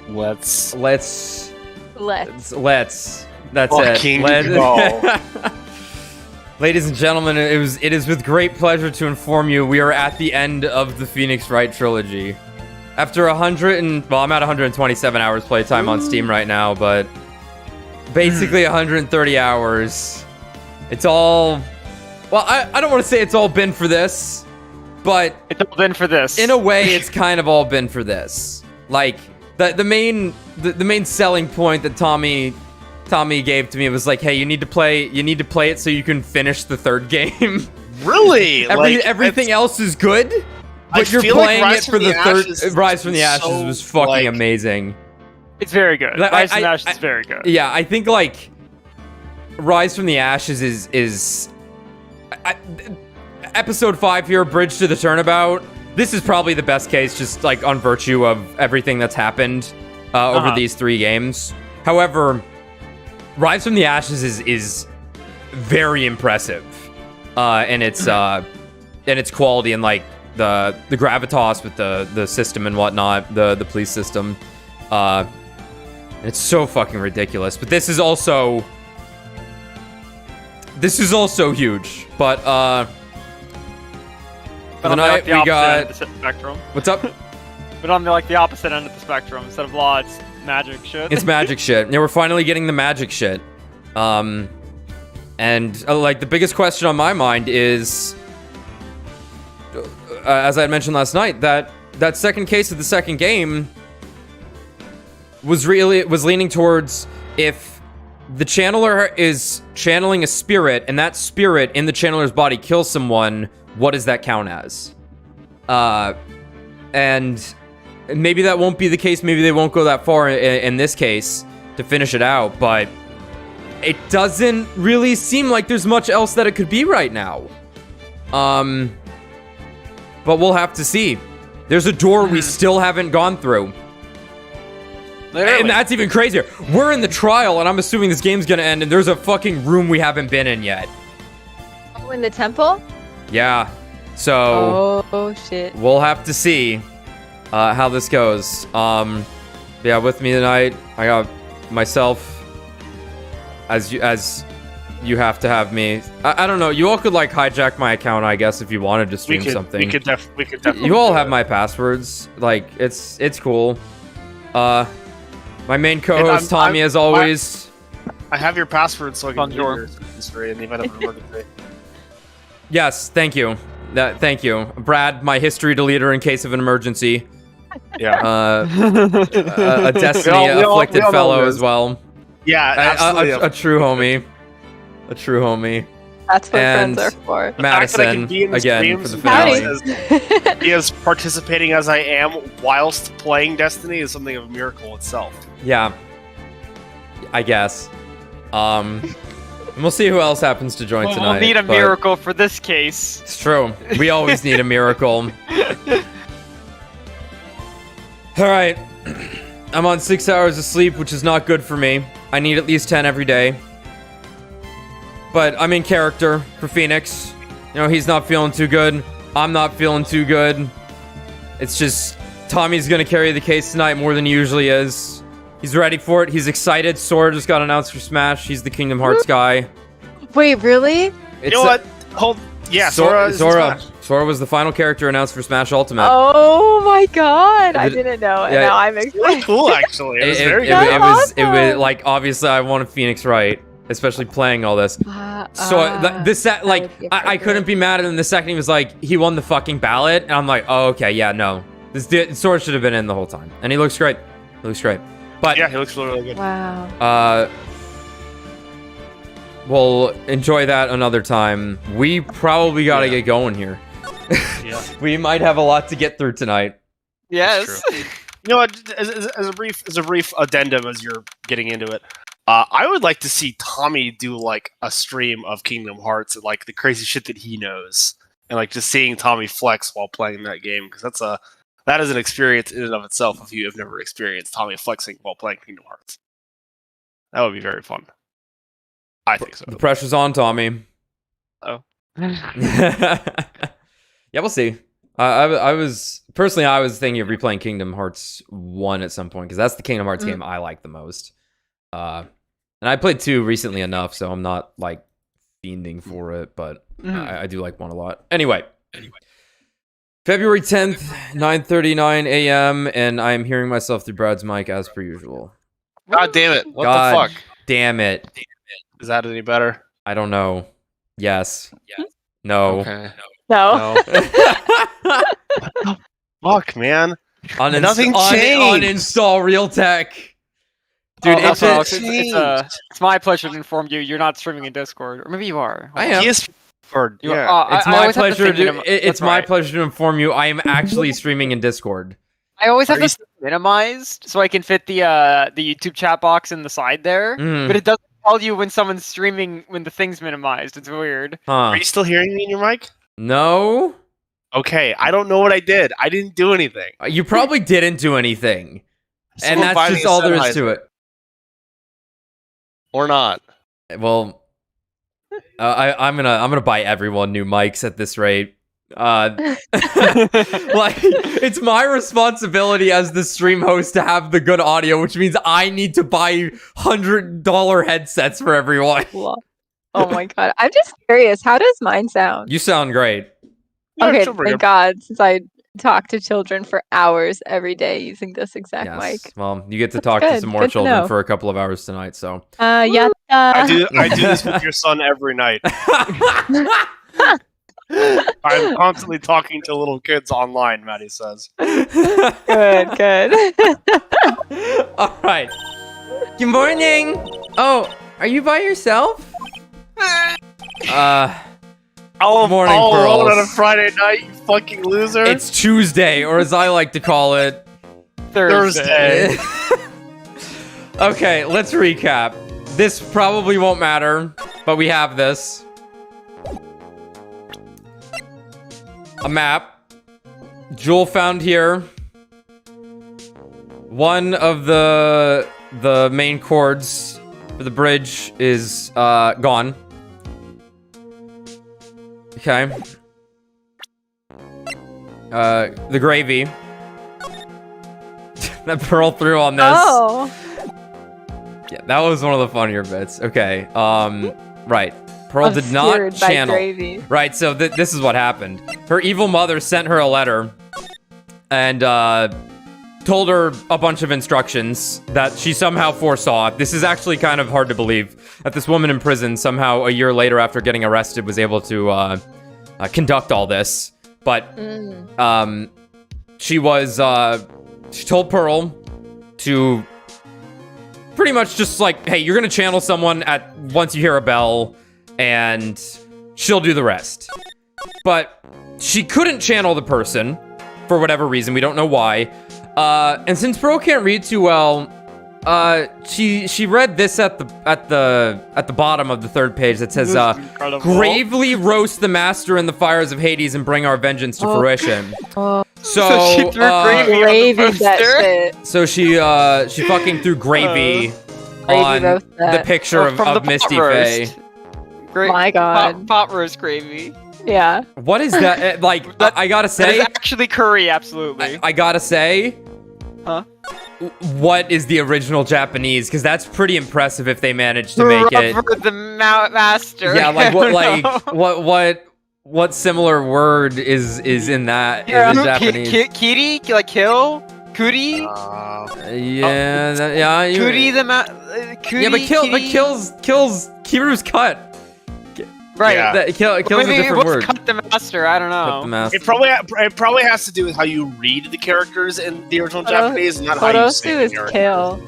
Let's. That's Fucking it. go. Ladies and gentlemen, it is with great pleasure to inform you we are at the end of the Phoenix Wright trilogy. After I'm at 127 hours playtime on Steam right now, but basically 130 hours. It's all... Well, I don't want to say it's all been for this, but... It's all been for this. In a way, it's kind of all been for this. Like, the main selling point that Tommy gave to me was like, hey, you need to play it so you can finish the third game. Really? Everything else is good, but you're playing it for the third. Rise from the Ashes was fucking amazing. It's very good. Rise from the Ashes is very good. Yeah, I think like Rise from the Ashes is episode 5 here, Bridge to the Turnabout. This is probably the best case, just like on virtue of everything that's happened over these 3 games. However, Rise from the Ashes is very impressive, and its quality and like the gravitas with the system and whatnot, the police system. And it's so fucking ridiculous. But this is also huge. But tonight we got spectrum. What's up? But on the opposite end of the spectrum, instead of law, it's magic shit. It's magic shit. Yeah, we're finally getting the magic shit. And like the biggest question on my mind is, as I had mentioned last night, that second case of the second game was leaning towards if the channeler is channeling a spirit and that spirit in the channeler's body kills someone, what does that count as? And maybe that won't be the case. Maybe they won't go that far in this case to finish it out, but it doesn't really seem like there's much else that it could be right now. But we'll have to see. There's a door we still haven't gone through. Literally. And that's even crazier. We're in the trial, and I'm assuming this game's gonna end, and there's a fucking room we haven't been in yet. Oh, in the temple? Yeah. So... Oh, shit. We'll have to see how this goes. Yeah, with me tonight, I got myself, as you have to have me. I don't know. You all could like hijack my account, I guess, if you wanted to stream something. We could definitely. You all have my passwords. Like it's cool. My main co-host Tommy, as always. I have your password, so I can do your history in the event of an emergency. Yes, thank you. Thank you, Brad. My history deleter in case of an emergency. Yeah. A Destiny afflicted fellow as well. Yeah, absolutely. A true homie. A true homie. That's what friends are for. Madison, again, for the finale. Be as participating as I am whilst playing Destiny is something of a miracle itself. Yeah. I guess. And we'll see who else happens to join tonight. We'll need a miracle for this case. It's true. We always need a miracle. Alright. I'm on 6 hours of sleep, which is not good for me. I need at least 10 every day. But I'm in character for Phoenix. You know, he's not feeling too good. I'm not feeling too good. It's just, Tommy's gonna carry the case tonight more than he usually is. He's ready for it. He's excited. Sora just got announced for Smash. He's the Kingdom Hearts guy. Wait, really? You know what? Yeah, Sora was the final character announced for Smash Ultimate. Oh my god, I didn't know, and now I'm excited. Really cool, actually. It was very good. It was like, obviously I wanted Phoenix Wright, especially playing all this. I couldn't be mad at him the second he was like, he won the fucking ballot, and I'm like, oh, okay, yeah, no. Sora should have been in the whole time. And he looks great. He looks great. But yeah, he looks really, really good. Wow. We'll enjoy that another time. We probably gotta get going here. Yeah. We might have a lot to get through tonight. Yes. You know what? As a brief addendum, as you're getting into it, I would like to see Tommy do like a stream of Kingdom Hearts and like the crazy shit that he knows, and like just seeing Tommy flex while playing that game, because that is an experience in and of itself. If you have never experienced Tommy flexing while playing Kingdom Hearts, that would be very fun. I think so. The pressure's on, Tommy. Oh. Yeah, we'll see. I was thinking of replaying Kingdom Hearts 1 at some point because that's the Kingdom Hearts game I like the most. And I played 2 recently enough, so I'm not like fiending for it, but I do like 1 a lot. Anyway. February 10th, 9:39 a.m., and I am hearing myself through Brad's mic as per usual. God damn it! What God the fuck? Damn it! Is that any better? I don't know. Yes. No. Okay. No. Fuck, man. Nothing changed. Uninstall Realtek. Dude, it's my pleasure to inform you you're not streaming in Discord, or maybe you are. I am. Yeah. It's my pleasure to. It's my pleasure to inform you. I am actually streaming in Discord. I always have this minimized so I can fit the YouTube chat box in the side there, but it doesn't tell you when someone's streaming when the thing's minimized. It's weird. Huh. Are you still hearing me in your mic? No. Okay, I don't know what I did. I didn't do anything. You probably didn't do anything, and that's just all there is to it. Or not. Well, I'm gonna buy everyone new mics at this rate. Like, it's my responsibility as the stream host to have the good audio, which means I need to buy $100 headsets for everyone. Oh my god, I'm just curious. How does mine sound? You sound great. Okay, thank God, since I talk to children for hours every day using this exact mic. Well, you get to talk to some more children for a couple of hours tonight. So yeah. I do this with your son every night. I'm constantly talking to little kids online, Maddie says. Good. All right. Good morning. Oh, are you by yourself? Morning, alone on a Friday night, you fucking loser. It's Tuesday, or as I like to call it, Thursday. Okay, let's recap. This probably won't matter, but we have this. A map. Jewel found here. One of the main cords for the bridge is gone. Okay. The gravy that Pearl threw on this. Oh. Yeah, that was one of the funnier bits. Okay. Right. Pearl did not channel. Gravy. Right. So this is what happened. Her evil mother sent her a letter and told her a bunch of instructions that she somehow foresaw. This is actually kind of hard to believe that this woman in prison somehow a year later after getting arrested was able to conduct all this. But she told Pearl to pretty much just like, hey, you're gonna channel someone once you hear a bell and she'll do the rest. But she couldn't channel the person for whatever reason. We don't know why. And since Pearl can't read too well, she read this at the bottom of the third page that says, "Gravely roast the master in the fires of Hades and bring our vengeance to fruition." So she threw gravy on the poster? So she fucking threw gravy on the picture of Misty Faye. My God, pot roast gravy. Yeah. What is that? Like, I gotta say, it's actually curry. Absolutely. I gotta say, huh? What is the original Japanese? Because that's pretty impressive if they managed to make it. The master. Yeah, like what similar word is in that in the Japanese? Kiri, like kill. Kuri. Yeah, Kuri Kuri, yeah, but kills Kiru's cut. Right. Yeah. Kills a different word. Cut the master. I don't know. Cut the master. It probably has to do with how you read the characters in the original Japanese, not how you say is kill.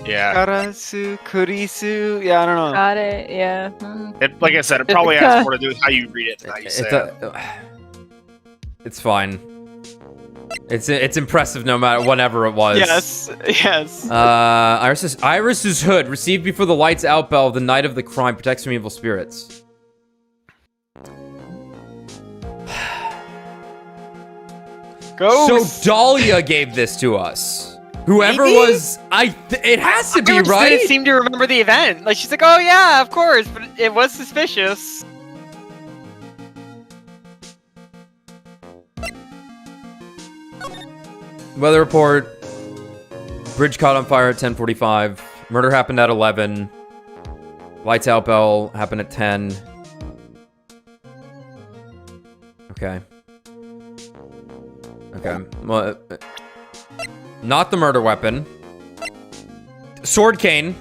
Yeah. Karasu, kurisu. Yeah, I don't know. Got it. Yeah. Like I said, it probably has more to do with how you read it than how you say it. It's fine. It's impressive no matter whatever it was. Yes. Iris's hood, received before the lights out bell of the night of the crime, protects from evil spirits. Ghost. So Dahlia gave this to us. Whoever Maybe? Was, it has to be, right? Didn't seem to remember the event. Like, she's like, oh yeah, of course, but it was suspicious. Weather report. Bridge caught on fire at 10:45. Murder happened at 11. Lights out bell happened at 10. Okay. Okay. Well, not the murder weapon. Sword cane.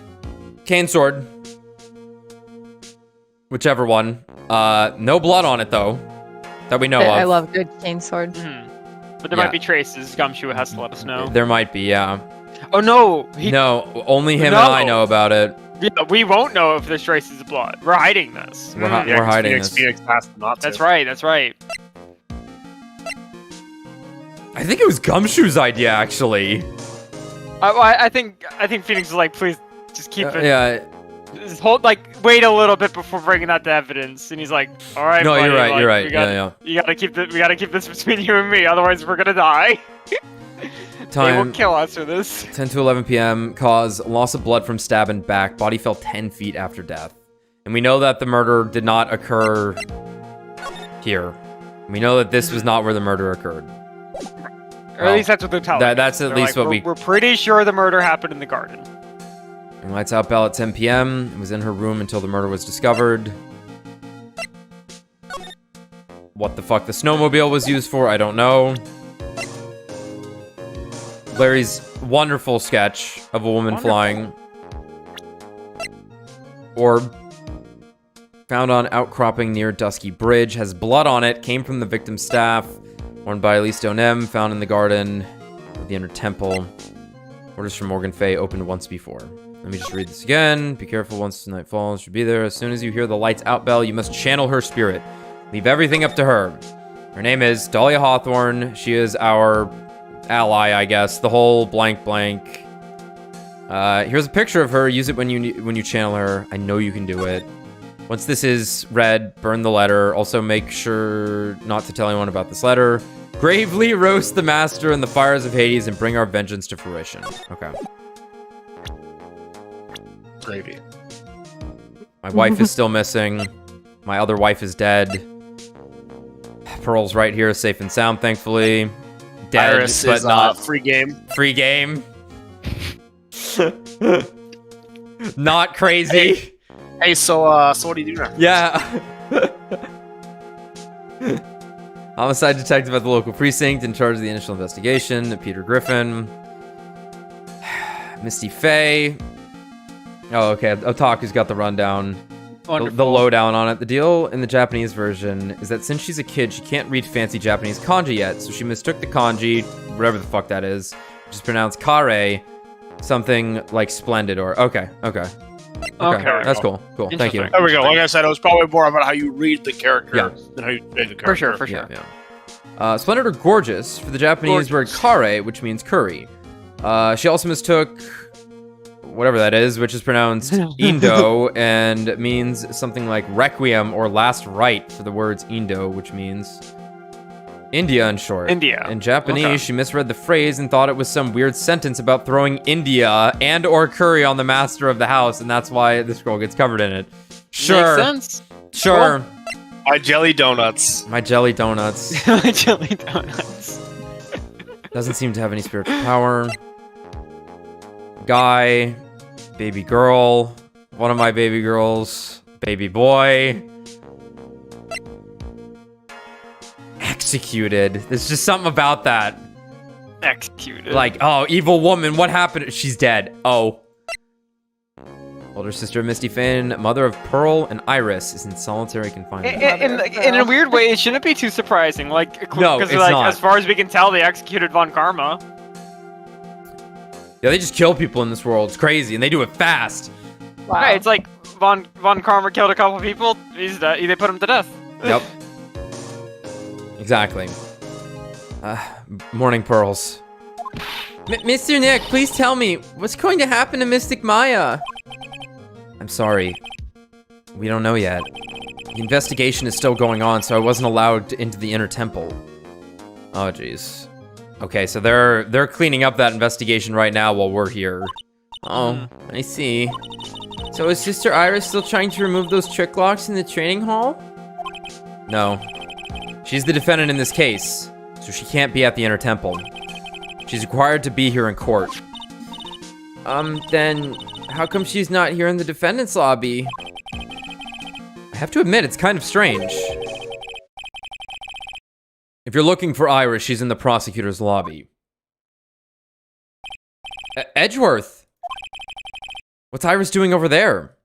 Cane sword. Whichever one. No blood on it, though. That we know of. I love good cane sword. But there might be traces. Gumshoe has to let us know. There might be, yeah. Oh, no. No, only him and I know about it. Yeah, we won't know if there's traces of blood. We're hiding this. We're hiding this. Phoenix has to not to. That's right, that's right. I think it was Gumshoe's idea, actually. I think Phoenix is like, please, just keep it. Yeah. Just wait a little bit before bringing that to evidence. And he's like, all right, No, buddy, you're right. like, You're right. We gotta keep this between you and me, otherwise we're gonna die. They will kill us for this. 10 to 11 p.m. Cause loss of blood from stab and back. Body fell 10 feet after death. And we know that the murder did not occur here. We know that this was not where the murder occurred. Or at least that's what they're telling us. That's at least what we're pretty sure the murder happened in the garden. And lights out bell at 10 p.m. It was in her room until the murder was discovered. What the fuck the snowmobile was used for, I don't know. Larry's wonderful sketch of a woman flying. Orb. Found on outcropping near Dusky Bridge. Has blood on it. Came from the victim's staff. Worn by Elise Donem. Found in the garden of the Inner Temple. Orders from Morgan Fay opened once before. Let me just read this again. Be careful once the night falls. She'll be there. As soon as you hear the lights out bell, you must channel her spirit. Leave everything up to her. Her name is Dahlia Hawthorne. She is our ally, I guess. The whole blank blank. Here's a picture of her. Use it when you channel her. I know you can do it. Once this is read, burn the letter. Also make sure not to tell anyone about this letter. Gravely roast the master in the fires of Hades and bring our vengeance to fruition. Okay. Gravy. My wife is still missing. My other wife is dead. Pearl's right here, safe and sound, thankfully. Dead, Iris but is, not free game. Free game. Not crazy. Hey, so what do you do now? Yeah. Homicide detective at the local precinct in charge of the initial investigation. Peter Griffin. Misty Faye. Oh, okay. Otaku's got the rundown. The lowdown on it. The deal in the Japanese version is that since she's a kid, she can't read fancy Japanese kanji yet, so she mistook the kanji, whatever the fuck that is, which is pronounced kare, something like splendid or... Okay. That's cool. Thank you. There we go. Like I said, it was probably more about how you read the character than how you read the character. For sure. Yeah. Splendid or gorgeous for the Japanese word kare, which means curry. She also mistook whatever that is, which is pronounced Indo and means something like requiem or last rite for the words Indo, which means India in short. India. In Japanese, she misread the phrase and thought it was some weird sentence about throwing India and or curry on the master of the house, and that's why this girl gets covered in it. Sure. Makes sense. Sure. Cool. My jelly donuts. My jelly donuts. My jelly donuts. Doesn't seem to have any spiritual power. Guy, baby girl, one of my baby girls, baby boy. Executed. There's just something about that. Executed. Like, oh, evil woman, what happened? She's dead. Oh. Older sister Misty Finn, mother of Pearl and Iris, is in solitary confinement. In a weird way, it shouldn't be too surprising. Like, no, it's not. As far as we can tell, they executed Von Karma. Yeah, they just kill people in this world. It's crazy, and they do it fast. Wow. Right, it's like Von Karma killed a couple people. They put him to death. Yep. Exactly. Morning Pearls. Mr. Nick, please tell me, what's going to happen to Mystic Maya? I'm sorry. We don't know yet. The investigation is still going on, so I wasn't allowed into the Inner Temple. Oh, jeez. Okay, so they're cleaning up that investigation right now while we're here. Oh, I see. So is Sister Iris still trying to remove those trick locks in the training hall? No. She's the defendant in this case, so she can't be at the Inner Temple. She's required to be here in court. Then how come she's not here in the defendant's lobby? I have to admit, it's kind of strange. If you're looking for Iris, she's in the prosecutor's lobby. Edgeworth! What's Iris doing over there?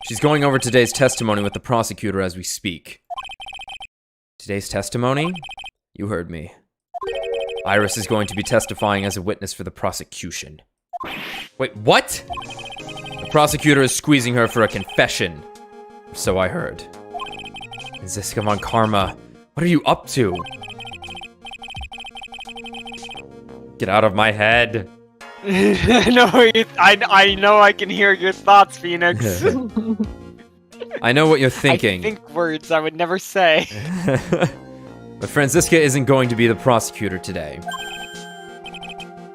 She's going over today's testimony with the prosecutor as we speak. Today's testimony? You heard me. Iris is going to be testifying as a witness for the prosecution. Wait, what? The prosecutor is squeezing her for a confession. So I heard. Ziska von Karma, what are you up to? Get out of my head. I know I can hear your thoughts, Phoenix. I know what you're thinking. I think words I would never say. But Franziska isn't going to be the prosecutor today.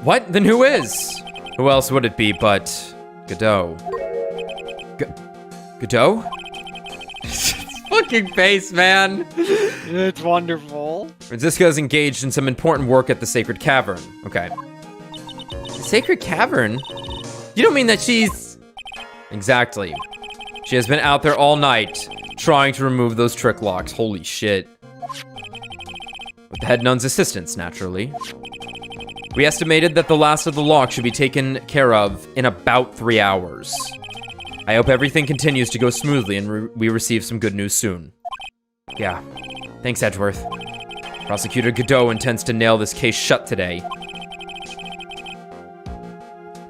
What? Then who is? Who else would it be but Godot? Godot? Fucking face, man. It's wonderful. Franziska is engaged in some important work at the Sacred Cavern. Okay. Sacred Cavern? You don't mean that she's... Exactly. She has been out there all night, trying to remove those trick locks. Holy shit. With the head nun's assistance, naturally. We estimated that the last of the locks should be taken care of in about 3 hours. I hope everything continues to go smoothly and we receive some good news soon. Yeah. Thanks, Edgeworth. Prosecutor Godot intends to nail this case shut today.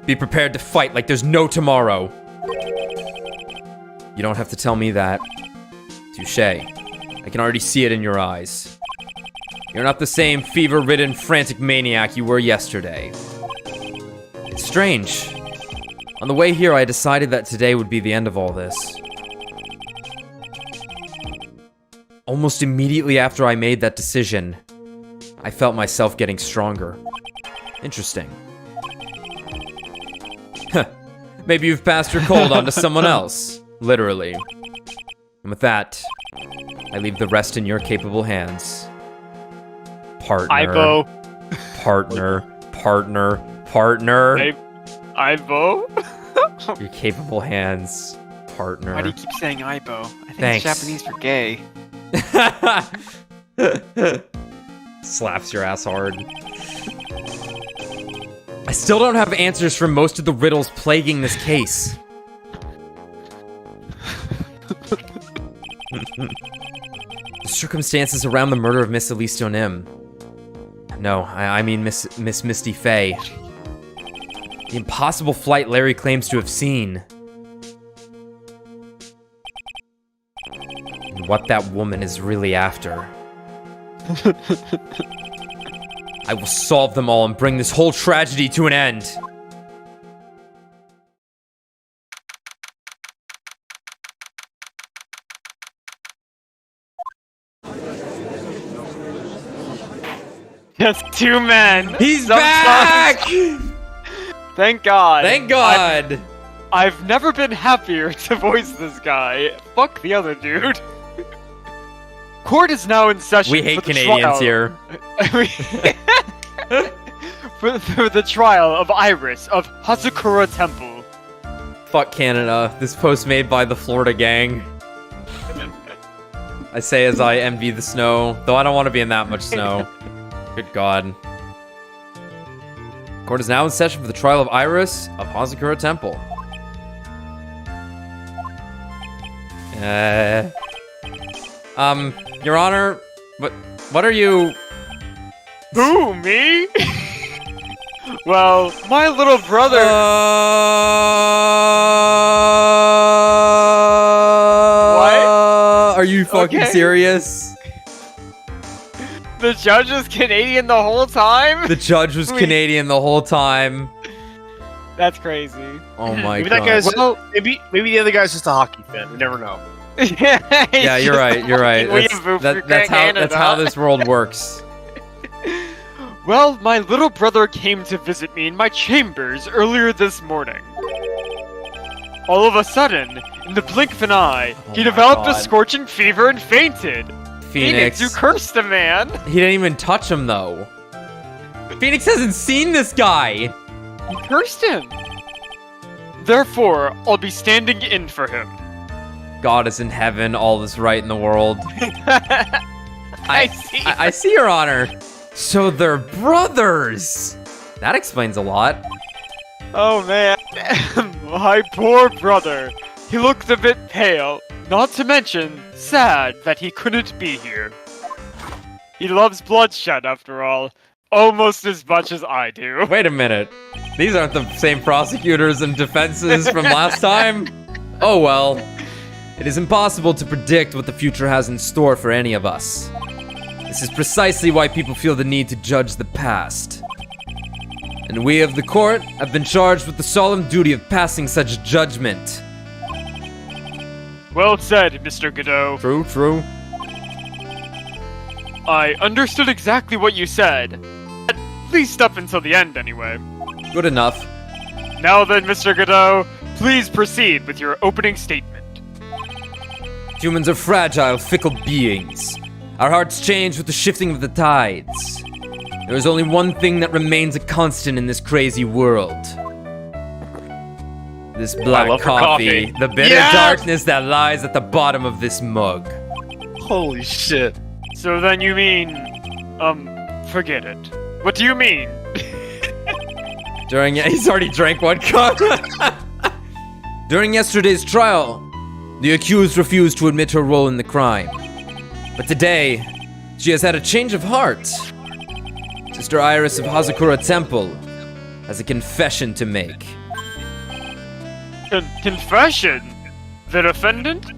Be prepared to fight like there's no tomorrow. You don't have to tell me that. Touché. I can already see it in your eyes. You're not the same fever-ridden, frantic maniac you were yesterday. It's strange. On the way here, I decided that today would be the end of all this. Almost immediately after I made that decision, I felt myself getting stronger. Interesting. Maybe you've passed your cold on to someone else. Literally. And with that, I leave the rest in your capable hands. Partner. Ivo. Partner. Partner. Partner. Ivo? Your capable hands. Partner. Why do you keep saying Ivo? I think Thanks. it's Japanese for gay. Slaps your ass hard. I still don't have answers for most of the riddles plaguing this case. The circumstances around the murder of Miss Elise Donim. No, I mean Miss Misty Faye. The impossible flight Larry claims to have seen. And what that woman is really after. I will solve them all and bring this whole tragedy to an end. Just 2 men. He's back! Thank God. Thank God. I've never been happier to voice this guy. Fuck the other dude. Court is now in session. We hate for the Canadians trial. here. for the trial of Iris of Hazakura Temple. Fuck Canada. This post made by the Florida gang. I say as I envy the snow, though I don't want to be in that much snow. Good God. Court is now in session for the trial of Iris of Hazakura Temple. Your Honor, what are you... Who, me? Well, my little brother... What? Are you fucking serious? The judge was Canadian the whole time? The judge was Canadian the whole time. That's crazy. Oh my maybe God. That guy's, maybe the other guy's just a hockey fan. We never know. Yeah, you're right. You're right. That's how this world works. Well, my little brother came to visit me in my chambers earlier this morning. All of a sudden, in the blink of an eye, he developed a scorching fever and fainted. Phoenix, you cursed the man. He didn't even touch him though. Phoenix hasn't seen this guy. You cursed him. Therefore, I'll be standing in for him. God is in heaven, all is right in the world. I see, Your Honor. So they're brothers. That explains a lot. Oh man, my poor brother. He looked a bit pale, not to mention sad that he couldn't be here. He loves bloodshed after all, almost as much as I do. Wait a minute. These aren't the same prosecutors and defenses from last time? Oh well. It is impossible to predict what the future has in store for any of us. This is precisely why people feel the need to judge the past. And we of the court have been charged with the solemn duty of passing such judgment. Well said, Mr. Godot. True. I understood exactly what you said. At least up until the end, anyway. Good enough. Now then, Mr. Godot, please proceed with your opening statement. Humans are fragile, fickle beings. Our hearts change with the shifting of the tides. There is only one thing that remains a constant in this crazy world. This black coffee. The bitter darkness that lies at the bottom of this mug. Holy shit. So then you mean, forget it. What do you mean? He's already drank one cup. During yesterday's trial, the accused refused to admit her role in the crime. But today, she has had a change of heart. Sister Iris of Hazakura Temple has a confession to make. Confession? The defendant?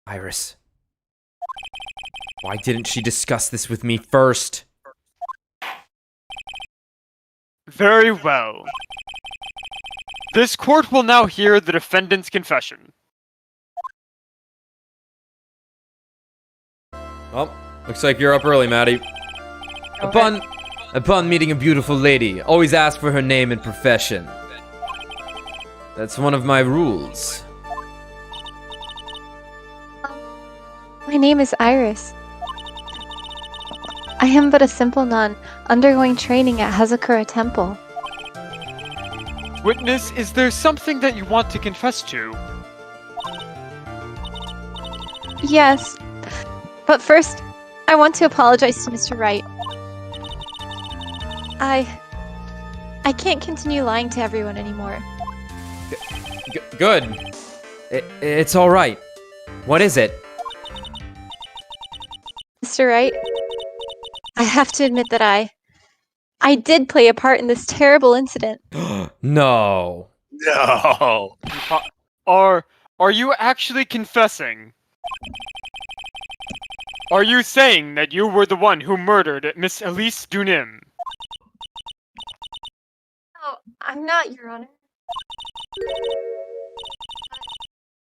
Iris. Why didn't she discuss this with me first? Very well. This court will now hear the defendant's confession. Well, looks like you're up early, Maddie. Okay. Upon meeting a beautiful lady, always ask for her name and profession. That's one of my rules. My name is Iris. I am but a simple nun, undergoing training at Hazakura Temple. Witness, is there something that you want to confess to? Yes, but first, I want to apologize to Mr. Wright. I can't continue lying to everyone anymore. Good. It's all right. What is it? Mr. Wright, I have to admit that I did play a part in this terrible incident. No. No. Are you actually confessing? Are you saying that you were the one who murdered Miss Elise Dunim? No, I'm not, Your Honor.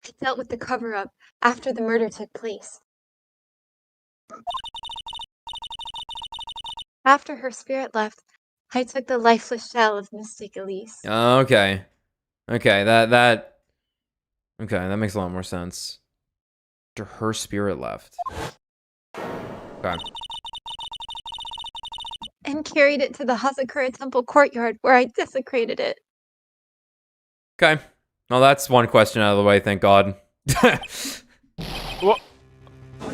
I dealt with the cover-up after the murder took place. After her spirit left, I took the lifeless shell of Mystic Elise. Okay. Okay, that makes a lot more sense. After her spirit left. Okay. And carried it to the Hazakura Temple courtyard, where I desecrated it. Okay. Well, that's one question out of the way, thank God.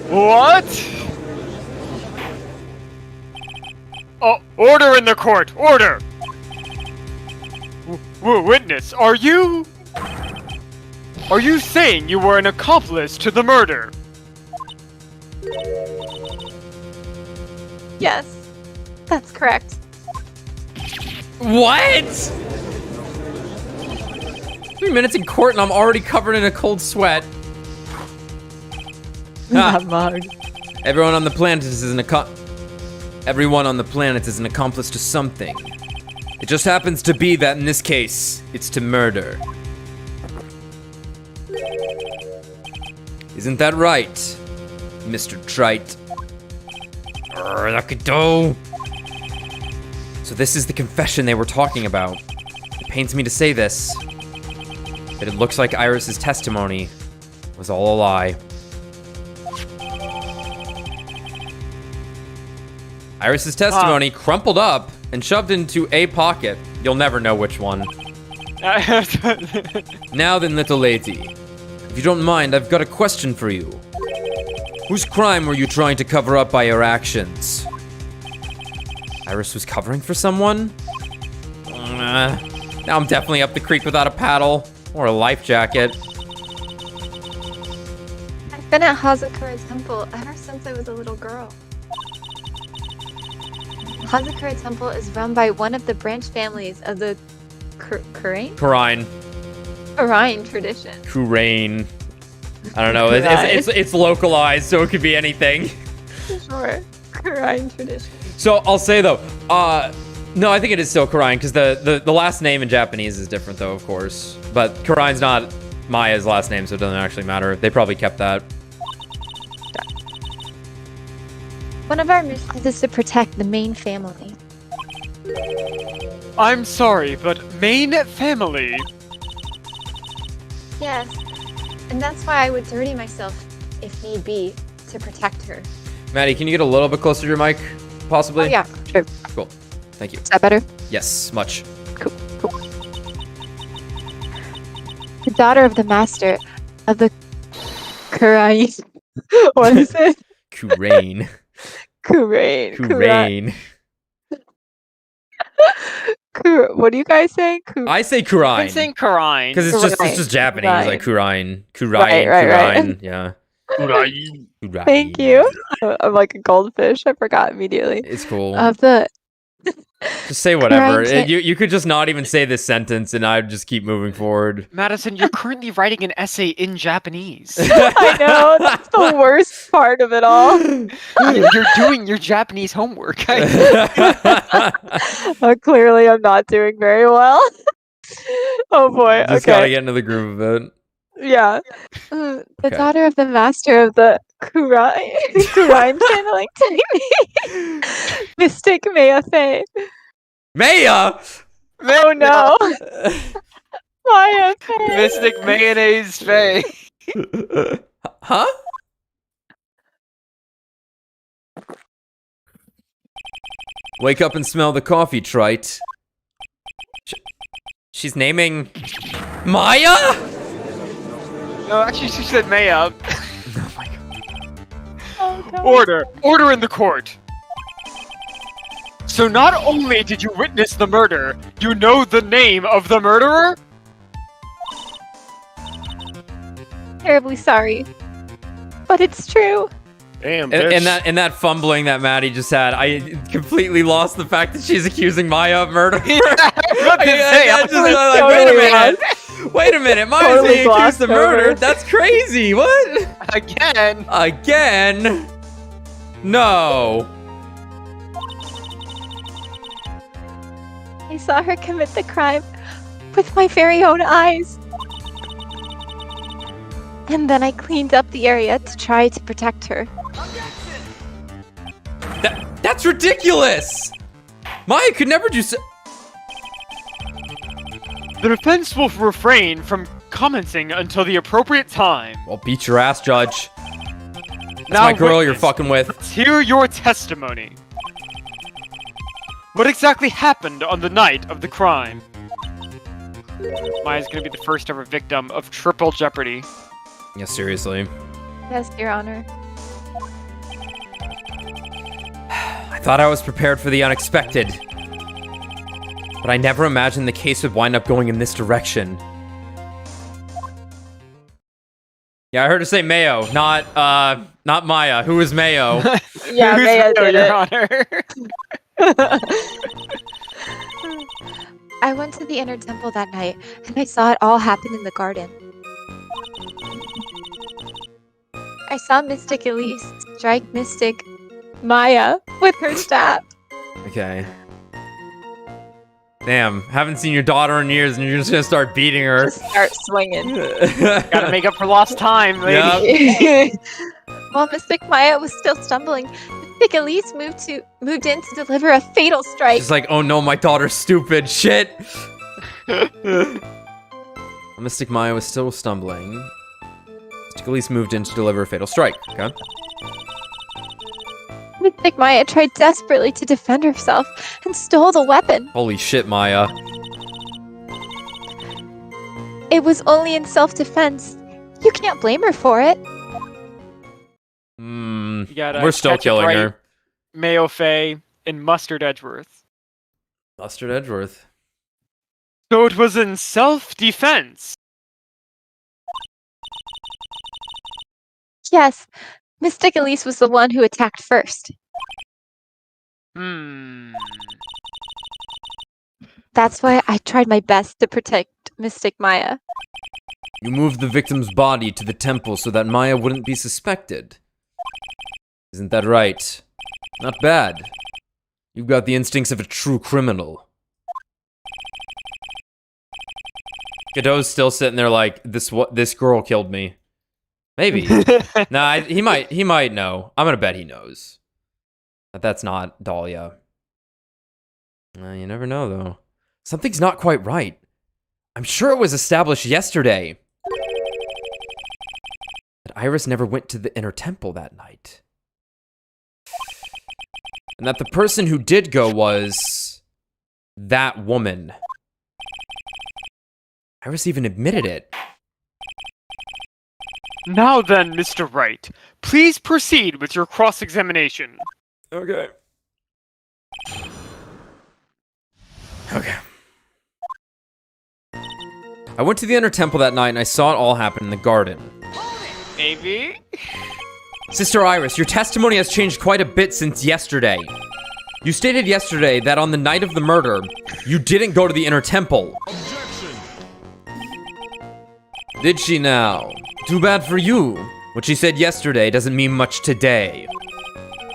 What? Oh, order in the court! Order! Witness, are you saying you were an accomplice to the murder? Yes, that's correct. What? 3 minutes in court and I'm already covered in a cold sweat. That mug. Everyone on the planet is an accomplice to something. It just happens to be that in this case, it's to murder. Isn't that right, Mr. Trite? So this is the confession they were talking about. It pains me to say this, but it looks like Iris's testimony was all a lie. Iris's testimony crumpled up and shoved into a pocket. You'll never know which one. Now then, little lady. If you don't mind, I've got a question for you. Whose crime were you trying to cover up by your actions? Iris was covering for someone? Now I'm definitely up the creek without a paddle or a life jacket. I've been at Hazakura Temple ever since I was a little girl. Hazakura Temple is run by one of the branch families of the Kurain tradition. Kurain. I don't know. It's localized, so it could be anything. Sure. Kurain tradition. So I'll say though, no, I think it is still Kurain because the last name in Japanese is different though, of course. But Kurain's not Maya's last name, so it doesn't actually matter. They probably kept that. One of our missions is to protect the main family. I'm sorry, but main family? Yes, and that's why I would dirty myself, if need be, to protect her. Maddie, can you get a little bit closer to your mic, possibly? Oh, yeah, sure. Cool. Thank you. Is that better? Yes, much. Cool. The daughter of the master of the Kurain. What is it? Kurain. Kurain. What do you guys say? I say Kurain. I'm saying Kurain. Because it's just Japanese, Kurain. like Kurain. Right. Yeah. Kurain. Thank you. I'm like a goldfish. I forgot immediately. It's cool. Of the Just say whatever. Kurain. You could just not even say this sentence and I'd just keep moving forward. Madison, you're currently writing an essay in Japanese. I know, that's the worst part of it all. You're doing your Japanese homework. Clearly I'm not doing very well. Oh boy, Just gotta get into the groove of it. Yeah. The daughter of the master of the Kurain channeling technique. Mystic Maya Faye. Maya! Oh no. Maya Faye. Mystic Mayonnaise Faye. Huh? Wake up and smell the coffee, trite. She's naming Maya? No, actually, she said Maya. Oh my god. Order in the court. So not only did you witness the murder, you know the name of the murderer? Terribly sorry. But it's true. Damn, bitch. And that fumbling that Maddie just had, I completely lost the fact that she's accusing Maya of murder. Wait a minute, Maya's Totally being accused of murder. over. That's crazy. What? Again? No. I saw her commit the crime with my very own eyes. And then I cleaned up the area to try to protect her. That's ridiculous. Maya could never do so. The defense will refrain from commenting until the appropriate time. Well, beat your ass, Judge. That's Now, my girl you're witness, fucking with. Let's hear your testimony. What exactly happened on the night of the crime? Maya's gonna be the first ever victim of triple jeopardy. Yeah, seriously. Yes, Your Honor. I thought I was prepared for the unexpected. But I never imagined the case would wind up going in this direction. Yeah, I heard her say Mayo, not Maya. Who is Mayo? Yeah, Who's Maya Mayo, did Your it. Honor? I went to the inner temple that night, and I saw it all happen in the garden. I saw Mystic Elise strike Mystic Maya with her staff. Okay. Damn, haven't seen your daughter in years and you're just gonna start beating her. Just start swinging. Gotta make up for lost time, lady. While Mystic Maya was still stumbling, Mystic Elise moved in to deliver a fatal strike. She's like, oh no, my daughter's stupid. Shit. Mystic Maya was still stumbling. Mystic Elise moved in to deliver a fatal strike. Okay. Mystic Maya tried desperately to defend herself and stole the weapon. Holy shit, Maya. It was only in self-defense. You can't blame her for it. You got We're still Ketchup killing Wright, her. Mayo Fay, and Mustard Edgeworth. Mustard Edgeworth. So it was in self-defense. Yes, Mystic Elise was the one who attacked first. That's why I tried my best to protect Mystic Maya. You moved the victim's body to the temple so that Maya wouldn't be suspected. Isn't that right? Not bad. You've got the instincts of a true criminal. Godot's still sitting there like, this girl killed me. Maybe. Nah, he might know. I'm gonna bet he knows. But that's not Dahlia. You never know, though. Something's not quite right. I'm sure it was established yesterday that Iris never went to the inner temple that night. And that the person who did go was that woman. Iris even admitted it. Now then, Mr. Wright, please proceed with your cross-examination. Okay. Okay. I went to the inner temple that night and I saw it all happen in the garden. Maybe? Sister Iris, your testimony has changed quite a bit since yesterday. You stated yesterday that on the night of the murder, you didn't go to the inner temple. Objection! Did she now? Too bad for you. What she said yesterday doesn't mean much today.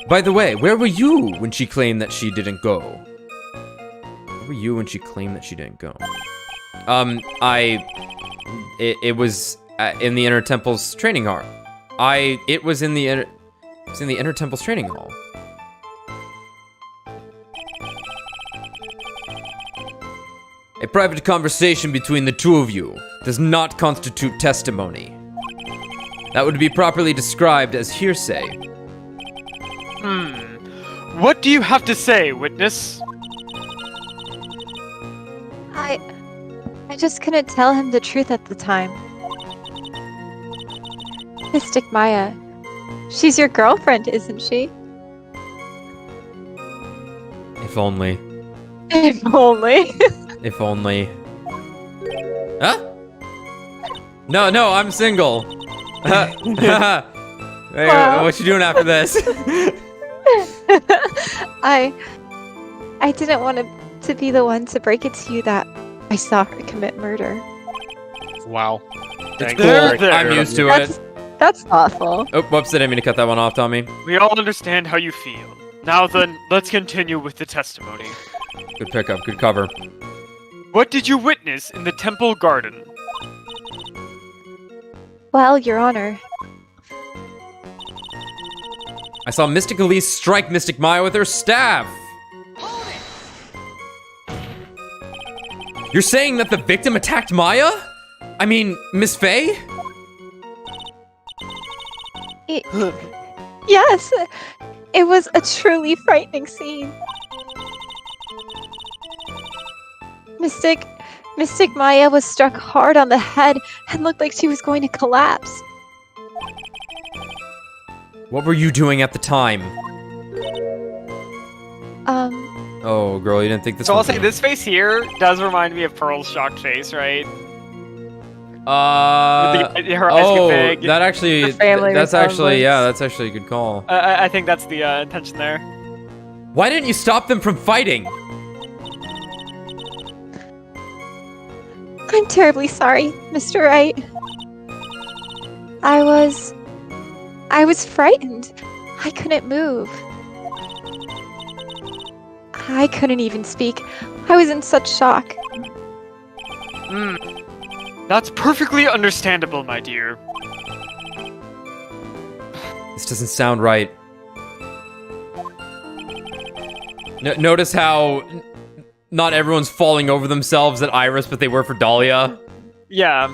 By the way, where were you when she claimed that she didn't go? Where were you when she claimed that she didn't go? It was in the Inner Temple's training hall. It was in the Inner Temple's training hall. A private conversation between the two of you does not constitute testimony. That would be properly described as hearsay. What do you have to say, witness? I just couldn't tell him the truth at the time. Mystic Maya, she's your girlfriend, isn't she? If only. If only. If only. Huh? No, I'm single. Hey, Wow. what you doing after this? I didn't want to be the one to break it to you that I saw her commit murder. Wow. It's Thank cool. you. There. I'm used to it. That's awful. Oh, whoops, I didn't mean to cut that one off, Tommy. We all understand how you feel. Now then, let's continue with the testimony. Good pickup, good cover. What did you witness in the temple garden? Well, Your Honor, I saw Mystic Elise strike Mystic Maya with her staff. You're saying that the victim attacked Maya? I mean, Miss Faye? yes, it was a truly frightening scene. Mystic Maya was struck hard on the head and looked like she was going to collapse. What were you doing at the time? Oh, girl, you didn't think this So I'll was say this face here does remind me of Pearl's shocked face, right? With her eyes get big. that actually, The family that's actually, resemblance. yeah, that's actually a good call. I think that's the intention there. Why didn't you stop them from fighting? I'm terribly sorry, Mr. Wright. I was frightened. I couldn't move. I couldn't even speak. I was in such shock. That's perfectly understandable, my dear. This doesn't sound right. Notice how not everyone's falling over themselves at Iris, but they were for Dahlia. Yeah.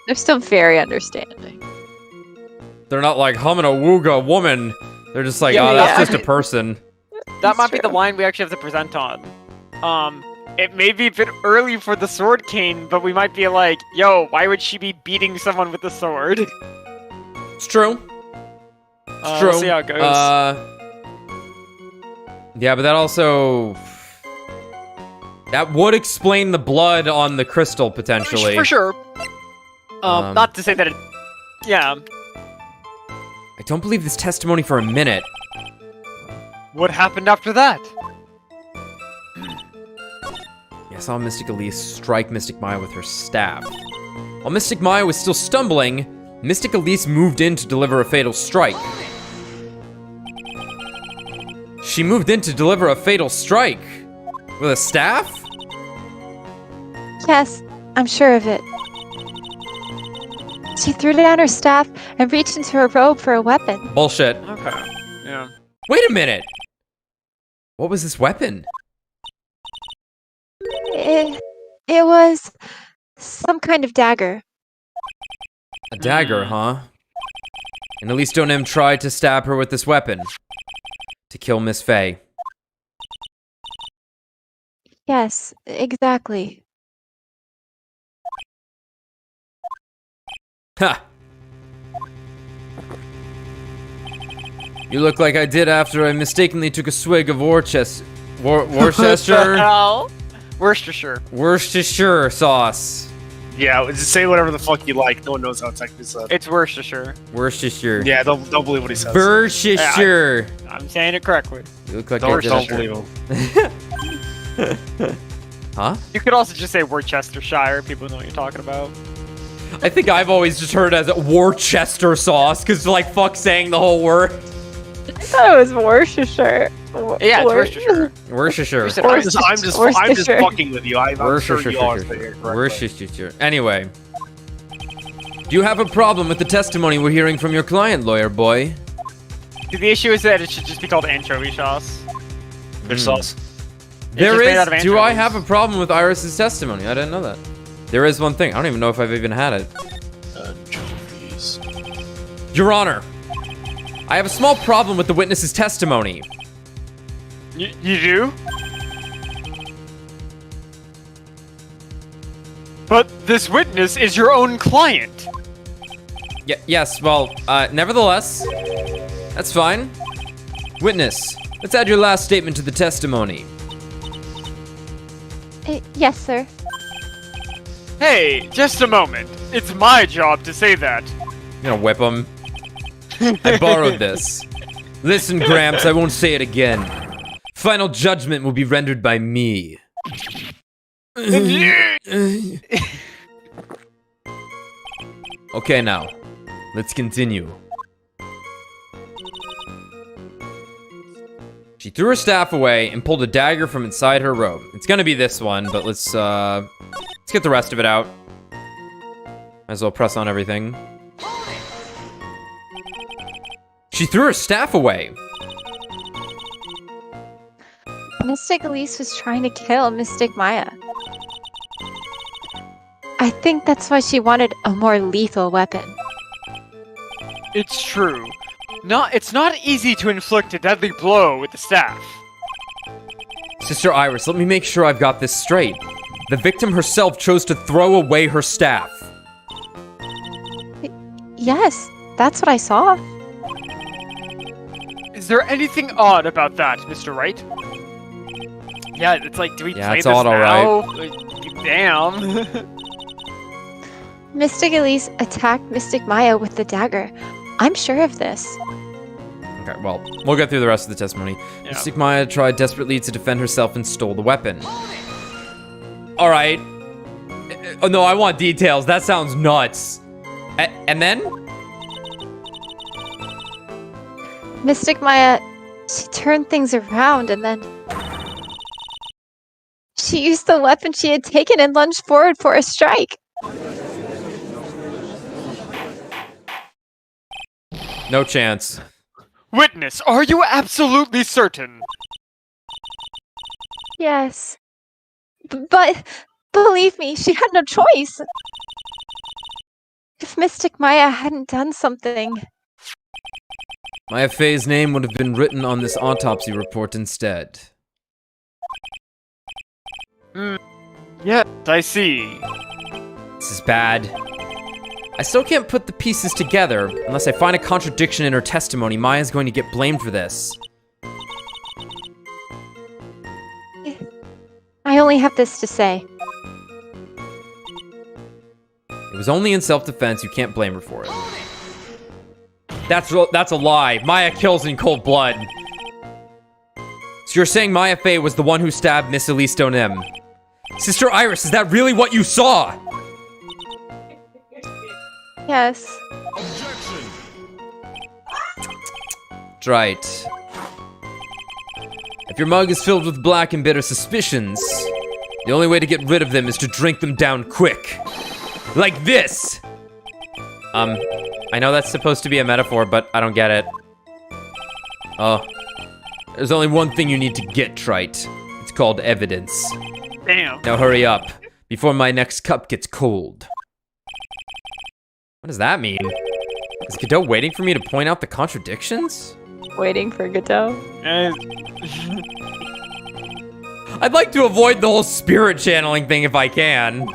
They're still very understanding. They're not like, humming a wooga woman. They're just like, Yeah, oh, that's yeah. just a person. That might be the true. line we actually have to present on. It may be a bit early for the sword cane, but we might be like, yo, why would she be beating someone with a sword? It's true. It's true. We'll see how it goes. Yeah, but that also... That would explain the blood on the crystal, potentially. For sure. Not to say that it... Yeah. I don't believe this testimony for a minute. What happened after that? I saw Mystic Elise strike Mystic Maya with her staff. While Mystic Maya was still stumbling, Mystic Elise moved in to deliver a fatal strike. She moved in to deliver a fatal strike? With a staff? Yes, I'm sure of it. She threw down her staff and reached into her robe for a weapon. Bullshit. Okay. Yeah. Wait a minute! What was this weapon? It was some kind of dagger. A dagger, huh? And Elise Donem tried to stab her with this weapon. To kill Miss Faye. Yes, exactly. Ha! You look like I did after I mistakenly took a swig of Worcester hell? Worcestershire. Worcestershire sauce. Yeah, just say whatever the fuck you like. No one knows how it's actually said. It's Worcestershire. Worcestershire. Yeah, don't believe what he says. Worcestershire. I'm saying it correctly. You look like Don't, I did don't after- believe him. Huh? You could also just say Worcestershire. People know what you're talking about. I think I've always just heard it as Worcester sauce, because like fuck saying the whole word. I thought it was Worcestershire. Yeah, it's Worcestershire. Worcestershire. I'm just Worcestershire. fucking with you. I'm sure you all are saying it correctly. Worcestershire. Anyway. Do you have a problem with the testimony we're hearing from your client, lawyer boy? The issue is that it should just be called anchovy sauce. Their sauce. There just made out is. of Do I anchovies. have a problem with Iris's testimony? I didn't know that. There is one thing. I don't even know if I've even had it. Anchovies. Your Honor, I have a small problem with the witness's testimony. You do? But this witness is your own client. Yes, well, nevertheless, that's fine. Witness, let's add your last statement to the testimony. Yes, sir. Hey, just a moment. It's my job to say that. I'm gonna whip him. I borrowed this. Listen, Gramps, I won't say it again. Final judgment will be rendered by me. Okay, now, let's continue. She threw her staff away and pulled a dagger from inside her robe. It's gonna be this one, but let's get the rest of it out. Might as well press on everything. She threw her staff away. Mystic Elise was trying to kill Mystic Maya. I think that's why she wanted a more lethal weapon. It's true. It's not easy to inflict a deadly blow with the staff. Sister Iris, let me make sure I've got this straight. The victim herself chose to throw away her staff. Yes, that's what I saw. Is there anything odd about that, Mr. Wright? Yeah, it's like, do we Yeah, play it's this odd, now? alright. Like, damn. Mystic Elise attacked Mystic Maya with the dagger. I'm sure of this. Okay, well, we'll get through the rest of the testimony. Yeah. Mystic Maya tried desperately to defend herself and stole the weapon. Alright. Oh no, I want details. That sounds nuts. And then? Mystic Maya, she turned things around and then... She used the weapon she had taken and lunged forward for a strike. No chance. Witness, are you absolutely certain? Yes. But, believe me, she had no choice. If Mystic Maya hadn't done something... Maya Fey's name would have been written on this autopsy report instead. Yes, I see. This is bad. I still can't put the pieces together. Unless I find a contradiction in her testimony, Maya's going to get blamed for this. I only have this to say. It was only in self-defense. You can't blame her for it. That's a lie. Maya kills in cold blood. So you're saying Maya Fey was the one who stabbed Miss Elise Donim? Sister Iris, is that really what you saw? Yes. Right. If your mug is filled with black and bitter suspicions, the only way to get rid of them is to drink them down quick. Like this! I know that's supposed to be a metaphor, but I don't get it. Oh. There's only one thing you need to get, Trite. It's called evidence. Damn. Now hurry up, before my next cup gets cold. What does that mean? Is Godot waiting for me to point out the contradictions? Waiting for Godot. I'd like to avoid the whole spirit channeling thing if I can.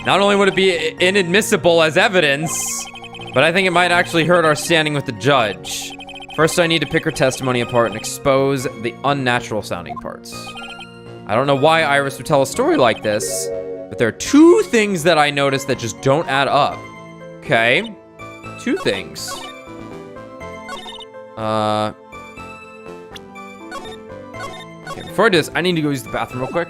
Not only would it be inadmissible as evidence, but I think it might actually hurt our standing with the judge. First, I need to pick her testimony apart and expose the unnatural sounding parts. I don't know why Iris would tell a story like this, but there are two things that I noticed that just don't add up. Okay. Two things. Okay, before I do this, I need to go use the bathroom real quick.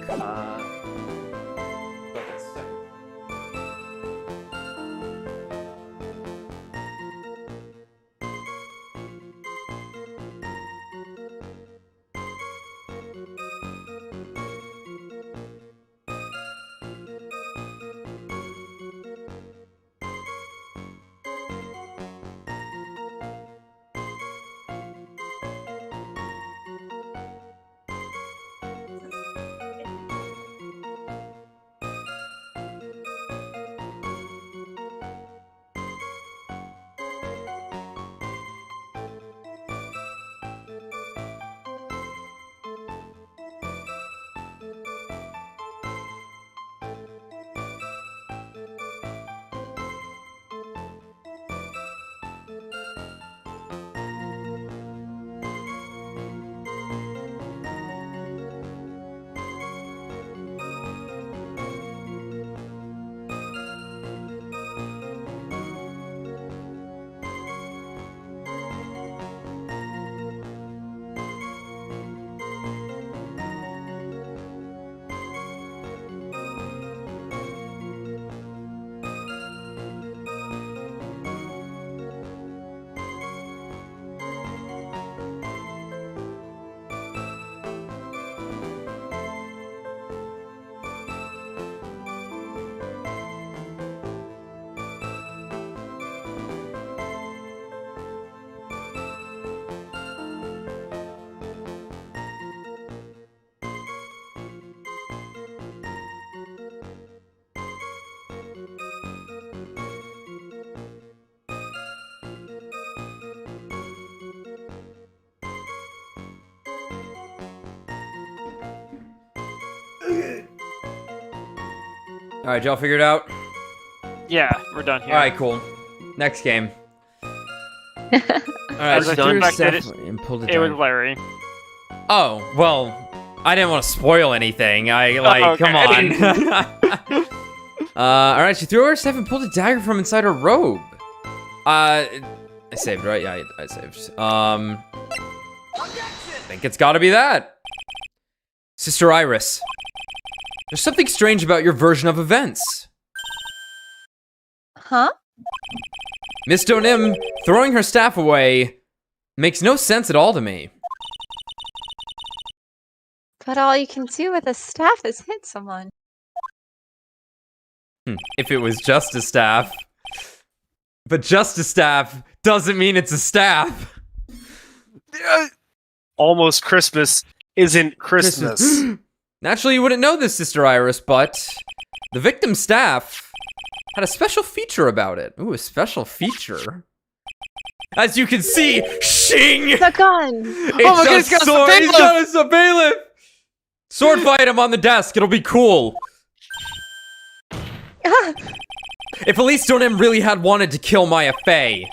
Alright, y'all figured it out? Yeah, we're done here. Alright, cool. Next game. Alright, As I so suspected, and pulled it was Larry. Oh, well, I didn't want to spoil anything. Come on. Alright, she threw her staff and pulled a dagger from inside her robe. I saved, right? Yeah, I saved. I think it's gotta be that. Sister Iris. There's something strange about your version of events. Huh? Miss Donim throwing her staff away makes no sense at all to me. But all you can do with a staff is hit someone. If it was just a staff. But just a staff doesn't mean it's a staff. Almost Christmas isn't Christmas. Naturally, you wouldn't know this, Sister Iris, but the victim's staff had a special feature about it. Ooh, a special feature. As you can see, shing! The gun! It's Oh my God, he's got a sword. He's bailiff! got a bailiff! Sword fight him on the desk. It'll be cool. Ah, If Elise Donim really had wanted to kill Maya Fey,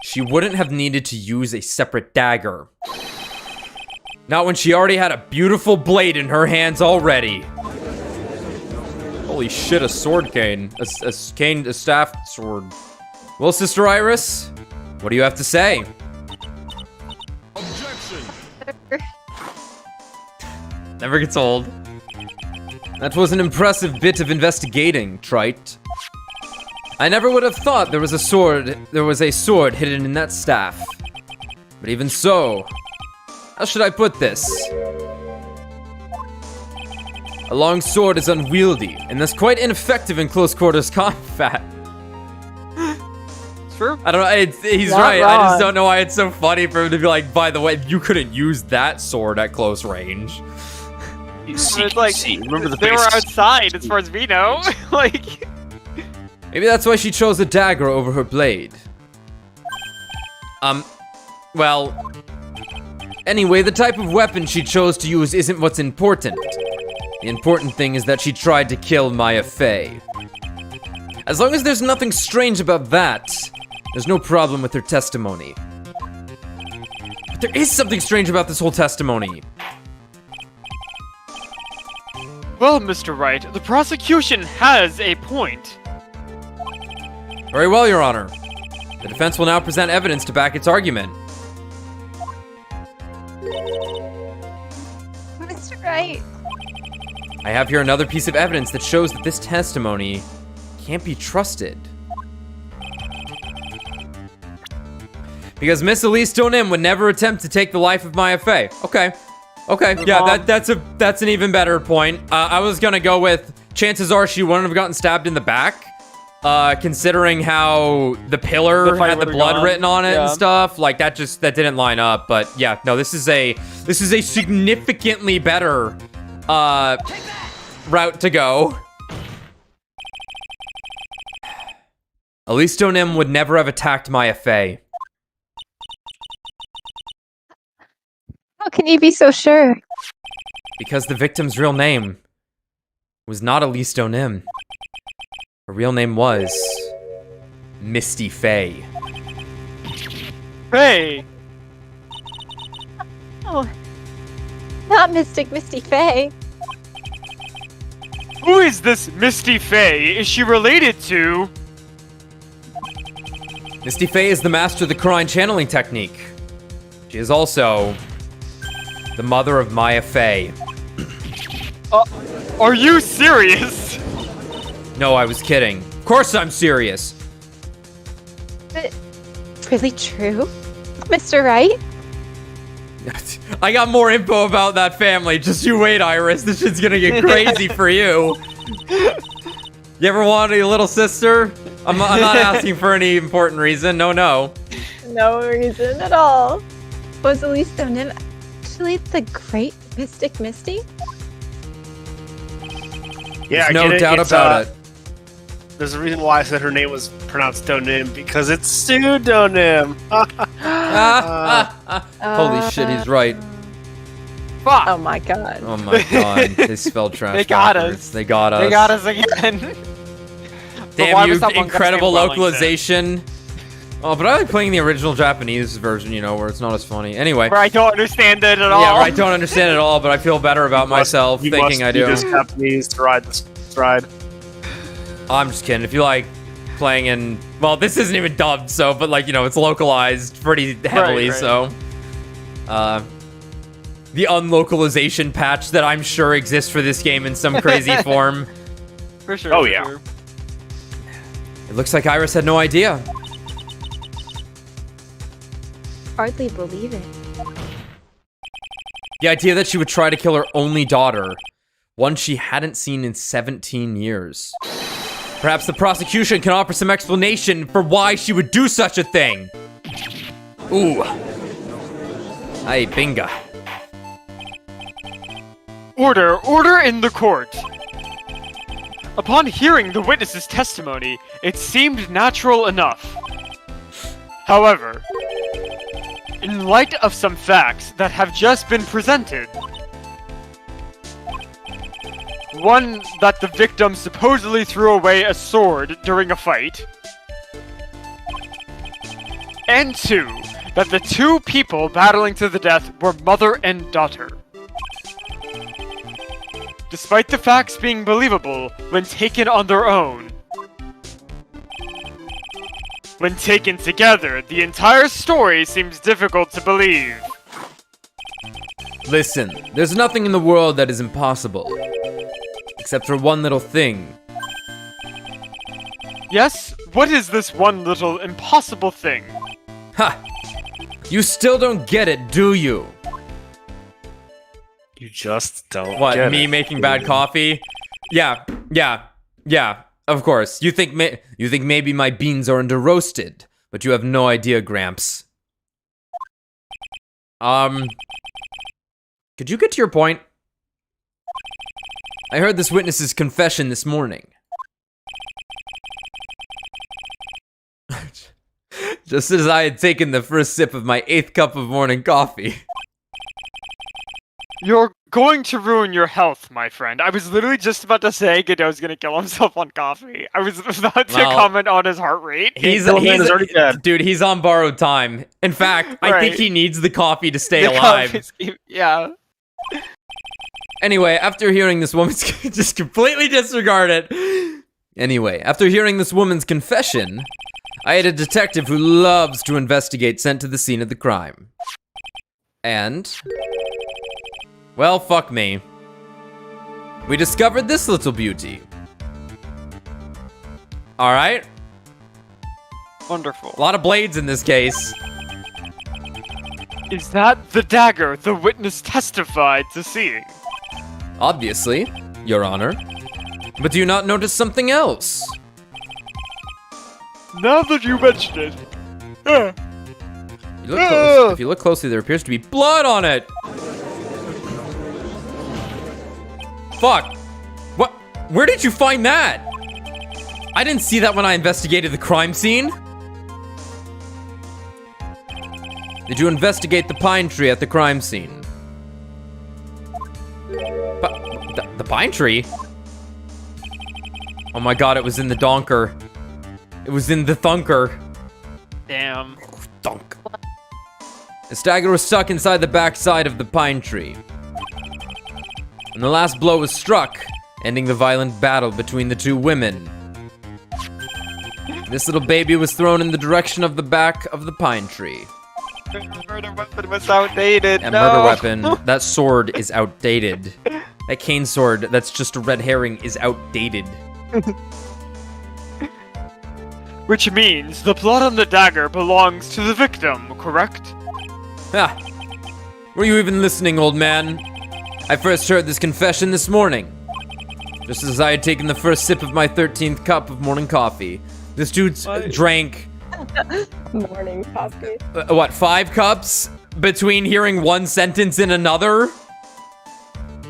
she wouldn't have needed to use a separate dagger. Not when she already had a beautiful blade in her hands already. Holy shit, a sword cane. A staff sword. Well, Sister Iris, what do you have to say? Never gets old. That was an impressive bit of investigating, Trite. I never would have thought there was a sword hidden in that staff. But even so, how should I put this? A long sword is unwieldy, and thus quite ineffective in close quarters combat. True. I don't know, he's Not right, I wrong. just don't know why it's so funny for him to be like, by the way, you couldn't use that sword at close range. You see, It's like, remember the they were basics. outside, as far as we know. Like, Maybe that's why she chose a dagger over her blade. Well... Anyway, the type of weapon she chose to use isn't what's important. The important thing is that she tried to kill Maya Fey. As long as there's nothing strange about that, there's no problem with her testimony. But there is something strange about this whole testimony. well, Mr. Wright, the prosecution has a point. Very well, Your Honor. The defense will now present evidence to back its argument. Mr. Wright. I have here another piece of evidence that shows that this testimony can't be trusted. Because Miss Elise Donim would never attempt to take the life of Maya Fey. Okay. Okay, yeah, that's an even better point. I was gonna go with chances are she wouldn't have gotten stabbed in the back. Considering how the pillar The fight had the would've blood gone. written on it and Yeah. stuff, like that didn't line up. But yeah, no, this is a significantly better route to go. Elise Donim would never have attacked Maya Fey. How can you be so sure? Because the victim's real name was not Elise Donim. Her real name was Misty Fey. Hey, Oh, not Mystic Misty Fey. who is this Misty Fey? Is she related to... Misty Fey is the master of the Crine channeling technique. She is also the mother of Maya Fey. Are you serious? No, I was kidding. Of course I'm serious. But really true? Mr. Wright? I got more info about that family. Just you wait, Iris. This shit's gonna get crazy for you. You ever want a little sister? I'm not asking for any important reason. No. No reason at all. Was Elise Donim actually the great Mystic Misty? Yeah, There's I no get it. doubt It's, about it. There's a reason why I said her name was pronounced Donim, because it's pseudonym. Holy shit, he's right. Fuck. Oh my god. Oh my god, they spelled trash. They got backwards. us. They got us. They got us again. But why Damn was you, someone incredible gonna say Wellington? localization. Oh, but I like playing the original Japanese version, you know, where it's not as funny. Anyway. Where I don't understand it at all. Yeah, where I don't understand it at all, but I feel better about myself You thinking I must be do. just Japanese to ride this ride. I'm just kidding. If you like playing in, well, this isn't even dubbed, so, but like, you know, it's localized pretty heavily, right. so. The unlocalization patch that I'm sure exists for this game in some crazy form. For sure. Oh, for yeah. sure. It looks like Iris had no idea. Hardly believe it. The idea that she would try to kill her only daughter, one she hadn't seen in 17 years. Perhaps the prosecution can offer some explanation for why she would do such a thing. Ooh. Ay, binga. Order in the court. Upon hearing the witness's testimony, it seemed natural enough. However, light of some facts that have just been presented. One, that the victim supposedly threw away a sword during a fight. And two, that the two people battling to the death were mother and daughter. Despite the facts being believable when taken on their own, when taken together, the entire story seems difficult to believe. Listen, there's nothing in the world that is impossible. Except for one little thing. Yes? What is this one little impossible thing? Ha! You still don't get it, do you? You just don't. What, get me it. making bad coffee? Yeah, of course. You think maybe my beans are under roasted, but you have no idea, Gramps. Could you get to your point? I heard this witness's confession this morning. Just as I had taken the first sip of my 8th cup of morning coffee. You're going to ruin your health, my friend. I was literally just about to say Godot's gonna kill himself on coffee. I was about to comment on his heart rate. He's already dead. Dude, he's on borrowed time. In fact, I think he needs the coffee to stay alive. Yeah. Anyway, after hearing this woman's just completely disregard it. Anyway, after hearing this woman's confession, I had a detective who loves to investigate sent to the scene of the crime. And well, fuck me. We discovered this little beauty. All right. Wonderful. A lot of blades in this case. Is that the dagger the witness testified to seeing? Obviously, Your Honor. But do you not notice something else? Now that you mention it. If you look closely, there appears to be blood on it. Fuck. What? Where did you find that? I didn't see that when I investigated the crime scene. Did you investigate the pine tree at the crime scene? The pine tree? Oh my god, it was in the donker. It was in the thunker. Damn. Thunk. The dagger was stuck inside the backside of the pine tree. And the last blow was struck, ending the violent battle between the two women. This little baby was thrown in the direction of the back of the pine tree. Murder weapon was outdated. A murder weapon. That sword is outdated. That cane sword, that's just a red herring, is outdated. Which means the blood on the dagger belongs to the victim, correct? Ah. Were you even listening, old man? I first heard this confession this morning. Just as I had taken the first sip of my 13th cup of morning coffee. This dude drank... Morning coffee. 5 cups? Between hearing one sentence and another?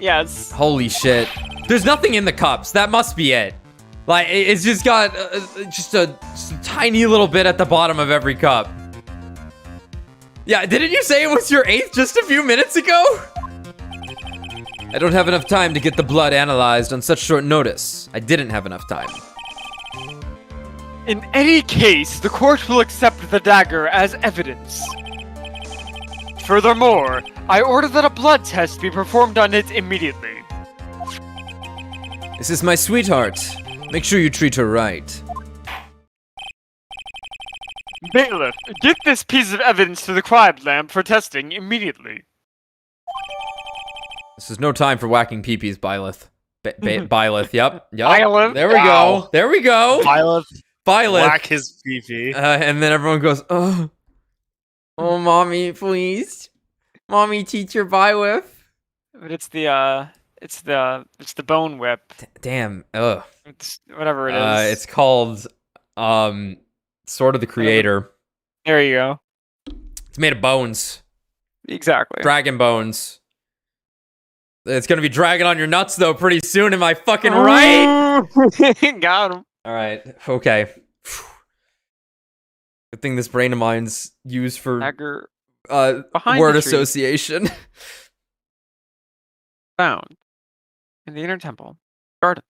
Yes. Holy shit. There's nothing in the cups. That must be it. Like, it's just got just a tiny little bit at the bottom of every cup. Yeah, didn't you say it was your 8th just a few minutes ago? I don't have enough time to get the blood analyzed on such short notice. I didn't have enough time. In any case, the court will accept the dagger as evidence. Furthermore, I order that a blood test be performed on it immediately. This is my sweetheart. Make sure you treat her right. Bailiff, get this piece of evidence to the crime lab for testing immediately. This is no time for whacking peepees, Byleth. Byleth, yep. Byleth? There we go. There we go. Byleth. Byleth. Whack his pee-pee. And then everyone goes, oh, mommy, please. Mommy, teach your Byleth. But it's the bone whip. Damn, ugh. It's whatever it is. It's called, Sword of the Creator. There you go. It's made of bones. Exactly. Dragon bones. It's gonna be dragging on your nuts, though, pretty soon. Am I fucking right? Got him. All right. Okay. Good thing this brain of mine's used for Dagger. Behind word the trees. association. Found in the inner temple garden.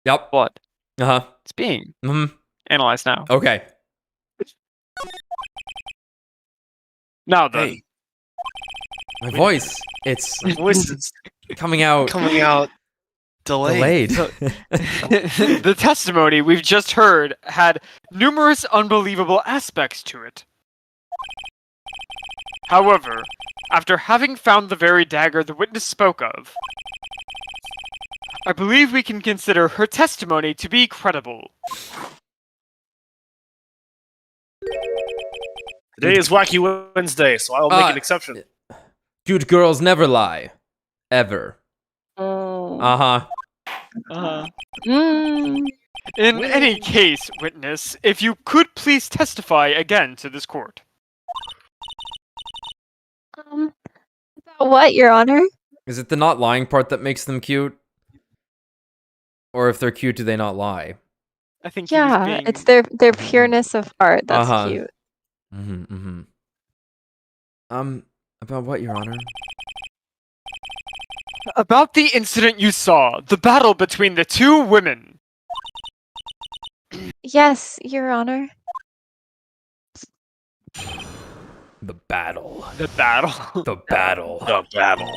Yep. Blood. Uh-huh. It's being Mm-hmm. analyzed now. Okay. Now then, Hey, My voice. It's my voice is coming out coming out delayed. the testimony we've just heard had numerous unbelievable aspects to it. However, after having found the very dagger the witness spoke of, I believe we can consider her testimony to be credible. Today is Wacky Wednesday, so I will make an exception. Cute girls never lie. Ever. Oh. Uh-huh. In any case, witness, if you could please testify again to this court. About what, Your Honor? Is it the not lying part that makes them cute? Or if they're cute, do they not lie? I think he was Yeah, being... it's their pureness of heart that's Uh-huh. cute. Mm-hmm, mm-hmm. About what, Your Honor? About the incident you saw, the battle between the two women. Yes, Your Honor. The battle. The battle. The battle. The battle.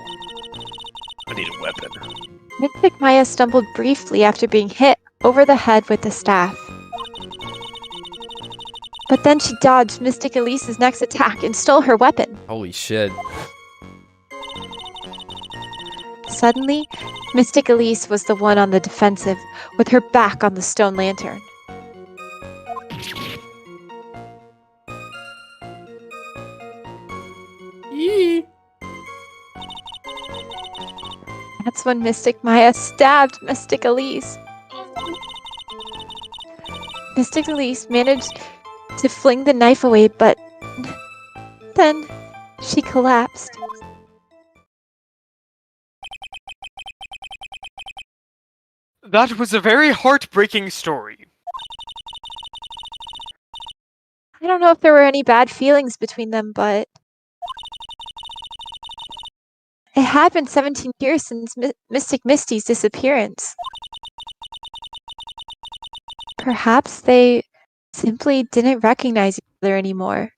I need a weapon. Mystic Maya stumbled briefly after being hit over the head with the staff. But then she dodged Mystic Elise's next attack and stole her weapon. Holy shit. Suddenly, Mystic Elise was the one on the defensive, with her back on the stone lantern. Yee. That's when Mystic Maya stabbed Mystic Elise. Mystic Elise managed to fling the knife away, but then she collapsed. That was a very heartbreaking story. I don't know if there were any bad feelings between them, but it had been 17 years since Mystic Misty's disappearance. Perhaps they simply didn't recognize each other anymore.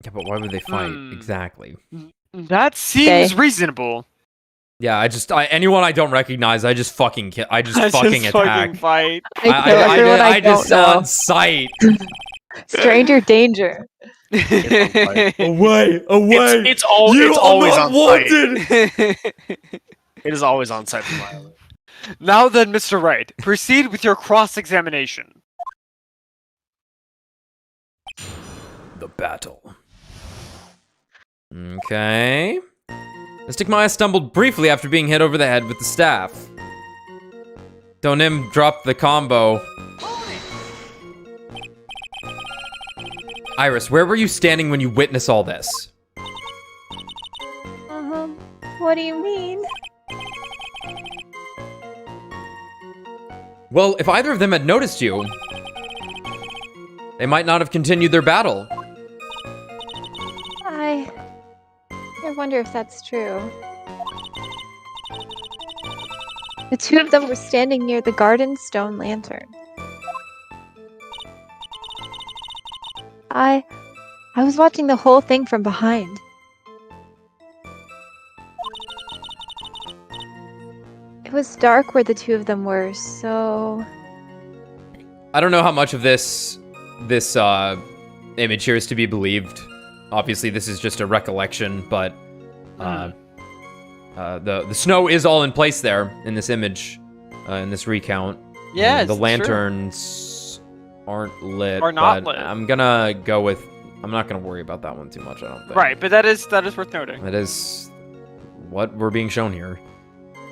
Yeah, but why would they fight? Hmm. Exactly. That seems Okay. reasonable. Yeah, anyone I don't recognize, I just fucking I fucking just attack. fucking fight. I kill everyone I just don't know. on sight. Stranger danger. Away, away! It's always on site. It is always on site for Violet. Now then, Mr. Wright, proceed with your cross-examination. The battle. Okay. Mystic Maya stumbled briefly after being hit over the head with the staff. Donim dropped the combo. Iris, where were you standing when you witnessed all this? What do you mean? Well, if either of them had noticed you, they might not have continued their battle. I wonder if that's true. The two of them were standing near the garden stone lantern. I was watching the whole thing from behind. It was dark where the two of them were, so... I don't know how much of this image here is to be believed. Obviously, this is just a recollection, but the snow is all in place there in this image, in this recount. Yeah, the lanterns aren't lit. Are not but lit. I'm gonna go with. I'm not gonna worry about that one too much. I don't think. Right, but that is worth noting. That is what we're being shown here.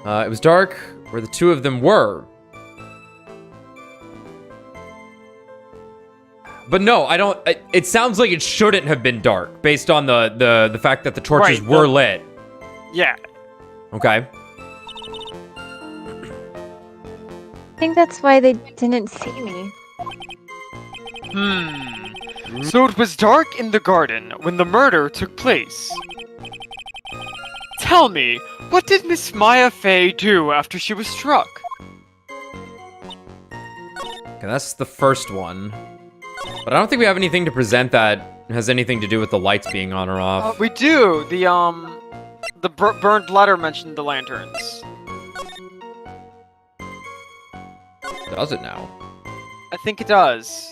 It was dark where the two of them were. But no, I don't. It sounds like it shouldn't have been dark based on the fact that the torches Right, were lit. Yeah. Okay. I think that's why they didn't see me. So it was dark in the garden when the murder took place. Tell me, what did Miss Maya Fey do after she was struck? Okay, that's the first one. But I don't think we have anything to present that has anything to do with the lights being on or off. We do. The burned letter mentioned the lanterns. Does it now? I think it does.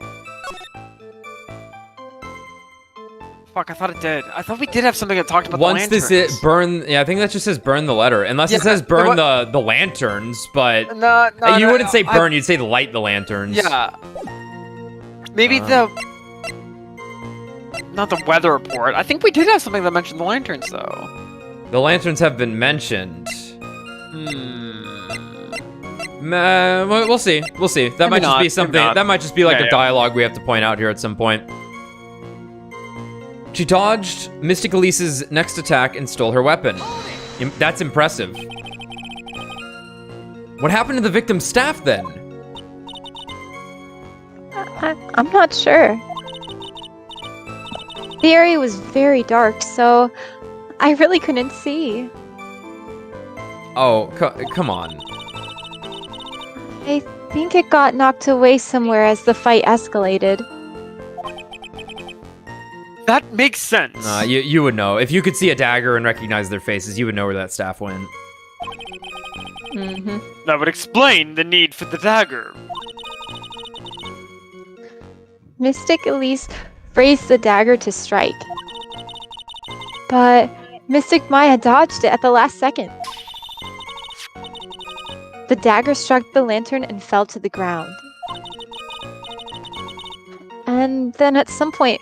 Fuck, I thought it did. I thought we did have something that talked about Once the lanterns. this is burn, yeah, I think that just says burn the letter. Unless it says burn the lanterns, but No, you wouldn't say burn, you'd say light the lanterns. Yeah. Maybe not the weather report. I think we did have something that mentioned the lanterns, though. The lanterns have been mentioned. We'll see. We'll see. That might just be something. That might just be like a dialogue we have to point out here at some point. She dodged Mystic Elise's next attack and stole her weapon. That's impressive. What happened to the victim's staff then? I'm not sure. The area was very dark, so I really couldn't see. Oh, come on. I think it got knocked away somewhere as the fight escalated. That makes sense. You would know. If you could see a dagger and recognize their faces, you would know where that staff went. That would explain the need for the dagger. Mystic Elise raised the dagger to strike. But Mystic Maya dodged it at the last second. The dagger struck the lantern and fell to the ground. And then at some point,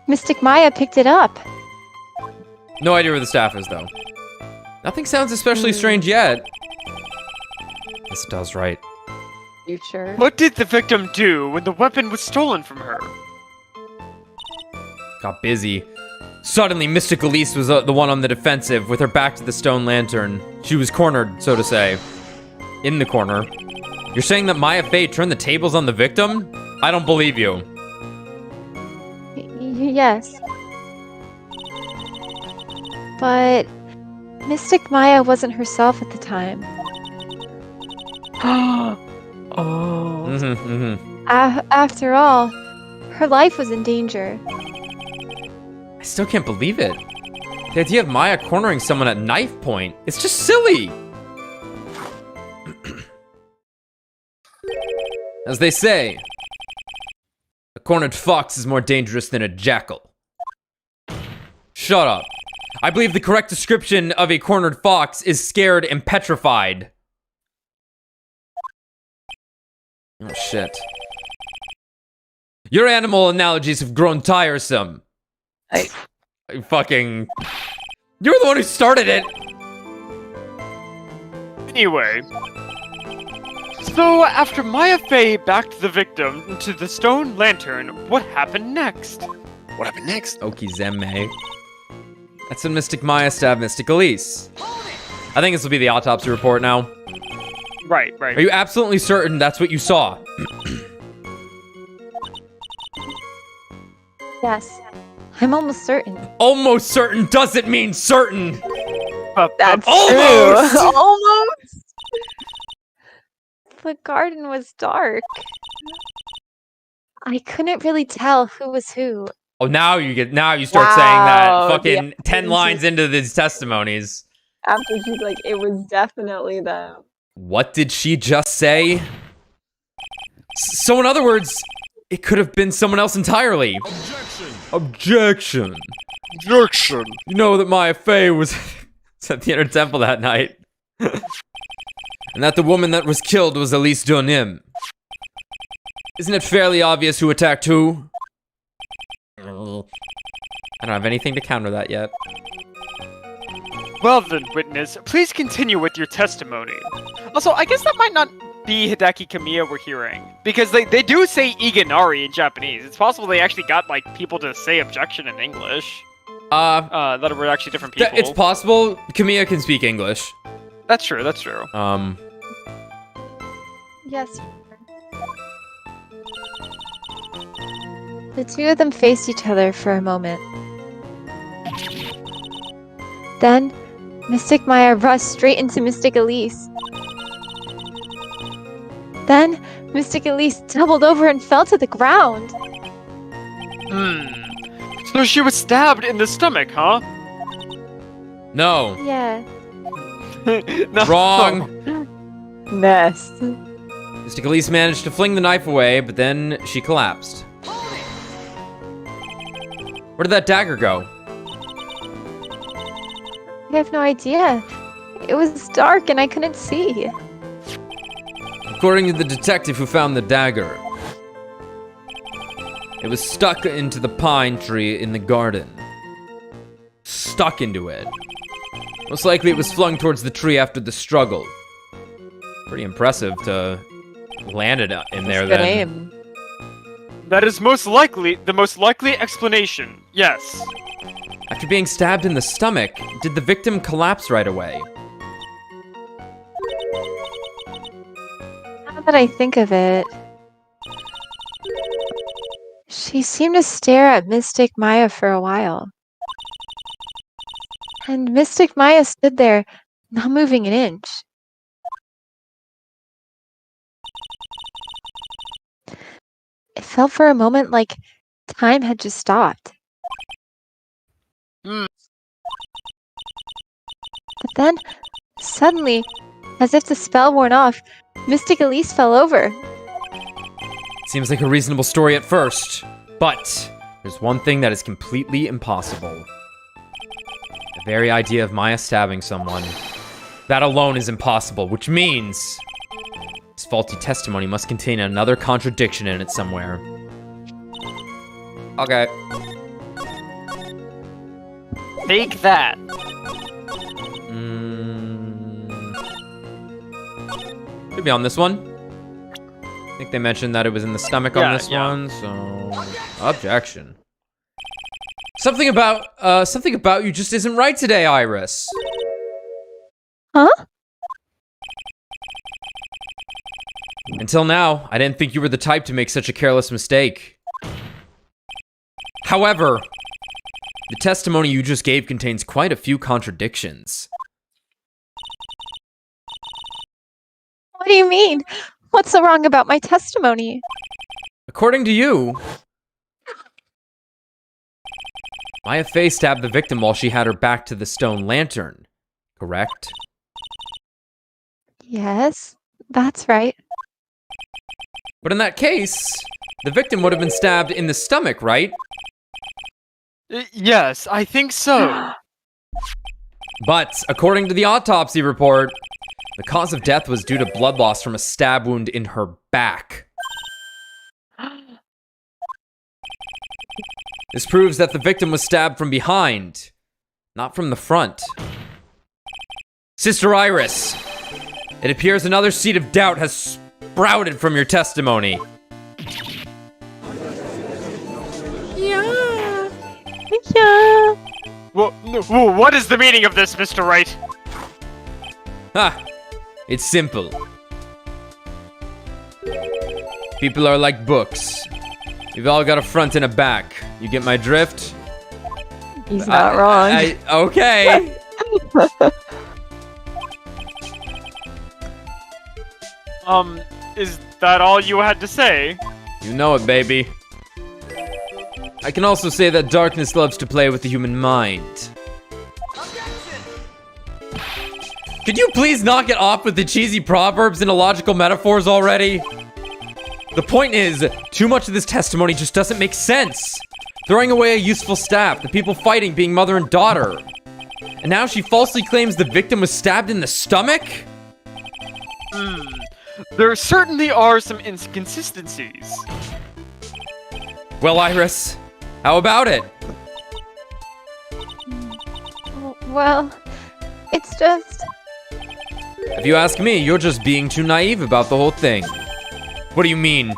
Mystic Maya picked it up. No idea where the staff is, though. Nothing sounds especially strange yet. Yes, it does, right? You sure? What did the victim do when the weapon was stolen from her? Got busy. Suddenly, Mystic Elise was the one on the defensive, with her back to the stone lantern. She was cornered, so to say. In the corner. You're saying that Maya Fey turned the tables on the victim? I don't believe you. Yes. But Mystic Maya wasn't herself at the time. After all, her life was in danger. I still can't believe it. The idea of Maya cornering someone at knife point, it's just silly. As they say, a cornered fox is more dangerous than a jackal. Shut up. I believe the correct description of a cornered fox is scared and petrified. Oh, shit. Your animal analogies have grown tiresome. I fucking... You're the one who started it! Anyway. So, after Maya Fey backed the victim into the stone lantern, what happened next? What happened next? Okizeme. That's when Mystic Maya stabbed Mystic Elise. I think this will be the autopsy report now. Right. Are you absolutely certain that's what you saw? Yes. I'm almost certain. Almost certain doesn't mean certain! That's almost! True. Almost! The garden was dark. I couldn't really tell who was who. Oh, now you start saying that fucking yeah. 10 lines into these testimonies. After she's like, it was definitely them. What did she just say? So in other words, it could have been someone else entirely. Objection. You know that Maya Fey was at the Inner Temple that night. And that the woman that was killed was Elise Donim. Isn't it fairly obvious who attacked who? I don't have anything to counter that yet. Well then, witness, please continue with your testimony. Also, I guess that might not be Hideki Kamiya we're hearing. Because they do say Iganari in Japanese. It's possible they actually got, like, people to say objection in English. That were actually different people. It's possible Kamiya can speak English. That's true. Yes. The two of them faced each other for a moment. Then, Mystic Maya rushed straight into Mystic Elise. Then, Mystic Elise doubled over and fell to the ground. So she was stabbed in the stomach, huh? No. Yeah. No. Wrong. Mess. Mystic Elise managed to fling the knife away, but then she collapsed. Where did that dagger go? I have no idea. It was dark and I couldn't see. According to the detective who found the dagger, it was stuck into the pine tree in the garden. Stuck into it. Most likely it was flung towards the tree after the struggle. Pretty impressive to land it in there Good then. aim. That is most likely the most likely explanation. Yes. After being stabbed in the stomach, did the victim collapse right away? Now that I think of it, she seemed to stare at Mystic Maya for a while. And Mystic Maya stood there, not moving an inch. It felt for a moment like time had just stopped. Hmm. But then, suddenly, as if the spell worn off, Mystic Elise fell over. Seems like a reasonable story at first, but there's one thing that is completely impossible. The very idea of Maya stabbing someone. That alone is impossible, which means this faulty testimony must contain another contradiction in it somewhere. Okay. Take that. Could be on this one. I think they mentioned that it was in the stomach on this one, so objection. Something about you just isn't right today, Iris. Huh? Until now, I didn't think you were the type to make such a careless mistake. However, the testimony you just gave contains quite a few contradictions. What do you mean? What's so wrong about my testimony? According to you, Maya Fey stabbed the victim while she had her back to the stone lantern, correct? Yes, that's right. But in that case, the victim would have been stabbed in the stomach, right? Yes, I think so. But, according to the autopsy report, the cause of death was due to blood loss from a stab wound in her back. This proves that the victim was stabbed from behind, not from the front. Sister Iris, it appears another seed of doubt has sprouted from your testimony. Yeah. What is the meaning of this, Mr. Wright? Ha! It's simple. People are like books. We've all got a front and a back. You get my drift? He's not wrong. Okay. Is that all you had to say? You know it, baby. I can also say that darkness loves to play with the human mind. Could you please knock it off with the cheesy proverbs and illogical metaphors already? The point is, too much of this testimony just doesn't make sense. Throwing away a useful staff, the people fighting being mother and daughter. And now she falsely claims the victim was stabbed in the stomach? There certainly are some inconsistencies. Well, Iris, how about it? Well, it's just... If you ask me, you're just being too naive about the whole thing. What do you mean?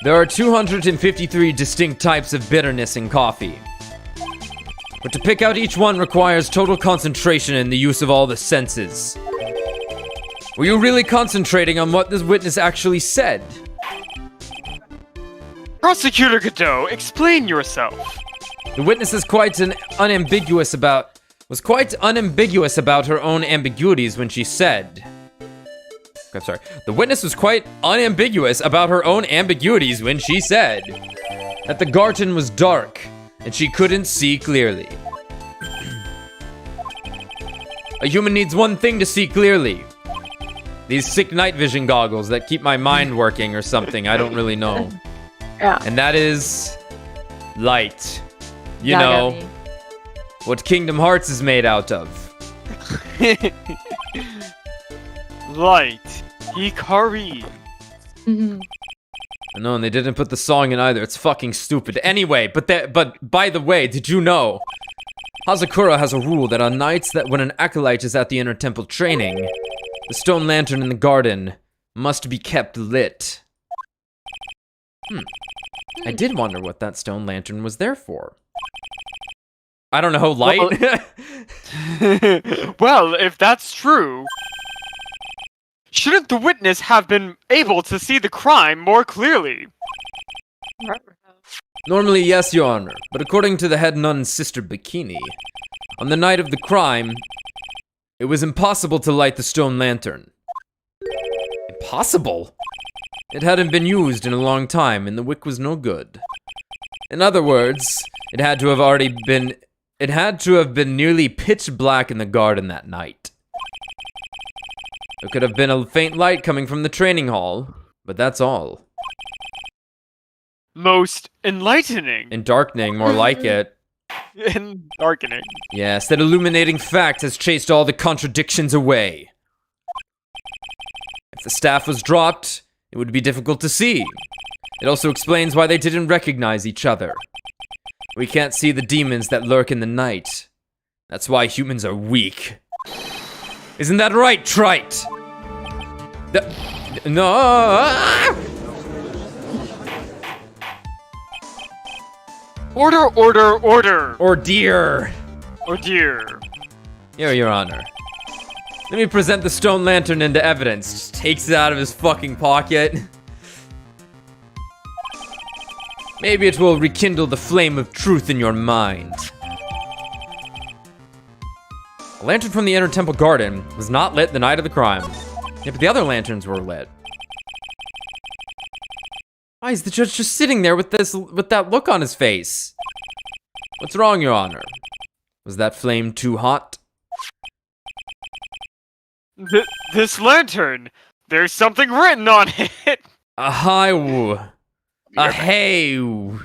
There are 253 distinct types of bitterness in coffee. But to pick out each one requires total concentration and the use of all the senses. Were you really concentrating on what this witness actually said? Prosecutor Godot, explain yourself. The witness is quite unambiguous about her own ambiguities when she said. I'm sorry. The witness was quite unambiguous about her own ambiguities when she said that the garden was dark and she couldn't see clearly. A human needs one thing to see clearly. These sick night vision goggles that keep my mind working or something. I don't really know. Yeah. And that is light. You That got know, me. what Kingdom Hearts is made out of. Light. Hikari. Mhm. No, and they didn't put the song in either. It's fucking stupid. Anyway, but by the way, did you know? Hazakura has a rule that on nights that when an acolyte is at the inner temple training, the stone lantern in the garden must be kept lit. I did wonder what that stone lantern was there for. I don't know, light? Well, if that's true, shouldn't the witness have been able to see the crime more clearly? Normally, yes, Your Honor, but according to the head nun's sister Bikini, on the night of the crime, it was impossible to light the stone lantern. Impossible? It hadn't been used in a long time, and the wick was no good. In other words, it had to have been nearly pitch black in the garden that night. There could have been a faint light coming from the training hall, but that's all. Most enlightening. And darkening, more like it. And darkening. Yes, that illuminating fact has chased all the contradictions away. If the staff was dropped, it would be difficult to see. It also explains why they didn't recognize each other. We can't see the demons that lurk in the night. That's why humans are weak. Isn't that right, Trite? No. Order, order, order! Or dear. Oh dear. Here, Your Honor. Let me present the stone lantern into evidence. Just takes it out of his fucking pocket. Maybe it will rekindle the flame of truth in your mind. A lantern from the inner temple garden was not lit the night of the crime. Yeah, but the other lanterns were lit. Why is the judge just sitting there with that look on his face? What's wrong, Your Honor? Was that flame too hot? This lantern! There's something written on it! A hi-woo. A hey-woo.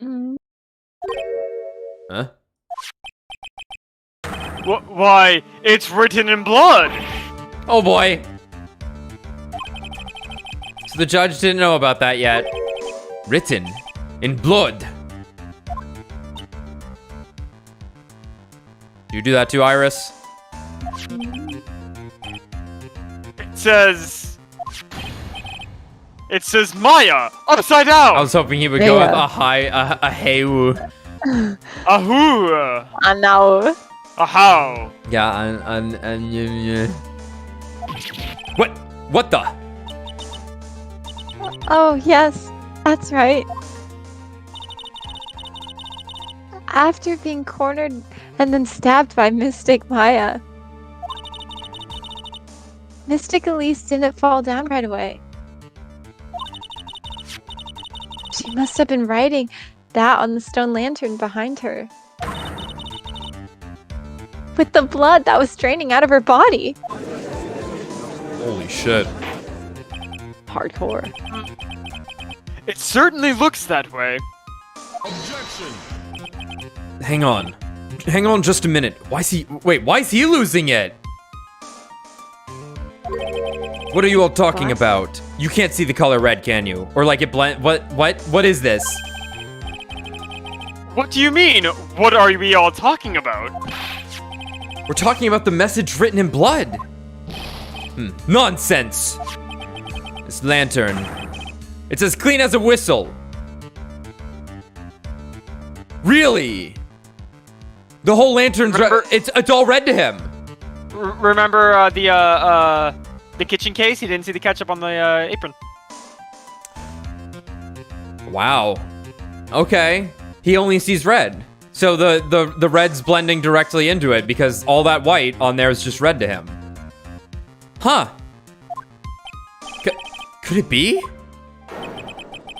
Mhm. Huh? Why, it's written in blood! Oh boy. So the judge didn't know about that yet. Written in blood. You do that too, Iris? It says Maya, upside down! I was hoping he would go with Yeah. a hey-woo. Ahoo! I know. Ahow! Yeah, and What the? Oh, yes. That's right. After being cornered and then stabbed by Mystic Maya, Mystic Elise didn't fall down right away. She must have been writing that on the stone lantern behind her. With the blood that was draining out of her body. Holy shit. Hardcore. It certainly looks that way. Hang on. Hang on just a minute. Why is he losing it? What are you all talking about? You can't see the color red, can you? Or like it blend, what is this? What do you mean? What are we all talking about? We're talking about the message written in blood. Nonsense. This lantern. It's as clean as a whistle. Really? The whole lantern's it's all red to him. Remember the kitchen case? He didn't see the ketchup on the apron. Wow. Okay. He only sees red. So the red's blending directly into it because all that white on there is just red to him. Huh. Could it be?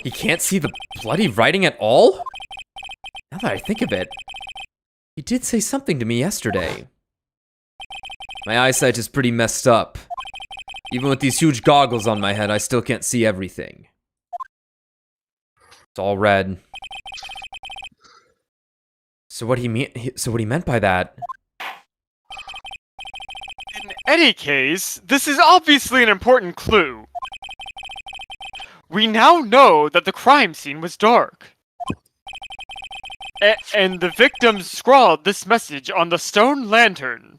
He can't see the bloody writing at all? Now that I think of it, he did say something to me yesterday. My eyesight is pretty messed up. Even with these huge goggles on my head, I still can't see everything. It's all red. So what he meant by that? In any case, this is obviously an important clue. We now know that the crime scene was dark. And the victim scrawled this message on the stone lantern.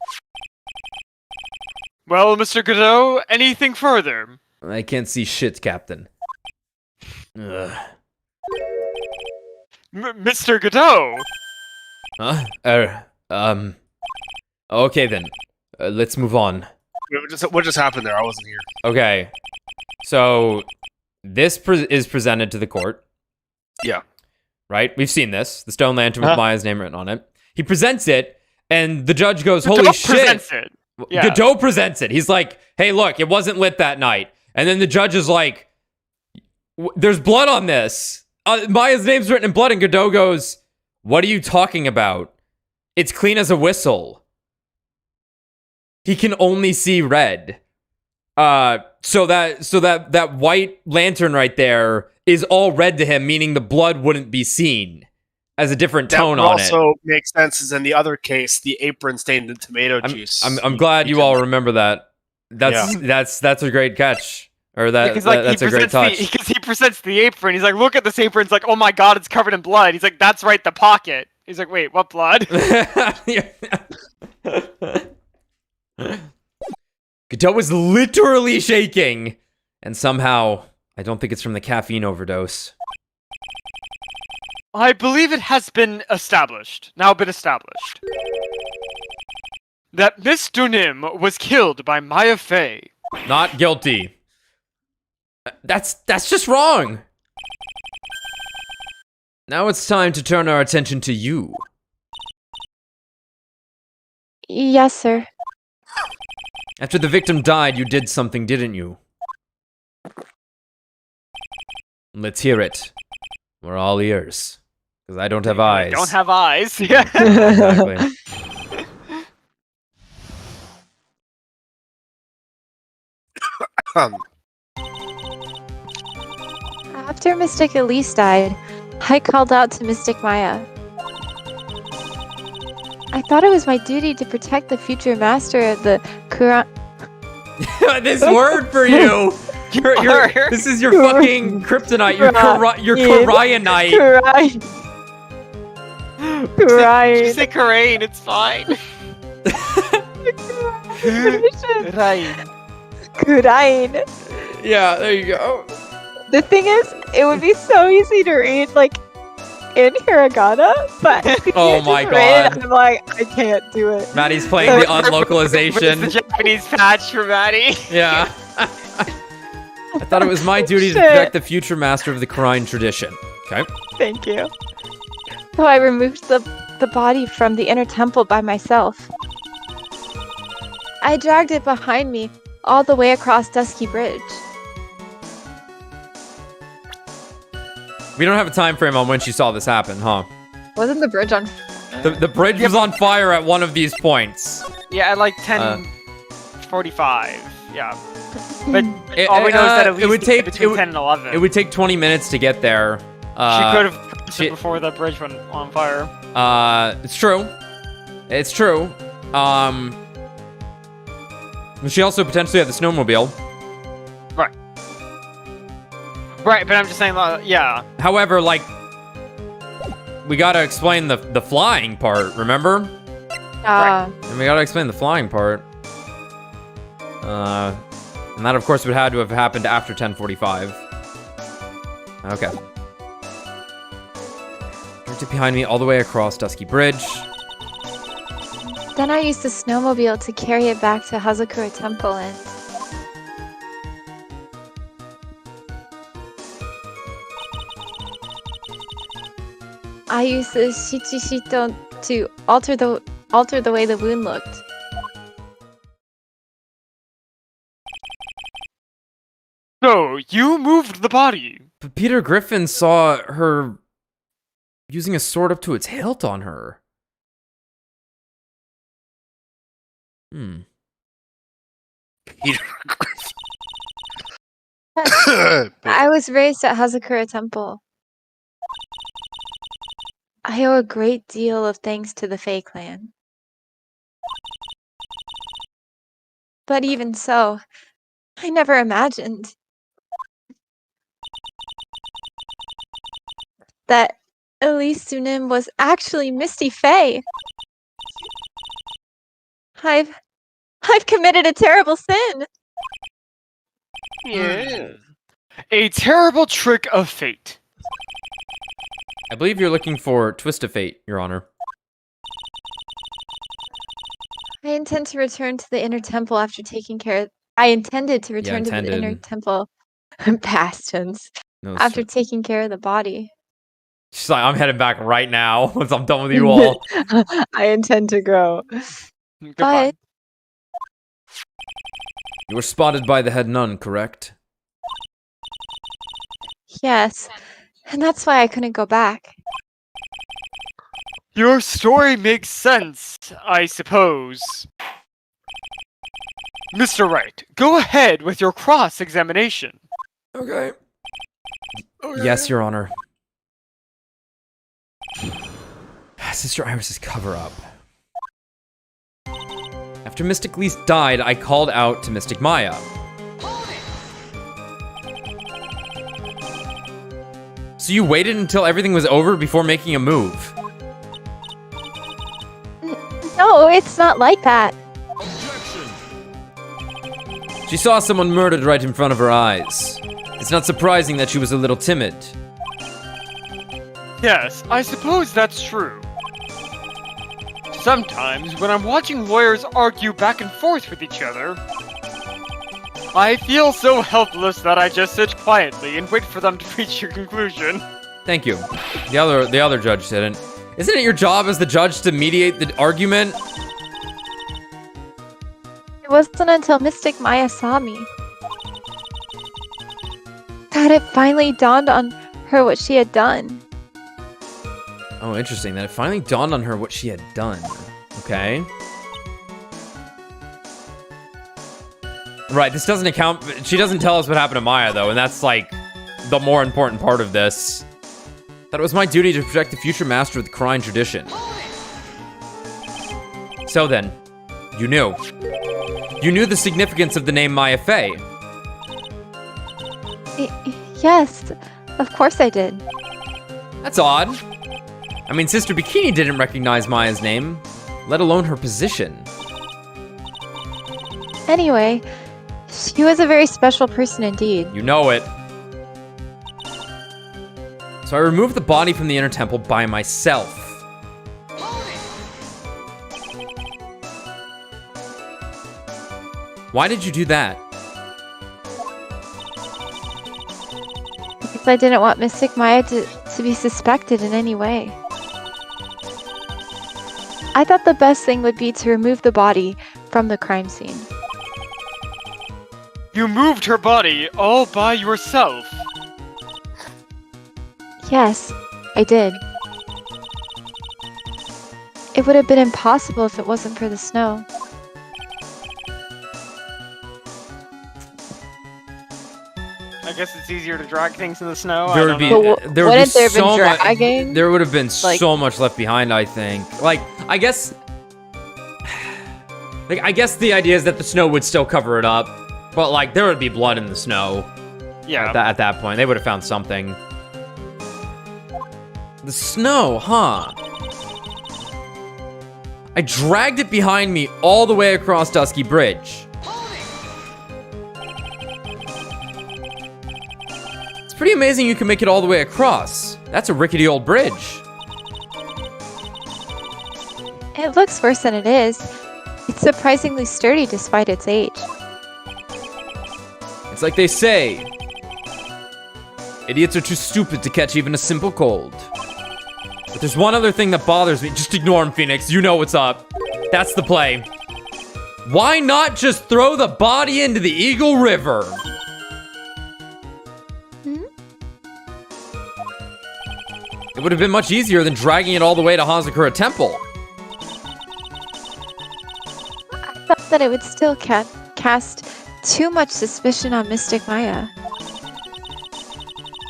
Well, Mr. Godot, anything further? I can't see shit, Captain. Ugh. Mr. Godot! Huh? Okay then. Let's move on. What just happened there? I wasn't here. Okay. So, this is presented to the court. Yeah. Right? We've seen this. The stone lantern with Maya's name written on it. He presents it, and the judge goes, holy shit! Presents it. Yeah. Godot presents it. He's like, hey, look, it wasn't lit that night. And then the judge is like, there's blood on this. Maya's name's written in blood, and Godot goes, what are you talking about? It's clean as a whistle. He can only see red. So that white lantern right there is all red to him, meaning the blood wouldn't be seen as a different tone on it. That also makes sense as in the other case, the apron stained in tomato juice. I'm glad you all remember that. That's a great catch. Or that's a great touch. Because he presents the apron. He's like, look at this apron. It's like, oh my god, it's covered in blood. He's like, that's right, the pocket. He's like, wait, what blood? Godot was literally shaking. And somehow, I don't think it's from the caffeine overdose. I believe it has been established, that Miss Dunim was killed by Maya Fey. Not guilty. That's just wrong. Now it's time to turn our attention to you. Yes, sir. After the victim died, you did something, didn't you? Let's hear it. We're all ears. Because I don't have eyes. I don't have eyes. Yeah. Exactly. After Mystic Elise died, I called out to Mystic Maya. I thought it was my duty to protect the future master of the Quran. This word for you! This is your fucking kryptonite, your Korionite. Quran. Just say Korean, it's fine. Quran. Yeah, there you go. The thing is, it would be so easy to read, like, in hiragana, but oh my god, I'm like, I can't do it. Maddie's playing the unlocalization. It's the Japanese patch for Maddie. Yeah. I thought it was my duty to protect the future master of the Quran tradition. Okay. Thank you. So I removed the body from the inner temple by myself. I dragged it behind me all the way across Dusky Bridge. We don't have a time frame on when she saw this happen, huh? Wasn't the bridge on? The bridge was on fire at one of these points. Yeah, at like 10:45. Yeah. But all we know is that at least it would take between 10 and 11. It would take 20 minutes to get there. She could have crossed it before the bridge went on fire. It's true. It's true. She also potentially had the snowmobile. Right. Right, but I'm just saying, yeah. However, like, we gotta explain the flying part, remember? Right. And we gotta explain the flying part. And that, of course, would have to have happened after 10:45. Okay. Dragged it behind me all the way across Dusky Bridge. Then I used the snowmobile to carry it back to Hazakura Temple and... I used the Shichishito to alter the way the wound looked. So, you moved the body. But Peter Griffin saw her using a sword up to its hilt on her. Peter I was raised at Hazakura Temple. I owe a great deal of thanks to the Fae clan. But even so, I never imagined that Elise Sunim was actually Misty Fae. I've committed a terrible sin. Yeah. A terrible trick of fate. I believe you're looking for Twist of Fate, Your Honor. I intend to return to the inner temple after taking care of... I intended to return to the inner intended. temple... Past tense. No, After taking care of the body. she's like, I'm heading back right now once I'm done with you all. I intend to go. Goodbye. But You were spotted by the head nun, correct? yes, and that's why I couldn't go back. Your story makes sense, I suppose. Mr. Wright, go ahead with your cross-examination. Okay. Yes, Your Honor. Sister Iris's cover-up. After Mystic Lise died, I called out to Mystic Maya. So you waited until everything was over before making a move? No, it's not like that. She saw someone murdered right in front of her eyes. It's not surprising that she was a little timid. Yes, I suppose that's true. Sometimes, when I'm watching lawyers argue back and forth with each other, I feel so helpless that I just sit quietly and wait for them to reach a conclusion. Thank you. The other judge didn't. Isn't it your job as the judge to mediate the argument? It wasn't until Mystic Maya saw me that it finally dawned on her what she had done. Oh, interesting. That it finally dawned on her what she had done. Okay. Right, this doesn't account... She doesn't tell us what happened to Maya, though, and that's, like, the more important part of this. That it was my duty to protect the future master of the Crime tradition. So then, you knew. You knew the significance of the name Maya Fey. Yes, of course I did. That's odd. I mean, Sister Bikini didn't recognize Maya's name, let alone her position. Anyway, she was a very special person indeed. You know it. So I removed the body from the inner temple by myself. Why did you do that? Because I didn't want Mystic Maya to be suspected in any way. I thought the best thing would be to remove the body from the crime scene. You moved her body all by yourself. Yes, I did. It would have been impossible if it wasn't for the snow. I guess it's easier to drag things in the snow. There I would don't be, know. there would be Wouldn't there have been so much. dragging? There would have been Like- so much left behind. I think. Like, I guess the idea is that the snow would still cover it up, but like there would be blood in the snow. Yeah. At that point, they would have found something. The snow, huh? I dragged it behind me all the way across Dusky Bridge. It's pretty amazing you can make it all the way across. That's a rickety old bridge. It looks worse than it is. It's surprisingly sturdy despite its age. It's like they say, idiots are too stupid to catch even a simple cold. But there's one other thing that bothers me. Just ignore him, Phoenix. You know what's up. That's the play. Why not just throw the body into the Eagle River? It would have been much easier than dragging it all the way to Hazakura Temple. I thought that it would still cast too much suspicion on Mystic Maya.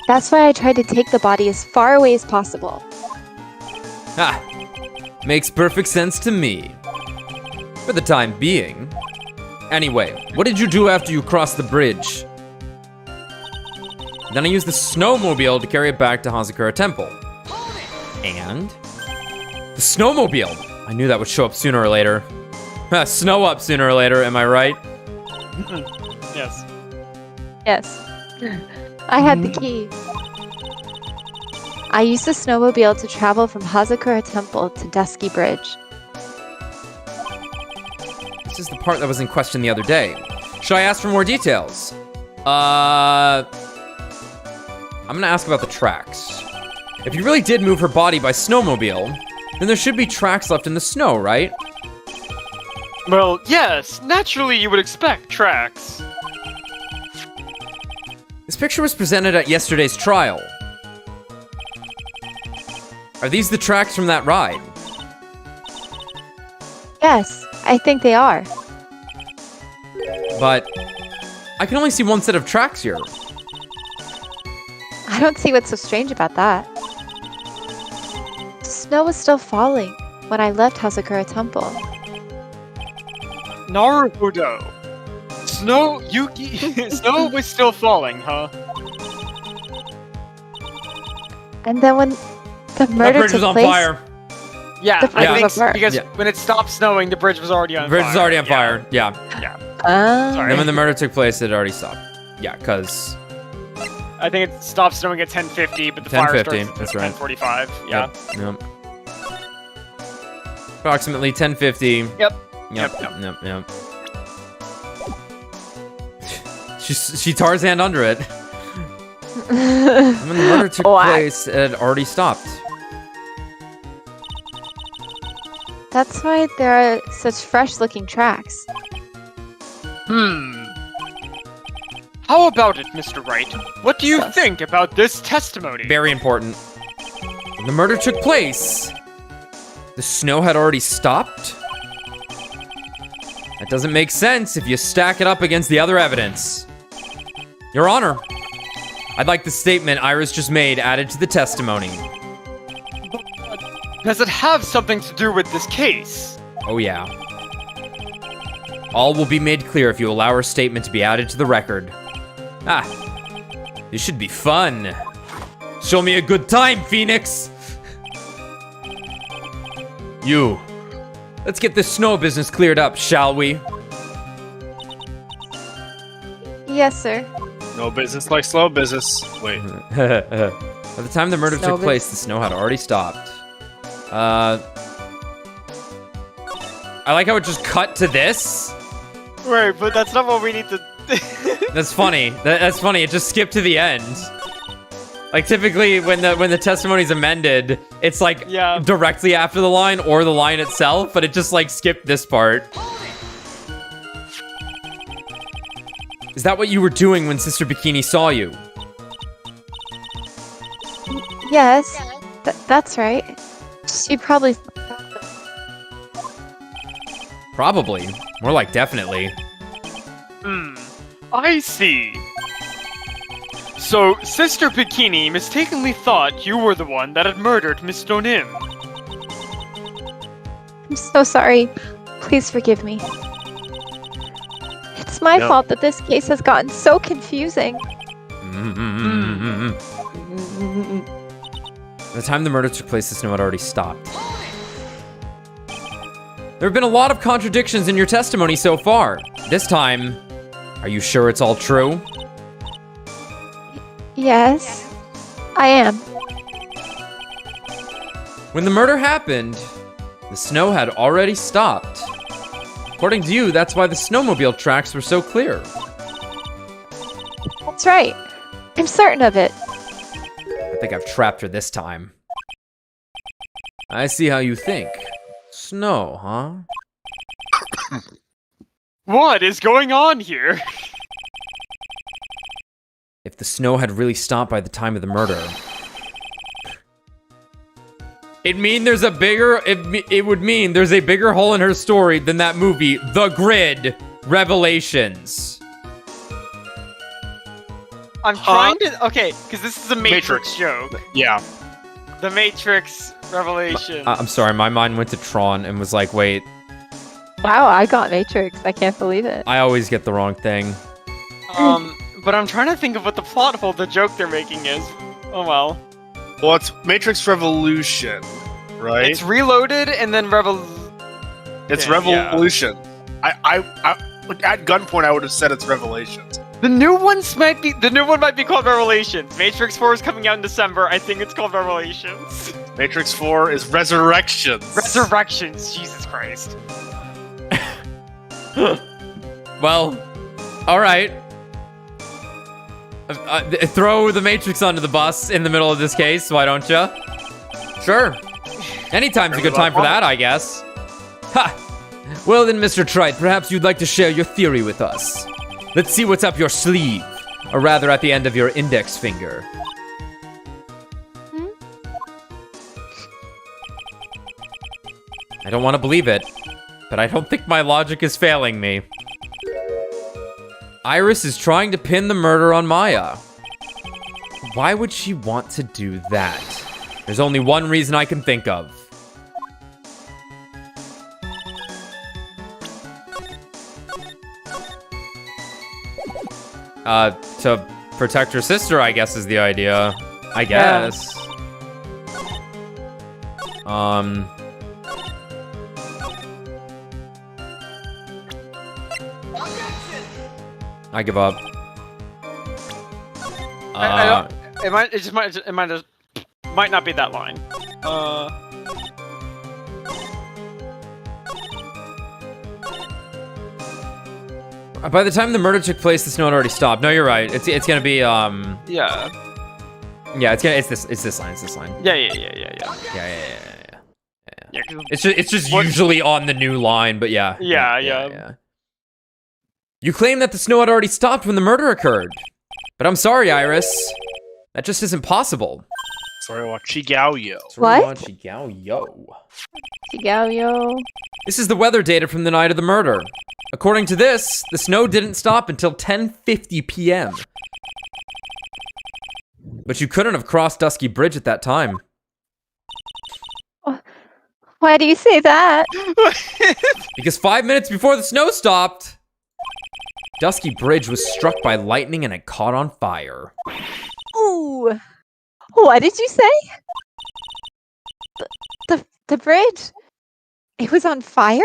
That's why I tried to take the body as far away as possible. Ah, makes perfect sense to me. For the time being. Anyway, what did you do after you crossed the bridge? Then I used the snowmobile to carry it back to Hazakura Temple. And? The snowmobile! I knew that would show up sooner or later. Snow up sooner or later, am I right? Yes. Yes. I had the key. I used the snowmobile to travel from Hazakura Temple to Dusky Bridge. This is the part that was in question the other day. Should I ask for more details? I'm gonna ask about the tracks. If you really did move her body by snowmobile, then there should be tracks left in the snow, right? Well, yes. Naturally, you would expect tracks. This picture was presented at yesterday's trial. Are these the tracks from that ride? Yes, I think they are. But I can only see one set of tracks here. I don't see what's so strange about that. Snow was still falling when I left Hazakura Temple. Naruhodo. Snow was still falling, huh? And then when the That murder bridge took was on place, fire. Yeah, The bridge I was think on fire. because Yeah. when it stopped snowing, the bridge was already on The bridge fire. was already on Yeah. fire. Yeah. Sorry. And when the murder took place, it already stopped. Yeah, because... I think it stopped snowing at 10:50, but the fire 10:50, starts that's at right. 10:45. Yeah. Yep. Approximately 10:50. Yep. Yep. She Tarzaned under it. When the murder took place, it had already stopped. That's why there are such fresh-looking tracks. How about it, Mr. Wright? What do you think about this testimony? Very important. When the murder took place, the snow had already stopped? That doesn't make sense if you stack it up against the other evidence. Your Honor, I'd like the statement Iris just made added to the testimony. Does it have something to do with this case? Oh yeah. All will be made clear if you allow her statement to be added to the record. Ah, this should be fun. Show me a good time, Phoenix. You. Let's get this snow business cleared up, shall we? Yes, sir. No business like slow business. Wait. By the time the murder Snow took place, the snow had already stopped. I like how it just cut to this. Right, but that's not what we need to... That's funny. That's funny. It just skipped to the end. Like typically when the testimony's amended, it's like directly after the line or the line itself, but it just like skipped this part. Is that what you were doing when Sister Bikini saw you? Yes, that's right. She probably... Probably. More like definitely. I see. So, Sister Bikini mistakenly thought you were the one that had murdered Miss Donim. I'm so sorry. Please forgive me. It's my fault that this case has gotten so confusing. By the time the murder took place, the snow had already stopped. There have been a lot of contradictions in your testimony so far. This time, are you sure it's all true? Yes, I am. When the murder happened, The snow had already stopped. According to you, that's why the snowmobile tracks were so clear. That's right. I'm certain of it. I think I've trapped her this time. I see how you think. Snow, huh? What is going on here? If the snow had really stopped by the time of the murder, it would mean there's a bigger hole in her story than that movie, The Grid Revelations. I'm trying to... Okay, because this is a Matrix joke. Yeah. The Matrix Revelation. I'm sorry, my mind went to Tron and was like, wait, Wow, I got Matrix. I can't believe it. I always get the wrong thing. But I'm trying to think of what the plot hole the joke they're making is. Oh well. Well, it's Matrix Revolution, right? It's Reloaded and then It's yeah, Revolution. I at gunpoint I would have said it's Revelations. The new one might be called Revelations. Matrix 4 is coming out in December. I think it's called Revelations. Matrix 4 is Resurrections. Resurrections. Jesus Christ. Well, all right. Throw the Matrix under the bus in the middle of this case, why don't you? Sure. Anytime's a good time for that, I guess. Ha! Well then, Mr. Trite, perhaps you'd like to share your theory with us. Let's see what's up your sleeve, or rather at the end of your index finger. I don't want to believe it, but I don't think my logic is failing me. Iris is trying to pin the murder on Maya. Why would she want to do that? There's only one reason I can think of. To protect her sister, I guess, is the idea. I guess. I give up. It might not be that line. By the time the murder took place, the snow had already stopped. No, you're right. It's gonna be Yeah. Yeah, it's this line. Yeah. It's just usually on the new line, but yeah. Yeah. You claim that the snow had already stopped when the murder occurred. But I'm sorry, Iris. That just isn't possible. Sorry, Chigaoyo. What? Chigaoyo. This is the weather data from the night of the murder. According to this, the snow didn't stop until 10:50 p.m. But you couldn't have crossed Dusky Bridge at that time. Why do you say that? Because 5 minutes before the snow stopped, Dusky Bridge was struck by lightning and it caught on fire. Ooh. What did you say? The bridge? It was on fire?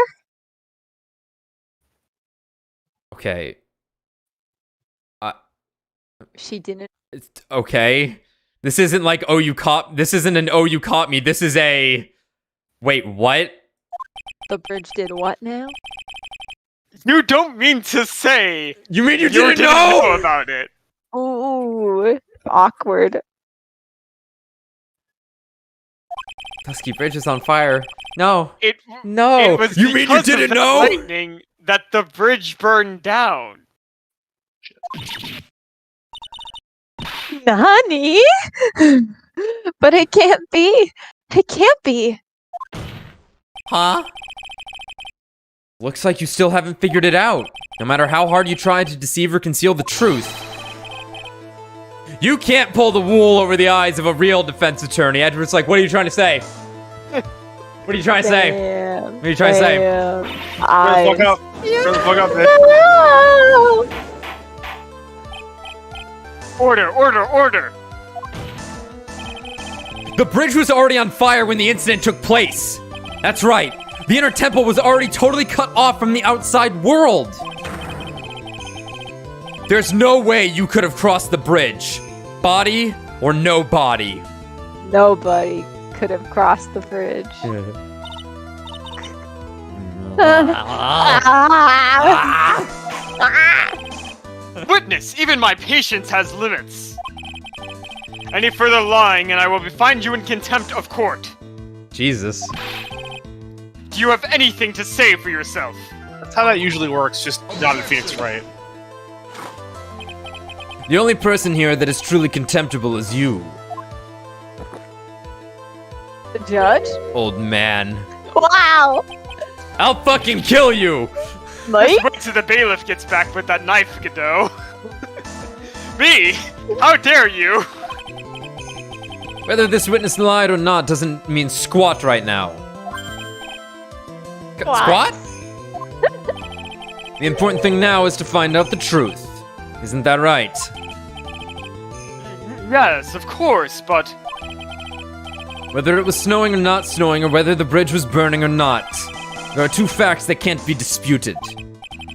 Okay. She didn't. Okay. This isn't like, oh, you caught... This isn't an, oh, you caught me. This is a... Wait, what? The bridge did what now? You don't mean to say... You mean you didn't know about it? Ooh. Awkward. Dusky Bridge is on fire. No. No. It was you mean you didn't know? Lightning that the bridge burned down. Nani? But it can't be. It can't be. Huh? Looks like you still haven't figured it out. No matter how hard you try to deceive or conceal the truth. You can't pull the wool over the eyes of a real defense attorney. Edward's like, what are you trying to say? What are you trying to say? What are you trying to say? Shut the fuck up. Shut the fuck up, bitch. Order. The bridge was already on fire when the incident took place. That's right. The inner temple was already totally cut off from the outside world. There's no way you could have crossed the bridge. Body or no body. Nobody could have crossed the bridge. Witness, even my patience has limits. Any further lying and I will find you in contempt of court. Jesus. Do you have anything to say for yourself? That's how that usually works, just not in Phoenix Wright. The only person here that is truly contemptible is you, The judge? old man. Wow! I'll fucking kill you! Mike? Let's wait till the bailiff gets back with that knife, Godot. Me? How dare you? Whether this witness lied or not doesn't mean squat right now. Squat? The important thing now is to find out the truth. Isn't that right? Yes, of course, but... Whether it was snowing or not snowing, or whether the bridge was burning or not, there are two facts that can't be disputed.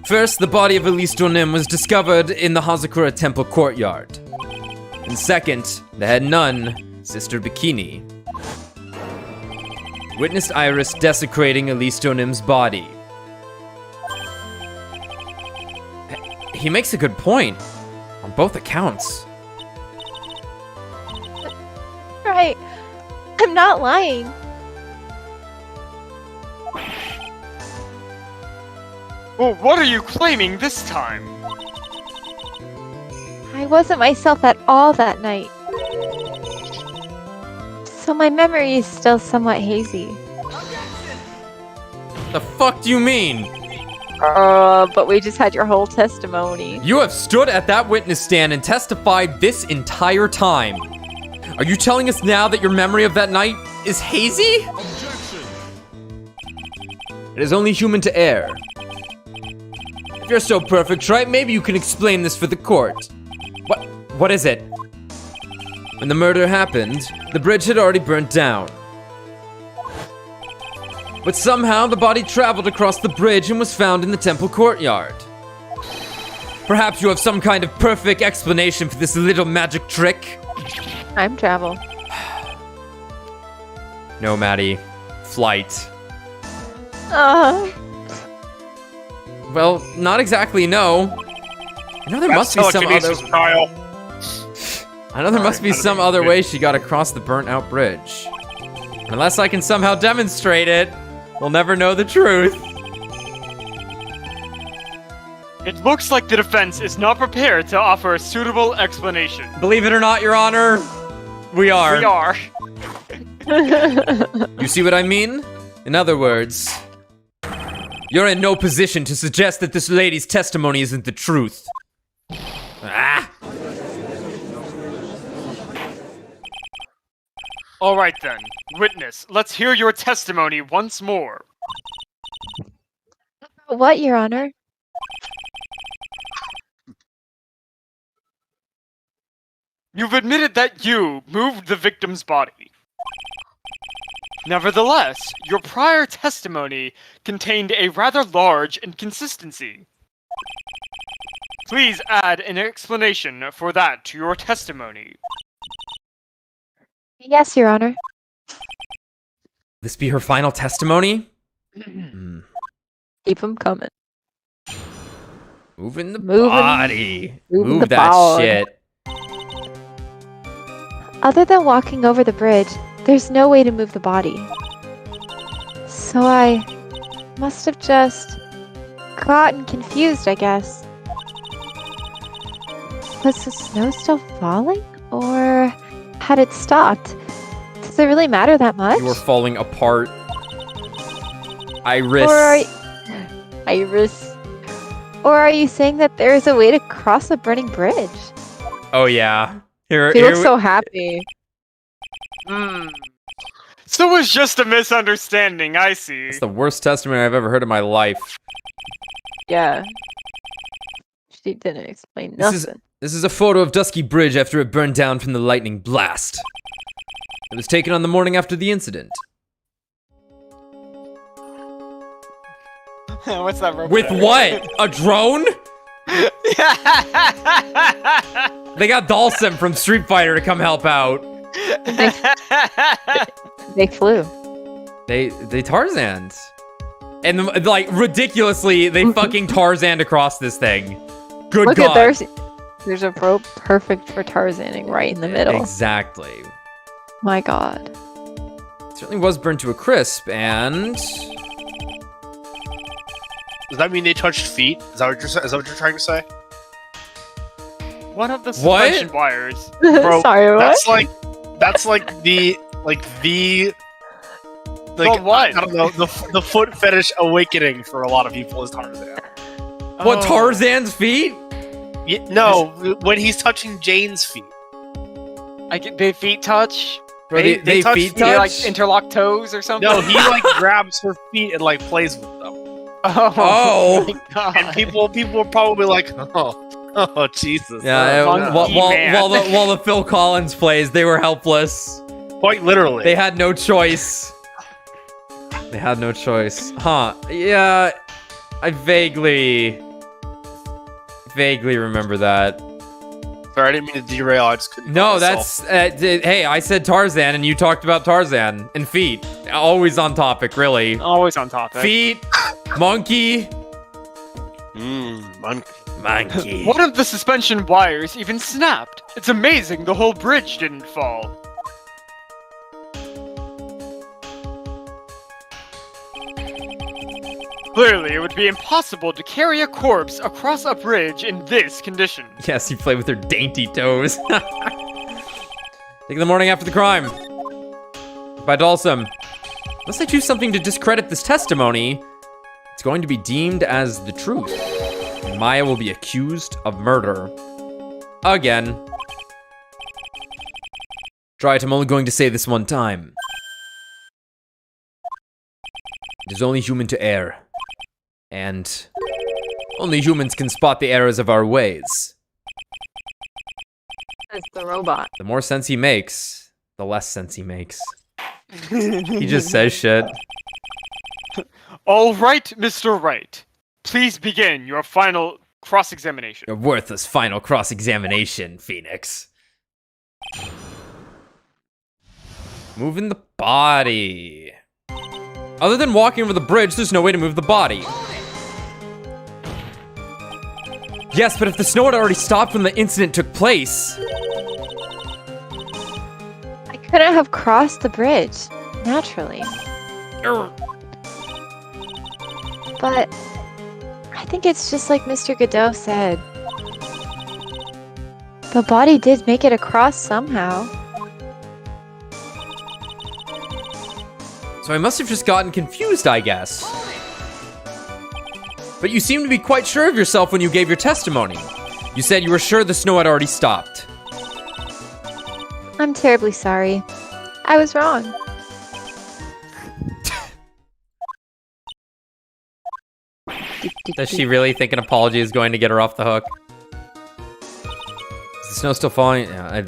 First, the body of Elise Donim was discovered in the Hazakura Temple courtyard. And second, the head nun, Sister Bikini, witnessed Iris desecrating Elise Donim's body. He makes a good point, on both accounts. Right. I'm not lying. Well, what are you claiming this time? I wasn't myself at all that night. So my memory is still somewhat hazy. The fuck do you mean? But we just had your whole testimony. You have stood at that witness stand and testified this entire time. Are you telling us now that your memory of that night is hazy? Objection. It is only human to err. If you're so perfect, right, maybe you can explain this for the court. What is it? When the murder happened, the bridge had already burnt down. But somehow the body traveled across the bridge and was found in the temple courtyard. Perhaps you have some kind of perfect explanation for this little magic trick? Time travel. No, Maddie. Flight. Well, not exactly, no. I know there must be some other... Kyle. I know there must be some other way she got across the burnt-out bridge. Unless I can somehow demonstrate it, we'll never know the truth. It looks like the defense is not prepared to offer a suitable explanation. Believe it or not, Your Honor, we are. We are. You see what I mean? In other words, you're in no position to suggest that this lady's testimony isn't the truth. Ah! All right then, witness, let's hear your testimony once more. What, Your Honor? You've admitted that you moved the victim's body. Nevertheless, your prior testimony contained a rather large inconsistency. Please add an explanation for that to your testimony. Yes, Your Honor. This be her final testimony? Keep them coming. Moving the Moving- body. moving Move the that body. shit. Other than walking over the bridge, there's no way to move the body. So I must have just gotten confused, I guess. Was the snow still falling? Or had it stopped? Does it really matter that much? You are falling apart. Iris. Iris. Or are you saying that there is a way to cross a burning bridge? Oh yeah. Here, He here looks so happy. So it was just a misunderstanding, I see. It's the worst testimony I've ever heard in my life. Yeah. She didn't explain nothing. This is a photo of Dusky Bridge after it burned down from the lightning blast. It was taken on the morning after the incident. What's that robot? With what? A drone? They got Dhalsim from Street Fighter to come help out. They flew. They Tarzans. And, like, ridiculously, they fucking Tarzaned across this thing. Good Look God. at there's a rope perfect for Tarzaning right in the middle. Exactly. My God. It certainly was burned to a crisp, and... Does that mean they touched feet? Is that what you're trying to say? One of the suspension wires. Bro, Sorry, what? That's like the Well, what? I don't know, the foot fetish awakening for a lot of people is Tarzan. What, Oh. Tarzan's feet? No, when he's touching Jane's feet. They feet touch? Bro, They touch feet feet, They, touch? like, interlock toes or something? No, he like grabs her feet and like plays with them. Oh. my God. And people are probably like, oh Jesus. Yeah, Monkey while man. the Phil Collins plays, they were helpless. Quite literally. They had no choice. They had no choice. Huh. Yeah, I vaguely remember that. Sorry, I didn't mean to derail. I just couldn't. No, help myself. that's... hey, I said Tarzan, and you talked about Tarzan. And feet. Always on topic, really. Always on topic. Feet, monkey, Monkey. One of the suspension wires even snapped. It's amazing the whole bridge didn't fall. Clearly, it would be impossible to carry a corpse across a bridge in this condition. Yes, you play with her dainty toes. Take the morning after the crime. By Dalsum. Unless I choose something to discredit this testimony, it's going to be deemed as the truth. And Maya will be accused of murder. Again. Dryght, I'm only going to say this one time. It is only human to err. And only humans can spot the errors of our ways. It's the robot. The more sense he makes, the less sense he makes. He just says shit. All right, Mr. Wright. Please begin your final cross-examination. Your worthless final cross-examination, Phoenix. Moving the body. Other than walking over the bridge, there's no way to move the body. Yes, but if the snow had already stopped when the incident took place... I couldn't have crossed the bridge, naturally. But I think it's just like Mr. Godot said. The body did make it across somehow. So I must have just gotten confused, I guess. But you seem to be quite sure of yourself when you gave your testimony. You said you were sure the snow had already stopped. I'm terribly sorry. I was wrong. Does she really think an apology is going to get her off the hook? Is the snow still falling? Yeah,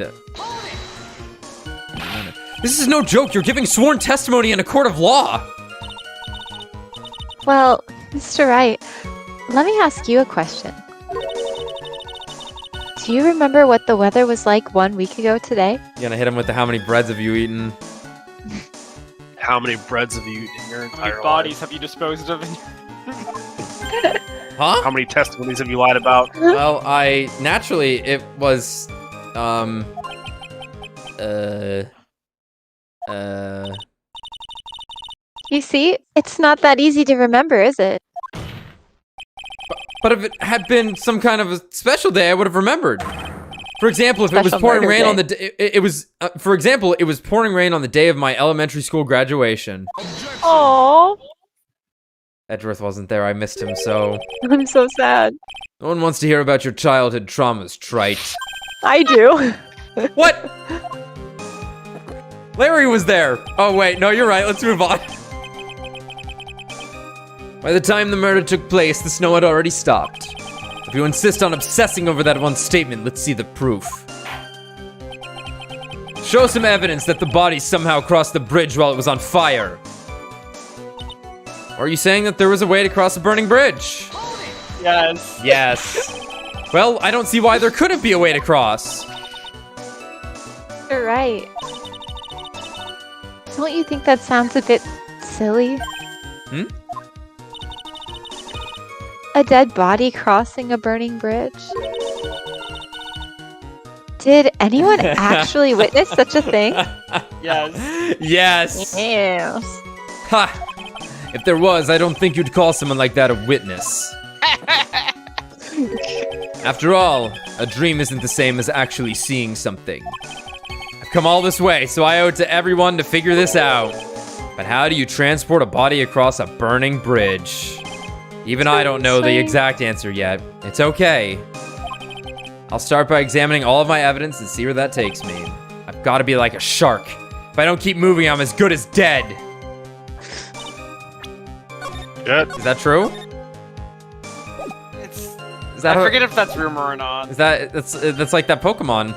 This is no joke. You're giving sworn testimony in a court of law. Well, Mr. Wright, let me ask you a question. Do you remember what the weather was like 1 week ago today? You gonna hit him with the how many breads have you eaten? How many breads have you eaten in your How entire many bodies life? have you disposed of? Huh? How many testimonies have you lied about? Well, it was, You see, it's not that easy to remember, is it? But if it had been some kind of a special day, I would have remembered. For example, if it was Special pouring murder rain day. on the day, for example, it was pouring rain on the day of my elementary school graduation. Oh, Edgeworth wasn't there, I missed him, so... I'm so sad. No one wants to hear about your childhood traumas, trite. I do. What? Larry was there! Oh wait, no, you're right, let's move on. By the time the murder took place, the snow had already stopped. If you insist on obsessing over that one statement, let's see the proof. Show some evidence that the body somehow crossed the bridge while it was on fire. Or are you saying that there was a way to cross a burning bridge? Yes. Yes. Well, I don't see why there couldn't be a way to cross. You're right. Don't you think that sounds a bit silly? A dead body crossing a burning bridge? Did anyone actually witness such a thing? Yes. Yes. Yes. Ha! If there was, I don't think you'd call someone like that a witness. After all, a dream isn't the same as actually seeing something. I've come all this way, so I owe it to everyone to figure this out. But how do you transport a body across a burning bridge? Even I don't know the exact answer yet. It's okay. I'll start by examining all of my evidence and see where that takes me. I've got to be like a shark. If I don't keep moving, I'm as good as dead. Good. Is that true? I forget if that's rumor or not. Is that's like that Pokemon?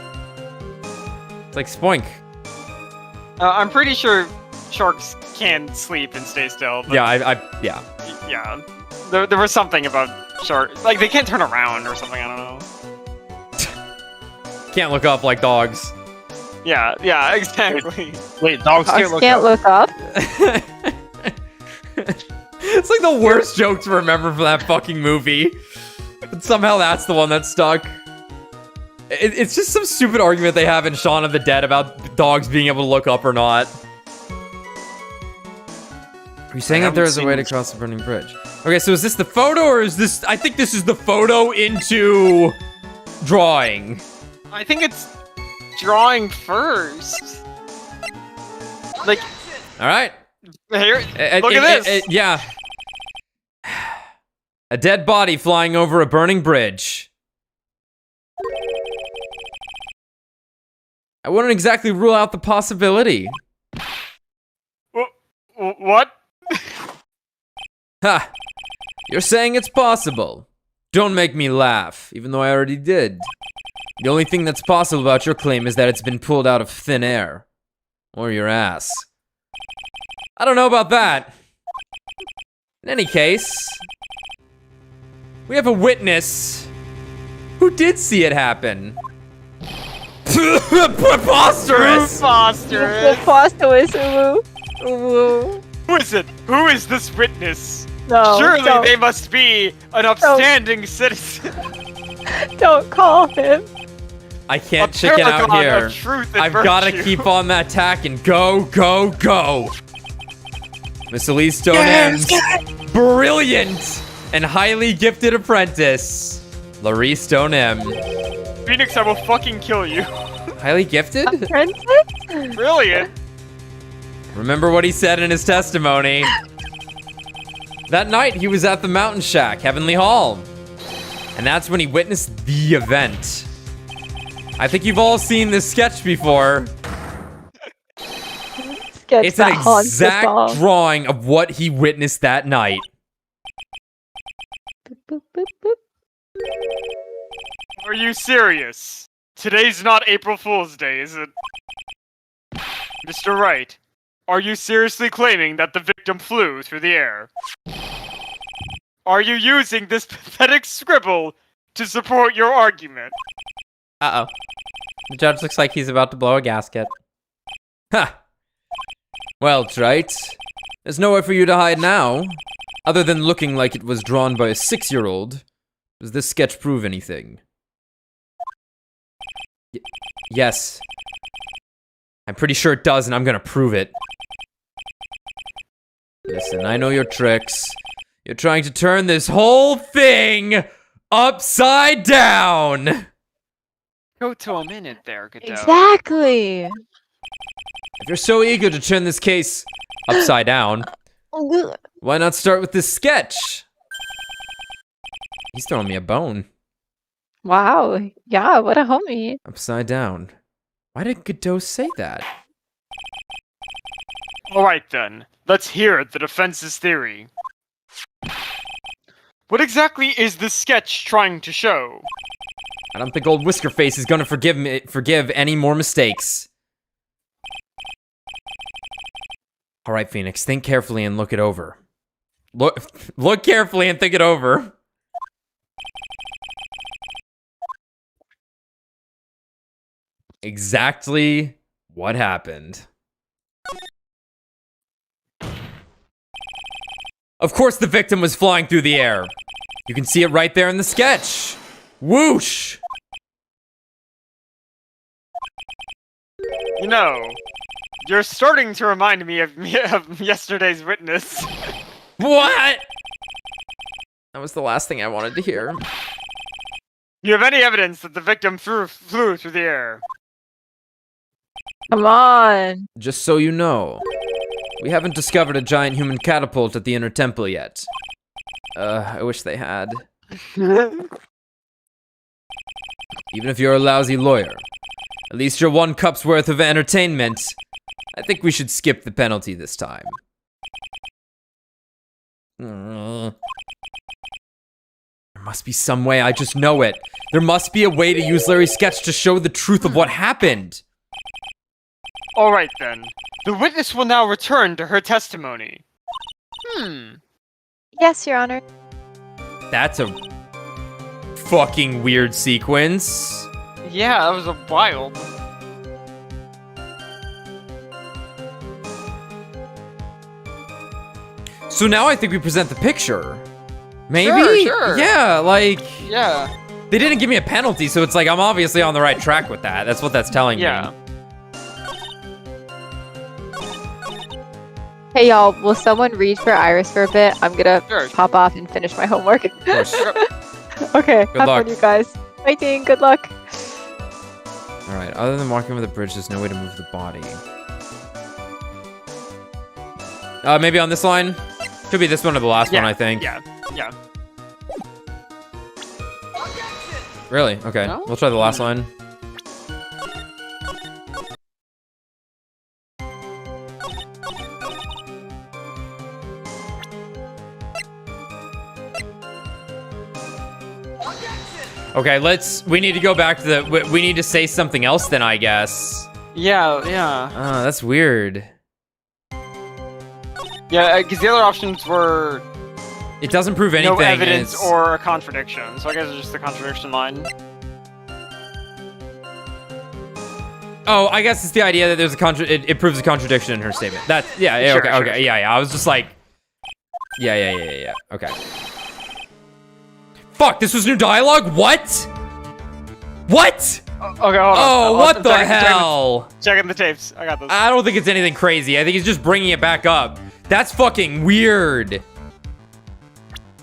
It's like Spoink. I'm pretty sure sharks can sleep and stay still. But Yeah, yeah. yeah. There was something about sharks, like they can't turn around or something. I don't know. Can't look up like dogs. Yeah, exactly. Wait, dogs can't Look up. It's like the worst joke to remember from that fucking movie. But somehow that's the one that stuck. It's just some stupid argument they have in Shaun of the Dead about dogs being able to look up or not. Are you saying that there is a way to cross the burning bridge? Okay, so is this the photo or is this... I think this is the photo into drawing. I think it's drawing first. Like... Alright. Here, look at this! Yeah. A dead body flying over a burning bridge. I wouldn't exactly rule out the possibility. What? Ha! You're saying it's possible. Don't make me laugh, even though I already did. The only thing that's possible about your claim is that it's been pulled out of thin air. Or your ass. I don't know about that. In any case, we have a witness who did see it happen. Preposterous! Preposterous. Who is it? Who is this witness? No. Surely they must be an upstanding citizen. Don't call him. I can't chicken out here. I've got to virtue. keep on that tack and go, go, go. Miss Elise Stone M's brilliant and highly gifted apprentice, Larry Stone M. Phoenix, I will fucking kill you. Highly gifted? Apprentice? Brilliant. Remember what he said in his testimony. That night, he was at the Mountain Shack, Heavenly Hall. And that's when he witnessed the event. I think you've all seen this sketch before. It's an exact drawing of what he witnessed that night. Boop, boop, boop, boop. Are you serious? Today's not April Fool's Day, is it? Mr. Wright, are you seriously claiming that the victim flew through the air? Are you using this pathetic scribble to support your argument? Uh-oh. The judge looks like he's about to blow a gasket. Ha! Well, Wright, there's nowhere for you to hide now. Other than looking like it was drawn by a 6-year-old. Does this sketch prove anything? Yes. I'm pretty sure it does, and I'm gonna prove it. Listen, I know your tricks. You're trying to turn this whole thing upside down! Go to a minute there, Godot. Exactly. If you're so eager to turn this case upside down, why not start with this sketch? He's throwing me a bone. Wow. Yeah, what a homie. Upside down. Why did Godot say that? Alright then, let's hear the defense's theory. What exactly is this sketch trying to show? I don't think old Whiskerface is gonna forgive any more mistakes. Alright, Phoenix, think carefully and look it over. Look carefully and think it over. Exactly what happened. Of course the victim was flying through the air. You can see it right there in the sketch. Whoosh! You know, you're starting to remind me of yesterday's witness. What? That was the last thing I wanted to hear. You have any evidence that the victim flew through the air? Come on. Just so you know, we haven't discovered a giant human catapult at the inner temple yet. I wish they had. Even if you're a lousy lawyer, at least you're 1 cup's worth of entertainment. I think we should skip the penalty this time. There must be some way, I just know it. There must be a way to use Larry's sketch to show the truth of what happened. Alright then. The witness will now return to her testimony. Yes, Your Honor. That's a fucking weird sequence. Yeah, that was a wild. So now I think we present the picture. Maybe? Sure. Yeah, like... Yeah. They didn't give me a penalty, so it's like I'm obviously on the right track with that. That's what that's telling me. Hey, y'all, will someone read for Iris for a bit? I'm gonna Sure. pop off and finish my homework. Of course. Okay, Good have luck. fun, you guys. Fighting, good luck. Alright, other than walking over the bridge, there's no way to move the body. Maybe on this line? Could be this one or the last one, I think. Yeah. Really? Okay, No? we'll try the last line. Okay, we need to go back to the, we need to say something else then, I guess. Yeah. That's weird. Yeah, because the other options were It doesn't prove anything. no evidence it's- or a contradiction, so I guess it's just the contradiction line. Oh, I guess it's the idea that there's a it proves a contradiction in her statement. That, yeah, Sure, okay, sure, okay, sure. yeah. I was just like, yeah. Okay. Fuck, this was new dialogue? What? What? Okay, hold on. Oh, what the hell? Checking the tapes. I got this. I don't think it's anything crazy. I think he's just bringing it back up. That's fucking weird.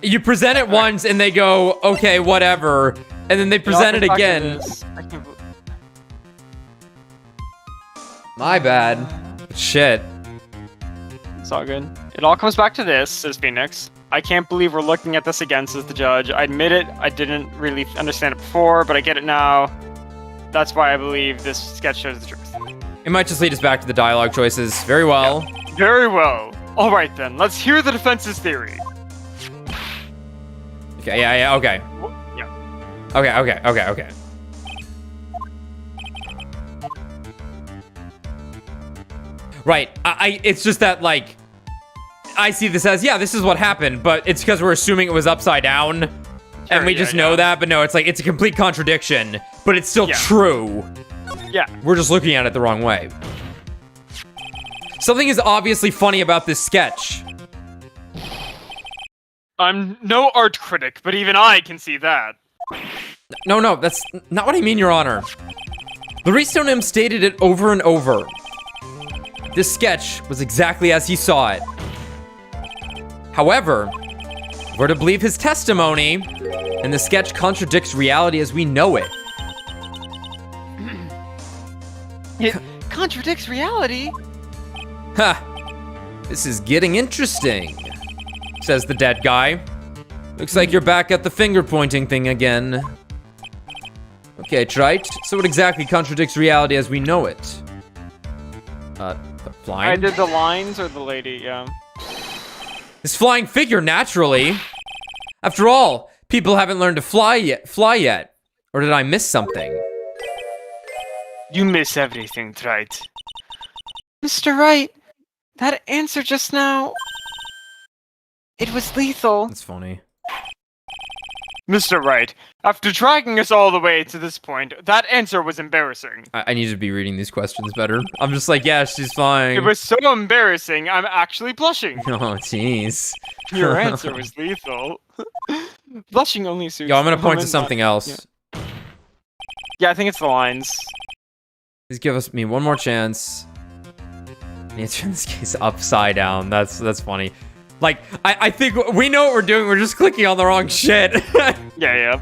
You present it once and they go, okay, whatever. And then they present it again. I can't believe- My bad. Shit. It's all good. It all comes back to this, says Phoenix. I can't believe we're looking at this again, says the judge. I admit it, I didn't really understand it before, but I get it now. That's why I believe this sketch shows the truth. It might just lead us back to the dialogue choices. Very well. Very well. Alright then, let's hear the defense's theory. Okay, yeah, okay. Yeah. Okay. Right, it's just that, like, I see this as, yeah, this is what happened, but it's because we're assuming it was upside down, and we just know that, but no, it's like, it's a complete contradiction, but it's still true. Yeah. We're just looking at it the wrong way. Something is obviously funny about this sketch. I'm no art critic, but even I can see that. No, that's not what I mean, Your Honor. Laristo and him stated it over and over. This sketch was exactly as he saw it. However, if we're to believe his testimony, and the sketch contradicts reality as we know it. It contradicts reality? Ha! This is getting interesting, says the dead guy. Looks like you're back at the finger-pointing thing again. Okay, Wright, so what exactly contradicts reality as we know it? Flying? I did the lines or the lady, yeah. This flying figure, naturally. After all, people haven't learned to fly yet. Or did I miss something? You miss everything, Wright. Mr. Wright, that answer just now... It was lethal. That's funny. Mr. Wright, after dragging us all the way to this point, that answer was embarrassing. I need to be reading these questions better. I'm just like, yeah, she's fine. It was so embarrassing, I'm actually blushing. Oh, jeez. Your answer was lethal. Blushing only suits... Yo, I'm gonna point to women, something else. Yeah, I think it's the lines. Please give me one more chance. I need to turn this case upside down. That's funny. Like, I think we know what we're doing. We're just clicking on the wrong shit. Yeah.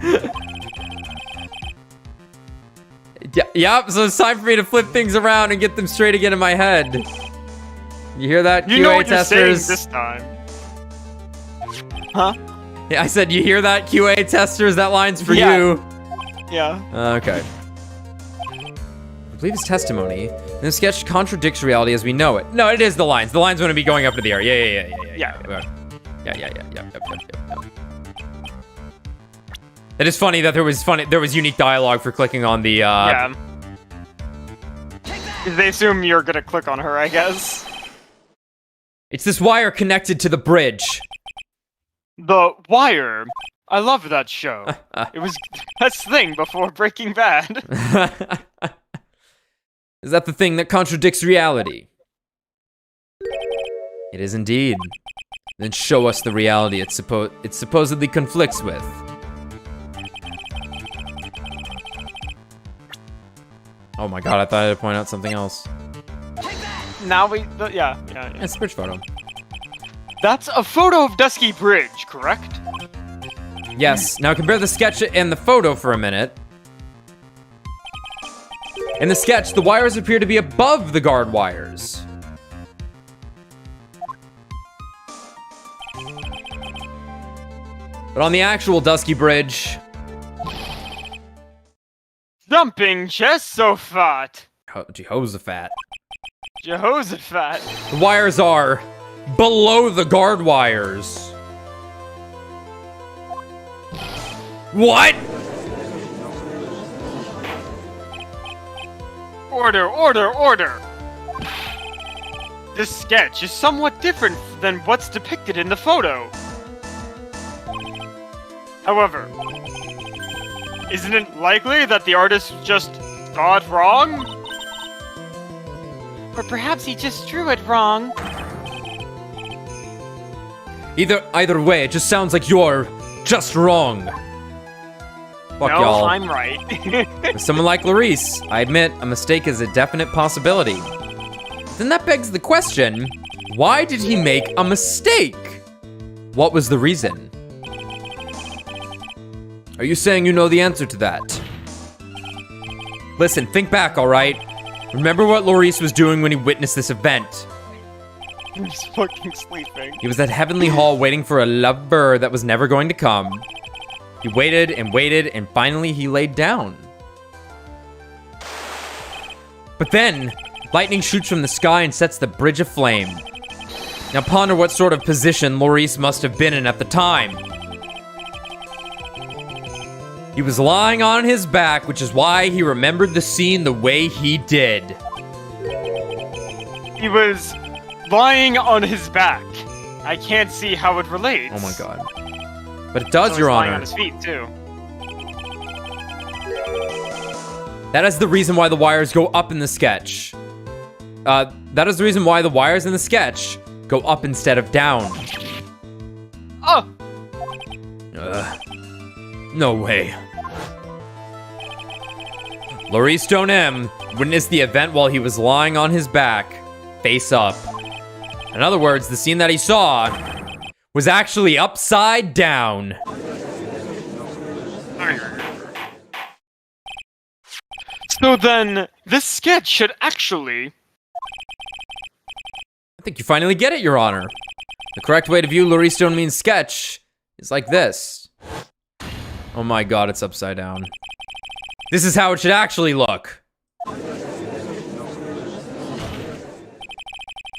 Yep, so it's time for me to flip things around and get them straight again in my head. You hear that, You QA know what testers? you're saying this time. Huh? Yeah, I said, you hear that, QA testers? That line's for Yeah. you. Yeah. Okay. I believe his testimony in the sketch contradicts reality as we know it. No, it is the lines. The lines want to be going up into the air. Yeah. It is funny that there was unique dialogue for clicking on the Yeah. They assume you're gonna click on her, I guess. It's this wire connected to the bridge. The Wire. I love that show. It was the best thing before Breaking Bad. Is that the thing that contradicts reality? It is indeed. Then show us the reality it supposedly conflicts with. Oh my god, I thought I had to point out something else. Now yeah. It's a bridge photo. That's a photo of Dusky Bridge, correct? Yes, now compare the sketch and the photo for a minute. In the sketch, the wires appear to be above the guard wires. But on the actual Dusky Bridge... Jumping Jehoshaphat. Jehoshaphat. Jehoshaphat. The wires are below the guard wires. What? Order. This sketch is somewhat different than what's depicted in the photo. However, isn't it likely that the artist just saw it wrong? Or perhaps he just drew it wrong. Either way, it just sounds like you're just wrong. Fuck No, y'all. I'm right. With someone like Larice, I admit a mistake is a definite possibility. Then that begs the question, why did he make a mistake? What was the reason? Are you saying you know the answer to that? Listen, think back, alright? Remember what Larice was doing when he witnessed this event. He's fucking sleeping. He was at Heavenly Hall waiting for a lovebird that was never going to come. He waited, and finally he laid down. But then, lightning shoots from the sky and sets the bridge aflame. Now ponder what sort of position Larice must have been in at the time. He was lying on his back, which is why he remembered the scene the way he did. He was lying on his back. I can't see how it relates. Oh my god. But it does, So Your he's lying Honor. on his feet, too. That is the reason why the wires go up in the sketch. That is the reason why the wires in the sketch go up instead of down. Oh! No way. Larice Stone M witnessed the event while he was lying on his back, face up. In other words, the scene that he saw was actually upside down. So then, this sketch should actually... I think you finally get it, Your Honor. The correct way to view Larice Stone Means sketch is like this. Oh my god, it's upside down. This is how it should actually look.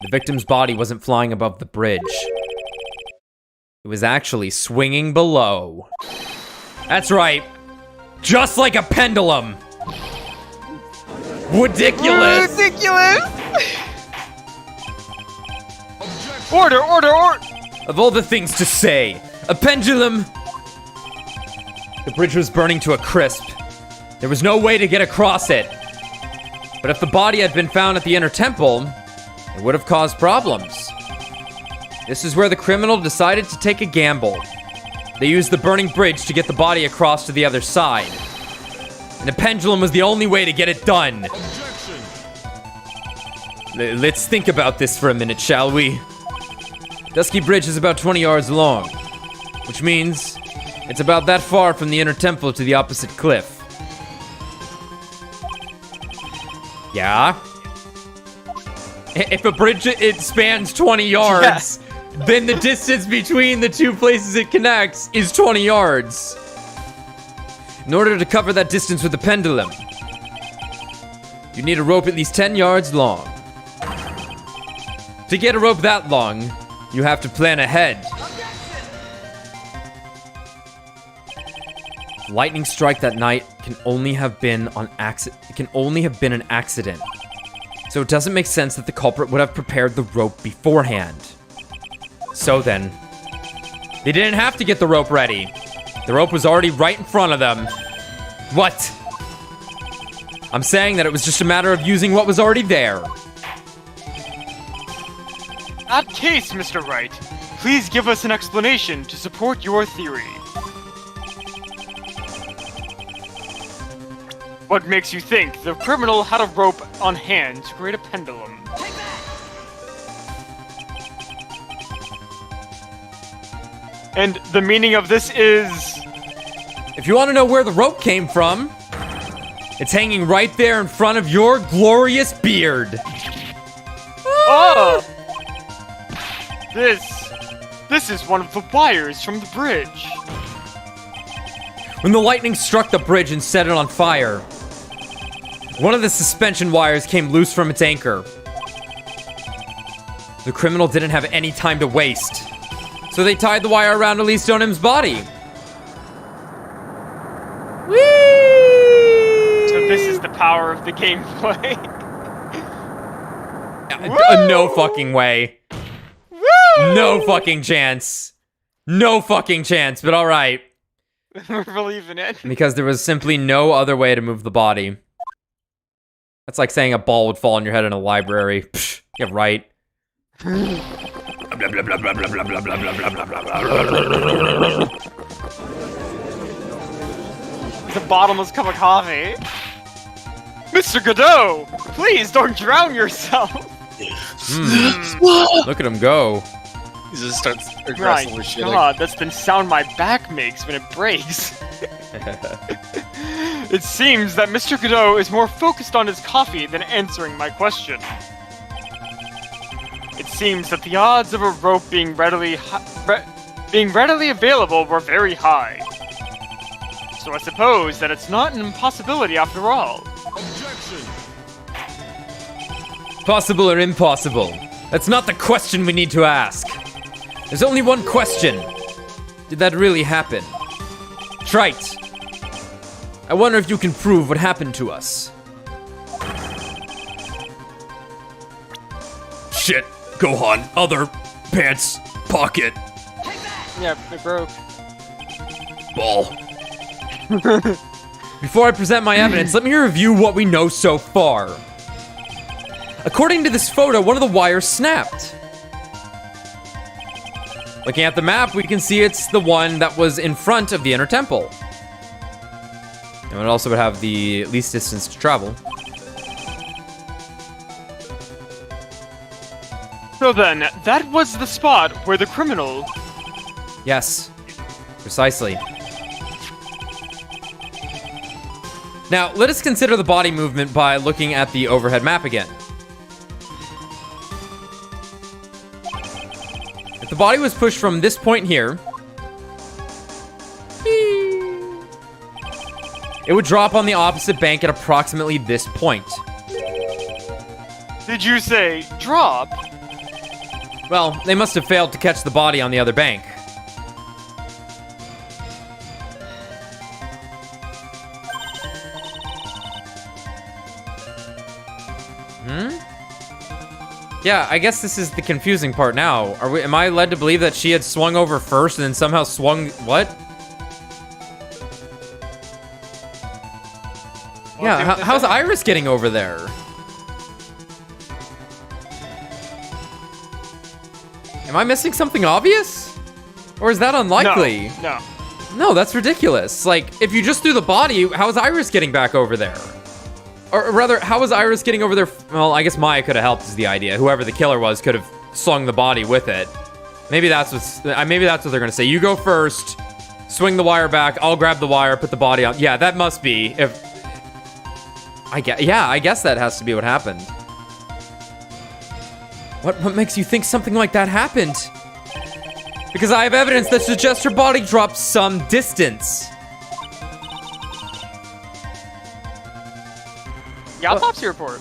The victim's body wasn't flying above the bridge. It was actually swinging below. That's right. Just like a pendulum. Ridiculous. Ridiculous! Order! Of all the things to say, a pendulum. The bridge was burning to a crisp. There was no way to get across it. But if the body had been found at the inner temple, it would have caused problems. This is where the criminal decided to take a gamble. They used the burning bridge to get the body across to the other side. And a pendulum was the only way to get it done. Let's think about this for a minute, shall we? Dusky Bridge is about 20 yards long, which means it's about that far from the inner temple to the opposite cliff. Yeah? If a bridge, it spans 20 yards, then the distance between the two places it connects is 20 yards. In order to cover that distance with the pendulum, you need a rope at least 10 yards long. To get a rope that long, you have to plan ahead. Lightning strike that night can only have been an accident. So it doesn't make sense that the culprit would have prepared the rope beforehand. So then, they didn't have to get the rope ready. The rope was already right in front of them. What? I'm saying that it was just a matter of using what was already there. That case, Mr. Wright. Please give us an explanation to support your theory. What makes you think the criminal had a rope on hand to create a pendulum? And the meaning of this is... If you want to know where the rope came from, it's hanging right there in front of your glorious beard. Oh! This is one of the wires from the bridge. When the lightning struck the bridge and set it on fire, one of the suspension wires came loose from its anchor. The criminal didn't have any time to waste, so they tied the wire around Elise Donim's body. Whee! So this is the power of the gameplay. No fucking way. Woo! No fucking chance. No fucking chance, but alright. We're believing it. Because there was simply no other way to move the body. That's like saying a ball would fall on your head in a library. Psh, yeah, right. The bottomless cup of coffee. Mr. Godot, please don't drown yourself. Look at him go. He just starts My aggressively shitting. God, that's the sound my back makes when it breaks. It seems that Mr. Godot is more focused on his coffee than answering my question. It seems that the odds of a rope being readily available were very high. So I suppose that it's not an impossibility after all. Possible or impossible? That's not the question we need to ask. There's only one question. Did that really happen? Trite. I wonder if you can prove what happened to us. Shit. Gohan, other pants pocket. Yeah, it broke. Ball. Before I present my evidence, let me review what we know so far. According to this photo, one of the wires snapped. Looking at the map, we can see it's the one that was in front of the inner temple. And it also would have the least distance to travel. So then, that was the spot where the criminal... Yes, precisely. Now, let us consider the body movement by looking at the overhead map again. If the body was pushed from this point here, it would drop on the opposite bank at approximately this point. Did you say drop? Well, they must have failed to catch the body on the other bank. Yeah, I guess this is the confusing part now. Am I led to believe that she had swung over first and then somehow swung... What? Yeah, how's Iris getting over there? Am I missing something obvious? Or is that unlikely? No. No, that's ridiculous. Like, if you just threw the body, how's Iris getting back over there? Or rather, how was Iris getting over there? Well, I guess Maya could have helped is the idea. Whoever the killer was could have slung the body with it. Maybe that's what they're gonna say. You go first, swing the wire back, I'll grab the wire, put the body on. Yeah, that must be. I guess that has to be what happened. What makes you think something like that happened? Because I have evidence that suggests her body dropped some distance. The autopsy report.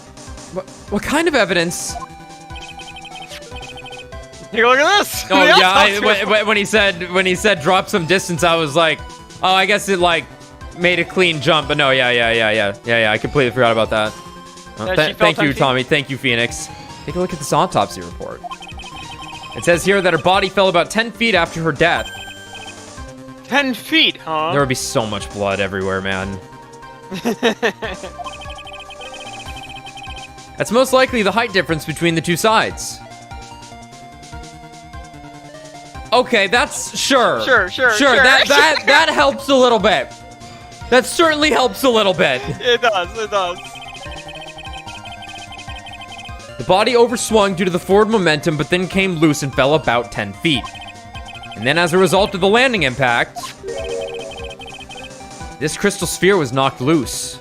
What kind of evidence? Take a look at this. Oh yeah, when he said drop some distance, I was like, oh, I guess it like made a clean jump. But no, yeah. I completely forgot about that. Thank you, Tommy. Thank you, Phoenix. Take a look at this autopsy report. It says here that her body fell about 10 feet after her death. 10 feet, huh? There would be so much blood everywhere, man. That's most likely the height difference between the two sides. Okay, that's sure. Sure. That helps a little bit. That certainly helps a little bit. It does. The body overswung due to the forward momentum, but then came loose and fell about 10 feet. And then as a result of the landing impact, this crystal sphere was knocked loose.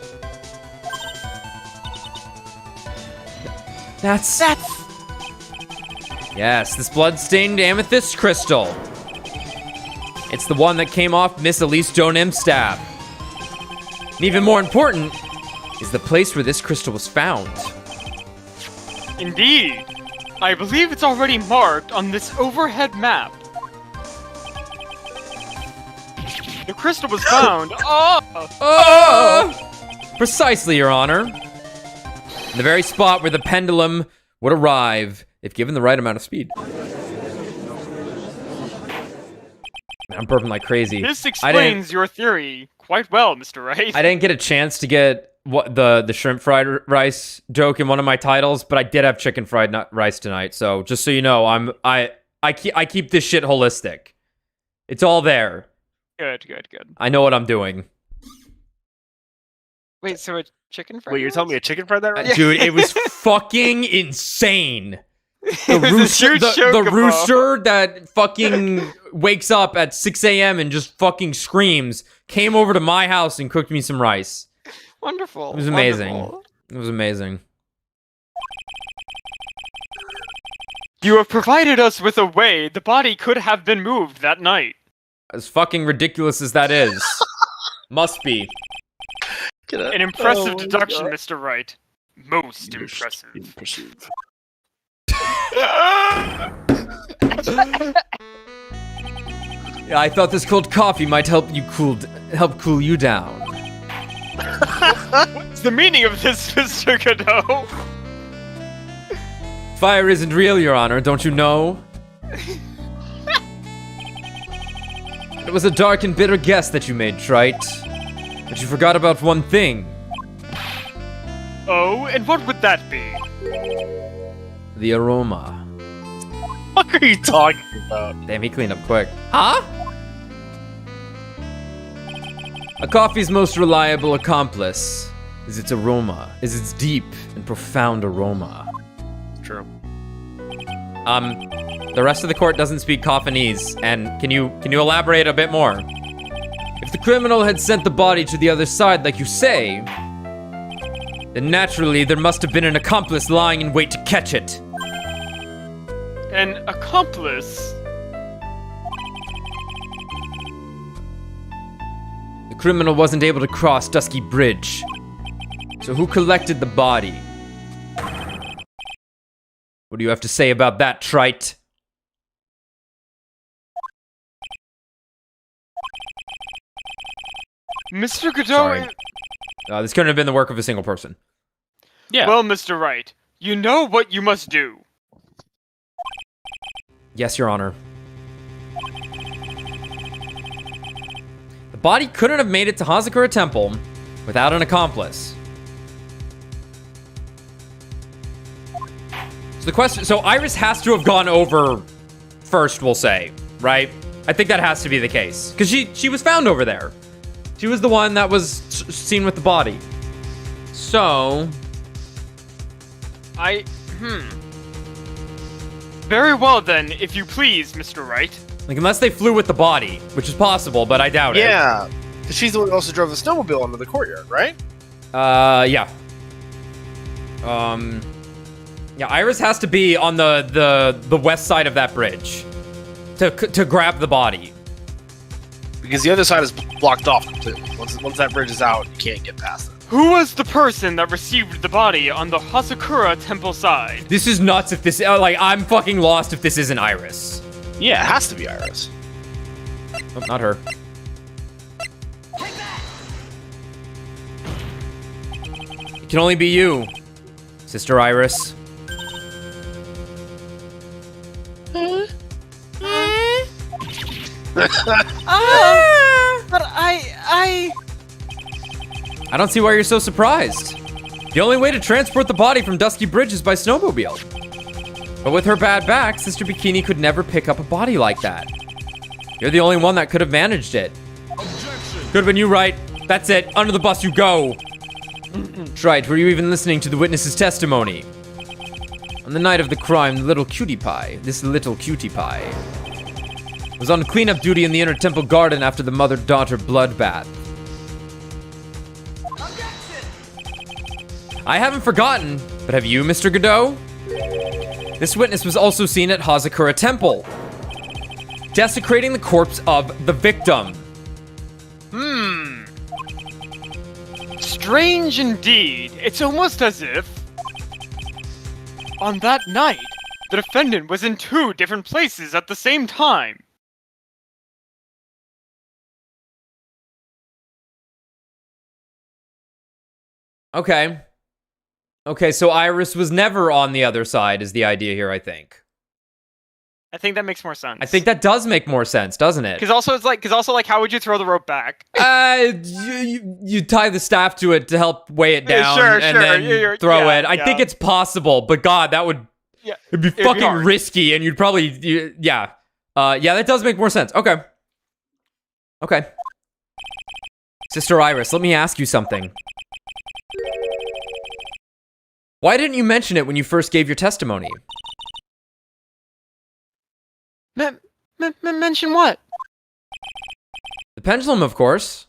That's... Yes, this blood-stained amethyst crystal. It's the one that came off Miss Elise Donim's stab. And even more important is the place where this crystal was found. Indeed. I believe it's already marked on this overhead map. The crystal was found. Precisely, Your Honor. In the very spot where the pendulum would arrive if given the right amount of speed. I'm burping like crazy. This explains your theory quite well, Mr. Wright. I didn't get a chance to get the shrimp fried rice joke in one of my titles, but I did have chicken fried rice tonight. So just so you know, I keep this shit holistic. It's all there. Good. I know what I'm doing. Wait, so a chicken fried Wait, you're telling me a chicken fried that rice? Dude, it was fucking insane. The rooster that fucking wakes up at 6 a.m. and just fucking screams came over to my house and cooked me some rice. Wonderful. It was amazing. Wonderful. It was amazing. You have provided us with a way the body could have been moved that night. As fucking ridiculous as that is. Must be. An impressive deduction, Mr. Wright. Most impressive. Yeah, I thought this cold coffee might help cool you down. What's the meaning of this, Mr. Godot? Fire isn't real, Your Honor, don't you know? It was a dark and bitter guess that you made, Trite. But you forgot about one thing. Oh, and what would that be? The aroma. What are you talking about? Damn, he cleaned up quick. Huh? A coffee's most reliable accomplice is its aroma, is its deep and profound aroma. True. The rest of the court doesn't speak Coffinese, and can you elaborate a bit more? If the criminal had sent the body to the other side, like you say, then naturally there must have been an accomplice lying in wait to catch it. An accomplice? The criminal wasn't able to cross Dusky Bridge. So who collected the body? What do you have to say about that, Trite? Mr. Godot... Sorry. This couldn't have been the work of a single person. Yeah. Well, Mr. Wright, you know what you must do. Yes, Your Honor. The body couldn't have made it to Hazakura Temple without an accomplice. So the question, so Iris has to have gone over first, we'll say, right? I think that has to be the case. Because she was found over there. She was the one that was seen with the body. So... Very well then, if you please, Mr. Wright. Like, unless they flew with the body, which is possible, but I doubt it. Yeah. She's the one who also drove the snowmobile into the courtyard, right? Yeah. Yeah, Iris has to be on the west side of that bridge to grab the body. Because the other side is blocked off completely. Once that bridge is out, you can't get past it. Who was the person that received the body on the Hasakura temple side? This is nuts if this... like, I'm fucking lost if this isn't Iris. Yeah, it has to be Iris. Oh, not her. It can only be you, Sister Iris. But I don't see why you're so surprised. The only way to transport the body from Dusky Bridge is by snowmobile. But with her bad back, Sister Bikini could never pick up a body like that. You're the only one that could have managed it. Could have been you, Wright. That's it. Under the bus you go. Wright, were you even listening to the witness's testimony? On the night of the crime, this little cutie pie, was on cleanup duty in the inner temple garden after the mother-daughter bloodbath. I haven't forgotten, but have you, Mr. Godot? This witness was also seen at Hazakura Temple, desecrating the corpse of the victim. strange indeed. It's almost as if, on that night, the defendant was in 2 different places at the same time. Okay. Okay, so Iris was never on the other side is the idea here, I think. I think that makes more sense. I think that does make more sense, doesn't it? Because also, how would you throw the rope back? You tie the staff to it to help weigh it down, and then throw it. I think it's possible, but God, that would it'd be fucking risky, and you'd probably yeah, that does make more sense. Okay. Sister Iris, let me ask you something. Why didn't you mention it when you first gave your testimony? Mention what? The pendulum, of course.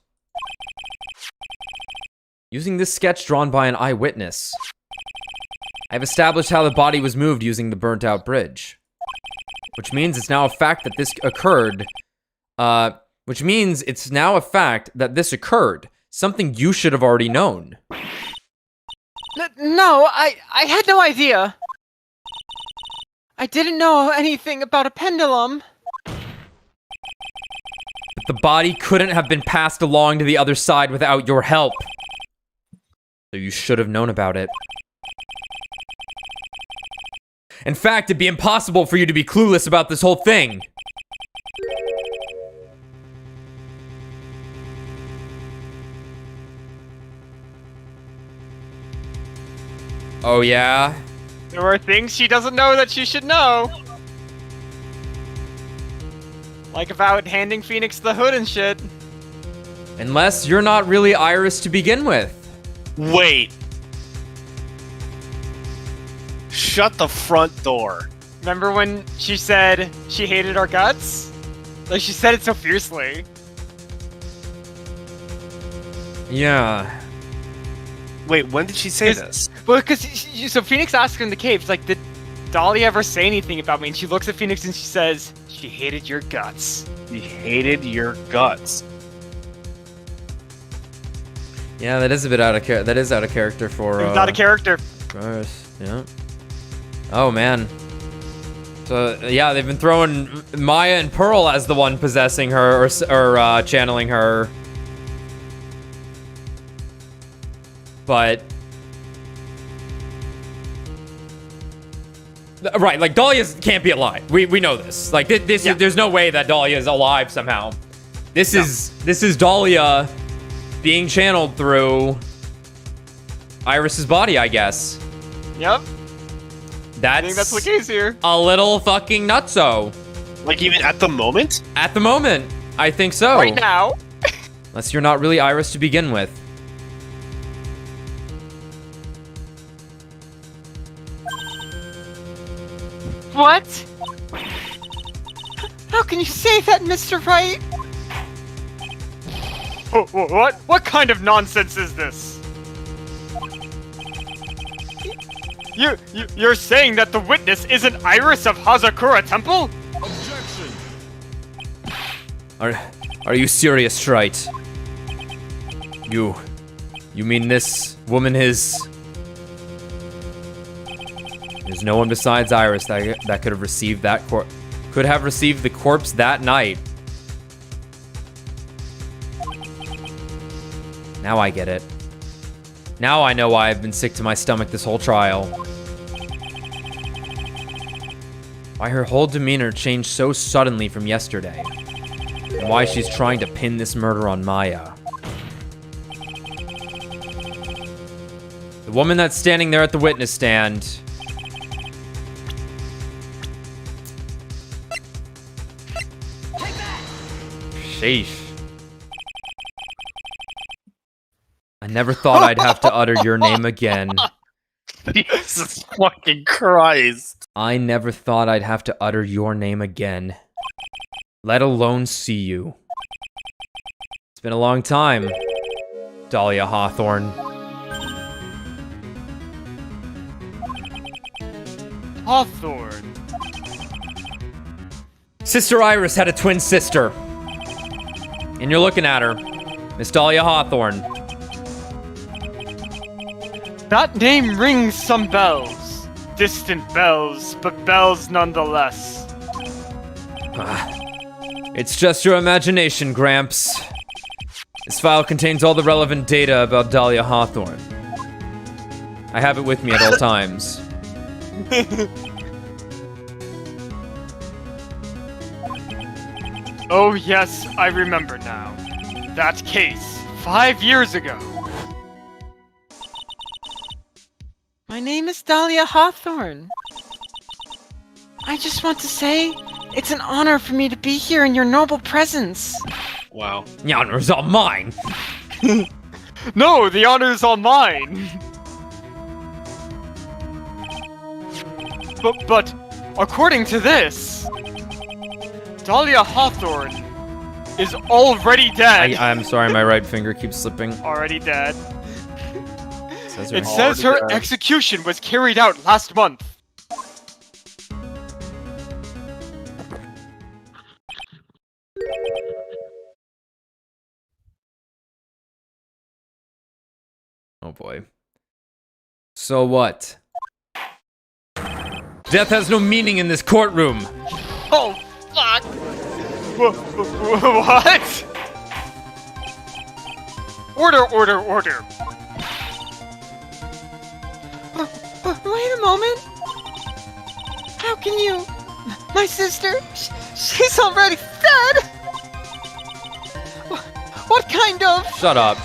Using this sketch drawn by an eyewitness, I've established how the body was moved using the burnt-out bridge. Which means it's now a fact that this occurred. Something you should have already known. No, I had no idea. I didn't know anything about a pendulum. But the body couldn't have been passed along to the other side without your help. So you should have known about it. In fact, it'd be impossible for you to be clueless about this whole thing. Oh, yeah? There are things she doesn't know that she should know. Like about handing Phoenix the hood and shit. Unless you're not really Iris to begin with. Wait. Shut the front door. Remember when she said she hated our guts? Like, she said it so fiercely. Yeah. Wait, when did she say this? Well, because so Phoenix asked her in the cave, she's like, did Dolly ever say anything about me? And she looks at Phoenix and she says, she hated your guts. She hated your guts. Yeah, that is a bit out of character. That is out of character for. It's not a character. Yeah. Oh man. So yeah, they've been throwing Maya and Pearl as the one possessing her or channeling her. But right, like Dahlia can't be alive. We know this. Like this is, there's no way that Dahlia is alive somehow. This is Dahlia being channeled through Iris's body, I guess. Yep. I think that's the case here. A little fucking nutso. Like, even at the moment? At the moment, I think so. Right now. Unless you're not really Iris to begin with. What? How can you say that, Mr. Wright? What? What kind of nonsense is this? You're saying that the witness isn't Iris of Hazakura Temple? Are you serious, Wright? You mean this woman is... There's no one besides Iris that could have received that could have received the corpse that night. Now I get it. Now I know why I've been sick to my stomach this whole trial. Why her whole demeanor changed so suddenly from yesterday. And why she's trying to pin this murder on Maya. The woman that's standing there at the witness stand. Sheesh. I never thought I'd have to utter your name again. Jesus fucking Christ. I never thought I'd have to utter your name again. Let alone see you. It's been a long time, Dahlia Hawthorne. Hawthorne. Sister Iris had a twin sister. And you're looking at her, Miss Dahlia Hawthorne. That name rings some bells. Distant bells, but bells nonetheless. It's just your imagination, Gramps. This file contains all the relevant data about Dahlia Hawthorne. I have it with me at all times. Oh yes, I remember now. That case, 5 years ago. My name is Dahlia Hawthorne. I just want to say, it's an honor for me to be here in your noble presence. Wow. The honor's all mine. No, the honor's all mine. But, according to this, Dahlia Hawthorne is already dead. I'm sorry, my right finger keeps slipping. Already dead. It says her execution was carried out last month. Oh boy. So what? Death has no meaning in this courtroom. Oh, fuck! What? Order! Wait a moment. How can you... My sister? She's already dead! What kind of... Shut up.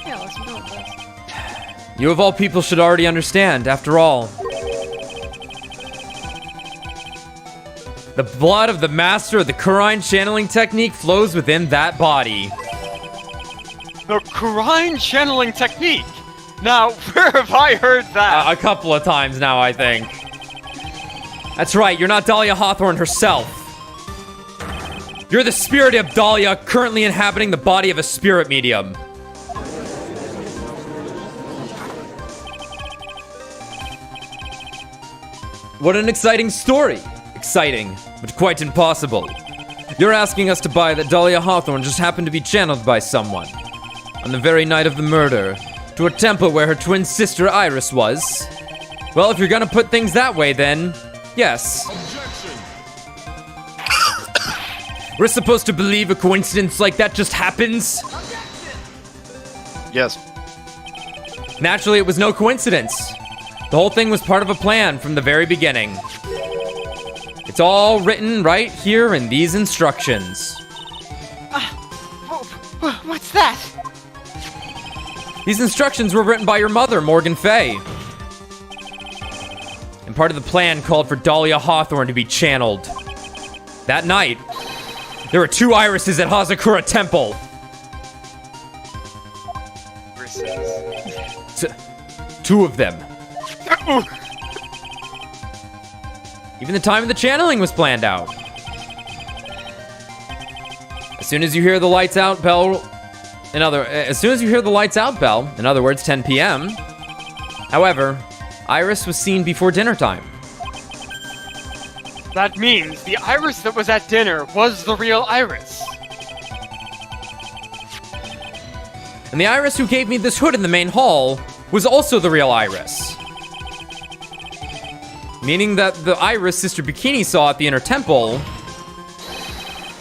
Yeah, let's go with this. You of all people should already understand, after all. The blood of the master of the Kurine channeling technique flows within that body. The Kurine channeling technique? Now, where have I heard that? A couple of times now, I think. That's right, you're not Dahlia Hawthorne herself. You're the spirit of Dahlia currently inhabiting the body of a spirit medium. What an exciting story. Exciting, but quite impossible. You're asking us to buy that Dahlia Hawthorne just happened to be channeled by someone on the very night of the murder to a temple where her twin sister Iris was. Well, if you're gonna put things that way, then yes. We're supposed to believe a coincidence like that just happens? Yes. Naturally, it was no coincidence. The whole thing was part of a plan from the very beginning. It's all written right here in these instructions. What's that? These instructions were written by your mother, Morgan Fay. and part of the plan called for Dahlia Hawthorne to be channeled. That night, there were 2 irises at Hazakura Temple. Two of them. Even the time of the channeling was planned out. As soon as you hear the lights out bell, in other words, 10 p.m. However, Iris was seen before dinner time. That means the Iris that was at dinner was the real Iris. And the Iris who gave me this hood in the main hall was also the real Iris. Meaning that the Iris Sister Bikini saw at the Inner Temple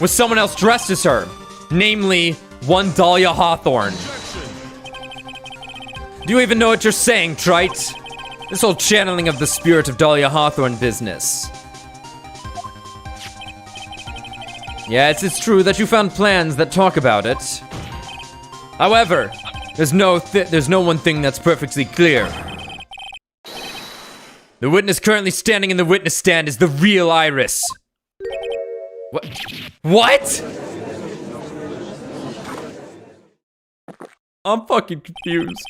was someone else dressed as her. Namely, one Dahlia Hawthorne. Do you even know what you're saying, Trite? This whole channeling of the spirit of Dahlia Hawthorne business. Yes, it's true that you found plans that talk about it. However, there's no one thing that's perfectly clear. The witness currently standing in the witness stand is the real Iris. What? I'm fucking confused.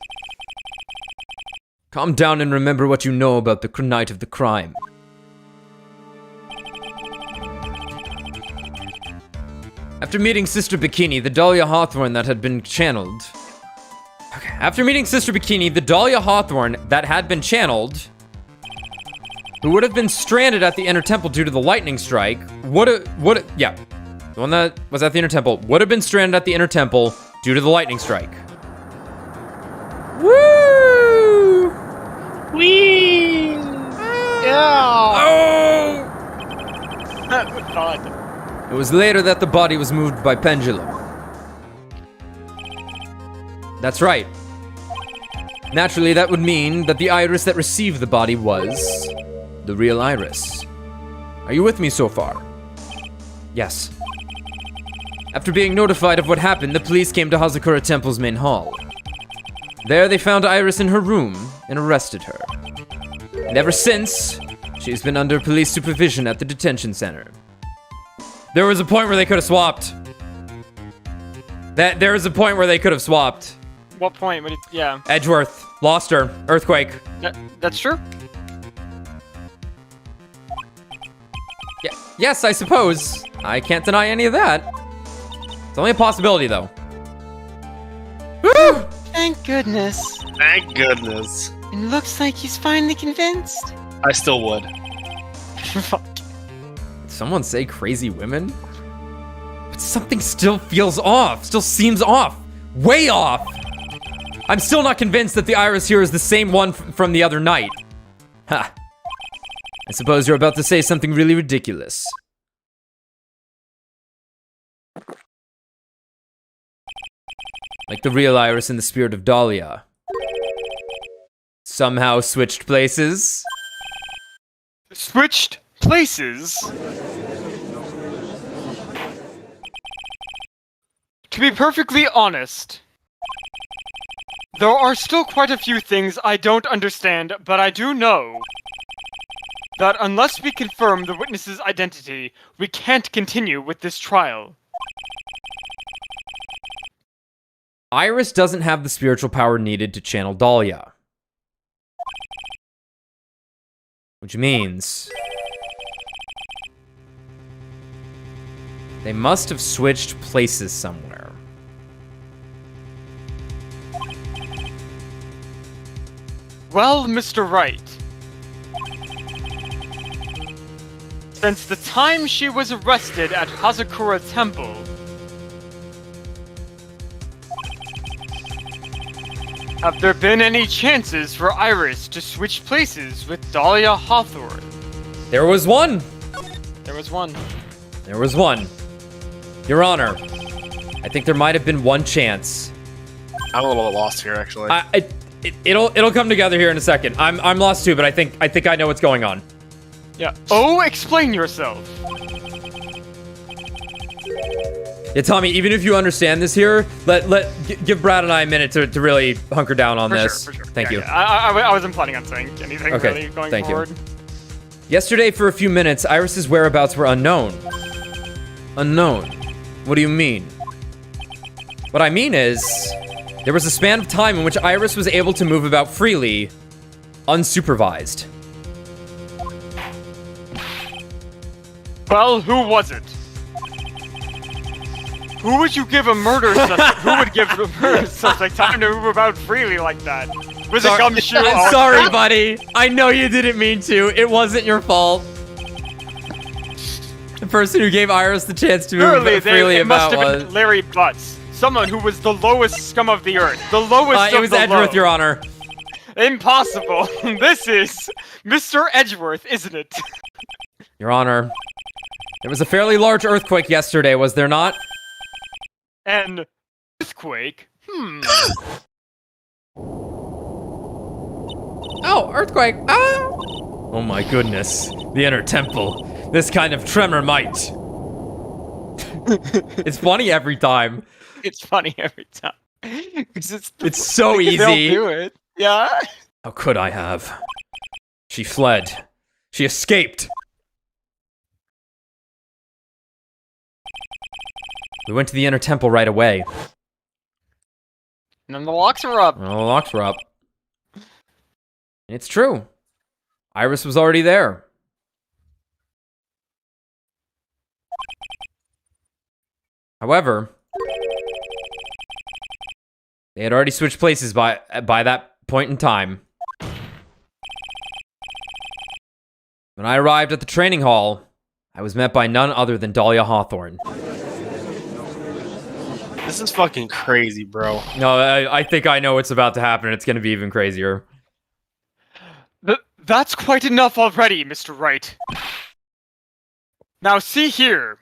Calm down and remember what you know about the night of the crime. After meeting Sister Bikini, the Dahlia Hawthorne that had been channeled... After meeting Sister Bikini, the Dahlia Hawthorne that had been channeled, who would have been stranded at the Inner Temple due to the lightning strike, the one that was at the Inner Temple, would have been stranded at the Inner Temple due to the lightning strike. Woo! Whee! Yeah! Oh! God. It was later that the body was moved by pendulum. That's right. Naturally, that would mean that the Iris that received the body was the real Iris. Are you with me so far? Yes. After being notified of what happened, the police came to Hazakura Temple's main hall. There, they found Iris in her room and arrested her. And ever since, she's been under police supervision at the detention center. There was a point where they could have swapped. There was a point where they could have swapped. What point? Yeah. Edgeworth. Lost her. Earthquake. That's true. Yeah, yes, I suppose. I can't deny any of that. It's only a possibility, though. Woo! Thank goodness. Thank goodness. It looks like he's finally convinced. I still would. Did someone say crazy women? But something still feels off. Still seems off. Way off. I'm still not convinced that the Iris here is the same one from the other night. Ha. I suppose you're about to say something really ridiculous. Like the real Iris and the spirit of Dahlia. Somehow switched places. Switched places? To be perfectly honest, there are still quite a few things I don't understand, but I do know that unless we confirm the witness's identity, we can't continue with this trial. Iris doesn't have the spiritual power needed to channel Dahlia. Which means they must have switched places somewhere. Well, Mr. Wright, since the time she was arrested at Hazakura Temple, have there been any chances for Iris to switch places with Dahlia Hawthorne? There was one. There was one. There was one. Your Honor, I think there might have been one chance. I'm a little bit lost here, actually. It'll come together here in a second. I'm lost too, but I think I know what's going on. Yeah. Oh, explain yourself. Yeah, Tommy, even if you understand this here, give Brad and I a minute to really hunker down on this. For sure. Thank you. Yeah. I wasn't planning on saying anything Okay, really going thank you. forward. Yesterday, for a few minutes, Iris's whereabouts were unknown. Unknown? What do you mean? What I mean is, there was a span of time in which Iris was able to move about freely, unsupervised. Well, who was it? Who would you give a murder suspect? Who would give a murder suspect time to move about freely like that? With a gumshoe on? I'm sorry, buddy. I know you didn't mean to. It wasn't your fault. The person who gave Iris the chance to move freely it must about have was... been Larry Butts. Someone who was the lowest scum of the earth. The lowest It was Edgeworth, Your Honor. Impossible. This is Mr. Edgeworth, isn't it? Your Honor. There was a fairly large earthquake yesterday, was there not? An earthquake? Oh, earthquake. Ah! Oh my goodness. The inner temple. This kind of tremor might. It's funny every time. It's funny every time. It's so easy. They'll do it. Yeah? How could I have? She fled. She escaped. We went to the inner temple right away. And then the locks were up. Well, the locks were up. It's true. Iris was already there. However, they had already switched places by that point in time. When I arrived at the training hall, I was met by none other than Dahlia Hawthorne. This is fucking crazy, bro. No, I think I know what's about to happen. It's going to be even crazier. That's quite enough already, Mr. Wright. Now see here.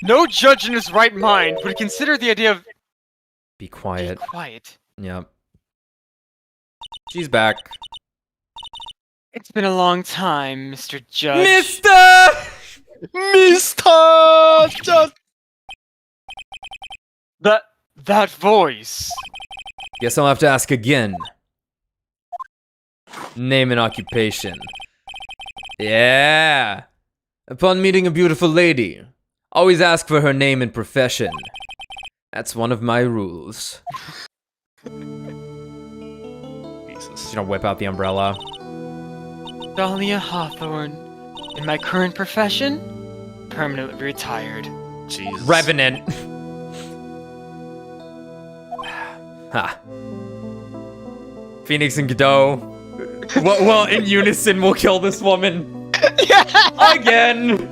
No judge in his right mind would consider the idea of... Be quiet. Be quiet. Yep. She's back. It's been a long time, Mr. Judge. Mr. Judge. That voice. Guess I'll have to ask again. Name and occupation. Yeah. Upon meeting a beautiful lady, always ask for her name and profession. That's one of my rules. Jesus. She's gonna whip out the umbrella. Dahlia Hawthorne. In my current profession, permanently retired. Jesus. Revenant. Ha. Phoenix and Godot. Well, in unison, we'll kill this woman. Again.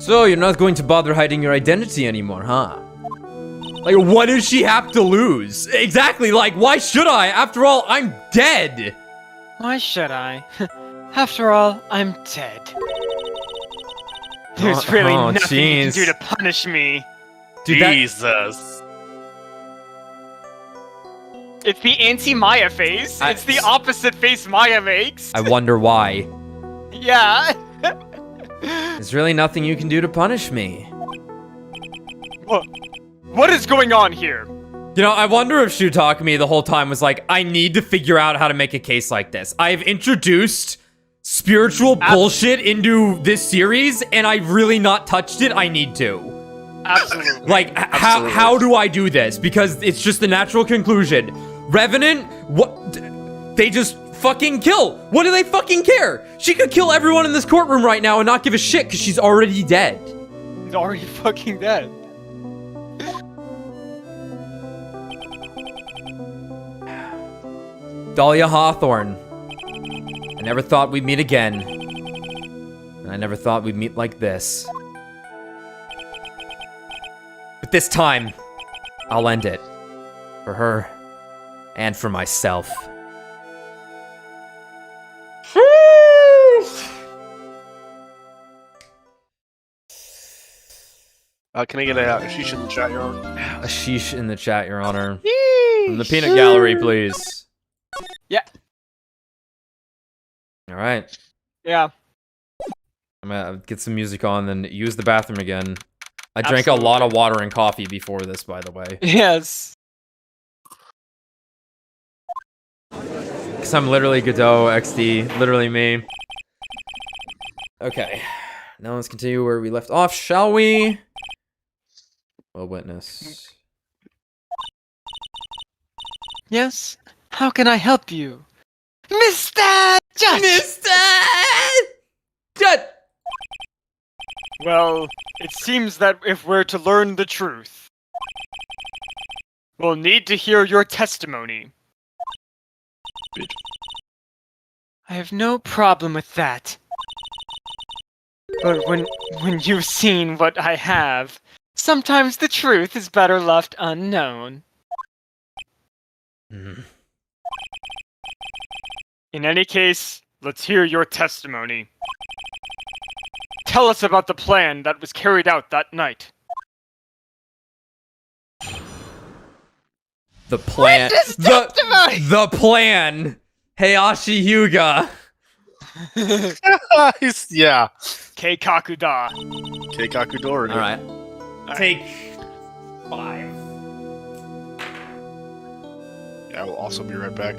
So, you're not going to bother hiding your identity anymore, huh? Like, what does she have to lose? Exactly, like, why should I? After all, I'm dead. Why should I? After all, I'm dead. There's really nothing you can do to punish me. Dude, Jesus. It's the anti-Maya face. It's the opposite face Maya makes. I wonder why. Yeah. There's really nothing you can do to punish me. What is going on here? You know, I wonder if Shutakami the whole time was like, I need to figure out how to make a case like this. I've introduced spiritual bullshit into this series, and I've really not touched it. I need to. Absolutely. Like, how do I do this? Because it's just the natural conclusion. Revenant, what? They just fucking kill. What do they fucking care? She could kill everyone in this courtroom right now and not give a shit because she's already dead. He's already fucking dead. Dahlia Hawthorne. I never thought we'd meet again. And I never thought we'd meet like this. But this time, I'll end it. For her. And for myself. Can I get a sheesh in the chat, Your Honor? A sheesh in the chat, Your Honor. From the peanut gallery, please. Yeah. Alright. Yeah. I'm gonna get some music on, then use the bathroom again. I drank a lot of water and coffee before this, by the way. Yes. Yes, I'm literally Godot XD. Literally me. Okay. Now let's continue where we left off, shall we? Well, witness. Yes? How can I help you? Mr. Judge! Judge! Well, it seems that if we're to learn the truth, we'll need to hear your testimony. I have no problem with that. But when you've seen what I have, sometimes the truth is better left unknown. Mhm. In any case, let's hear your testimony. Tell us about the plan that was carried out that night. The plan. Witness testimony! The plan. Heihachi Hyuga. Yeah. Keikakuda. Keikaku Dori. All right. Take 5. Yeah, I will also be right back.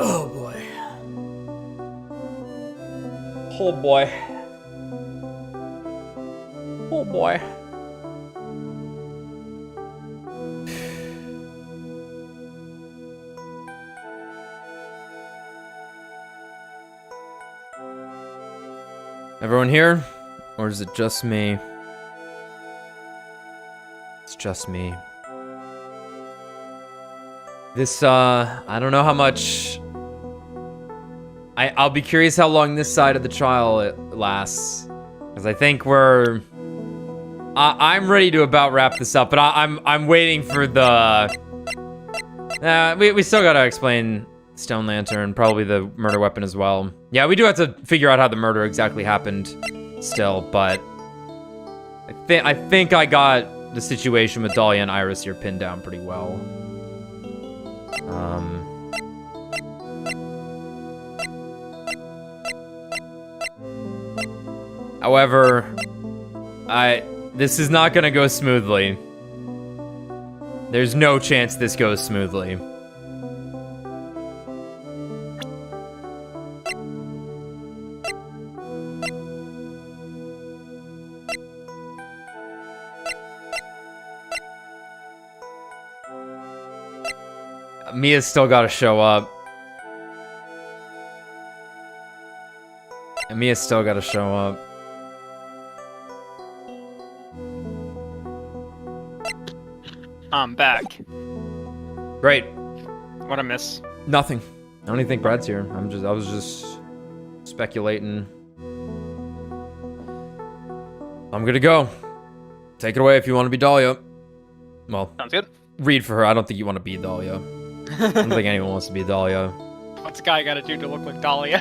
Oh boy. Oh boy. Oh boy. Everyone here? Or is it just me? It's just me. This, I don't know how much... I'll be curious how long this side of the trial it lasts. Because I think we're... I'm ready to about wrap this up, but I'm waiting for the... we still gotta explain Stone Lantern, probably the murder weapon as well. Yeah, we do have to figure out how the murder exactly happened still, but... I think I got the situation with Dahlia and Iris here pinned down pretty well. However, this is not gonna go smoothly. There's no chance this goes smoothly. Mia's still gotta show up. Mia's still gotta show up. I'm back. Great. What I miss? Nothing. I don't even think Brad's here. I was just speculating. I'm gonna go. Take it away if you want to be Dahlia. Well, Sounds good. read for her. I don't think you want to be Dahlia. I don't think anyone wants to be Dahlia. What's a guy gotta do to look like Dahlia?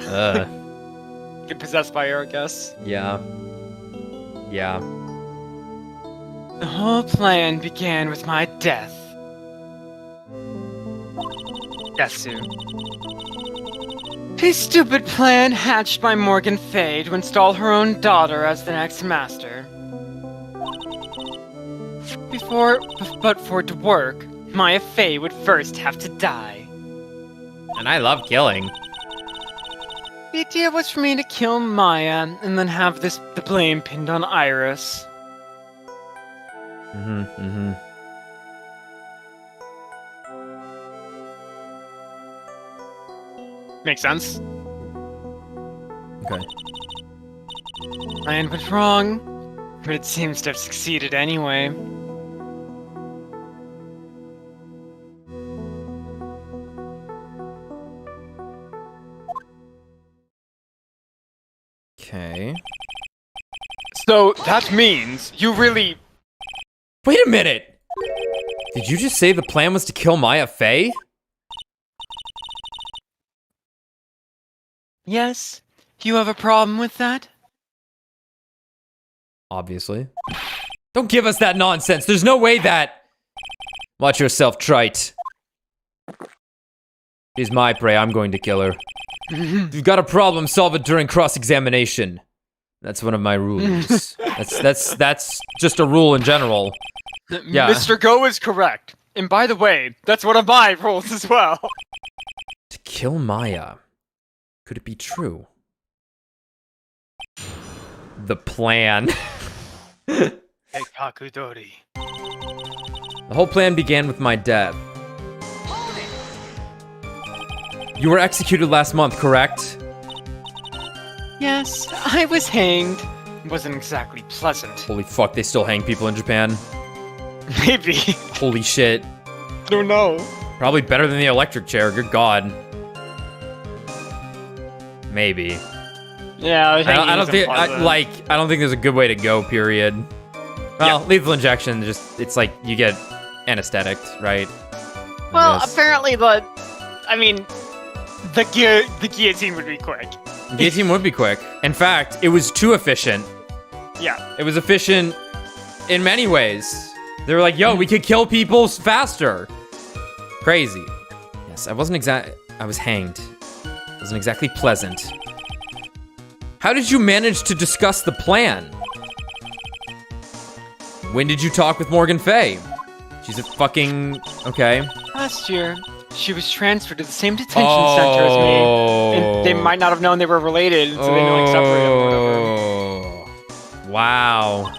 Get possessed by her, I guess. Yeah. Yeah. The whole plan began with my death. Yasu. A stupid plan hatched by Morgan Fay to install her own daughter as the next master. But for it to work, Maya Fay would first have to die. And I love killing. The idea was for me to kill Maya and then have the blame pinned on Iris. Makes sense. Okay. Plan went wrong, but it seems to have succeeded anyway. Okay. So that means you really... Wait a minute! Did you just say the plan was to kill Maya Fay? Yes? You have a problem with that? Obviously. Don't give us that nonsense. There's no way that... Watch yourself, trite. She's my prey. I'm going to kill her. If you've got a problem, solve it during cross-examination. That's one of my rules. That's just a rule in general. Yeah. Mr. Go is correct. And by the way, that's one of my rules as well. To kill Maya. Could it be true? The plan. Kakudori. The whole plan began with my death. You were executed last month, correct? Yes, I was hanged. It wasn't exactly pleasant. Holy fuck, they still hang people in Japan. Maybe. Holy shit. Don't know. Probably better than the electric chair, good god. Maybe. Yeah, I don't think I don't think there's a good way to go, period. Well, lethal injection, it's like you get anesthetic, right? Well, apparently the guillotine would be quick. Guillotine would be quick. In fact, it was too efficient. Yeah. It was efficient in many ways. They were like, yo, we could kill people faster. Crazy. Yes, I was hanged. It wasn't exactly pleasant. How did you manage to discuss the plan? When did you talk with Morgan Fay? She's a fucking... Okay. Last year, she was transferred to the same detention center as me. And they might not have known they were related, so they like separated them or whatever. Wow.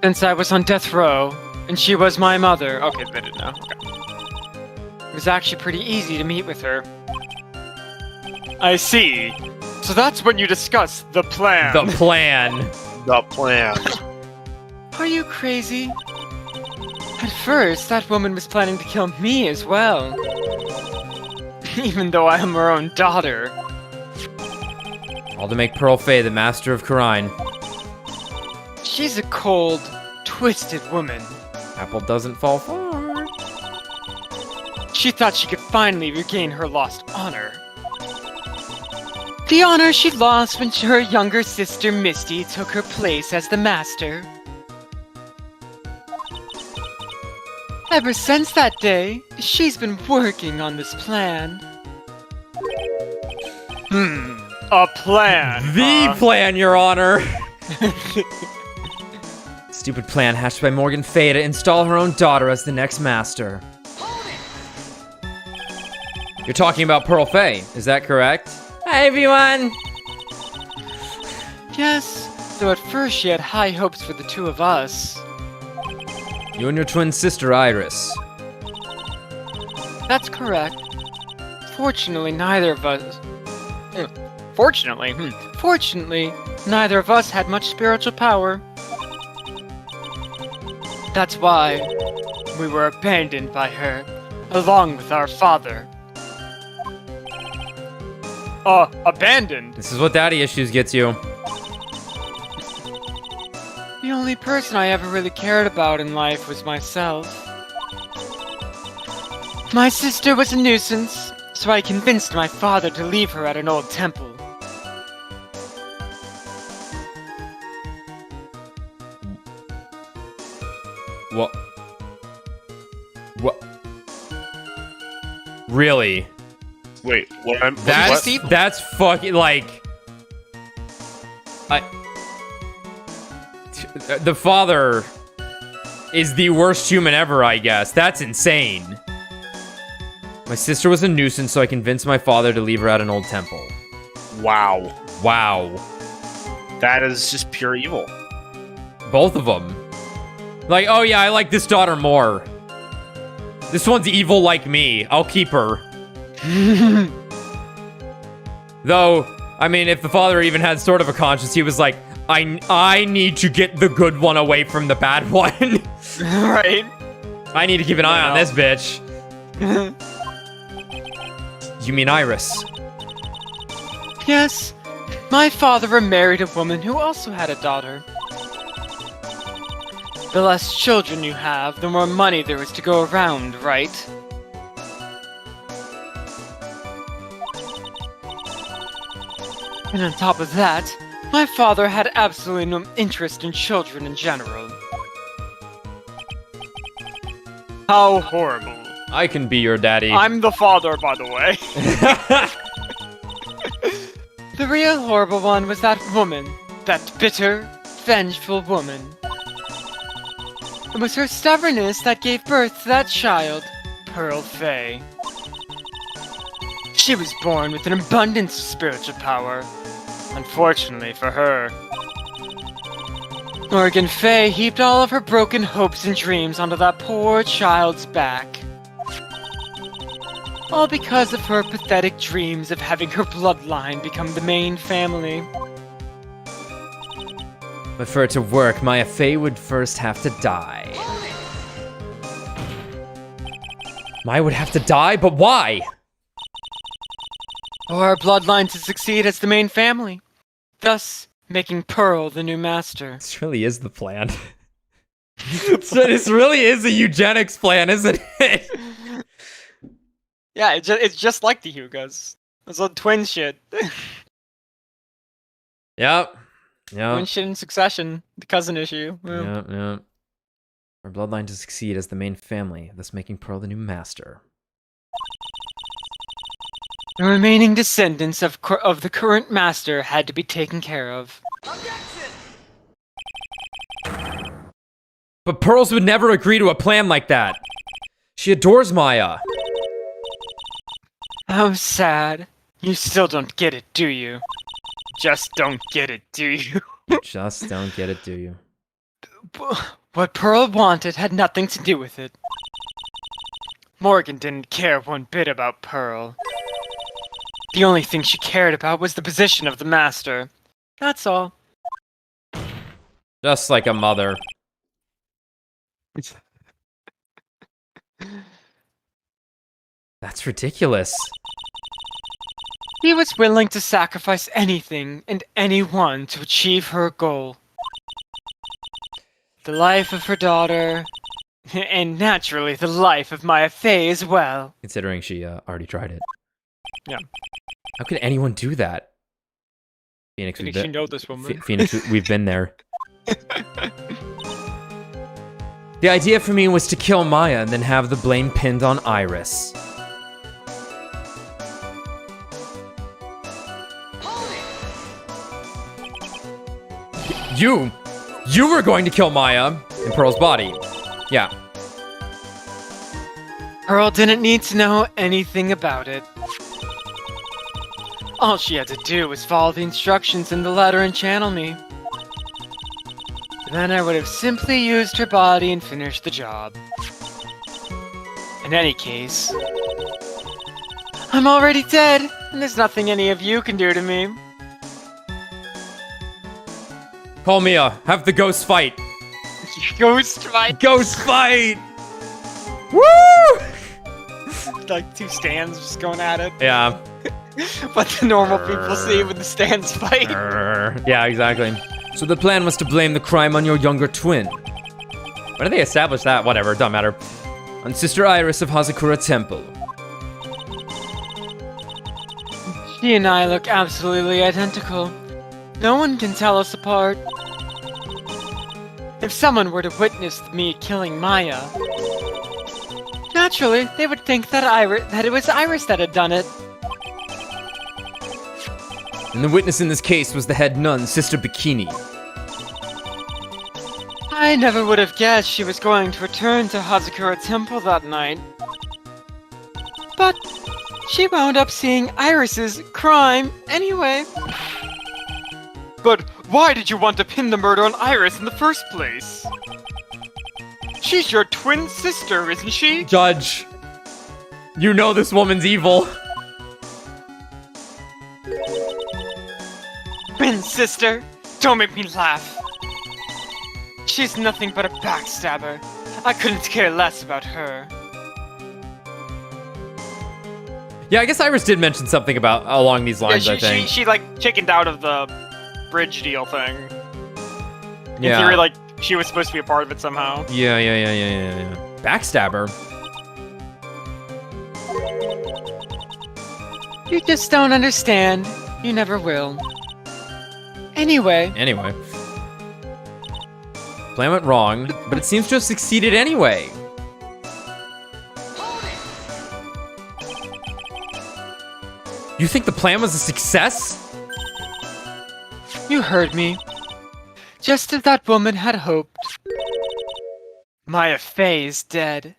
Since I was on death row, and she was my mother. Okay, they didn't know. Okay. It was actually pretty easy to meet with her. I see. So that's when you discuss the plan. The plan. The plan. Are you crazy? At first, that woman was planning to kill me as well. Even though I am her own daughter. All to make Pearl Fay the master of Karine. She's a cold, twisted woman. Apple doesn't fall far. She thought she could finally regain her lost honor. The honor she lost when her younger sister Misty took her place as the master. Ever since that day, she's been working on this plan. A plan. The plan, Your Honor. Stupid plan hatched by Morgan Fay to install her own daughter as the next master. You're talking about Pearl Fay, is that correct? Hi, everyone! Yes, though at first she had high hopes for the two of us. You and your twin sister, Iris. That's correct. Fortunately, neither of us... Fortunately, neither of us had much spiritual power. That's why we were abandoned by her, along with our father. Abandoned? This is what daddy issues gets you. The only person I ever really cared about in life was myself. My sister was a nuisance, so I convinced my father to leave her at an old temple. What? Really? Wait, what? That's fucking like. The father is the worst human ever, I guess. That's insane. My sister was a nuisance, so I convinced my father to leave her at an old temple. Wow. Wow. That is just pure evil. Both of them. Like, oh yeah, I like this daughter more. This one's evil like me. I'll keep her. Though, I mean, if the father even had sort of a conscience, he was like, I need to get the good one away from the bad one. Right? I need to keep an eye on this bitch. You mean Iris? Yes. My father married a woman who also had a daughter. The less children you have, the more money there is to go around, right? And on top of that, my father had absolutely no interest in children in general. How horrible. I can be your daddy. I'm the father, by the way. The real horrible one was that woman. That bitter, vengeful woman. It was her stubbornness that gave birth to that child, Pearl Fay. She was born with an abundance of spiritual power. Unfortunately for her. Morgan Fay heaped all of her broken hopes and dreams onto that poor child's back. All because of her pathetic dreams of having her bloodline become the main family. But for it to work, Maya Fey would first have to die. Maya would have to die, but why? For our bloodline to succeed as the main family. Thus, making Pearl the new master. This really is the plan. So this really is a eugenics plan, isn't it? Yeah, it's just like the Hyugas. It's all twin shit. Yep. Twin shit in succession. The cousin issue. Yeah. Yep. Our bloodline to succeed as the main family, thus making Pearl the new master. The remaining descendants of the current master had to be taken care of. But Pearls would never agree to a plan like that. She adores Maya. How sad. You still don't get it, do you? Just don't get it, do you? Just don't get it, do you? What Pearl wanted had nothing to do with it. Morgan didn't care one bit about Pearl. The only thing she cared about was the position of the master. That's all. Just like a mother. That's ridiculous. He was willing to sacrifice anything and anyone to achieve her goal. The life of her daughter, and naturally the life of Maya Fey as well. Considering she already tried it. Yeah. How could anyone do that? Phoenix, Phoenix, you know this woman. Phoenix, we've been there. The idea for me was to kill Maya and then have the blame pinned on Iris. You were going to kill Maya in Pearl's body. Yeah. Pearl didn't need to know anything about it. All she had to do was follow the instructions in the letter and channel me. Then I would have simply used her body and finished the job. In any case, I'm already dead, and there's nothing any of you can do to me. Call Mia. Have the ghost fight. Ghost fight! Ghost fight! Woo! Like two stands just going at it. Yeah. What the normal people see when the stands fight. Yeah, exactly. So the plan was to blame the crime on your younger twin. When did they establish that? Whatever, doesn't matter. On Sister Iris of Hazakura Temple. She and I look absolutely identical. No one can tell us apart. If someone were to witness me killing Maya, naturally, they would think that it was Iris that had done it. And the witness in this case was the head nun, Sister Bikini. I never would have guessed she was going to return to Hazakura Temple that night. But she wound up seeing Iris's crime anyway. But why did you want to pin the murder on Iris in the first place? She's your twin sister, isn't she? Judge, you know this woman's evil. Twin sister? Don't make me laugh. She's nothing but a backstabber. I couldn't care less about her. Yeah, I guess Iris did mention something about along these lines, I think. She like chickened out of the bridge deal thing. In Yeah. theory, like, she was supposed to be a part of it somehow. Yeah. Backstabber. You just don't understand. You never will. Anyway, Plan went wrong, but it seems to have succeeded anyway. You think the plan was a success? you heard me. Just as that woman had hoped. Maya Fey is dead.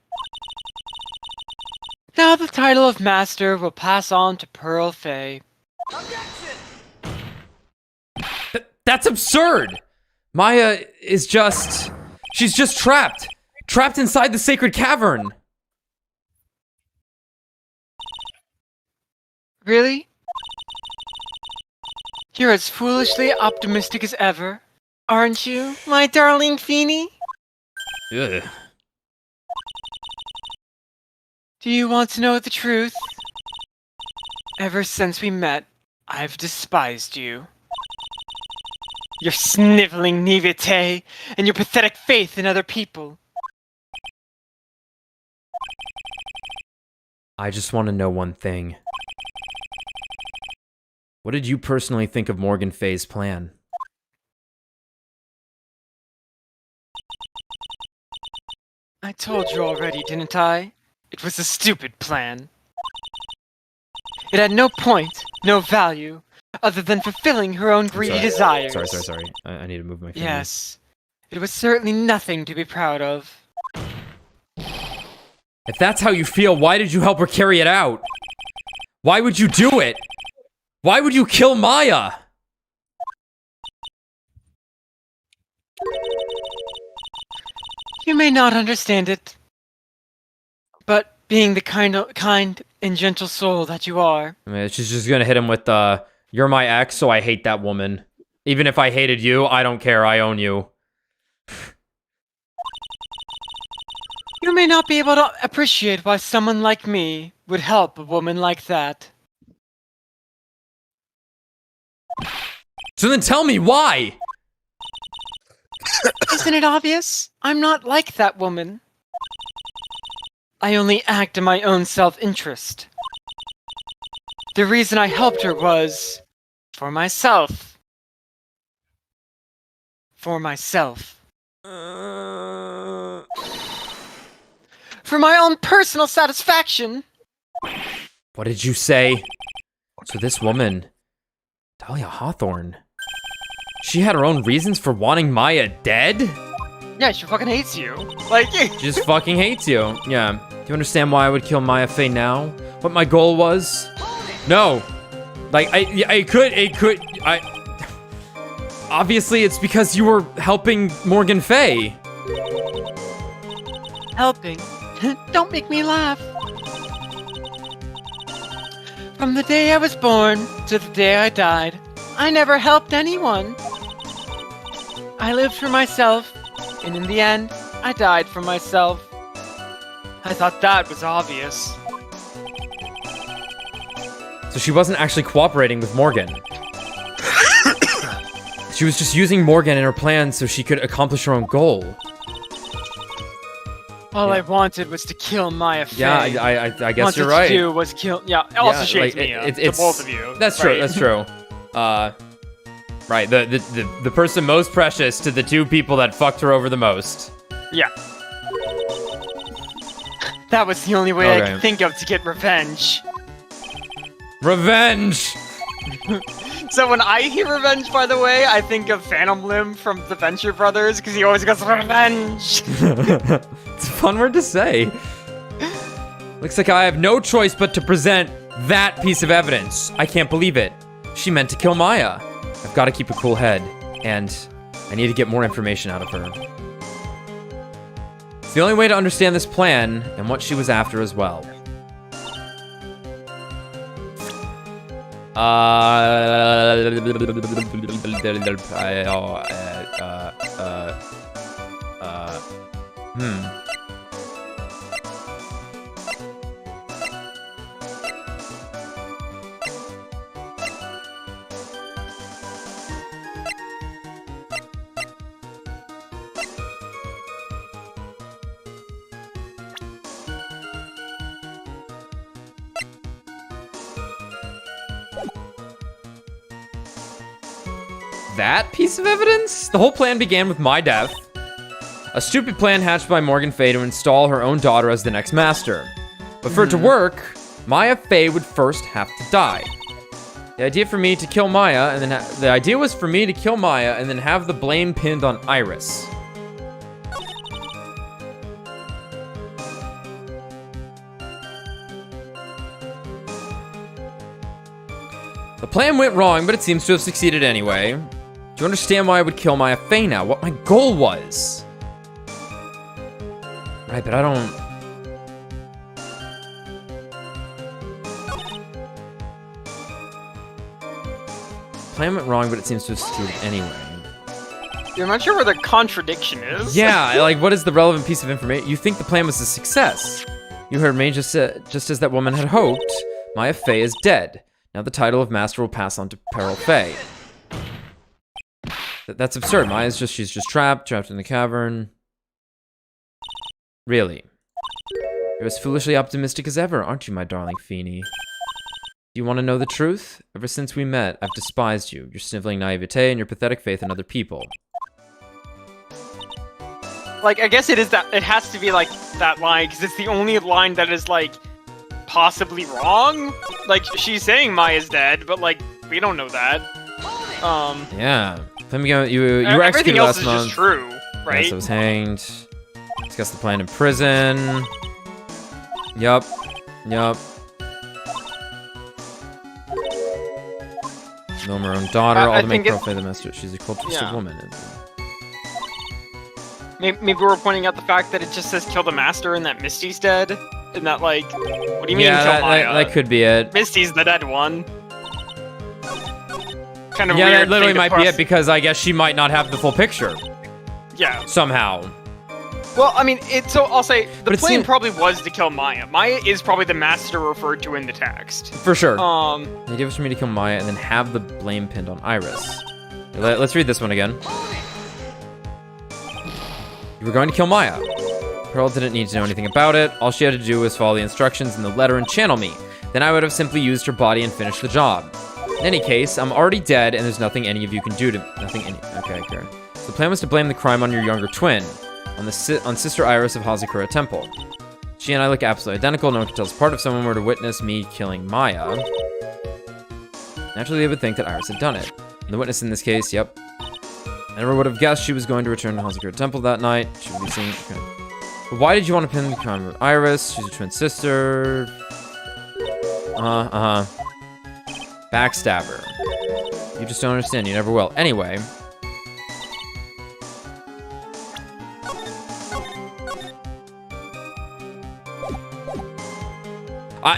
Now the title of Master will pass on to Pearl Fey. That's absurd! Maya is just... She's just trapped. Trapped inside the sacred cavern. Really? You're as foolishly optimistic as ever, aren't you, my darling Feeny? Ugh. Do you want to know the truth? Ever since we met, I've despised you. Your sniveling naivete and your pathetic faith in other people. I just want to know one thing. What did you personally think of Morgan Fay's plan? I told you already, didn't I? It was a stupid plan. It had no point, no value, other than fulfilling her own greedy desires. Sorry. I need to move my fingers. Yes. It was certainly nothing to be proud of. If that's how you feel, why did you help her carry it out? Why would you do it? Why would you kill Maya? You may not understand it, but being the kind and gentle soul that you are, I mean, she's just gonna hit him with, you're my ex, so I hate that woman. Even if I hated you, I don't care, I own you. you may not be able to appreciate why someone like me would help a woman like that. So then tell me why! Isn't it obvious? I'm not like that woman. I only act in my own self-interest. The reason I helped her was... for myself. For myself. For my own personal satisfaction. What did you say? So this woman, Dahlia Hawthorne, she had her own reasons for wanting Maya dead? Yeah, she fucking hates you. Like, She just fucking hates you. Yeah. Do you understand why I would kill Maya Fey now? What my goal was? No. Like, obviously it's because you were helping Morgan Fey. helping? Don't make me laugh. From the day I was born to the day I died, I never helped anyone. I lived for myself, and in the end, I died for myself. I thought that was obvious. So she wasn't actually cooperating with Morgan. She was just using Morgan in her plan so she could accomplish her own goal. All I wanted was to kill Maya Fey. Yeah, I guess you're right. Wanted to do was kill. Yeah, it also shades like, me to both of you. That's true. That's true. Right. The person most precious to the two people that fucked her over the most. Yeah. That was the only way I Okay. could think of to get revenge. Revenge. So when I hear revenge, by the way, I think of Phantom Limb from the Venture Brothers, because he always goes, revenge! It's a fun word to say. Looks like I have no choice but to present that piece of evidence. I can't believe it. She meant to kill Maya. I've got to keep a cool head, and I need to get more information out of her. It's the only way to understand this plan and what she was after as well. That piece of evidence? The whole plan began with my death. A stupid plan hatched by Morgan Fey to install her own daughter as the next master. But for it to work, Maya Fey would first have to die. The idea was for me to kill Maya and then have the blame pinned on Iris. The plan went wrong, but it seems to have succeeded anyway. Do you understand why I would kill Maya Fey now? What my goal was? Right, but I don't... Plan went wrong, but it seems to have succeeded anyway. I'm not sure where the contradiction is. Yeah, like, what is the relevant piece of information? You think the plan was a success. You heard me just as that woman had hoped. Maya Fey is dead. Now the title of Master will pass on to Peril Fey. That's absurd. She's just trapped in the cavern. Really? You're as foolishly optimistic as ever, aren't you, my darling Feeny? Do you want to know the truth? Ever since we met, I've despised you, your sniveling naivete, and your pathetic faith in other people. Like, I guess it is that, it has to be like that line, because it's the only line that is like, possibly wrong? Like, she's saying Maya's dead, but like, we don't know that. Yeah. You were everything executed else last is month. just true, right? Yes, I was hanged. Discussed the plan in prison. Yup. Know her own daughter. All to make Profane the master. She's a cold, twisted woman. Maybe we're pointing out the fact that it just says kill the master and that Misty's dead. And that, like, what do you mean kill Maya? That could be it. Misty's the dead one. Kind of yeah, weird. That literally might be it because I guess she might not have the full picture. Yeah. Somehow. Well, I mean, so I'll say the plan probably was to kill Maya. Maya is probably the master referred to in the text. For sure. The idea was for me to kill Maya and then have the blame pinned on Iris. Let's read this one again. You were going to kill Maya. Pearl didn't need to know anything about it. All she had to do was follow the instructions in the letter and channel me. Then I would have simply used her body and finished the job. In any case, I'm already dead and there's nothing any of you can do to me. Okay, Karen. So the plan was to blame the crime on your younger twin. On Sister Iris of Hazakura Temple. She and I look absolutely identical. No one can tell us apart. If someone were to witness me killing Maya, naturally they would think that Iris had done it. And the witness in this case, yep. I never would have guessed she was going to return to Hazakura Temple that night. She would be seen. Okay. But why did you want to pin the crime with Iris? She's a twin sister. Backstabber. You just don't understand. You never will. Anyway.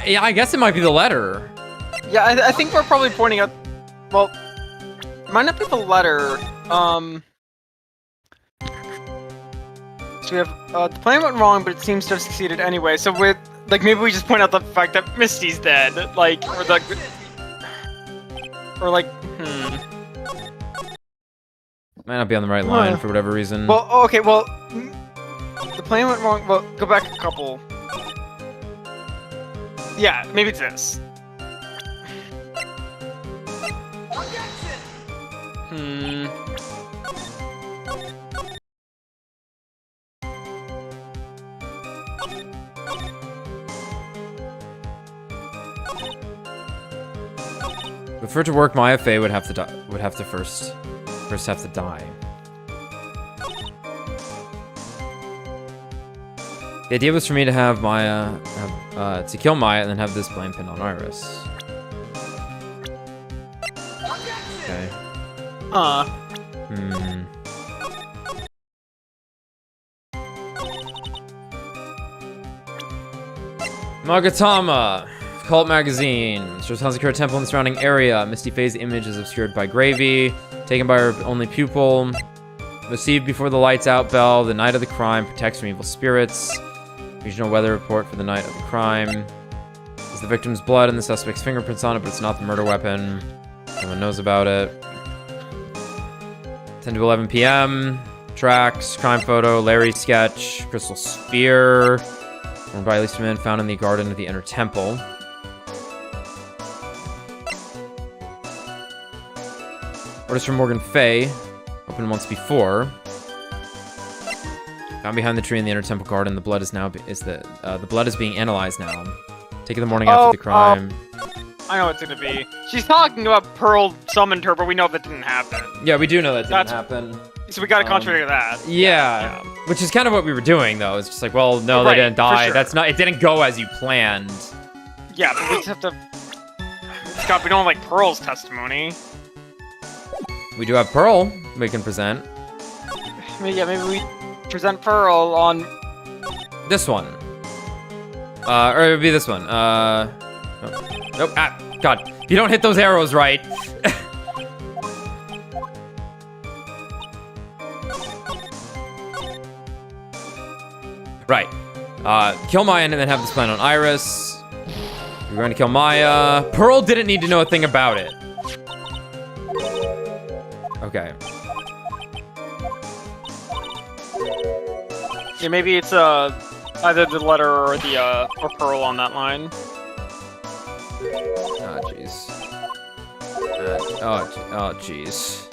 Yeah, I guess it might be the letter. Yeah, I think we're probably pointing out. Well, it might not be the letter. So we have the plan went wrong, but it seems to have succeeded anyway. So with like maybe we just point out the fact that Misty's dead, like or like Might not be on the right line for whatever reason. Well, okay, well the plan went wrong. Well, go back a couple. Yeah, maybe it's this. But for it to work, Maya Fey would have to die. Would have to first have to die. The idea was for me to have Maya, to kill Maya and then have this blame pinned on Iris. Okay. Magatama! Cult magazine. Shows Hazakura Temple in the surrounding area. Misty Faye's image is obscured by gravy. Taken by her only pupil. Received before the lights out bell. The night of the crime protects from evil spirits. Regional weather report for the night of the crime. Is the victim's blood and the suspect's fingerprints on it, but it's not the murder weapon. No one knows about it. 10 to 11 p.m. Tracks, crime photo, Larry sketch, crystal sphere. Worn by Eastman, found in the garden of the inner temple. Orders from Morgan Fay. Opened once before. Found behind the tree in the inner temple garden. The blood is now the blood is being analyzed now. Taken the morning after the crime. I know what it's gonna be. She's talking about Pearl summoned her, but we know that didn't happen. Yeah, we do know that didn't happen. So we gotta contradict that. Yeah. Which is kind of what we were doing, though. It's just like, well, no, they didn't die. Sure. That's not. It didn't go as you planned. Yeah, but we just have to. God, we don't have like Pearl's testimony. We do have Pearl. We can present. Yeah, maybe we present Pearl on this one. Or it would be this one. Nope. Ah, God. You don't hit those arrows right. Right. Kill Maya and then have this plan on Iris. We're going to kill Maya. Pearl didn't need to know a thing about it. Okay. Yeah, maybe it's either the letter or the or Pearl on that line. Oh jeez. Oh jeez.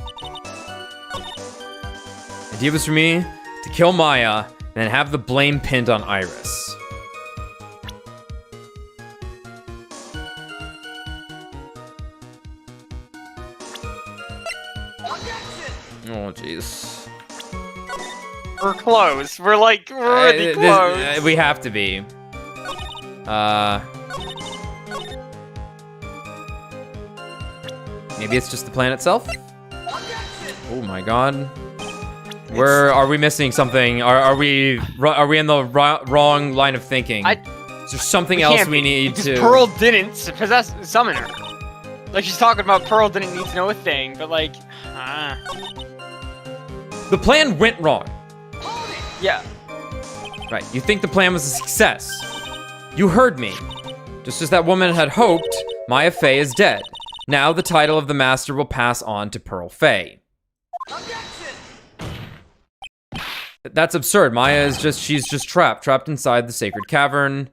The idea was for me to kill Maya and then have the blame pinned on Iris. Oh jeez. We're close. We're already close. We have to be. Maybe it's just the plan itself? Oh my god. Where are we missing something? Are we in the wrong line of thinking? Is there something else we need to... Pearl didn't summon her. Like, she's talking about Pearl didn't need to know a thing, but like... The plan went wrong. Yeah. Right, you think the plan was a success. You heard me. Just as that woman had hoped, Maya Fey is dead. Now the title of the master will pass on to Pearl Fey. That's absurd. Maya is she's just trapped inside the sacred cavern.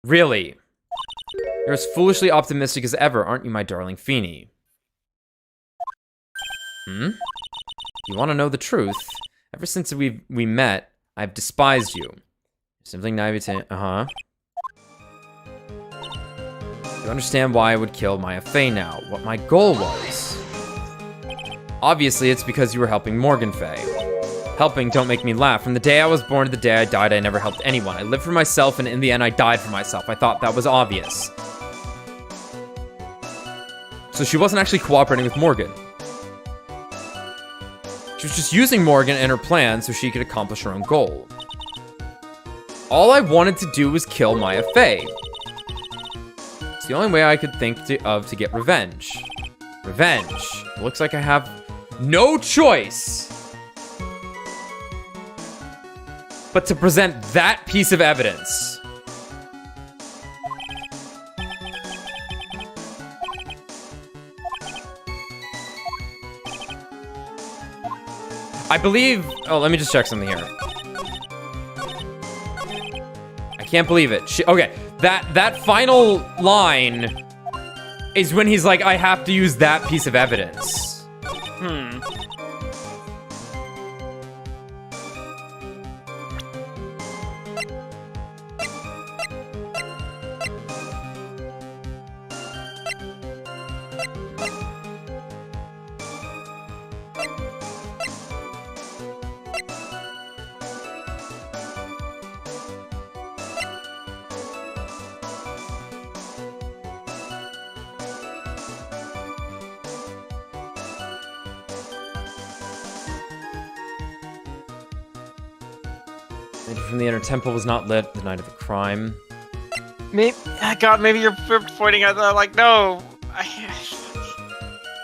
Really? You're as foolishly optimistic as ever, aren't you, my darling Feeny? You want to know the truth? Ever since we met, I've despised you. Simply naivete. You understand why I would kill Maya Fey now, what my goal was. Obviously, it's because you were helping Morgan Fey. Helping don't make me laugh. From the day I was born to the day I died, I never helped anyone. I lived for myself, and in the end, I died for myself. I thought that was obvious. So she wasn't actually cooperating with Morgan. She was just using Morgan and her plan so she could accomplish her own goal. All I wanted to do was kill Maya Fey. It's the only way I could think of to get revenge. Revenge. It looks like I have no choice but to present that piece of evidence. I believe... Oh, let me just check something here. I can't believe it. Okay, that final line is when he's like, I have to use that piece of evidence. From the inner temple was not lit the night of the crime. Maybe, God, maybe you're pointing at the, like, no.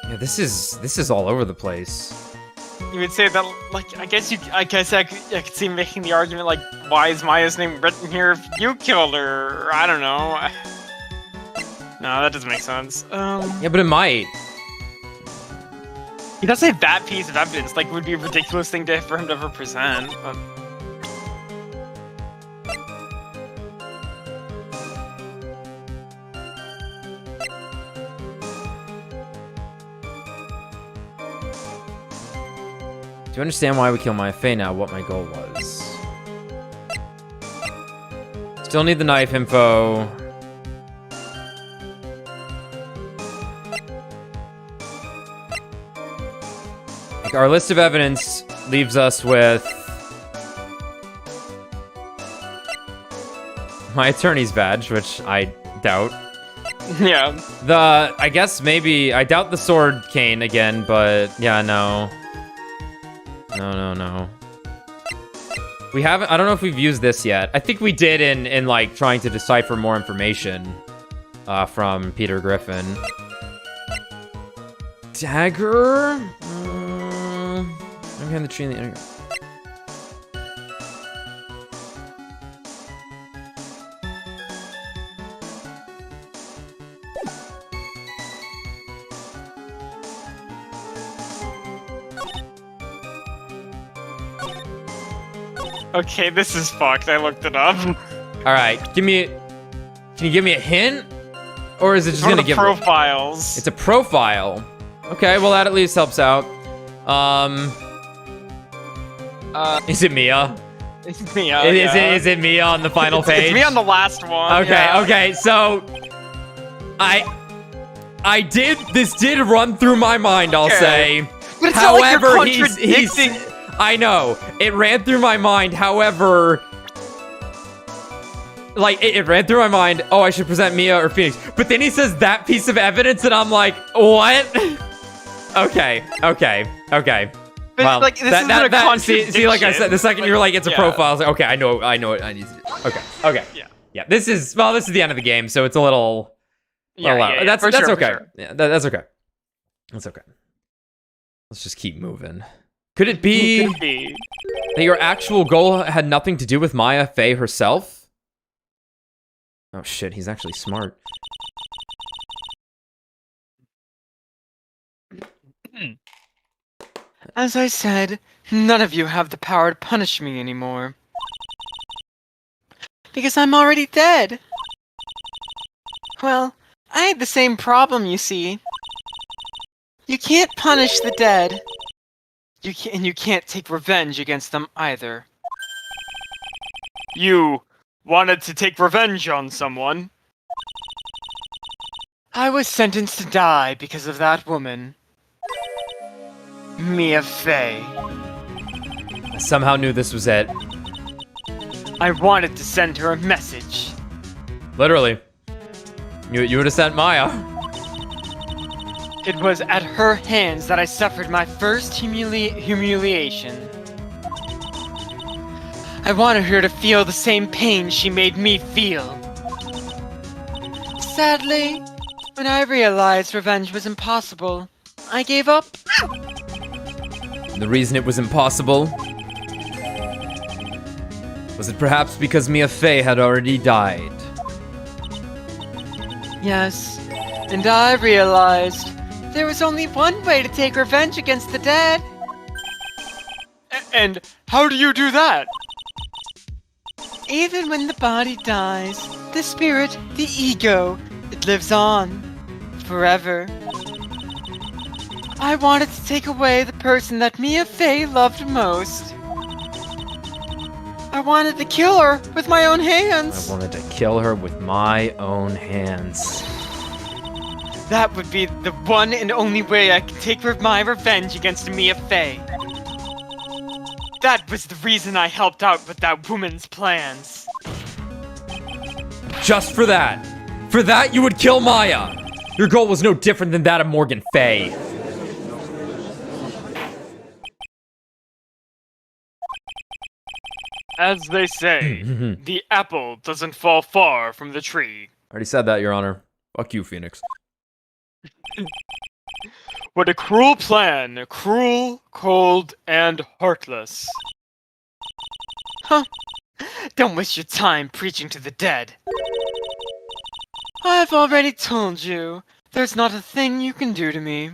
Yeah, this is all over the place. You would say that, like, I guess I could see making the argument, like, why is Maya's name written here if you killed her? Or, I don't know. No, that doesn't make sense. Yeah, but it might. He does say that piece of evidence, like, would be a ridiculous thing for him to ever present. But... Do you understand why we kill Maya Fey now? What my goal was? Still need the knife info. Like, our list of evidence leaves us with my attorney's badge, which I doubt. Yeah. I guess maybe, I doubt the sword cane again, but yeah, no. No. We haven't, I don't know if we've used this yet. I think we did in like, trying to decipher more information from Peter Griffin. Dagger? I'm behind the tree in the inner... Okay, this is fucked. I looked it up. All right, can you give me a hint? Or is it just gonna give profiles? It's a profile. Okay, well that at least helps out. Is it Mia? It's Mia. Is it Mia on the final page? It's me on the last one. Okay, so this did run through my mind, I'll say. But it's however, not like you're contradicting. I know. It ran through my mind, however, like, it ran through my mind, oh, I should present Mia or Phoenix. But then he says that piece of evidence, and I'm like, what? Okay. But well, like, this isn't a contradiction. See, like I said, the second you were like, it's a yeah. profile, I was like, okay, I know what I need to do. Okay. Yeah. This is the end of the game, so it's a little... Yeah, that's sure, okay. Sure. Yeah, that's okay. That's okay. Let's just keep moving. Could it be that your actual goal had nothing to do with Maya Fey herself? Oh shit, he's actually smart. As I said, none of you have the power to punish me anymore. Because I'm already dead. Well, I had the same problem, you see. You can't punish the dead. You can't take revenge against them either. You wanted to take revenge on someone. I was sentenced to die because of that woman. Mia Fey. I somehow knew this was it. I wanted to send her a message. Literally. You would have sent Maya. It was at her hands that I suffered my first humiliation. I wanted her to feel the same pain she made me feel. Sadly, when I realized revenge was impossible, I gave up. The reason it was impossible? Was it perhaps because Mia Fey had already died? Yes, and I realized there was only one way to take revenge against the dead. And how do you do that? Even when the body dies, the spirit, the ego, it lives on. Forever. I wanted to take away the person that Mia Fey loved most. I wanted to kill her with my own hands. I wanted to kill her with my own hands. That would be the one and only way I could take my revenge against Mia Fey. That was the reason I helped out with that woman's plans. Just for that. For that, you would kill Maya. Your goal was no different than that of Morgan Fey. As they say, the apple doesn't fall far from the tree. Already said that, Your Honor. Fuck you, Phoenix. What a cruel plan. Cruel, cold, and heartless. Huh. Don't waste your time preaching to the dead. I've already told you, there's not a thing you can do to me.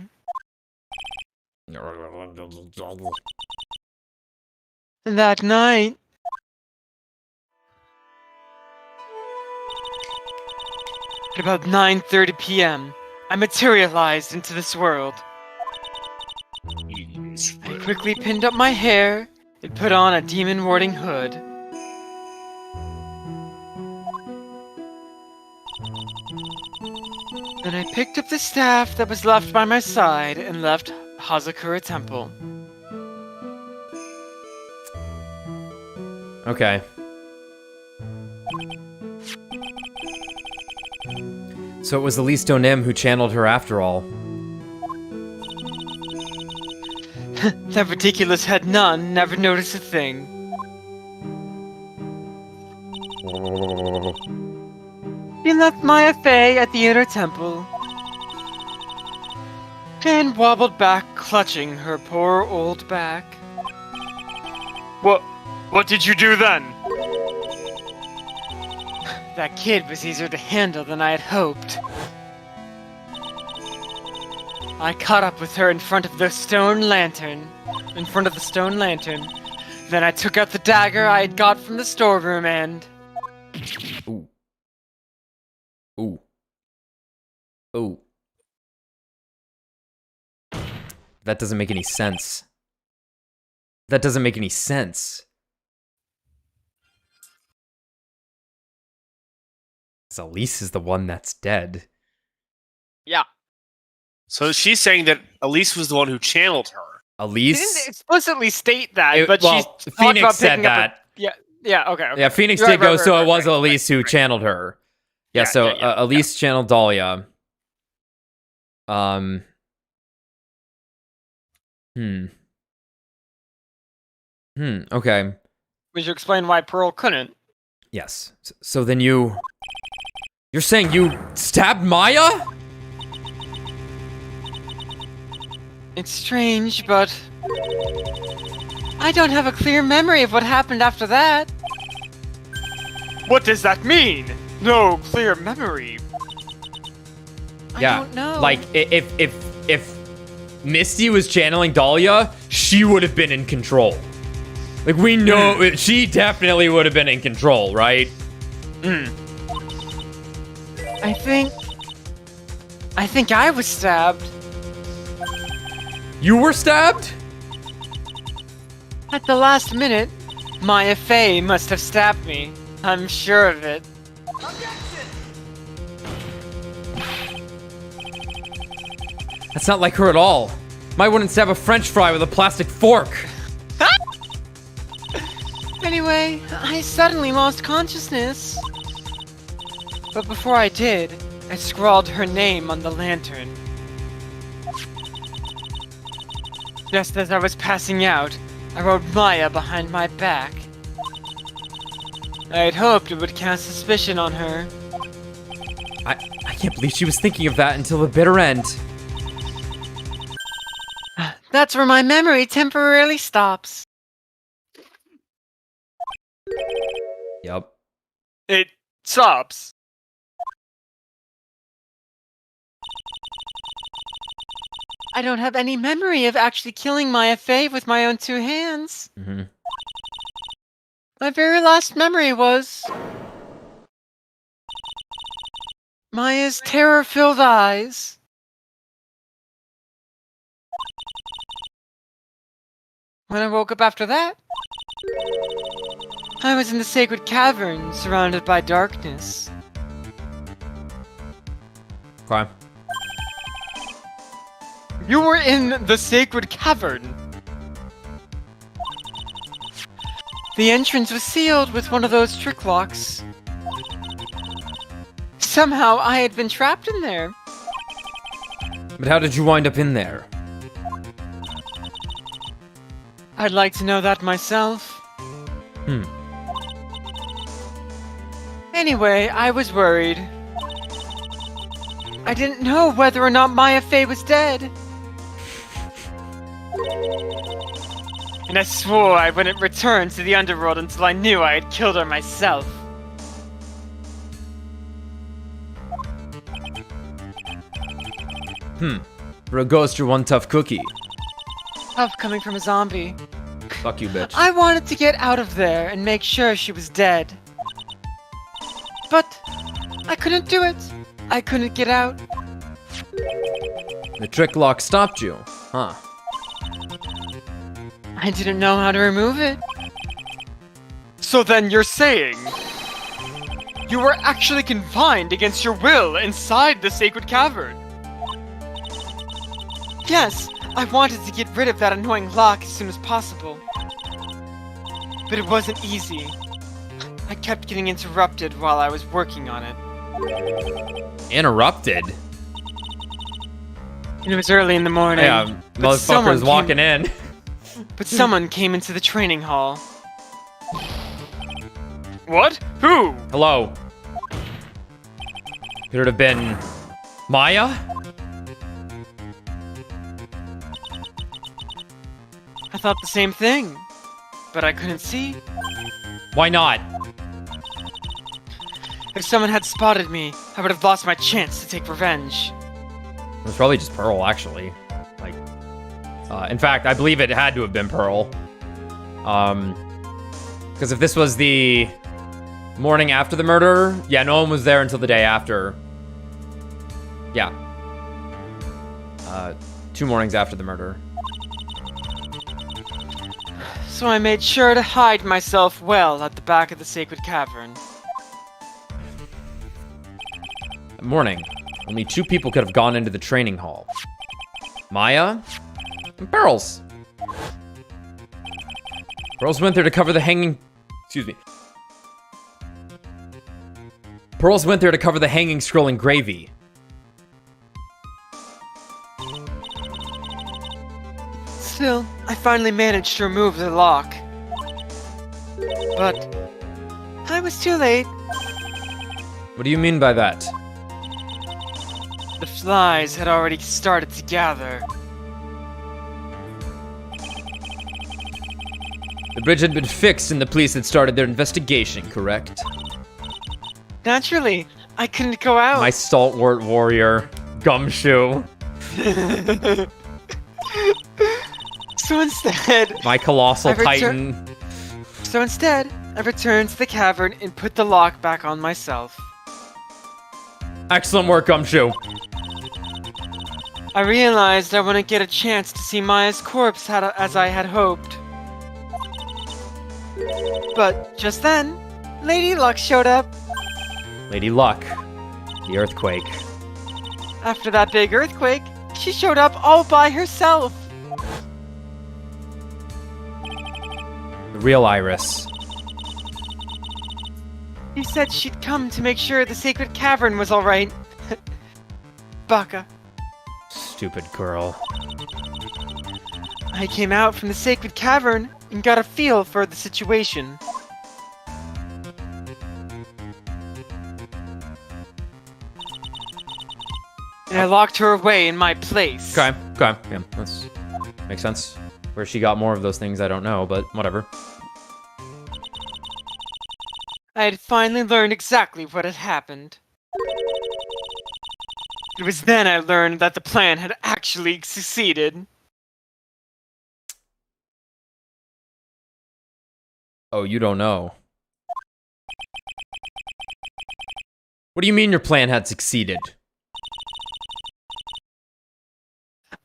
That night, at about 9:30 p.m., I materialized into this world. I quickly pinned up my hair and put on a demon-warding hood. Then I picked up the staff that was left by my side and left Hazakura Temple. Okay. So it was Elise Donim who channeled her after all. That ridiculous head nun never noticed a thing. She left Maya Fey at the inner temple and wobbled back, clutching her poor old back. What did you do then? That kid was easier to handle than I had hoped. I caught up with her in front of the stone lantern. Then I took out the dagger I had got from the storeroom and... Ooh. Ooh. Ooh. That doesn't make any sense. That doesn't make any sense. Elise is the one that's dead. Yeah. So she's saying that Elise was the one who channeled her. She Elise? didn't explicitly state that, but well, she talked Phoenix about said picking up that. Yeah, okay. Yeah, Phoenix Right, did go, right, so right, it was right, Elise who channeled her. Yeah, so Elise channeled Dahlia. Okay. Would you explain why Pearl couldn't? Yes. So then you're saying you stabbed Maya? It's strange, but... I don't have a clear memory of what happened after that. What does that mean? No clear memory. I Yeah. don't know. Like, if Misty was channeling Dahlia, she would have been in control. Like, we know she definitely would have been in control, right? I think I was stabbed. You were stabbed? At the last minute, Maya Fey must have stabbed me. I'm sure of it. That's not like her at all. Might wouldn't stab a French fry with a plastic fork. Anyway, I suddenly lost consciousness. But before I did, I scrawled her name on the lantern. Just as I was passing out, I wrote Maya behind my back. I had hoped it would cast suspicion on her. I can't believe she was thinking of that until the bitter end. That's where my memory temporarily stops. Yup. It stops. I don't have any memory of actually killing Maya Fey with my own 2 hands. Mm-hmm. My very last memory was... Maya's terror-filled eyes. When I woke up after that, I was in the sacred cavern, surrounded by darkness. Okay. You were in the sacred cavern. The entrance was sealed with one of those trick locks. Somehow I had been trapped in there. But how did you wind up in there? I'd like to know that myself. Anyway, I was worried. I didn't know whether or not Maya Fey was dead. And I swore I wouldn't return to the underworld until I knew I had killed her myself. For a ghost, you're one tough cookie. Tough coming from a zombie. Fuck you, bitch. I wanted to get out of there and make sure she was dead. But I couldn't do it. I couldn't get out. The trick lock stopped you, huh? I didn't know how to remove it. So then you're saying you were actually confined against your will inside the sacred cavern? Yes, I wanted to get rid of that annoying lock as soon as possible. But it wasn't easy. I kept getting interrupted while I was working on it. Interrupted? It was early in the morning. Yeah, but motherfucker's walking in. But someone came into the training hall. What? Who? Hello. Could it have been Maya? I thought the same thing, but I couldn't see. Why not? If someone had spotted me, I would have lost my chance to take revenge. It was probably just Pearl, actually. Like, in fact, I believe it had to have been Pearl. Because if this was the morning after the murder, yeah, no one was there until the day after. Yeah. 2 mornings after the murder. So I made sure to hide myself well at the back of the sacred cavern. That morning, only 2 people could have gone into the training hall. Maya and Pearls. Pearls went there to cover the hanging... Excuse me. Pearls went there to cover the hanging scroll in gravy. Still, I finally managed to remove the lock. But I was too late. What do you mean by that? The flies had already started to gather. The bridge had been fixed and the police had started their investigation, correct? Naturally, I couldn't go out. My stalwart warrior, Gumshoe. So instead, My colossal I titan. I returned to the cavern and put the lock back on myself. Excellent work, Gumshoe. I realized I wouldn't get a chance to see Maya's corpse as I had hoped. But just then, Lady Luck showed up. Lady Luck. The earthquake. After that big earthquake, she showed up all by herself. The real Iris. She said she'd come to make sure the sacred cavern was alright. Baka. Stupid girl. I came out from the sacred cavern and got a feel for the situation. and I locked her away in my place. Okay. Yeah, that's makes sense. Where she got more of those things, I don't know, but whatever. I had finally learned exactly what had happened. It was then I learned that the plan had actually succeeded. Oh, you don't know. What do you mean your plan had succeeded?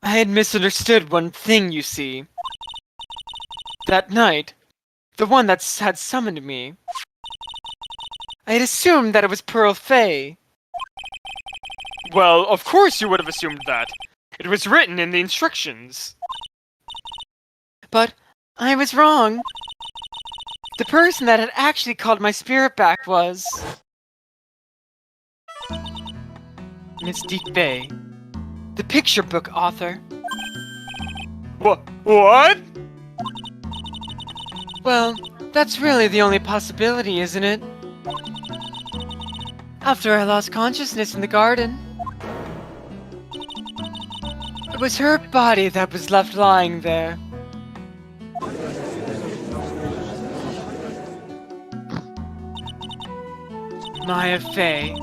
I had misunderstood one thing, you see. That night, the one that had summoned me, I had assumed that it was Pearl Fay. Well, of course you would have assumed that. It was written in the instructions. But I was wrong. The person that had actually called my spirit back was... Mystique Bay, the picture book author. What? Well, that's really the only possibility, isn't it? After I lost consciousness in the garden, it was her body that was left lying there. Maya Fey.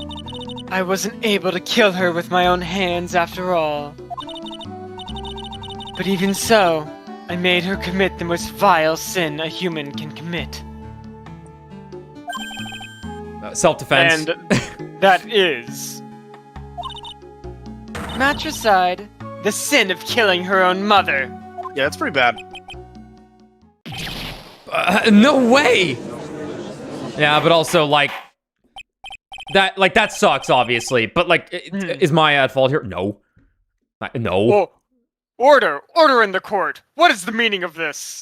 I wasn't able to kill her with my own hands after all. But even so, I made her commit the most vile sin a human can commit. Self-defense. And that is... Matricide, the sin of killing her own mother. Yeah, it's pretty bad. No way! Yeah, but also, like... That sucks, obviously. But, like, is Maya at fault here? No. No. Oh, order in the court. What is the meaning of this?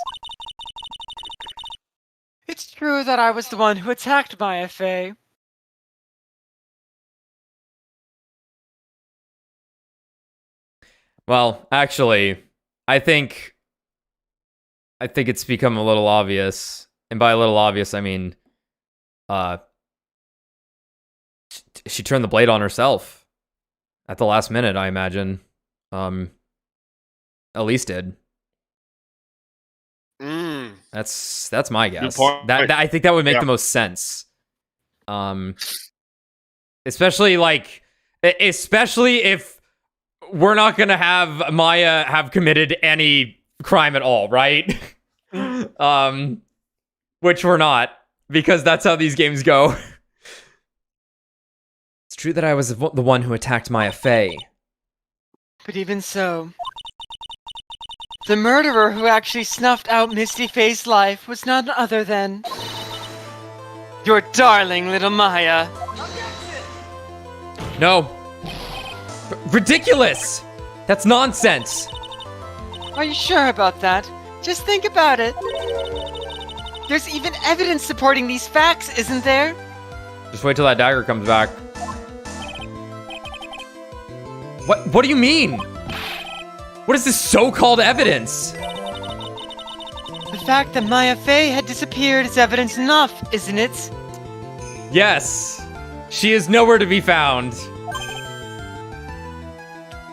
It's true that I was the one who attacked Maya Fey. Well, actually, I think it's become a little obvious. And by a little obvious, I mean, she turned the blade on herself at the last minute, I imagine. Elise did. That's my guess. That I think that would make the most sense. Especially if we're not gonna have Maya have committed any crime at all, right? Which we're not, because that's how these games go. It's true that I was the one who attacked Maya Fey. But even so, the murderer who actually snuffed out Misty Fey's life was none other than... your darling little Maya. No. Ridiculous! That's nonsense! Are you sure about that? Just think about it. There's even evidence supporting these facts, isn't there? Just wait till that dagger comes back. What do you mean? What is this so-called evidence? The fact that Maya Fey had disappeared is evidence enough, isn't it? Yes. She is nowhere to be found.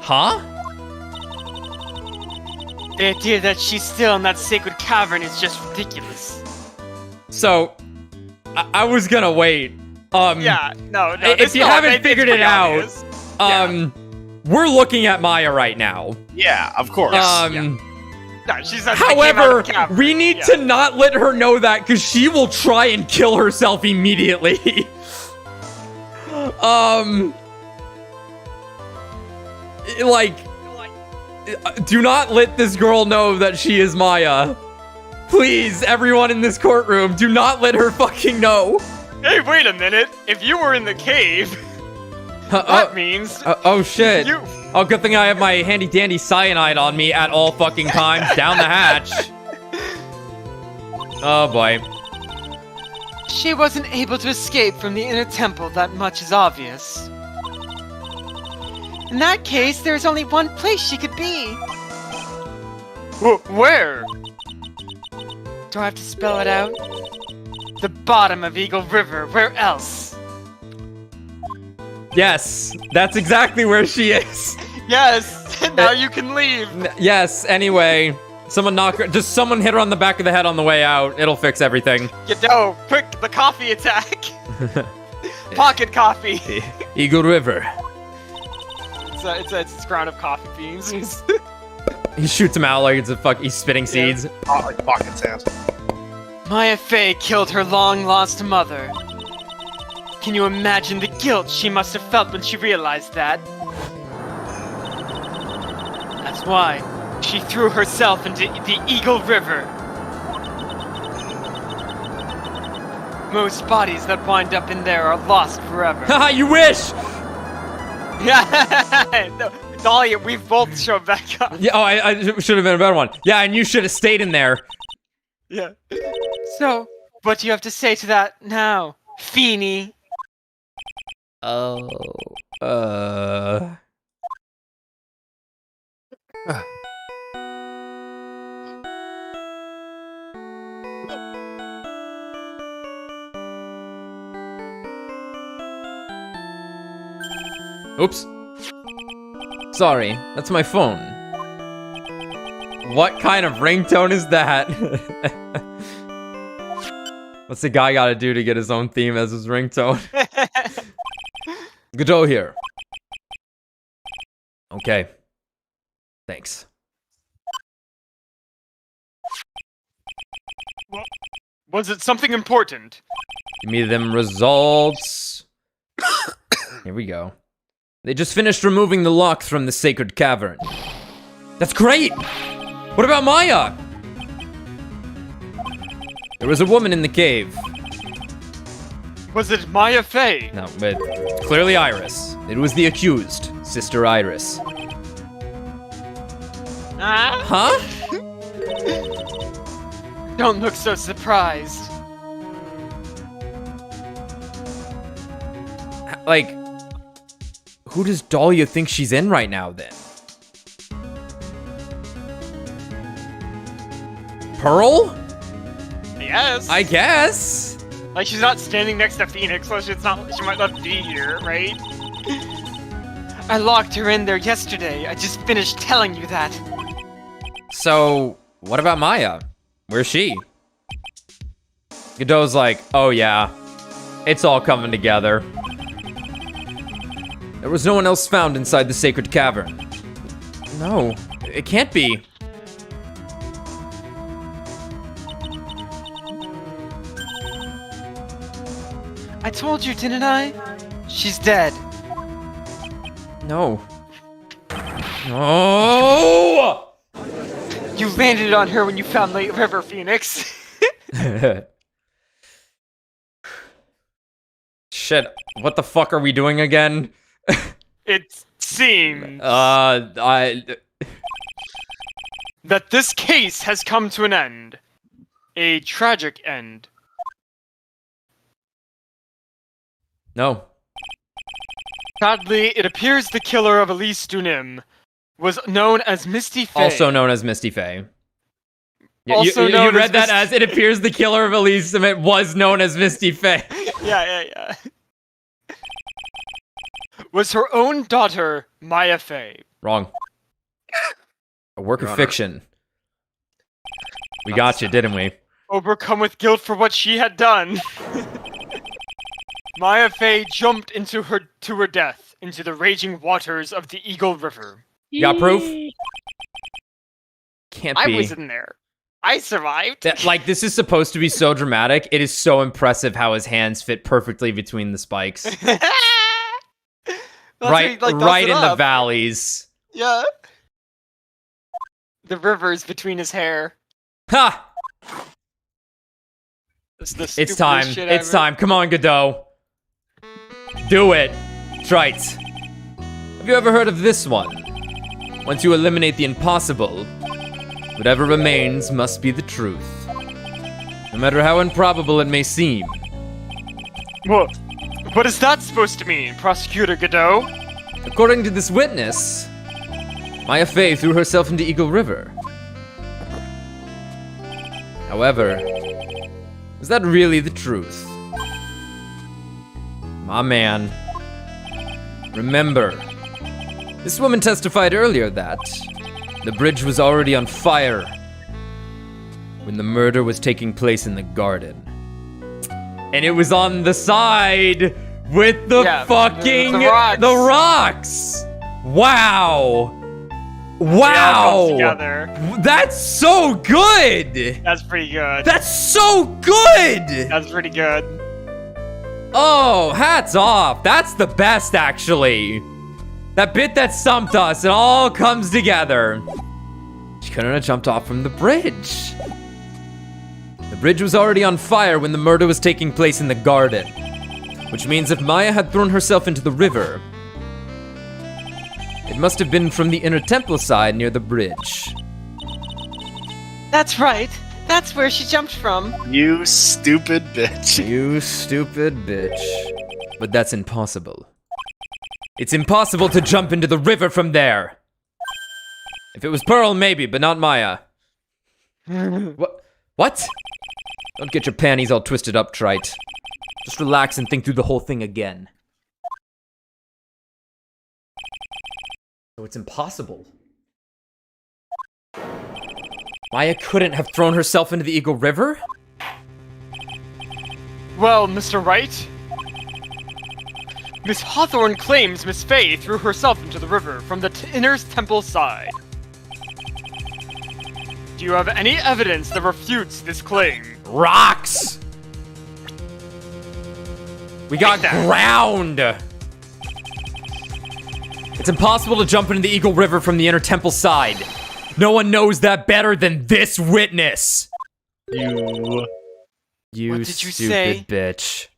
Huh? The idea that she's still in that sacred cavern is just ridiculous. So, I was gonna wait. Yeah, no. If you haven't figured it out, we're looking at Maya right now. Yeah, of course. No, she's not However, we need to not let her know that, because she will try and kill herself immediately. Do not let this girl know that she is Maya. Please, everyone in this courtroom, do not let her fucking know. Hey, wait a minute. If you were in the cave, that means... oh, shit. Oh, good thing I have my handy-dandy cyanide on me at all fucking times. Down the hatch. Oh, boy. She wasn't able to escape from the inner temple, that much is obvious. In that case, there's only one place she could be. Where? Do I have to spell it out? The bottom of Eagle River, where else? Yes, that's exactly where she is. Yes, now you can leave. Yes, anyway. Someone hit her on the back of the head on the way out. It'll fix everything. Godot, quick, the coffee attack. Pocket coffee. Eagle River. It's a crown of coffee beans. He shoots him out like he's spitting seeds. Like pocket sands. Maya Fey killed her long-lost mother. Can you imagine the guilt she must have felt when she realized that? That's why she threw herself into the Eagle River. Most bodies that wind up in there are lost forever. Haha, you wish! Yeah, no, Dahlia, we've both shown back up. Yeah, oh, I should have been a better one. Yeah, and you should have stayed in there. Yeah. So, what do you have to say to that now, Feeny? Oh, Oops. Sorry, that's my phone. What kind of ringtone is that? What's the guy gotta do to get his own theme as his ringtone? Godot here. Okay. Thanks. Was it something important? Give me them results. Here we go. They just finished removing the lock from the sacred cavern. That's great! What about Maya? There was a woman in the cave. Was it Maya Fey? No, but clearly Iris. It was the accused, Sister Iris. Huh? Don't look so surprised. Like, who does Dahlia think she's in right now, then? Pearl? Yes. I guess. Like, she's not standing next to Phoenix, so she might not be here, right? I locked her in there yesterday. I just finished telling you that. So, what about Maya? Where's she? Godot's like, oh yeah, it's all coming together. There was no one else found inside the sacred cavern. No, it can't be. I told you, didn't I? She's dead. No. Oh! You landed on her when you found Late River, Phoenix. Shit, what the fuck are we doing again? It seems I... that this case has come to an end. A tragic end. No. Sadly, it appears the killer of Elise Dunim was known as Misty Fey. Also known as Misty Fey. Also you known read as that as it appears the killer of Elise Dunim was known as Misty Fey. Yeah. Was her own daughter, Maya Fey. Wrong. A work of fiction. We got you, didn't we? Overcome with guilt for what she had done. Maya Fey jumped to her death into the raging waters of the Eagle River. You got proof? Can't be. I was in there. I survived. Like, this is supposed to be so dramatic. It is so impressive how his hands fit perfectly between the spikes. right in the valleys. Yeah. The rivers between his hair. Ha! It's time. It's time. Come on, Godot. Do it. Trite. Have you ever heard of this one? Once you eliminate the impossible, whatever remains must be the truth. No matter how improbable it may seem. What is that supposed to mean, Prosecutor Godot? According to this witness, Maya Fey threw herself into Eagle River. However, is that really the truth? My man. Remember, this woman testified earlier that the bridge was already on fire when the murder was taking place in the garden. And it was on the side with the fucking the rocks. Wow. They all come Wow. together. That's so good. That's pretty good. That's so good. That's pretty good. Oh, hats off. That's the best, actually. That bit that stumped us, it all comes together. She couldn't have jumped off from the bridge. The bridge was already on fire when the murder was taking place in the garden, which means if Maya had thrown herself into the river, it must have been from the inner temple side near the bridge. That's right. That's where she jumped from. You stupid bitch. You stupid bitch. But that's impossible. It's impossible to jump into the river from there. If it was Pearl, maybe, but not Maya. What? What? Don't get your panties all twisted up, Trite. Just relax and think through the whole thing again. So it's impossible. Maya couldn't have thrown herself into the Eagle River? Well, Mr. Wright, Miss Hawthorne claims Miss Fey threw herself into the river from the inner temple side. Do you have any evidence that refutes this claim? Rocks! We got that. ground! It's impossible to jump into the Eagle River from the inner temple side. No one knows that better than this witness! You What did you stupid say? bitch.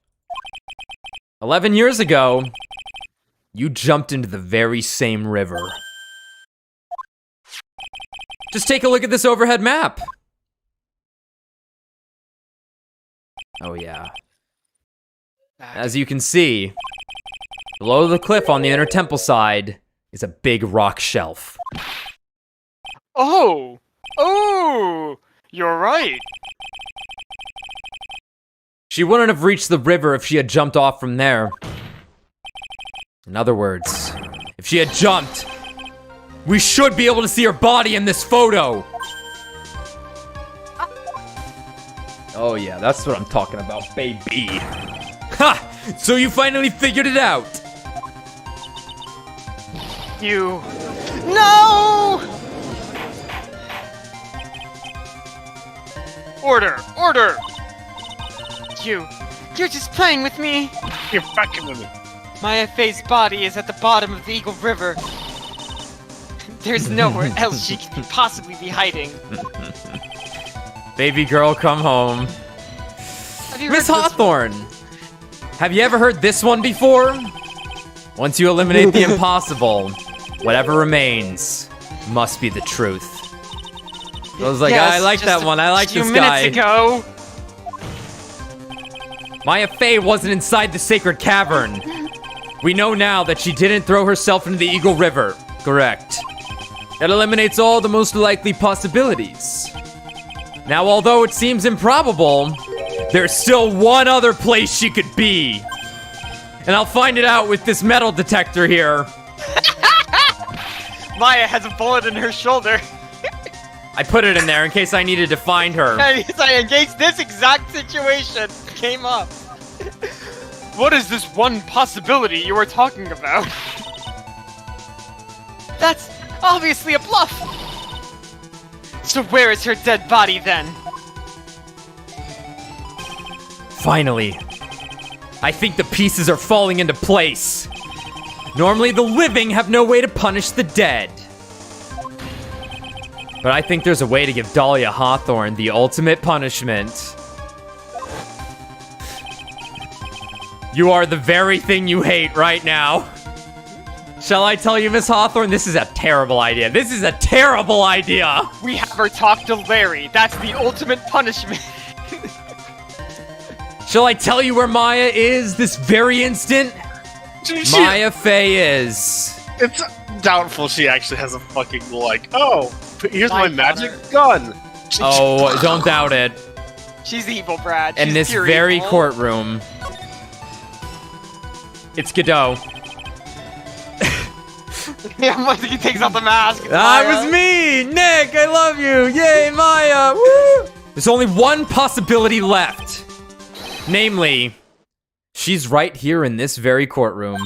11 years ago, you jumped into the very same river. Just take a look at this overhead map. Oh yeah. As you can see, below the cliff on the inner temple side is a big rock shelf. Oh! Oh! You're right. She wouldn't have reached the river if she had jumped off from there. In other words, if she had jumped, we should be able to see her body in this photo. Oh yeah, that's what I'm talking about, baby. Ha! So you finally figured it out. You... No! Order! Order! You're just playing with me. You're fucking with me. Maya Fey's body is at the bottom of the Eagle River. There's nowhere else she could possibly be hiding. Baby girl, come home. Have you Miss heard this Hawthorne, have you ever heard this one before? Once you eliminate the impossible, whatever remains must be the truth. I was like, Yes, I like just that one. I like a few this minutes guy. ago. Maya Fey wasn't inside the sacred cavern. We know now that she didn't throw herself into the Eagle River. Correct. That eliminates all the most likely possibilities. Now, although it seems improbable, there's still one other place she could be. And I'll find it out with this metal detector here. Maya has a bullet in her shoulder. I put it in there in case I needed to find her. In case this exact situation came up. What is this one possibility you were talking about? That's obviously a bluff. So where is her dead body then? Finally. I think the pieces are falling into place. Normally the living have no way to punish the dead. But I think there's a way to give Dahlia Hawthorne the ultimate punishment. You are the very thing you hate right now. Shall I tell you, Miss Hawthorne, this is a terrible idea. This is a terrible idea. We have her talk to Larry. That's the ultimate punishment. Shall I tell you where Maya is this very instant? Maya Fey is. It's doubtful she actually has a fucking, like, oh, here's my My magic daughter. gun. Oh, don't doubt it. She's evil, Brad. In She's this pure very evil. courtroom. It's Godot. Yeah, once he takes off the mask. That was me! Nick, I love you! Yay, Maya! Woo! There's only one possibility left. Namely, she's right here in this very courtroom.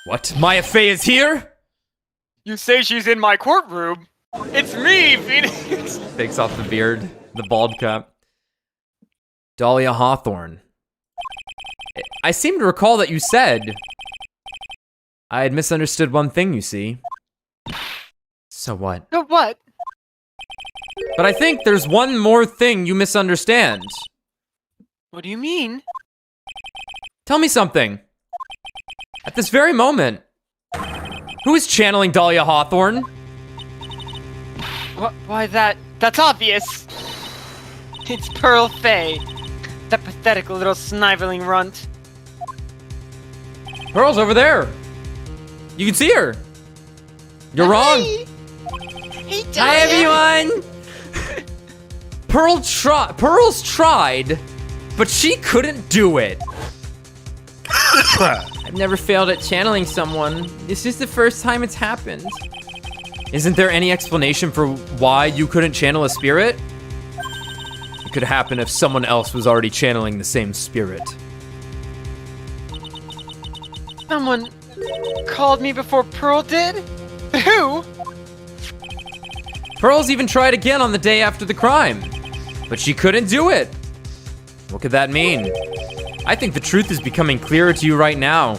What? Maya Fey is here? You say she's in my courtroom? It's me, Phoenix! Takes off the beard, the bald cap. Dahlia Hawthorne. I seem to recall that you said I had misunderstood one thing, you see. So what? So what? But I think there's one more thing you misunderstand. What do you mean? Tell me something. At this very moment, who is channeling Dahlia Hawthorne? Why that's obvious. It's Pearl Fey. That pathetic little sniveling runt. Pearl's over there. You can see her. You're wrong. Hey, Hi, everyone. Pearl's tried, but she couldn't do it. I've never failed at channeling someone. This is the first time it's happened. Isn't there any explanation for why you couldn't channel a spirit? It could happen if someone else was already channeling the same spirit. Someone called me before Pearl did? Who? Pearl's even tried again on the day after the crime, but she couldn't do it. What could that mean? I think the truth is becoming clearer to you right now.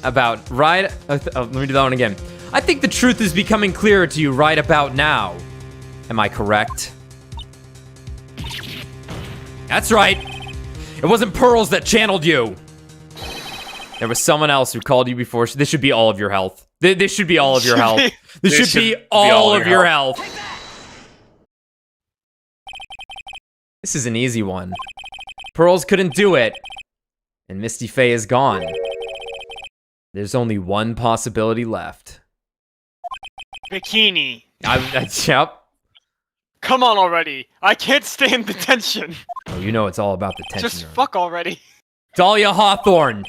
Let me do that one again. I think the truth is becoming clearer to you right about now. Am I correct? That's right. It wasn't Pearls that channeled you. There was someone else who called you before. This should be all of your health. This should be all of your health. This should be all of your health. This is an easy one. Pearls couldn't do it. And Misty Fey is gone. There's only one possibility left. Bikini. Yep. Come on already. I can't stand the tension. Oh, you know it's all about the tension. Just fuck already. Dahlia Hawthorne.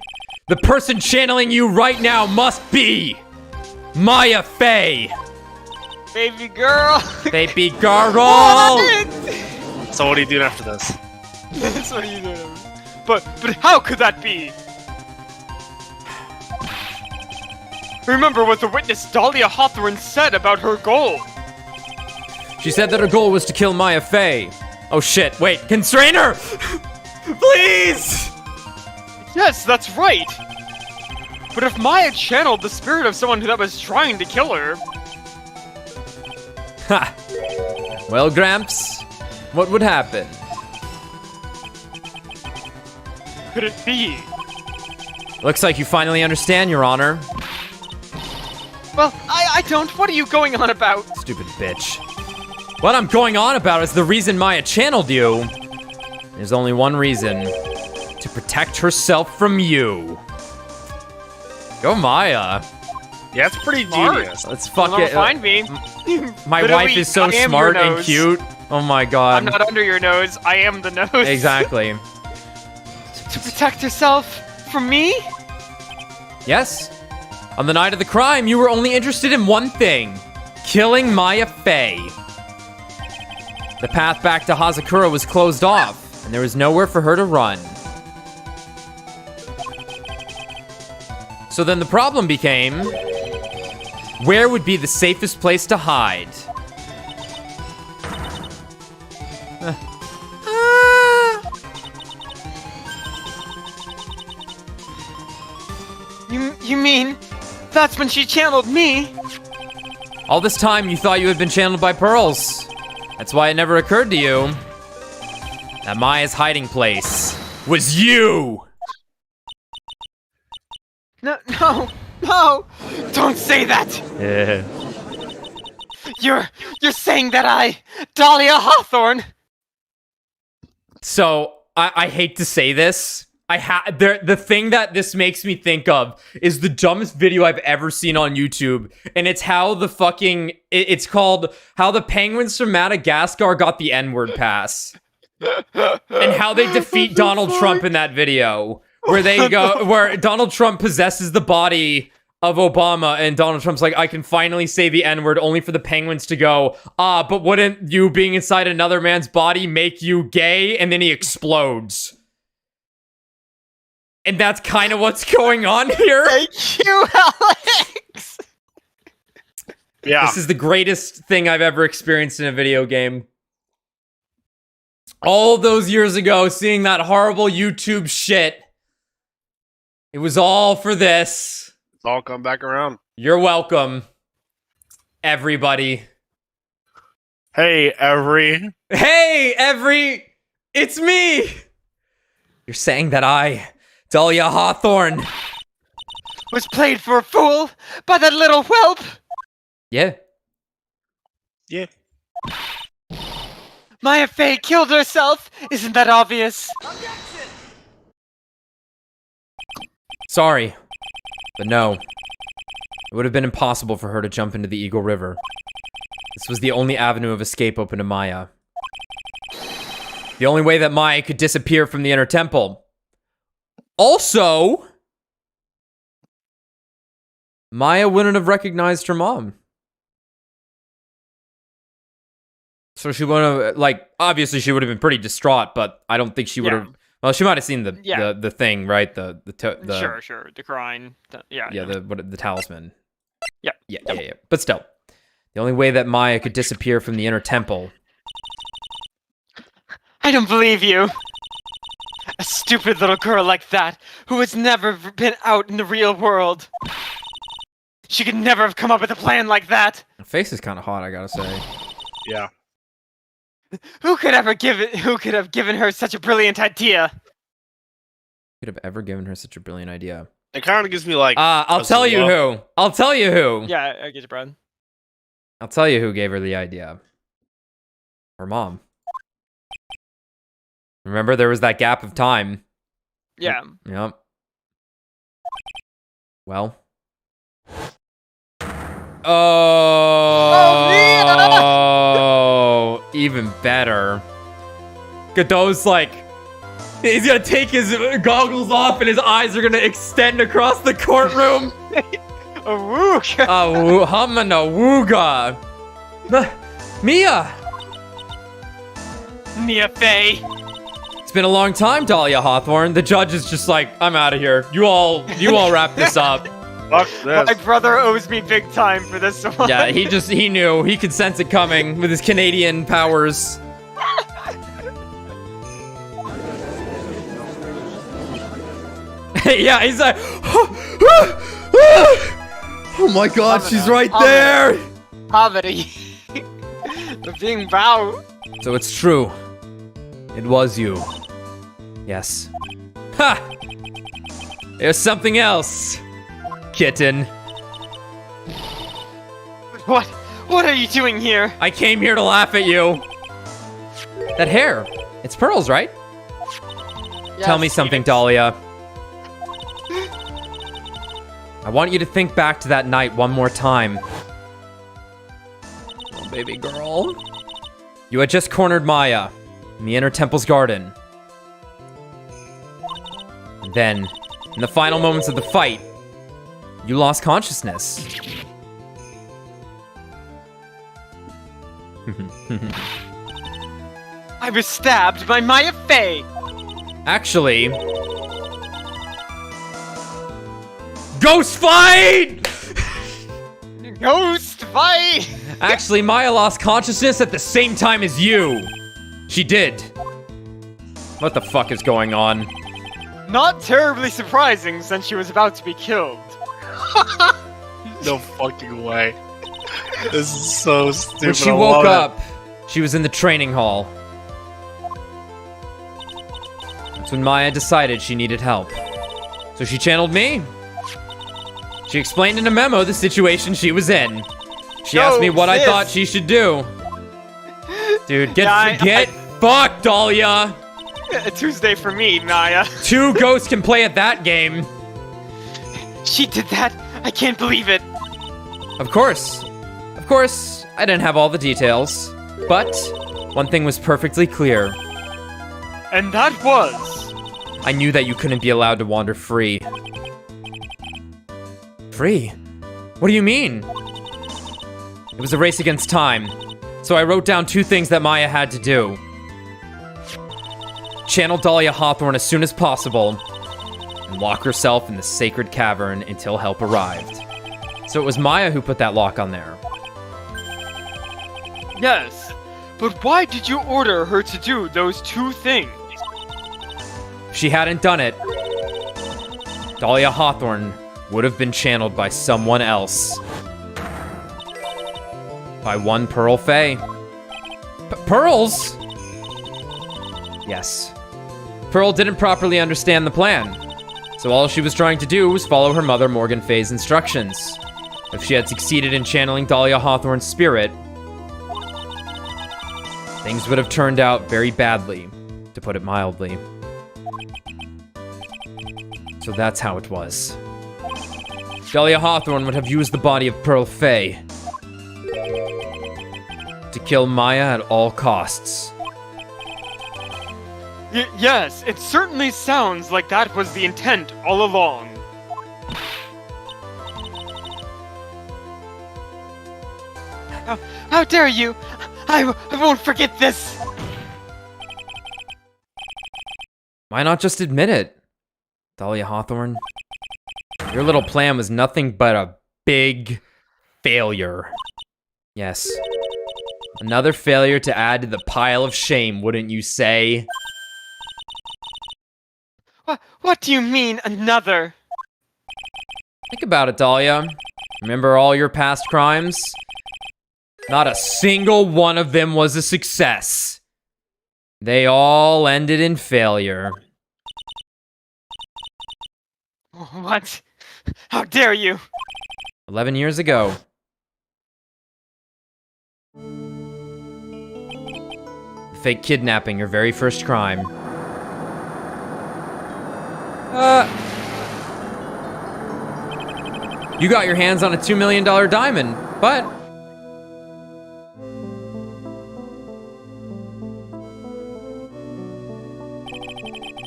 The person channeling you right now must be Maya Fey. Baby girl. Baby girl. So what are you doing after this? That's what you do. But how could that be? Remember what the witness Dahlia Hawthorne said about her goal. She said that her goal was to kill Maya Fey. Oh shit, wait, constrain her! Please! Yes, that's right. But if Maya channeled the spirit of someone that was trying to kill her... Ha! Well, Gramps, what would happen? Could it be? Looks like you finally understand, Your Honor. Well, I don't. What are you going on about? Stupid bitch. What I'm going on about is the reason Maya channeled you. There's only one reason. To protect herself from you. Go Maya. Yeah, it's pretty genius. Let's fuck You'll it. never find me. My Literally, wife is so I am smart your and nose. cute. Oh my god. I'm not under your nose. I am the nose. Exactly. To protect yourself from me? Yes. On the night of the crime, you were only interested in one thing. Killing Maya Fey. The path back to Hazakura was closed off, and there was nowhere for her to run. So then the problem became, where would be the safest place to hide? You mean that's when she channeled me? All this time you thought you had been channeled by Pearls. That's why it never occurred to you that Maya's hiding place was you. No! Don't say that! Yeah. You're saying that Dahlia Hawthorne! So, I hate to say this. The thing that this makes me think of is the dumbest video I've ever seen on YouTube. And it's how it's called How the Penguins from Madagascar Got the N-Word Pass. And how they defeat Donald Trump in that video. Where where Donald Trump possesses the body of Obama, and Donald Trump's like, I can finally say the N-word, only for the penguins to go, but wouldn't you being inside another man's body make you gay? And then he explodes. And that's kind of what's going on here. Thank you, Alex! Yeah. This is the greatest thing I've ever experienced in a video game. All those years ago, seeing that horrible YouTube shit. It was all for this. It's all come back around. You're welcome, everybody. Hey, Every. Hey, it's me! You're saying that I, Dahlia Hawthorne... Was played for a fool by that little whelp! Yeah. Yeah. Maya Fey killed herself! Isn't that obvious? Sorry, but no. It would have been impossible for her to jump into the Eagle River. This was the only avenue of escape open to Maya. The only way that Maya could disappear from the Inner Temple. Also, Maya wouldn't have recognized her mom. So she wouldn't have, like, obviously she would have been pretty distraught, but I don't think she would have. Well, she might have seen the thing, right? The Sure, the crying. the talisman. Yeah. Yeah. But still, the only way that Maya could disappear from the Inner Temple. I don't believe you. A stupid little girl like that, who has never been out in the real world. She could never have come up with a plan like that. Her face is kind of hot, I gotta say. Yeah. Who could have given her such a brilliant idea? Could have ever given her such a brilliant idea. It kind of gives me like. I'll tell you who. I'll tell you who. Yeah, I get you, Brad. I'll tell you who gave her the idea. Her mom. Remember, there was that gap of time. Yeah. Yep. Well. Oh, even better. Godot's like, he's gonna take his goggles off and his eyes are gonna extend across the courtroom. Awooga. Hamana wooga. Mia. Mia Fey. It's been a long time, Dahlia Hawthorne. The judge is just like, I'm out of here. You all wrap this up. Fuck this. My brother owes me big time for this one. Yeah, he knew. He could sense it coming with his Canadian powers. Yeah, he's like, oh my god, she's right there. Poverty. The being bow. So it's true. It was you. Yes. Ha! There's something else. Kitten. What are you doing here? I came here to laugh at you. That hair. It's pearls, right? Yes, Tell me something, Dahlia. I want you to think back to that night one more time. Oh, baby girl. You had just cornered Maya in the Inner Temple's garden. And then, in the final moments of the fight, you lost consciousness. I was stabbed by Maya Fey. Actually... Ghost fight! Ghost fight! Actually, Maya lost consciousness at the same time as you. She did. What the fuck is going on? Not terribly surprising since she was about to be killed. No fucking way. This is so stupid. When she woke up, she was in the training hall. That's when Maya decided she needed help. So she channeled me. She explained in a memo the situation she was in. She asked me what I thought she should do. Dude, get fucked, Dahlia! A Tuesday for me, Maya. 2 ghosts can play at that game. She did that? I can't believe it. Of course. Of course, I didn't have all the details. But one thing was perfectly clear. And that was... I knew that you couldn't be allowed to wander free. free? What do you mean? It was a race against time, so I wrote down 2 things that Maya had to do. Channel Dahlia Hawthorne as soon as possible, and lock herself in the sacred cavern until help arrived. So it was Maya who put that lock on there. Yes, but why did you order her to do those 2 things? If she hadn't done it, Dahlia Hawthorne would have been channeled by someone else. By one Pearl Faye. Pearls? Yes. Pearl didn't properly understand the plan, so all she was trying to do was follow her mother Morgan Faye's instructions. If she had succeeded in channeling Dahlia Hawthorne's spirit, things would have turned out very badly, to put it mildly. So that's how it was. Dahlia Hawthorne would have used the body of Pearl Faye to kill Maya at all costs. Yes, it certainly sounds like that was the intent all along. How dare you! I won't forget this! Why not just admit it, Dahlia Hawthorne? Your little plan was nothing but a big failure. Yes. Another failure to add to the pile of shame, wouldn't you say? What do you mean, another? Think about it, Dahlia. Remember all your past crimes? Not a single one of them was a success. They all ended in failure. What? How dare you? 11 years ago. Fake kidnapping, your very first crime. You got your hands on a $2 million diamond, but...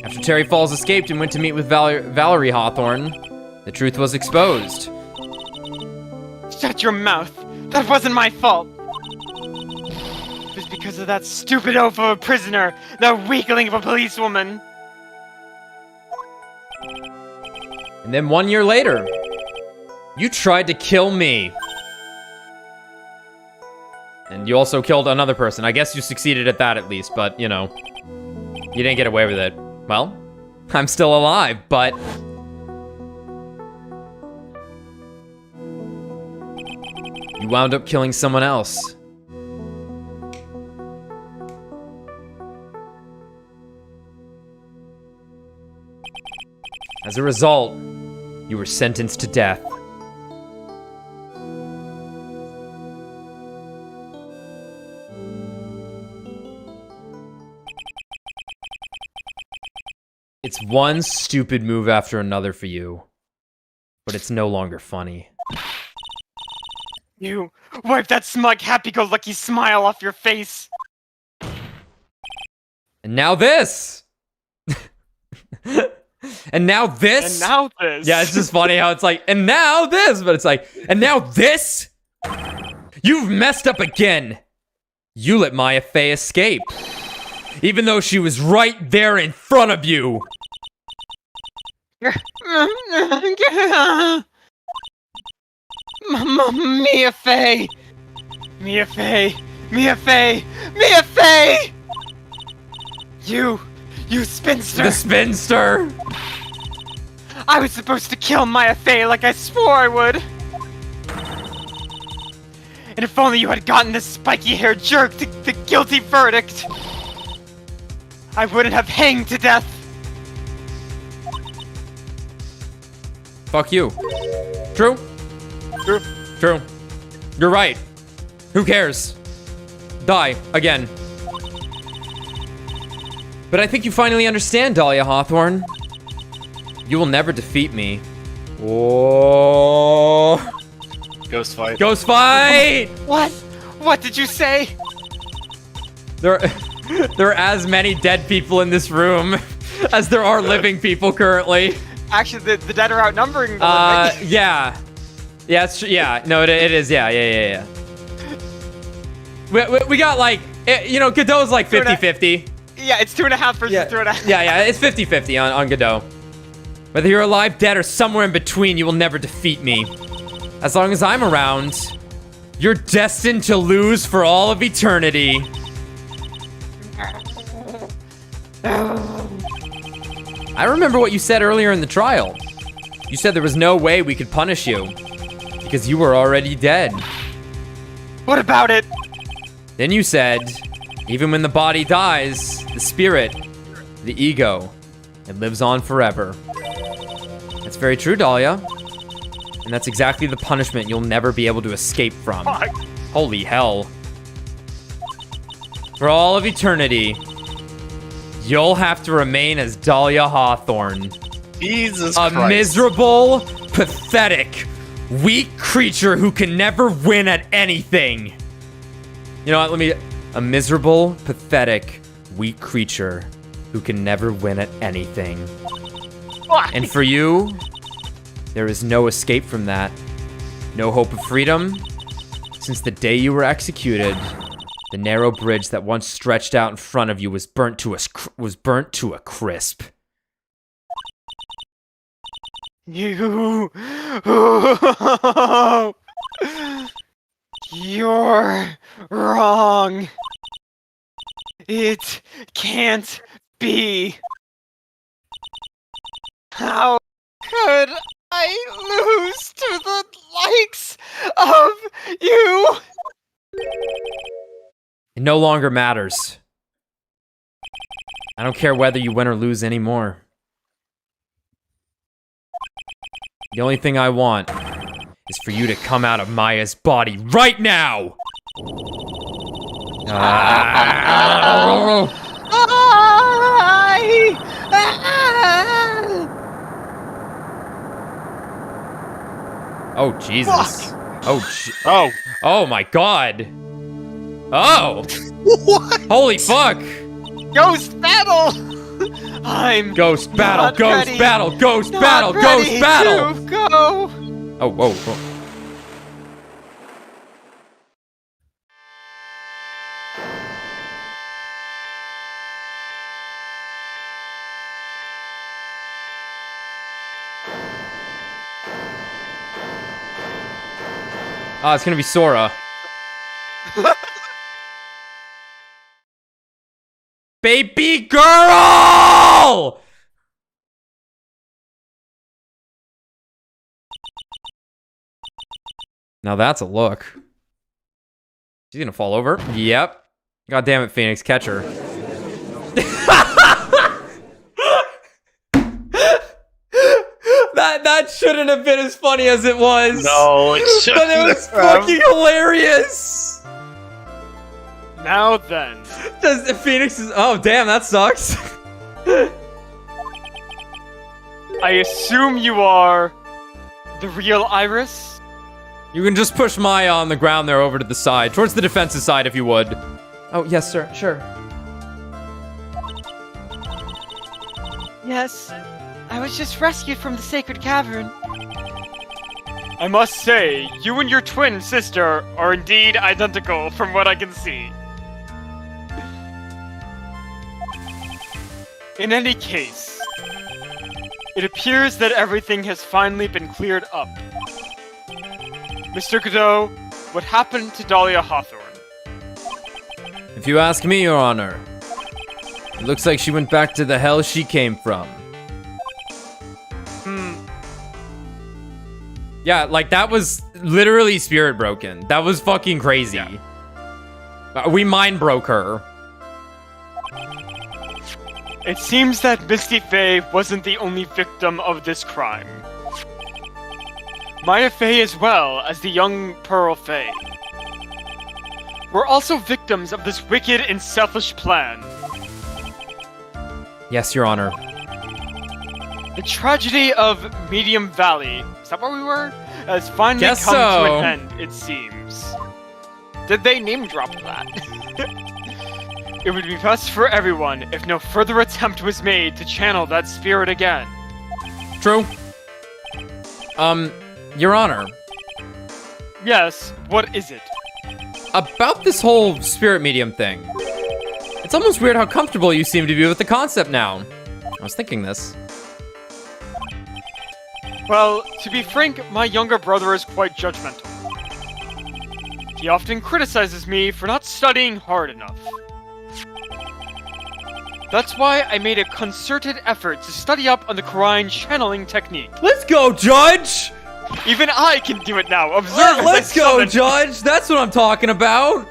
After Terry Falls escaped and went to meet with Valerie Hawthorne, the truth was exposed. Shut your mouth! That wasn't my fault! It was because of that stupid oaf of a prisoner, that weakling of a policewoman! And then 1 year later, you tried to kill me. And you also killed another person. I guess you succeeded at that at least, but, you know, you didn't get away with it. Well, I'm still alive, but... you wound up killing someone else. As a result, you were sentenced to death. It's one stupid move after another for you, but it's no longer funny. You wipe that smug, happy-go-lucky smile off your face! And now this! And now this! And now this! Yeah, it's just funny how it's like, and now this! But it's like, and now this? You've messed up again! You let Maya Fey escape. Even though she was right there in front of you! Mia Fey! Mia Fey! Mia Fey! Mia Fey! You spinster! The spinster! I was supposed to kill Maya Fey like I swore I would! And if only you had gotten this spiky-haired jerk the guilty verdict, I wouldn't have hanged to death! Fuck you. True? True. True. You're right. Who cares? Die. Again. But I think you finally understand, Dahlia Hawthorne. You will never defeat me. Oh. Ghost fight. Ghost fight! What? What did you say? There are as many dead people in this room as there are living people currently. Actually, the dead are outnumbering the living. Yeah. Yeah, yeah. No, it is. Yeah. We got like, Godot's like 50-50. Yeah, it's 2.5 versus 2.5. Yeah, it's 50-50 on Godot. Whether you're alive, dead, or somewhere in between, you will never defeat me. As long as I'm around, you're destined to lose for all of eternity. I remember what you said earlier in the trial. You said there was no way we could punish you because you were already dead. What about it? Then you said, even when the body dies, the spirit, the ego, it lives on forever. That's very true, Dahlia. And that's exactly the punishment you'll never be able to escape from. Fuck. Holy hell. For all of eternity, you'll have to remain as Dahlia Hawthorne. Jesus A Christ. miserable, pathetic, weak creature who can never win at anything. You know what, a miserable, pathetic, weak creature who can never win at anything. And for you, there is no escape from that. No hope of freedom. Since the day you were executed, the narrow bridge that once stretched out in front of you was burnt to a crisp. You're wrong. It can't be. How could I lose to the likes of you? It no longer matters. I don't care whether you win or lose anymore. The only thing I want is for you to come out of Maya's body right now! Oh, Jesus. Oh my God. Oh! What? Holy fuck! Ghost battle! I'm Ghost battle, not ghost ready. battle, ghost Not battle, ready ghost battle! to go. Oh, whoa, whoa. Ah, it's gonna be Sora. Baby girl! Now that's a look. She's gonna fall over. Yep. God damn it, Phoenix, catch her. That shouldn't have been as funny as it was. No, it shouldn't. But it was fucking hilarious. Now then. Does Phoenix is oh damn, that sucks. I assume you are the real Iris? You can just push Maya on the ground there over to the side, towards the defensive side if you would. Oh yes, sir. Sure. Yes, I was just rescued from the sacred cavern. I must say, you and your twin sister are indeed identical from what I can see. In any case, it appears that everything has finally been cleared up. Mr. Godot, what happened to Dahlia Hawthorne? If you ask me, Your Honor, it looks like she went back to the hell she came from. Yeah, like that was literally spirit broken. That was fucking crazy. Yeah. We mind broke her. It seems that Misty Faye wasn't the only victim of this crime. Maya Faye as well as the young Pearl Faye were also victims of this wicked and selfish plan. Yes, Your Honor. The tragedy of Medium Valley, is that where we were? Has finally come to an end, it seems. Did they name drop that? It would be best for everyone if no further attempt was made to channel that spirit again. True. Your Honor, Yes, what is it? About this whole spirit medium thing. It's almost weird how comfortable you seem to be with the concept now. I was thinking this. Well, to be frank, my younger brother is quite judgmental. He often criticizes me for not studying hard enough. That's why I made a concerted effort to study up on the Quran channeling technique. Let's go, Judge! Even I can do it now. Observe as I Let's go, summon. Judge! That's what I'm talking about!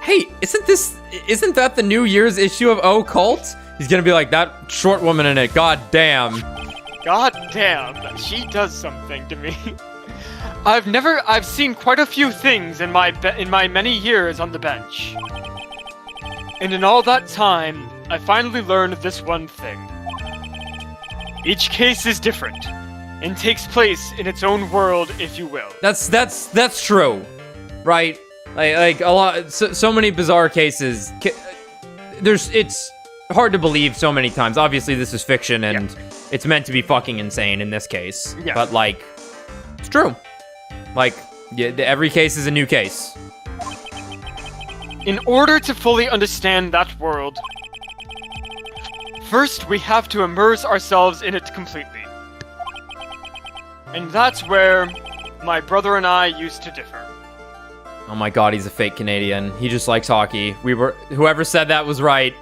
Hey, isn't that the New Year's issue of Occult? He's gonna be like, that short woman in it, god damn. God damn, she does something to me. I've seen quite a few things in my many years on the bench. And in all that time, I finally learned this one thing. Each case is different, and takes place in its own world, if you will. That's true, right? Like a lot, so many bizarre cases. It's hard to believe so many times. Obviously, this is fiction, and it's meant to be fucking insane in this case. Yeah. But like, it's true. Like, every case is a new case. In order to fully understand that world, first we have to immerse ourselves in it completely. And that's where my brother and I used to differ. Oh my god, he's a fake Canadian. He just likes hockey. Whoever said that was right.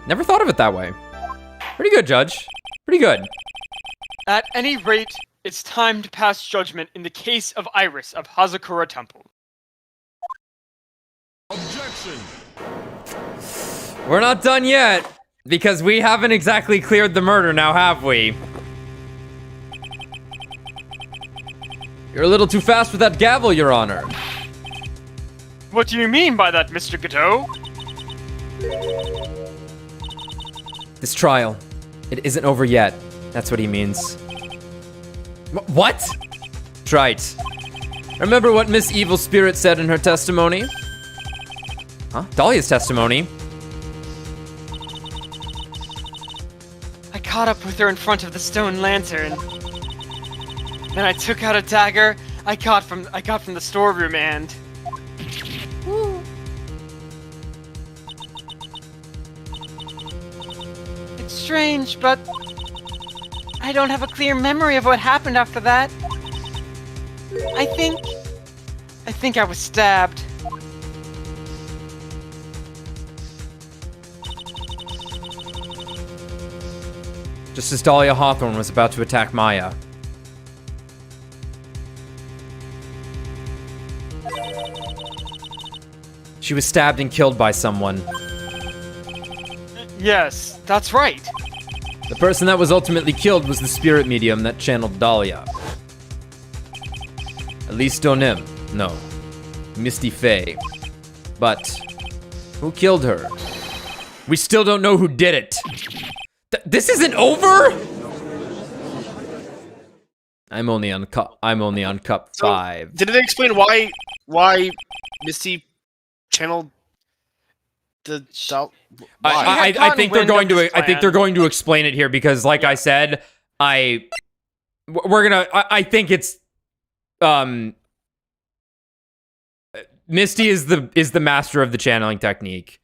Never thought of it that way. Pretty good, Judge. Pretty good. At any rate, it's time to pass judgment in the case of Iris of Hazakura Temple. Objection! We're not done yet, because we haven't exactly cleared the murder now, have we? You're a little too fast with that gavel, Your Honor. What do you mean by that, Mr. Godot? This trial, it isn't over yet. That's what he means. What? Right. Remember what Miss Evil Spirit said in her testimony? Huh? Dahlia's testimony? I caught up with her in front of the stone lantern. Then I took out a dagger I got from the storeroom and... It's strange, but I don't have a clear memory of what happened after that. I think I was stabbed. Just as Dahlia Hawthorne was about to attack Maya. She was stabbed and killed by someone. Yes, that's right. The person that was ultimately killed was the spirit medium that channeled Dahlia. Elise Donim, no. Misty Faye. But who killed her? We still don't know who did it. This isn't over? I'm only on cup 5. Did they explain why Misty channeled the why? I think they're going to I think they're going to explain it here because like I said, I think it's Misty is the master of the channeling technique.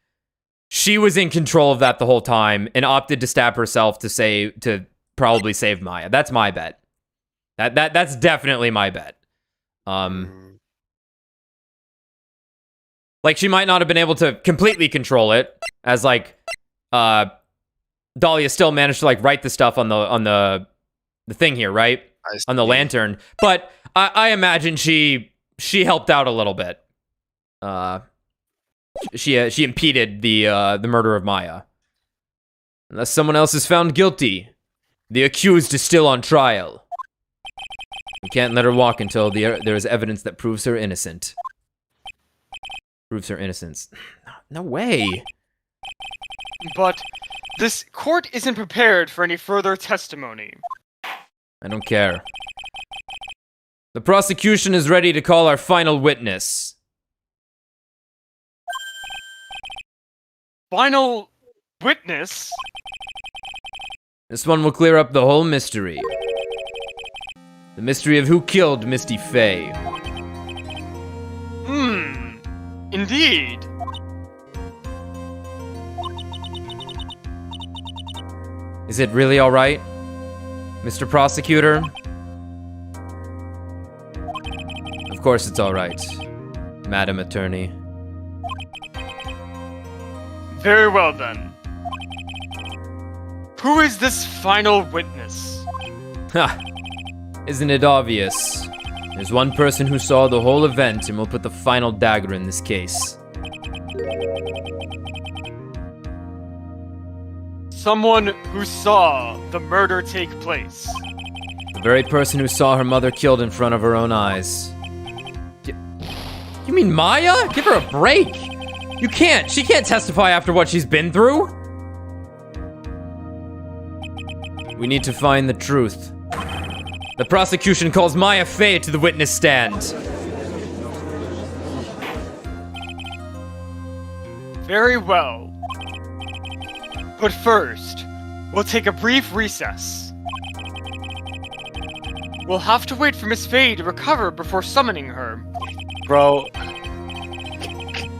She was in control of that the whole time and opted to stab herself to probably save Maya. That's my bet. That's definitely my bet. Like she might not have been able to completely control it, as like Dahlia still managed to like write the stuff on the thing here, right? On the lantern. But I imagine she helped out a little bit. She impeded the murder of Maya. Unless someone else is found guilty, the accused is still on trial. We can't let her walk until there is evidence that proves her innocent. Proves her innocence. No way. But this court isn't prepared for any further testimony. I don't care. The prosecution is ready to call our final witness. Final witness? This one will clear up the whole mystery. The mystery of who killed Misty Faye. Indeed. Is it really all right, Mr. Prosecutor? Of course it's all right, Madam Attorney. Very well then. Who is this final witness? Ha! Isn't it obvious? There's one person who saw the whole event and will put the final dagger in this case. Someone who saw the murder take place. The very person who saw her mother killed in front of her own eyes. You mean Maya? Give her a break! You can't! She can't testify after what she's been through! We need to find the truth. The prosecution calls Maya Faye to the witness stand. Very well. But first, we'll take a brief recess. We'll have to wait for Miss Faye to recover before summoning her. Bro,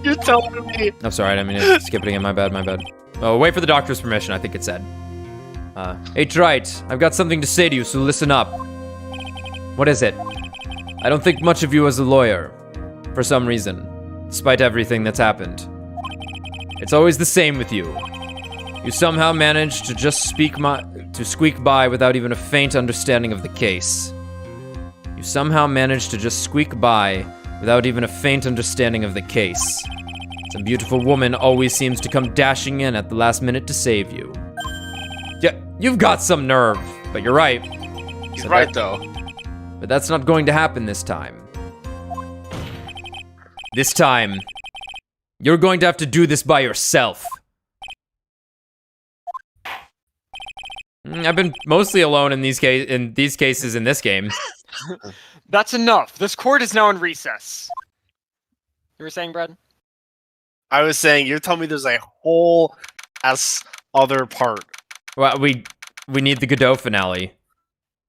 you're telling me. I'm sorry, I didn't mean to skip it again. My bad. Oh, wait for the doctor's permission, I think it said. Hey, Wright, I've got something to say to you, so listen up. What is it? I don't think much of you as a lawyer, for some reason, despite everything that's happened. It's always the same with you. You somehow manage to just squeak by without even a faint understanding of the case. You somehow manage to just squeak by without even a faint understanding of the case. Some beautiful woman always seems to come dashing in at the last minute to save you. Yeah, you've got some nerve, but you're right. He's right, though. But that's not going to happen this time. This time, you're going to have to do this by yourself. I've been mostly alone in these cases in this game. That's enough. This court is now in recess. You were saying, Brad? I was saying, you're telling me there's a whole ass other part. Well, we need the Godot finale.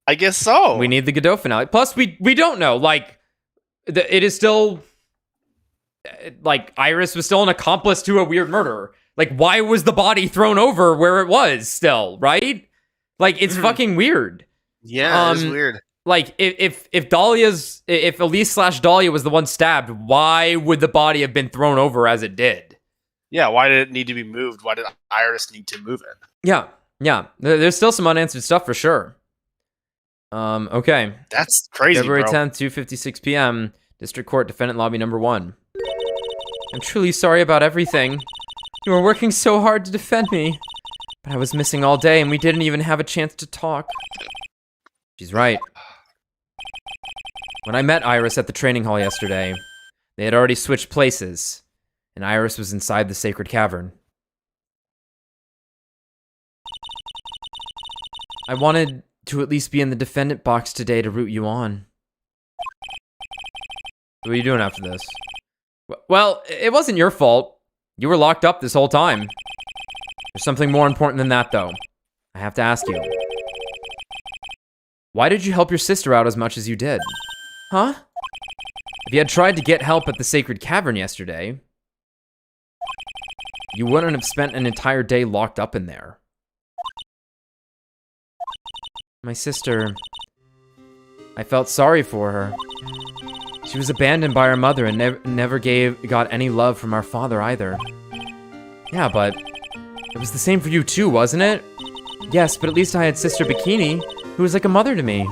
I guess so. We need the Godot finale. Plus, we don't know. Like, it is still... Like, Iris was still an accomplice to a weird murder. Like, why was the body thrown over where it was still, right? Like, it's fucking weird. Yeah, it's weird. Like, if Elise / Dahlia was the one stabbed, why would the body have been thrown over as it did? Yeah, why did it need to be moved? Why did Iris need to move it? Yeah. There's still some unanswered stuff for sure. Okay. That's crazy, February bro. 10th, 2:56 p.m. District Court, Defendant Lobby number 1. I'm truly sorry about everything. You were working so hard to defend me. But I was missing all day and we didn't even have a chance to talk. She's right. When I met Iris at the training hall yesterday, they had already switched places, and Iris was inside the sacred cavern. I wanted to at least be in the defendant box today to root you on. What are you doing after this? Well, it wasn't your fault. You were locked up this whole time. There's something more important than that, though. I have to ask you. Why did you help your sister out as much as you did? Huh? If you had tried to get help at the sacred cavern yesterday, you wouldn't have spent an entire day locked up in there. My sister... I felt sorry for her. She was abandoned by her mother and never got any love from our father either. Yeah, but it was the same for you too, wasn't it? Yes, but at least I had Sister Bikini, who was like a mother to me.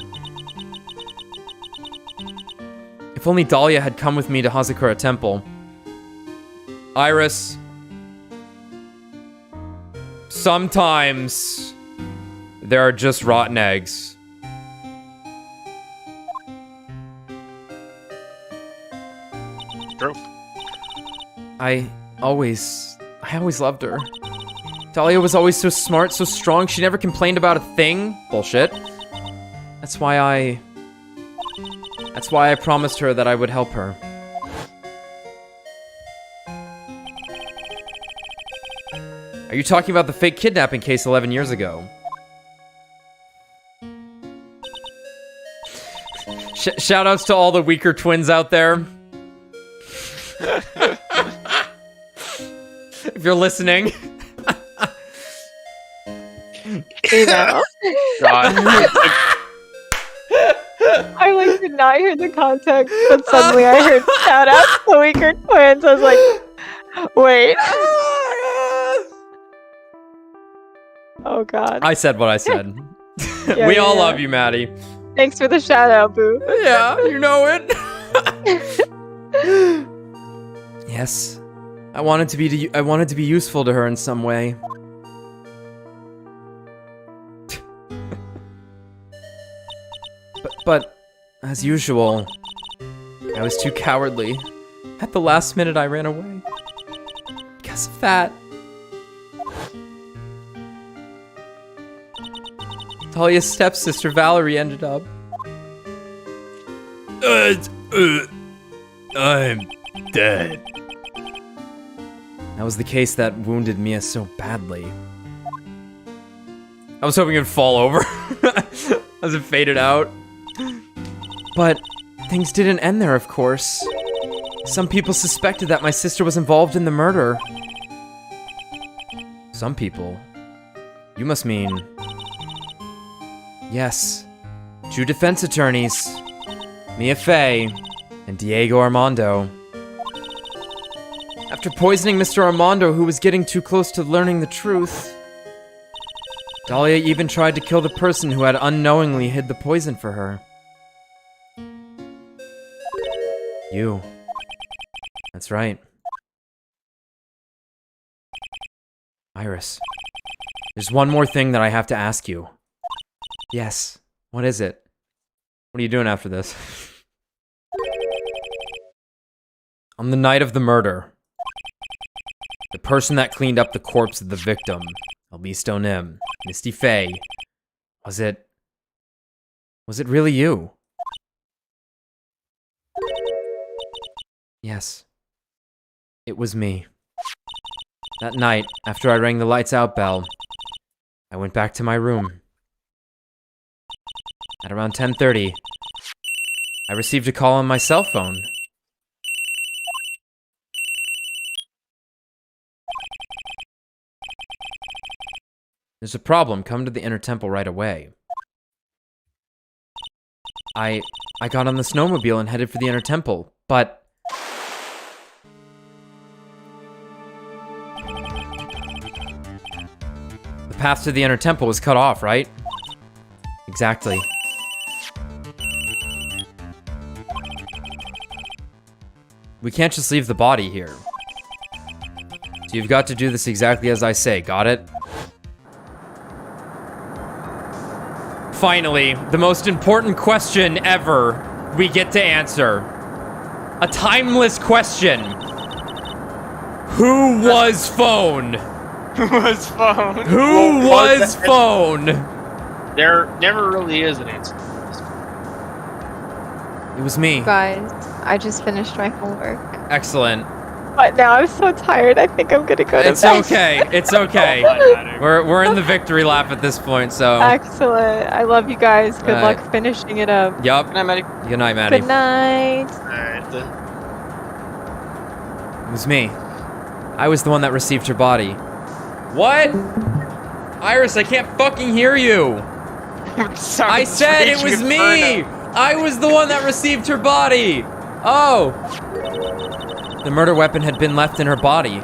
If only Dahlia had come with me to Hazakura Temple. Iris. Sometimes there are just rotten eggs. True. I always loved her. Dahlia was always so smart, so strong, she never complained about a thing. Bullshit. That's why I promised her that I would help her. Are you talking about the fake kidnapping case 11 years ago? Shoutouts to all the weaker twins out there. If you're listening. Email. God. I like did not hear the context, but suddenly I heard shout out to the weaker twins. I was like, wait. Oh god. I said what I said. Yeah, We all yeah. love you, Maddie. Thanks for the shout out, boo. Yeah, you know it. Yes. I wanted to be useful to her in some way. But as usual, I was too cowardly. At the last minute I ran away. Because of that. Talia's stepsister Valerie ended up. I'm dead. That was the case that wounded Mia so badly. I was hoping it'd fall over as it faded out. But things didn't end there, of course. Some people suspected that my sister was involved in the murder. Some people? You must mean... Yes. 2 defense attorneys. Mia Fey and Diego Armando. After poisoning Mr. Armando, who was getting too close to learning the truth, Dahlia even tried to kill the person who had unknowingly hid the poison for her. You. That's right. Iris. There's one more thing that I have to ask you. Yes. What is it? What are you doing after this? On the night of the murder, the person that cleaned up the corpse of the victim, Albisto Nim, Misty Fey, was it really you? Yes. It was me. That night, after I rang the lights out bell, I went back to my room. At around 10:30, I received a call on my cell phone. There's a problem. Come to the Inner Temple right away. I got on the snowmobile and headed for the Inner Temple, but... the path to the Inner Temple was cut off, right? Exactly. We can't just leave the body here. So you've got to do this exactly as I say, got it? Finally, the most important question ever we get to answer. A timeless question. Who was phone? Who was phone? Who was phone? There never really is an answer. It was me. Guys, I just finished my homework. Excellent. But now I'm so tired, I think I'm gonna go to It's bed. okay. It's okay. We're in the victory lap at this point, so. Excellent. I love you guys. Good Alright. luck finishing it up. Yup. Good night, Maddie. Good night, Maddie. Good night. Alright. It was me. I was the one that received her body. What? Iris, I can't fucking hear you. I said it was me! I was the one that received her body! Oh! The murder weapon had been left in her body,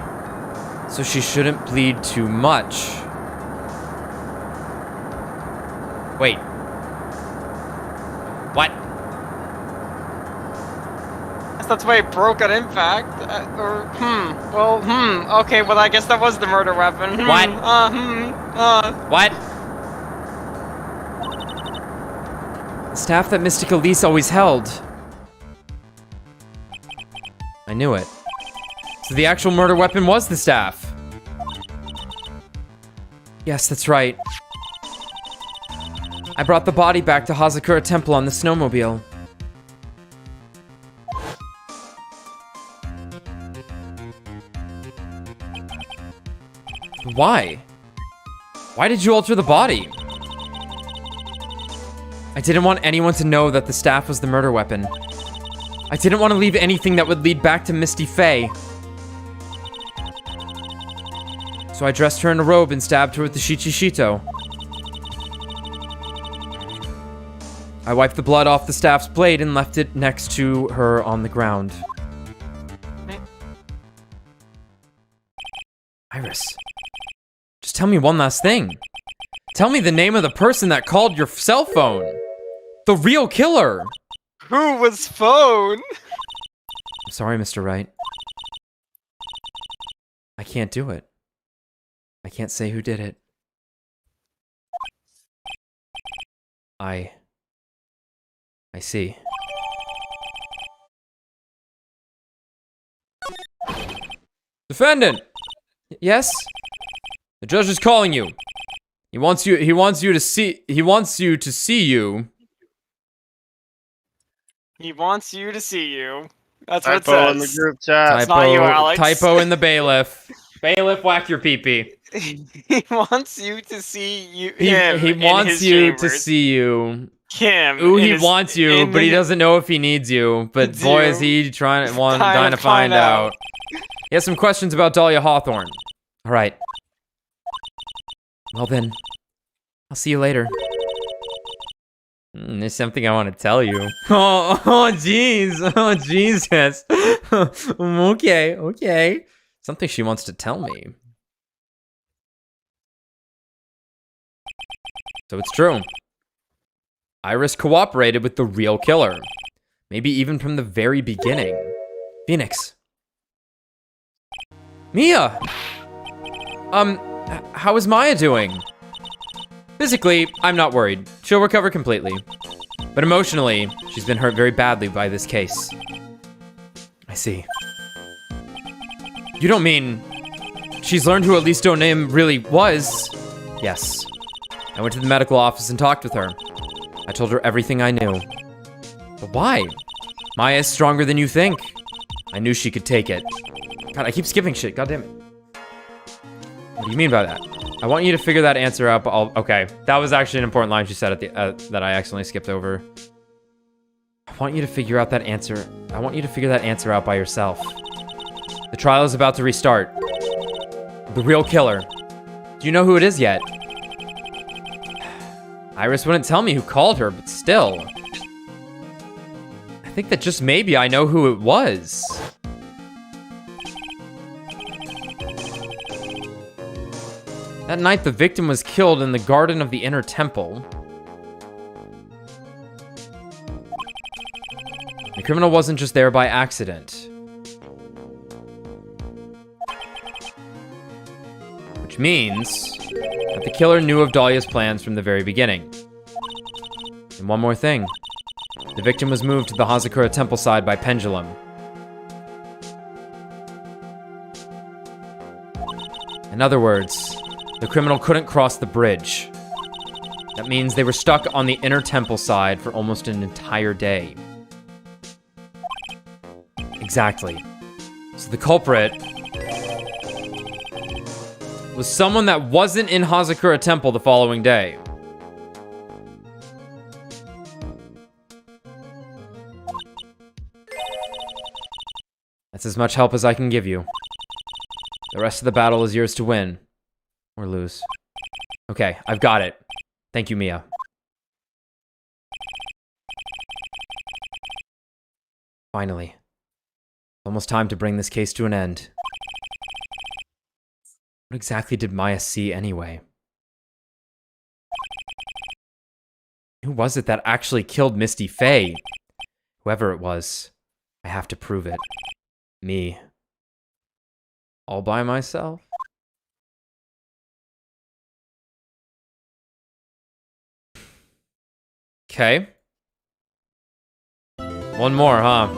so she shouldn't bleed too much. Wait. What? That's why it broke at impact. Okay, well, I guess that was the murder weapon. What? What? The staff that Mystic Elise always held. I knew it. So the actual murder weapon was the staff. Yes, that's right. I brought the body back to Hazakura Temple on the snowmobile. Why? Why did you alter the body? I didn't want anyone to know that the staff was the murder weapon. I didn't want to leave anything that would lead back to Misty Faye. So I dressed her in a robe and stabbed her with the Shichishito. I wiped the blood off the staff's blade and left it next to her on the ground. Iris, just tell me one last thing. Tell me the name of the person that called your cell phone. The real killer. Who was phone? I'm sorry, Mr. Wright. I can't do it. I can't say who did it. I see. Defendant! Yes? The judge is calling you. He wants you to see you. He wants you to see you. That's what it Typo in the says. group chat. It's not you, Alex. Typo in the bailiff. Bailiff, whack your pee-pee. He wants you to see you. He wants you to see you. Him. Ooh, he wants you, but he doesn't know if he needs you. But boy, is he dying to find out. He has some questions about Dahlia Hawthorne. All right. Well then, I'll see you later. There's something I want to tell you. Oh, jeez. Oh, Jesus. Okay. Something she wants to tell me. So it's true. Iris cooperated with the real killer. Maybe even from the very beginning. Phoenix. Mia! How is Maya doing? Physically, I'm not worried. She'll recover completely. But emotionally, she's been hurt very badly by this case. I see. You don't mean she's learned who Alisto Nim really was? Yes. I went to the medical office and talked with her. I told her everything I knew. But why? Maya is stronger than you think. I knew she could take it. God, I keep skipping shit. God damn it. What do you mean by that? I want you to figure that answer out, but okay. That was actually an important line she said at the that I accidentally skipped over. I want you to figure out that answer. I want you to figure that answer out by yourself. The trial is about to restart. The real killer. Do you know who it is yet? Iris wouldn't tell me who called her, but still. I think that just maybe I know who it was. That night, the victim was killed in the garden of the inner temple. The criminal wasn't just there by accident. Which means that the killer knew of Dahlia's plans from the very beginning. And one more thing. The victim was moved to the Hazakura temple side by pendulum. In other words, the criminal couldn't cross the bridge. That means they were stuck on the inner temple side for almost an entire day. Exactly. So the culprit was someone that wasn't in Hazakura Temple the following day. That's as much help as I can give you. The rest of the battle is yours to win. Or lose. Okay, I've got it. Thank you, Mia. Finally. Almost time to bring this case to an end. What exactly did Maya see anyway? Who was it that actually killed Misty Faye? Whoever it was, I have to prove it. Me. All by myself? Okay. One more, huh?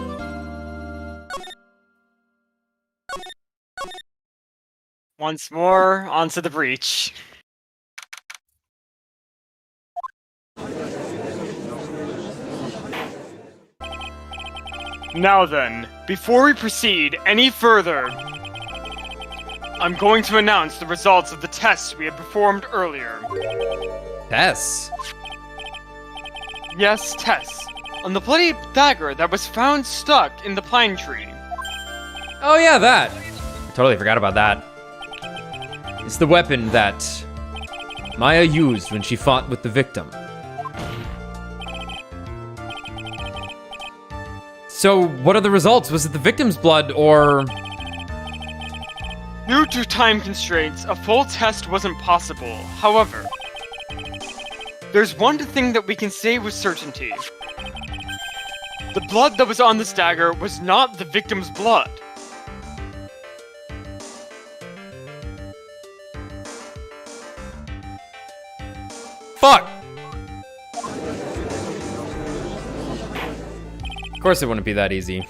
Once more, onto the breach. Now then, before we proceed any further, I'm going to announce the results of the tests we had performed earlier. Tests? Yes, Tess. On the bloody dagger that was found stuck in the pine tree. Oh yeah, that. Totally forgot about that. It's the weapon that Maya used when she fought with the victim. So, what are the results? Was it the victim's blood, or... Due to time constraints, a full test wasn't possible. However, there's one thing that we can say with certainty. The blood that was on this dagger was not the victim's blood. Fuck! Of course it wouldn't be that easy.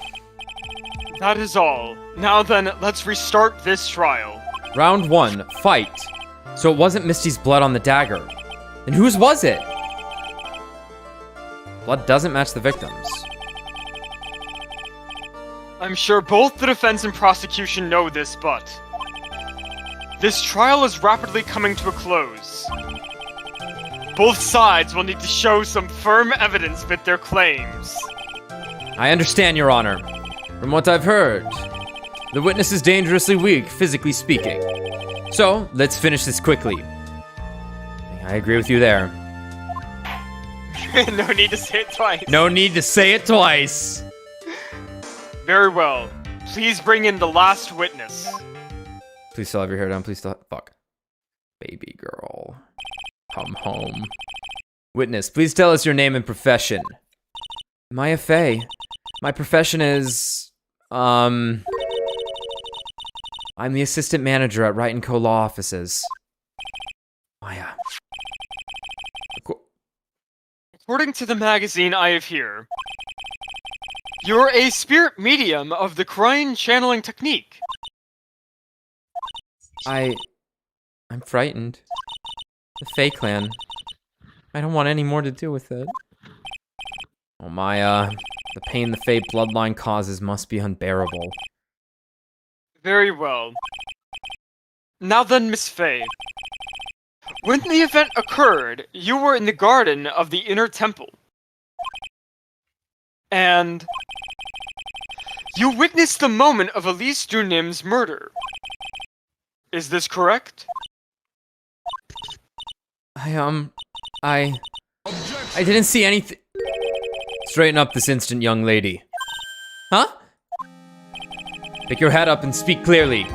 That is all. Now then, let's restart this trial. Round 1, fight. So it wasn't Misty's blood on the dagger. Then whose was it? Blood doesn't match the victim's. I'm sure both the defense and prosecution know this, but... this trial is rapidly coming to a close. Both sides will need to show some firm evidence with their claims. I understand, Your Honor. From what I've heard, the witness is dangerously weak, physically speaking. So, let's finish this quickly. I agree with you there. No need to say it twice. No need to say it twice. Very well. Please bring in the last witness. Please still have your hair down. Please still... Fuck. Baby girl. Come home. Witness, please tell us your name and profession. Maya Fey. My profession is... I'm the assistant manager at Wright & Co. Law Offices. Maya. According to the magazine I have here, you're a spirit medium of the crying channeling technique. I'm frightened. The Fey clan. I don't want any more to do with it. Oh, Maya. The pain the Fey bloodline causes must be unbearable. Very well. Now then, Miss Fey. When the event occurred, you were in the garden of the inner temple. And... you witnessed the moment of Elise Dunim's murder. Is this correct? I didn't see anything. Straighten up this instant, young lady. Huh? Pick your head up and speak clearly.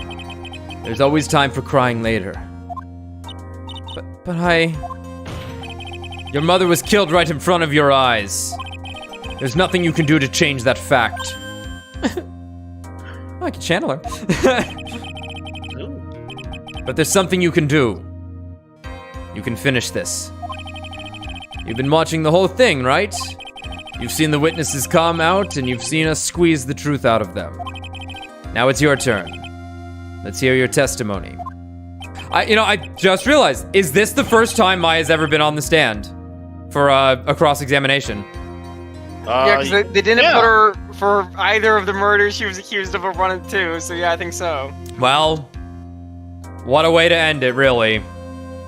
There's always time for crying later. But your mother was killed right in front of your eyes. There's nothing you can do to change that fact. I can channel her. But there's something you can do. You can finish this. You've been watching the whole thing, right? You've seen the witnesses come out, and you've seen us squeeze the truth out of them. Now it's your turn. Let's hear your testimony. I just realized, is this the first time Maya's ever been on the stand for a cross-examination? Yeah, because they didn't put her for either of the murders she was accused of 1 and 2, so yeah, I think so. Well, what a way to end it, really.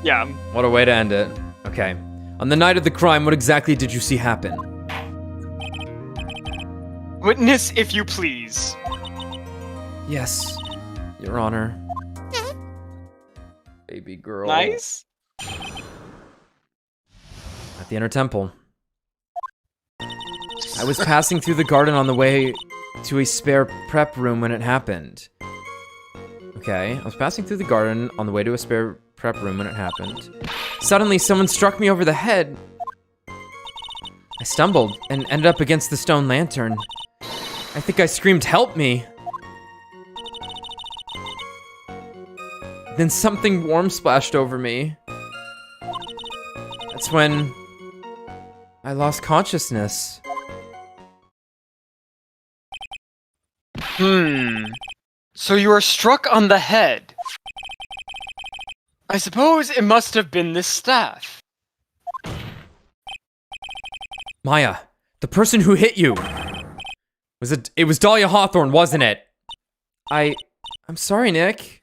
Yeah. What a way to end it. Okay. On the night of the crime, what exactly did you see happen? Witness, if you please. Yes, Your Honor. Baby girl. Nice. At the Inner Temple. I was passing through the garden on the way to a spare prep room when it happened. Okay, I was passing through the garden on the way to a spare prep room when it happened. Suddenly, someone struck me over the head. I stumbled and ended up against the stone lantern. I think I screamed, "Help me!" Then something warm splashed over me. That's when I lost consciousness. So you were struck on the head. I suppose it must have been this staff. Maya, the person who hit you. It was Dahlia Hawthorne, wasn't it? I'm sorry, Nick.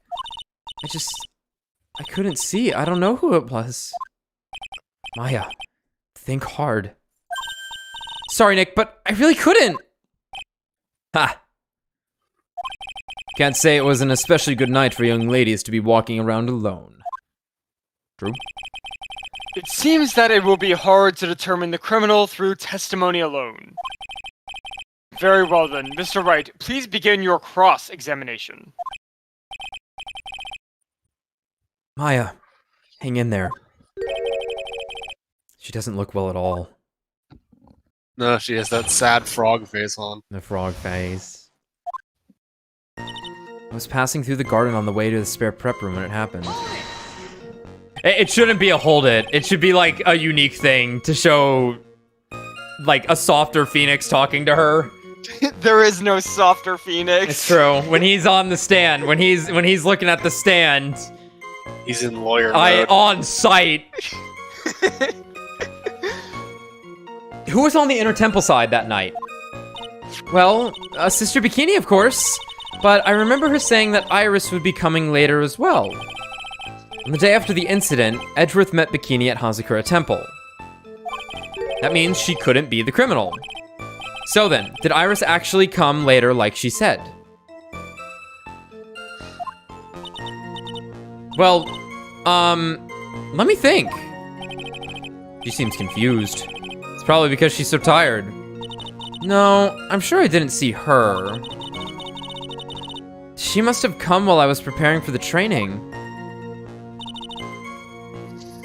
I couldn't see. I don't know who it was. Maya, think hard. Sorry, Nick, but I really couldn't. Ha. Can't say it was an especially good night for young ladies to be walking around alone. True. It seems that it will be hard to determine the criminal through testimony alone. Very well then, Mr. Wright, please begin your cross-examination. Maya, hang in there. She doesn't look well at all. No, she has that sad frog face on. The frog face. I was passing through the garden on the way to the spare prep room when it happened. It shouldn't be a hold it. It should be like a unique thing to show like a softer Phoenix talking to her. There is no softer Phoenix. It's true. When he's on the stand, when he's looking at the stand, he's in lawyer mode. On site. Who was on the Inner Temple side that night? Well, Sister Bikini, of course. But I remember her saying that Iris would be coming later as well. On the day after the incident, Edgeworth met Bikini at Hazakura Temple. That means she couldn't be the criminal. So then, did Iris actually come later like she said? Well, let me think. She seems confused. It's probably because she's so tired. No, I'm sure I didn't see her. She must have come while I was preparing for the training.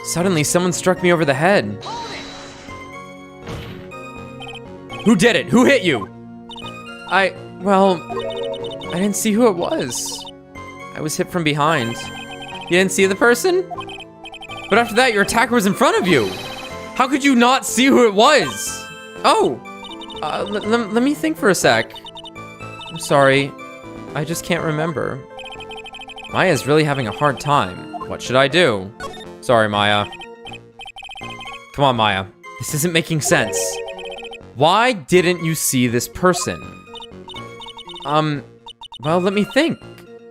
Suddenly, someone struck me over the head. Who did it? Who hit you? Well, I didn't see who it was. I was hit from behind. You didn't see the person? But after that, your attacker was in front of you. How could you not see who it was? Oh, let me think for a sec. I'm sorry. I just can't remember. Maya's really having a hard time. What should I do? Sorry, Maya. Come on, Maya. This isn't making sense. Why didn't you see this person? Well, let me think.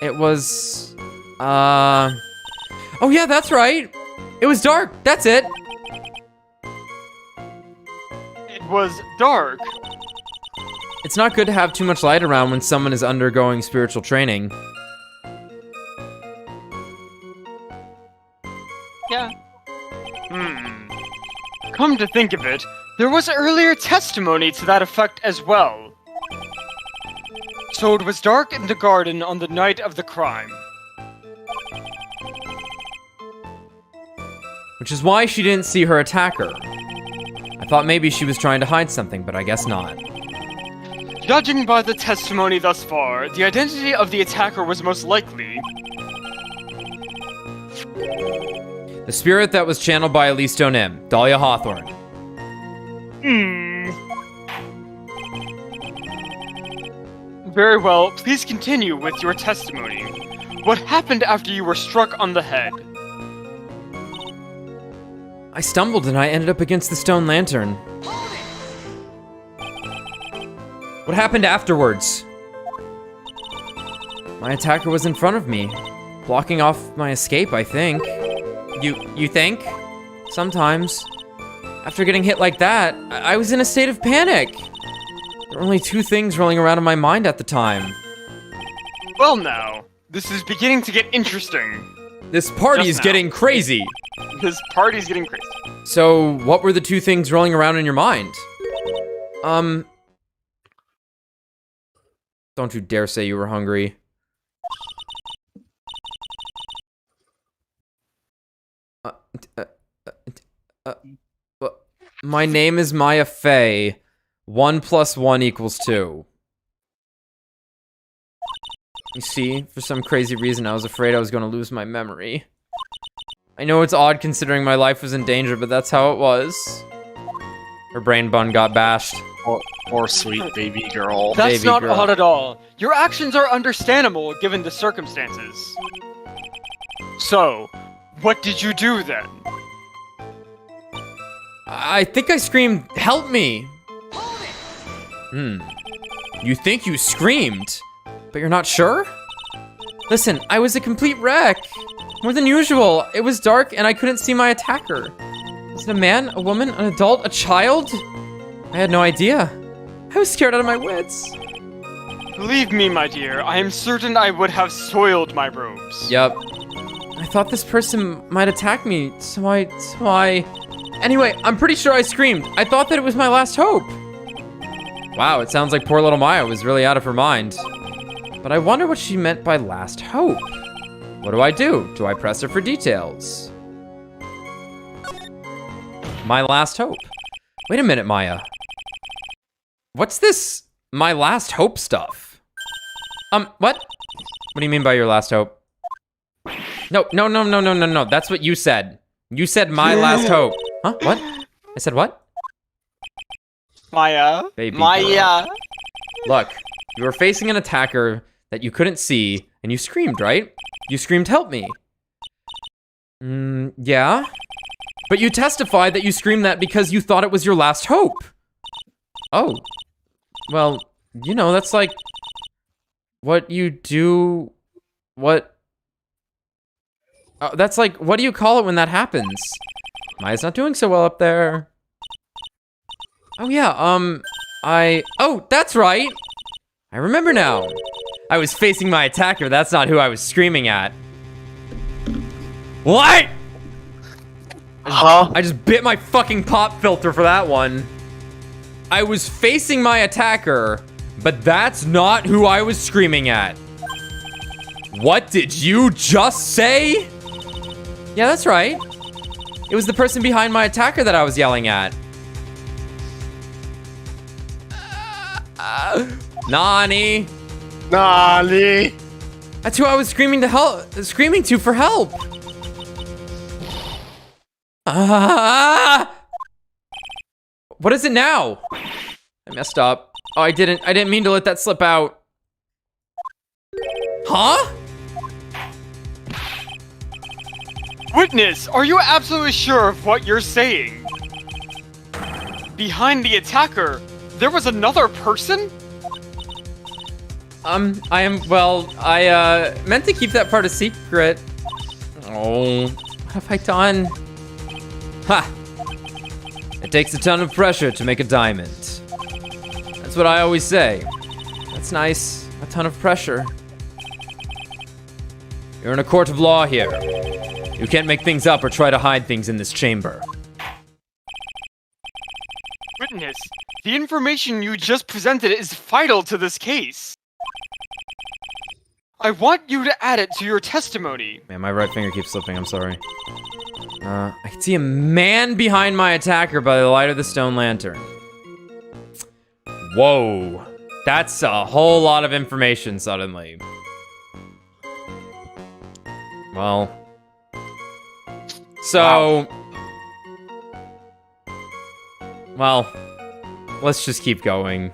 It was, oh yeah, that's right. It was dark, that's it. It was dark. It's not good to have too much light around when someone is undergoing spiritual training. Yeah. Come to think of it, there was earlier testimony to that effect as well. So it was dark in the garden on the night of the crime. Which is why she didn't see her attacker. I thought maybe she was trying to hide something, but I guess not. Judging by the testimony thus far, the identity of the attacker was most likely the spirit that was channeled by Elise Donim, Dahlia Hawthorne. Very well, please continue with your testimony. What happened after you were struck on the head? I stumbled and I ended up against the stone lantern. What happened afterwards? My attacker was in front of me, blocking off my escape, I think. You think? Sometimes. After getting hit like that, I was in a state of panic. There were only two things rolling around in my mind at the time. Well now, this is beginning to get interesting. This party is getting crazy. This party's getting crazy. So, what were the two things rolling around in your mind? Don't you dare say you were hungry. My name is Maya Fey. 1 + 1 = 2. You see, for some crazy reason, I was afraid I was going to lose my memory. I know it's odd considering my life was in danger, but that's how it was. Her brain bun got bashed. Poor sweet baby girl. That's Baby not girl. odd at all. Your actions are understandable given the circumstances. So, what did you do then? I think I screamed, "Help me!" You think you screamed, but you're not sure? Listen, I was a complete wreck. More than usual. It was dark and I couldn't see my attacker. Was it a man, a woman, an adult, a child? I had no idea. I was scared out of my wits. Believe me, my dear, I am certain I would have soiled my robes. Yep. I thought this person might attack me, so I... Anyway, I'm pretty sure I screamed. I thought that it was my last hope. Wow, it sounds like poor little Maya was really out of her mind. But I wonder what she meant by last hope. What do I do? Do I press her for details? My last hope. Wait a minute, Maya. What's this my last hope stuff? What? What do you mean by your last hope? No. That's what you said. You said my last hope. Huh? What? I said what? Maya. Baby Maya. Look, you were facing an attacker that you couldn't see, and you screamed, right? You screamed, help me. Yeah? But you testified that you screamed that because you thought it was your last hope. Oh. Well, you know, that's like what you do, that's like, what do you call it when that happens? Maya's not doing so well up there. Oh yeah, oh, that's right. I remember now. I was facing my attacker, that's not who I was screaming at. What? Huh? I just bit my fucking pop filter for that one. I was facing my attacker, but that's not who I was screaming at. What did you just say? Yeah, that's right. It was the person behind my attacker that I was yelling at. Nani? Nani? That's who I was screaming to for help. What is it now? I messed up. Oh, I didn't mean to let that slip out. Huh? Witness, are you absolutely sure of what you're saying? Behind the attacker, there was another person? I meant to keep that part a secret. Oh, what have I done? Ha! It takes a ton of pressure to make a diamond. That's what I always say. That's nice, a ton of pressure. You're in a court of law here. You can't make things up or try to hide things in this chamber. Witness, the information you just presented is vital to this case. I want you to add it to your testimony. Man, my right finger keeps slipping, I'm sorry. I can see a man behind my attacker by the light of the stone lantern. Whoa. That's a whole lot of information suddenly. Well. So. Well. Let's just keep going.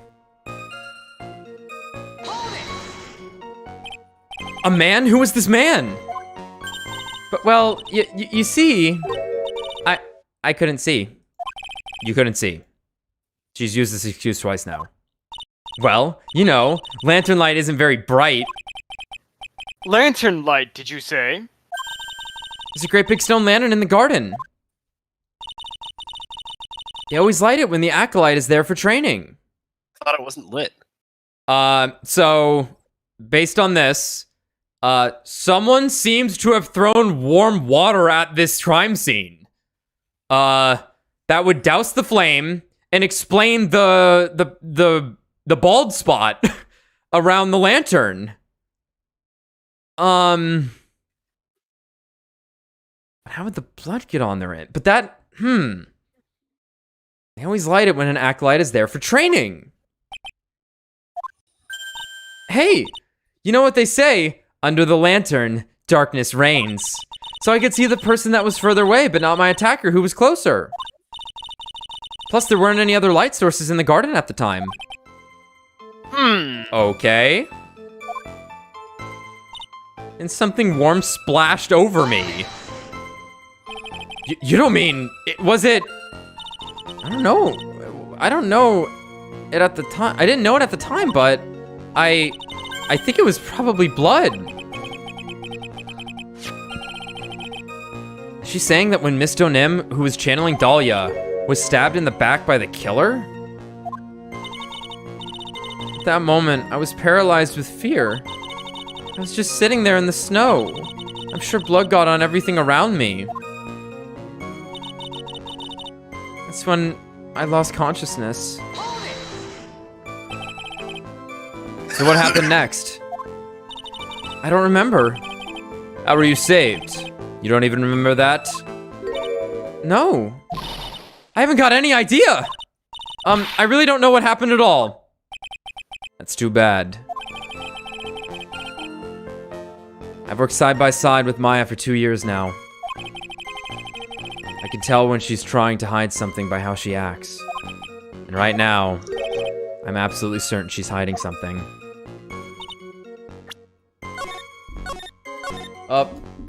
A man? Who is this man? But, well, you see, I couldn't see. You couldn't see. She's used this excuse twice now. Well, you know, lantern light isn't very bright. Lantern light, did you say? There's a great big stone lantern in the garden. They always light it when the acolyte is there for training. I thought it wasn't lit. So, based on this, someone seems to have thrown warm water at this crime scene. That would douse the flame and explain the bald spot around the lantern. How would the blood get on there? But that, They always light it when an acolyte is there for training. Hey, you know what they say? Under the lantern, darkness reigns. So I could see the person that was further away, but not my attacker who was closer. Plus, there weren't any other light sources in the garden at the time. Okay. And something warm splashed over me. You don't mean... Was it... I don't know. I don't know it at the time. I didn't know it at the time, but... I think it was probably blood. She's saying that when Miss Donim, who was channeling Dahlia, was stabbed in the back by the killer? that moment, I was paralyzed with fear. I was just sitting there in the snow. I'm sure blood got on everything around me. That's when I lost consciousness. So what happened next? I don't remember. How were you saved? You don't even remember that? No. I haven't got any idea. I really don't know what happened at all. That's too bad. I've worked side by side with Maya for 2 years now. I can tell when she's trying to hide something by how she acts. And right now, I'm absolutely certain she's hiding something.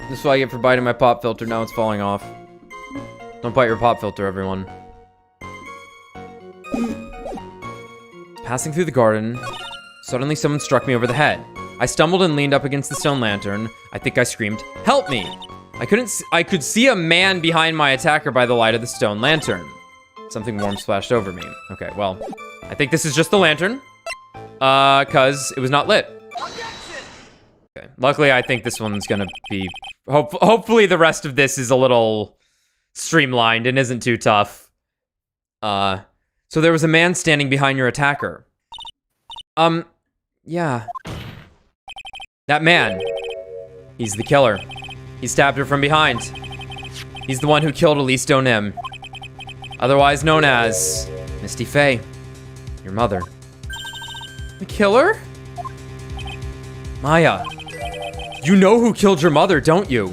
This is what I get for biting my pop filter. Now it's falling off. Don't bite your pop filter, everyone. Passing through the garden, suddenly someone struck me over the head. I stumbled and leaned up against the stone lantern. I think I screamed, "Help me!" I could see a man behind my attacker by the light of the stone lantern. Something warm splashed over me. Okay, well, I think this is just the lantern. Cause it was not lit. Okay, luckily I think this one's gonna be... Hopefully the rest of this is a little streamlined and isn't too tough. So there was a man standing behind your attacker. Yeah. That man. He's the killer. He stabbed her from behind. He's the one who killed Elise Donim. Otherwise known as Misty Faye. Your mother. The killer? Maya. You know who killed your mother, don't you?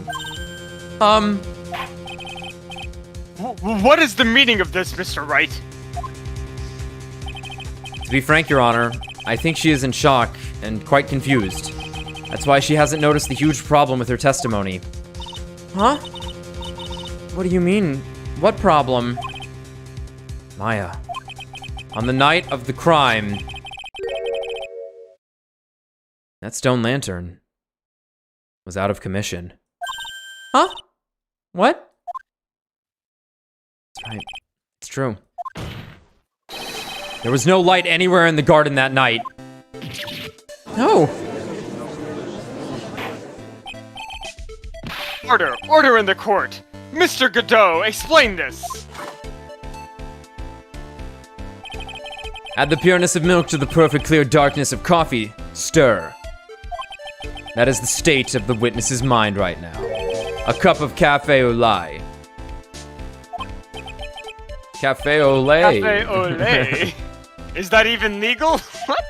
What is the meaning of this, Mr. Wright? To be frank, Your Honor, I think she is in shock and quite confused. That's why she hasn't noticed the huge problem with her testimony. Huh? What do you mean? What problem? Maya. On the night of the crime, that stone lantern was out of commission. Huh? What? That's right. It's true. There was no light anywhere in the garden that night. No. Order in the court. Mr. Godot, explain this. Add the pureness of milk to the perfect clear darkness of coffee. Stir. That is the state of the witness's mind right now. A cup of cafe au lait. Cafe au lait. Cafe au lait. Is that even legal? What?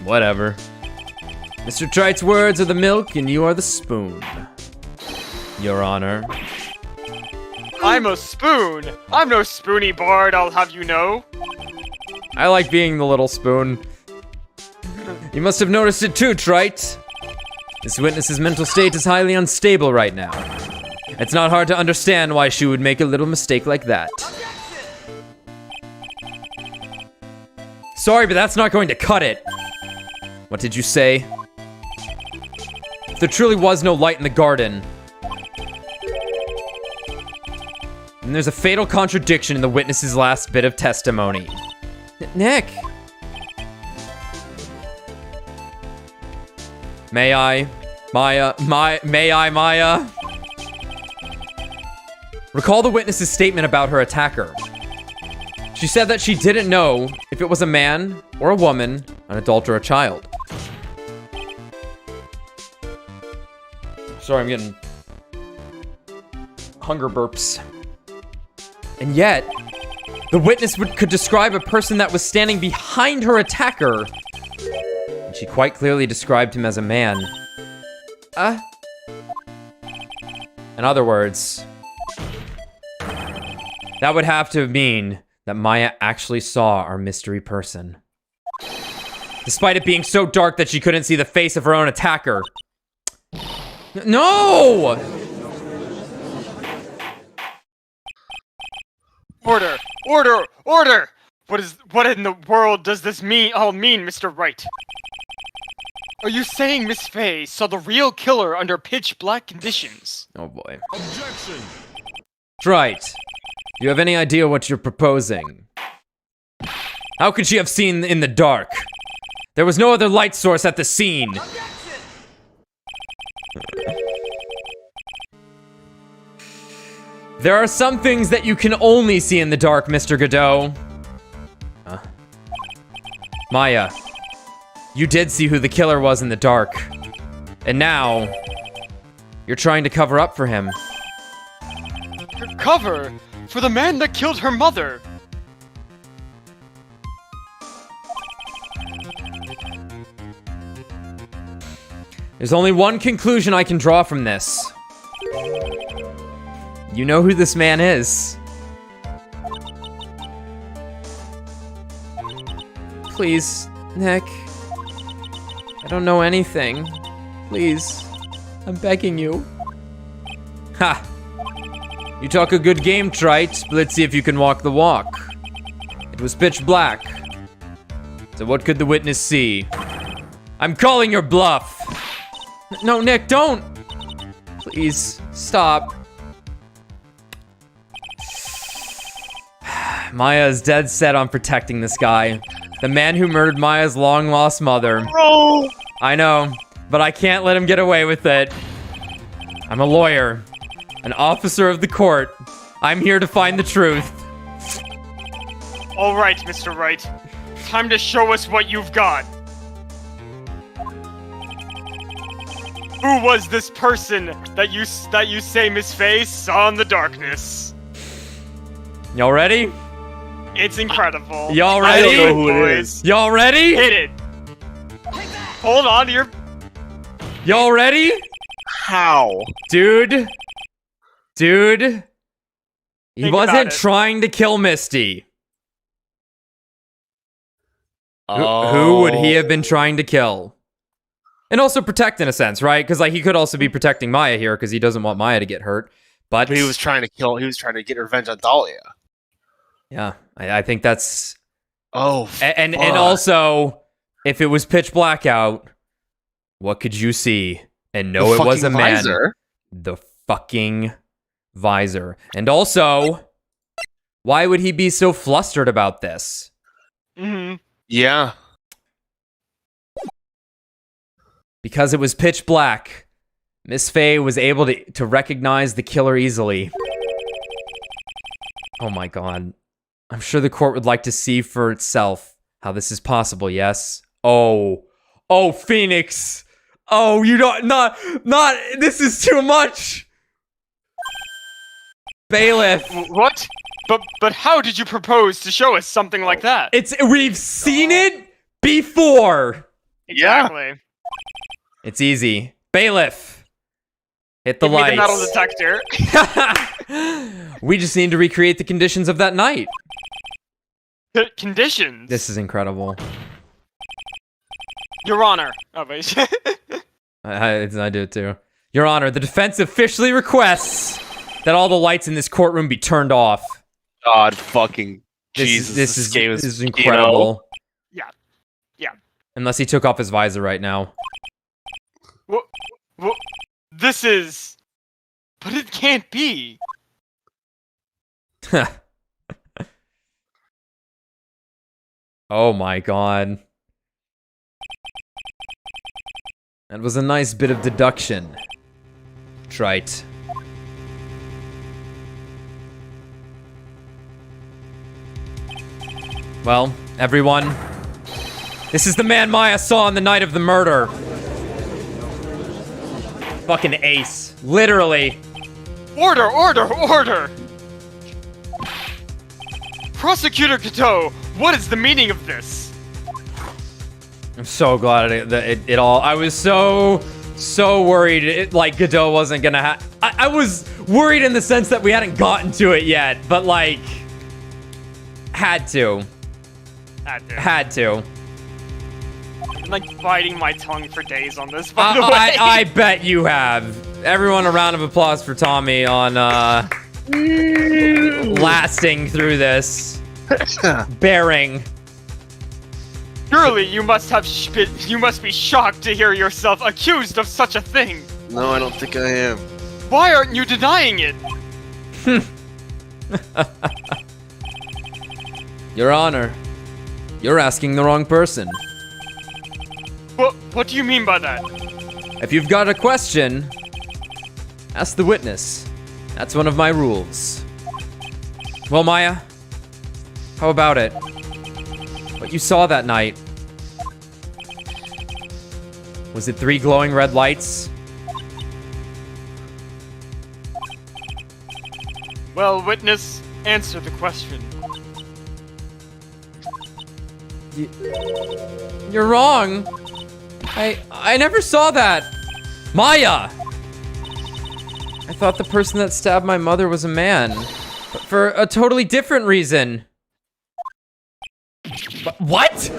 Whatever. Mr. Trite's words are the milk and you are the spoon. Your Honor. I'm a spoon. I'm no spoony bard, I'll have you know. I like being the little spoon. You must have noticed it too, Trite. This witness's mental state is highly unstable right now. It's not hard to understand why she would make a little mistake like that. Sorry, but that's not going to cut it. What did you say? If there truly was no light in the garden, then there's a fatal contradiction in the witness's last bit of testimony. Nick! May I? Maya? Maya? Recall the witness's statement about her attacker. She said that she didn't know if it was a man or a woman, an adult or a child. Sorry, I'm getting hunger burps. And yet, the witness could describe a person that was standing behind her attacker. And she quite clearly described him as a man. In other words, that would have to mean that Maya actually saw our mystery person. Despite it being so dark that she couldn't see the face of her own attacker. No! Order! Order! Order! What in the world does this all mean, Mr. Wright? Are you saying Miss Faye saw the real killer under pitch black conditions? Oh boy. Objection! Right. Do you have any idea what you're proposing? How could she have seen in the dark? There was no other light source at the scene. There are some things that you can only see in the dark, Mr. Godot. Maya, you did see who the killer was in the dark. And now, you're trying to cover up for him. Cover for the man that killed her mother. There's only one conclusion I can draw from this. You know who this man is. Please, Nick. I don't know anything. Please. I'm begging you. Ha! You talk a good game, Trite, but let's see if you can walk the walk. It was pitch black. So what could the witness see? I'm calling your bluff. No, Nick, don't! Please, stop. Maya is dead set on protecting this guy. The man who murdered Maya's long-lost mother. Bro! I know, but I can't let him get away with it. I'm a lawyer, an officer of the court. I'm here to find the truth. All right, Mr. Wright. Time to show us what you've got. Who was this person that you say Miss Faye saw in the darkness? Y'all ready? It's incredible. Y'all I ready? don't know who it is. Y'all ready? Hit it. Hold on to your... Y'all ready? How? Dude. He Think wasn't about it. trying to kill Misty. Oh. Who would he have been trying to kill? And also protect in a sense, right? Because like he could also be protecting Maya here because he doesn't want Maya to get hurt. But He was trying to get revenge on Dahlia. yeah, I think that's Oh, and fuck. also if it was pitch black out, what could you see? And no, The it was a fucking man. visor. The fucking visor. And also, why would he be so flustered about this? Mm-hmm. Yeah. Because it was pitch black. Miss Faye was able to recognize the killer easily. Oh my god. I'm sure the court would like to see for itself how this is possible, yes? Oh, Phoenix. Oh, you don't, not, this is too much. Bailiff. What? But how did you propose to show us something like that? We've seen it before. Exactly. It's easy. Bailiff. Hit the Give me the metal lights. detector. We just need to recreate the conditions of that night. Conditions. This is incredible. Your Honor. Oh, wait. I do it too. Your Honor, the defense officially requests that all the lights in this courtroom be turned off. God fucking Jesus. This game is incredible. Yeah. Unless he took off his visor right now. Well, this is... But it can't be. Oh my god. That was a nice bit of deduction. Trite. Well, everyone, this is the man Maya saw on the night of the murder. Fucking Ace. Literally. Order! Prosecutor Kato, what is the meaning of this? I'm so glad that it all... I was so worried like Godot wasn't gonna I was worried in the sense that we hadn't gotten to it yet, but like... Had to. I've been like biting my tongue for days on this, by the way. I bet you have. Everyone, a round of applause for Tommy on lasting through this. Bearing. Surely you must be shocked to hear yourself accused of such a thing. No, I don't think I am. Why aren't you denying it? Your Honor, you're asking the wrong person. What do you mean by that? If you've got a question, ask the witness. That's one of my rules. Well, Maya, how about it? What you saw that night, was it 3 glowing red lights? Well, witness, answer the question. You're wrong. I never saw that. Maya! I thought the person that stabbed my mother was a man, but for a totally different reason. What?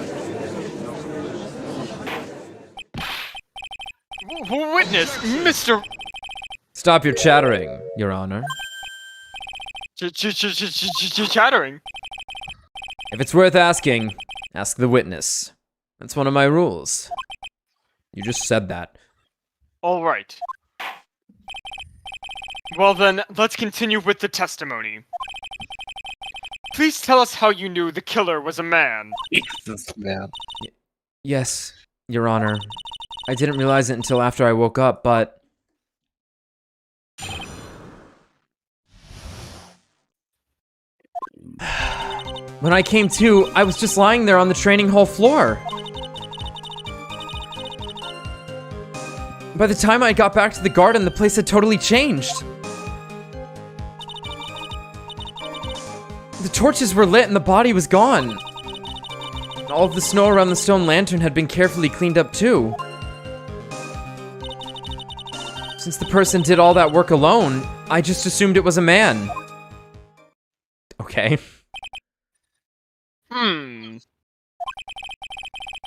Witness, Mr. Stop your chattering, Your Honor. Chattering. If it's worth asking, ask the witness. That's one of my rules. You just said that. All right. Well then, let's continue with the testimony. Please tell us how you knew the killer was a man. Jesus, man. Yes, Your Honor. I didn't realize it until after I woke up, but... when I came to, I was just lying there on the training hall floor. By the time I got back to the garden, the place had totally changed. The torches were lit and the body was gone. And all of the snow around the stone lantern had been carefully cleaned up too. Since the person did all that work alone, I just assumed it was a man. Okay.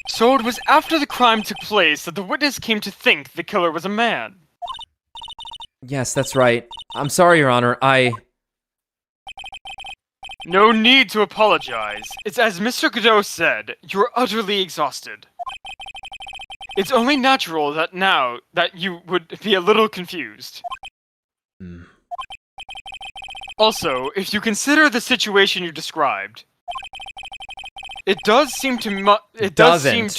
So it was after the crime took place that the witness came to think the killer was a man. Yes, that's right. I'm sorry, Your Honor, No need to apologize. It's as Mr. Godot said, you're utterly exhausted. It's only natural that now that you would be a little confused. Also, if you consider the situation you described, it does seem too much. It doesn't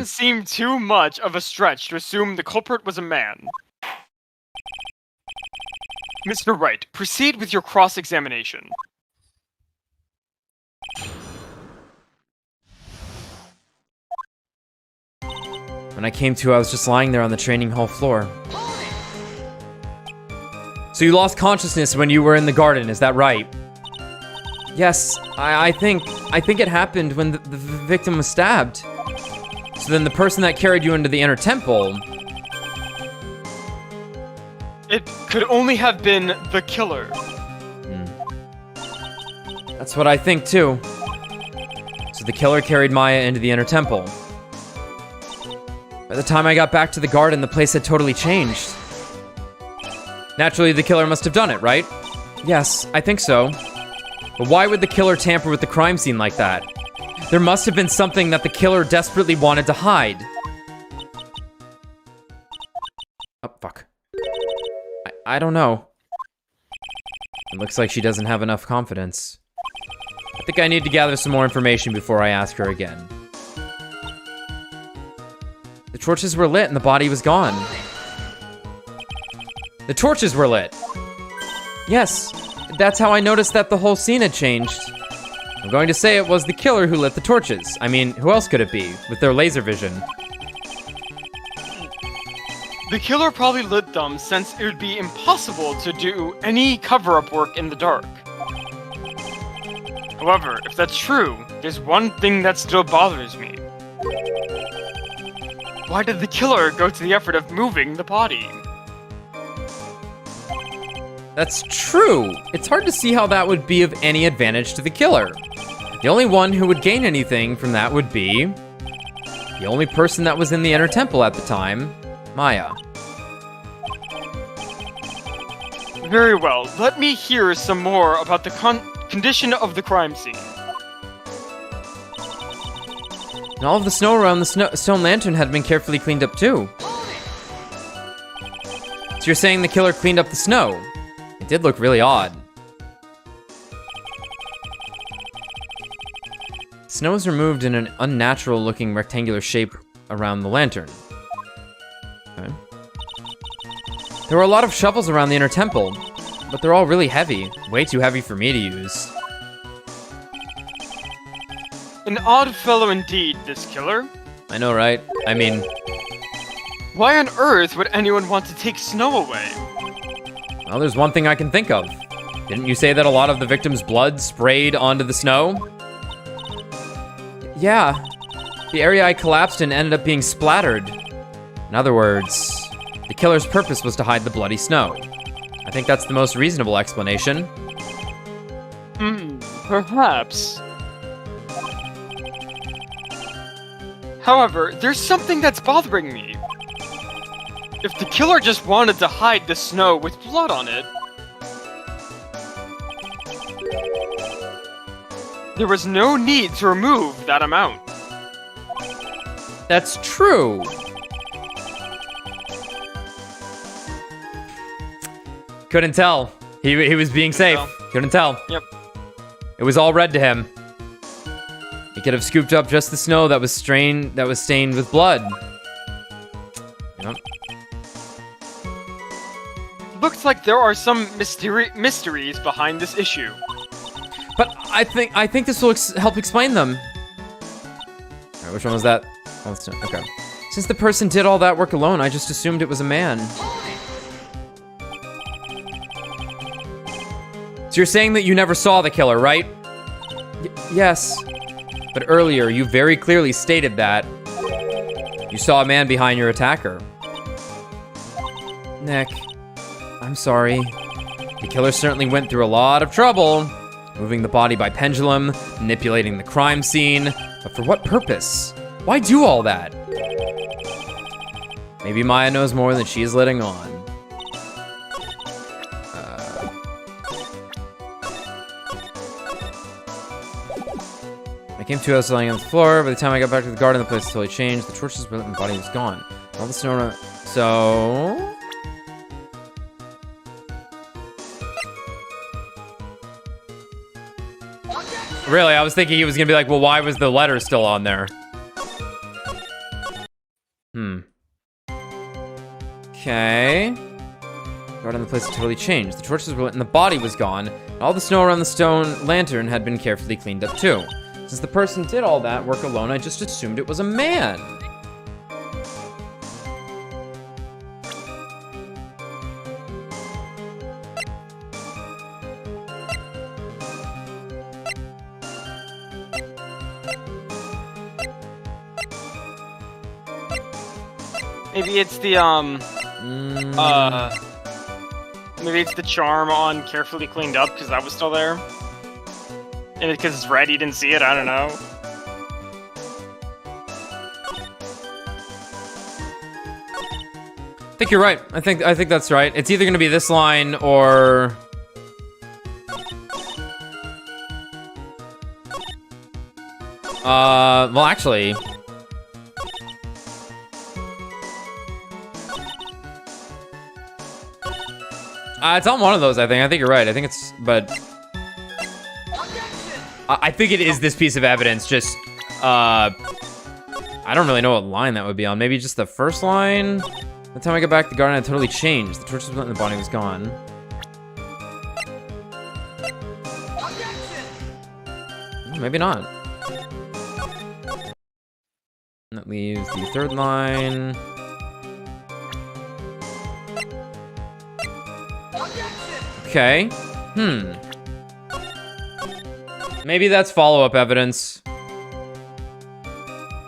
seem too much of a stretch to assume the culprit was a man. Mr. Wright, proceed with your cross-examination. When I came to, I was just lying there on the training hall floor. So you lost consciousness when you were in the garden, is that right? Yes, I think it happened when the victim was stabbed. So then the person that carried you into the inner temple... It could only have been the killer. That's what I think too. So the killer carried Maya into the inner temple. By the time I got back to the garden, the place had totally changed. Naturally, the killer must have done it, right? Yes, I think so. But why would the killer tamper with the crime scene like that? There must have been something that the killer desperately wanted to hide. Oh, fuck. I don't know. It looks like she doesn't have enough confidence. I think I need to gather some more information before I ask her again. The torches were lit and the body was gone. The torches were lit. Yes, that's how I noticed that the whole scene had changed. I'm going to say it was the killer who lit the torches. I mean, who else could it be, with their laser vision? The killer probably lit them since it would be impossible to do any cover-up work in the dark. However, if that's true, there's one thing that still bothers me. Why did the killer go to the effort of moving the body? That's true. It's hard to see how that would be of any advantage to the killer. The only one who would gain anything from that would be the only person that was in the inner temple at the time, Maya. Very well, let me hear some more about the condition of the crime scene. And all of the snow around the stone lantern had been carefully cleaned up too. So you're saying the killer cleaned up the snow? It did look really odd. snow is removed in an unnatural-looking rectangular shape around the lantern. Okay. There were a lot of shovels around the inner temple, but they're all really heavy. Way too heavy for me to use. An odd fellow indeed, this killer. I know, right? I mean... Why on earth would anyone want to take snow away? Well, there's one thing I can think of. Didn't you say that a lot of the victims' blood sprayed onto the snow? Yeah. The area I collapsed in ended up being splattered. In other words, the killer's purpose was to hide the bloody snow. I think that's the most reasonable explanation. Perhaps. However, there's something that's bothering me. If the killer just wanted to hide the snow with blood on it, there was no need to remove that amount. That's true. Couldn't tell. He was being safe. Couldn't tell. Yep. It was all red to him. He could have scooped up just the snow that was stained with blood. Yep. Looks like there are some mysteries behind this issue. But I think this will help explain them. Alright, which one was that? Oh, it's not. Okay. Since the person did all that work alone, I just assumed it was a man. So you're saying that you never saw the killer, right? Yes. But earlier, you very clearly stated that you saw a man behind your attacker. Nick, I'm sorry. The killer certainly went through a lot of trouble, moving the body by pendulum, manipulating the crime scene, but for what purpose? Why do all that? Maybe Maya knows more than she is letting on. I came to, I was lying on the floor. By the time I got back to the garden, the place totally changed. The torches were lit and the body was gone. All the snow around... So... Really, I was thinking he was gonna be like, well, why was the letter still on there? Okay. Garden, the place had totally changed. The torches were lit and the body was gone. And all the snow around the stone lantern had been carefully cleaned up too. Since the person did all that work alone, I just assumed it was a man. Maybe it's the, maybe it's the charm on carefully cleaned up, because that was still there. And because it's red, you didn't see it, I don't know. I think you're right. I think that's right. It's either gonna be this line or... well, actually... it's on one of those, I think. I think you're right. I think it's... But... I think it is this piece of evidence, just... I don't really know what line that would be on. Maybe just the first line? By the time I got back, the garden had totally changed. The torches were lit and the body was gone. Maybe not. And that leaves the third line. Okay. Maybe that's follow-up evidence.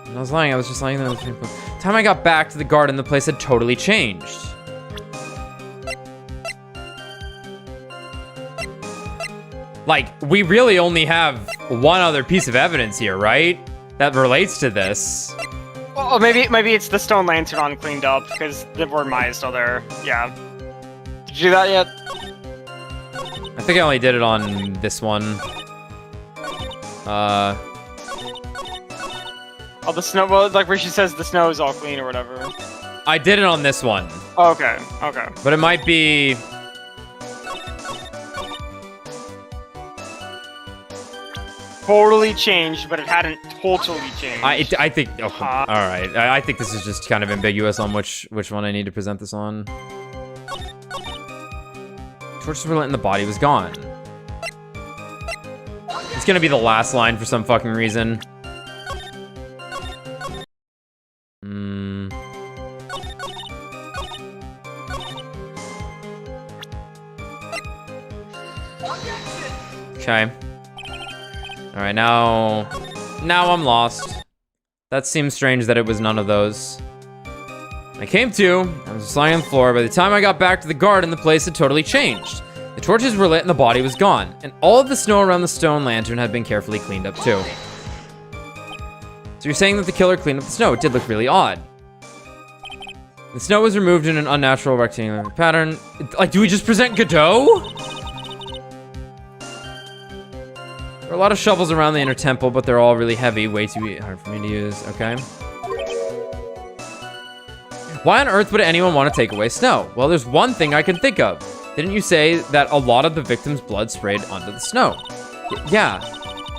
When I was lying, I was just lying there. By the time I got back to the garden, the place had totally changed. Like, we really only have one other piece of evidence here, right? That relates to this. Well, maybe it's the stone lantern on cleaned up, because the word Maya's still there. Yeah. Did you do that yet? I think I only did it on this one. Oh, the snow, well, like where she says the snow is all clean or whatever. I did it on this one. Oh, okay, okay. But it might be... totally changed, but it hadn't totally changed. I think. Oh, all right. I think this is just kind of ambiguous on which one I need to present this on. Torches were lit and the body was gone. It's gonna be the last line for some fucking reason. Okay. All right, now I'm lost. That seems strange that it was none of those. I came to, I was lying on the floor. By the time I got back to the garden, the place had totally changed. The torches were lit and the body was gone. And all of the snow around the stone lantern had been carefully cleaned up too. So you're saying that the killer cleaned up the snow? It did look really odd. The snow was removed in an unnatural rectangular pattern. Like, do we just present Godot? There are a lot of shovels around the inner temple, but they're all really heavy, way too hard for me to use. Okay. Why on earth would anyone want to take away snow? Well, there's one thing I can think of. Didn't you say that a lot of the victim's blood sprayed onto the snow? Yeah.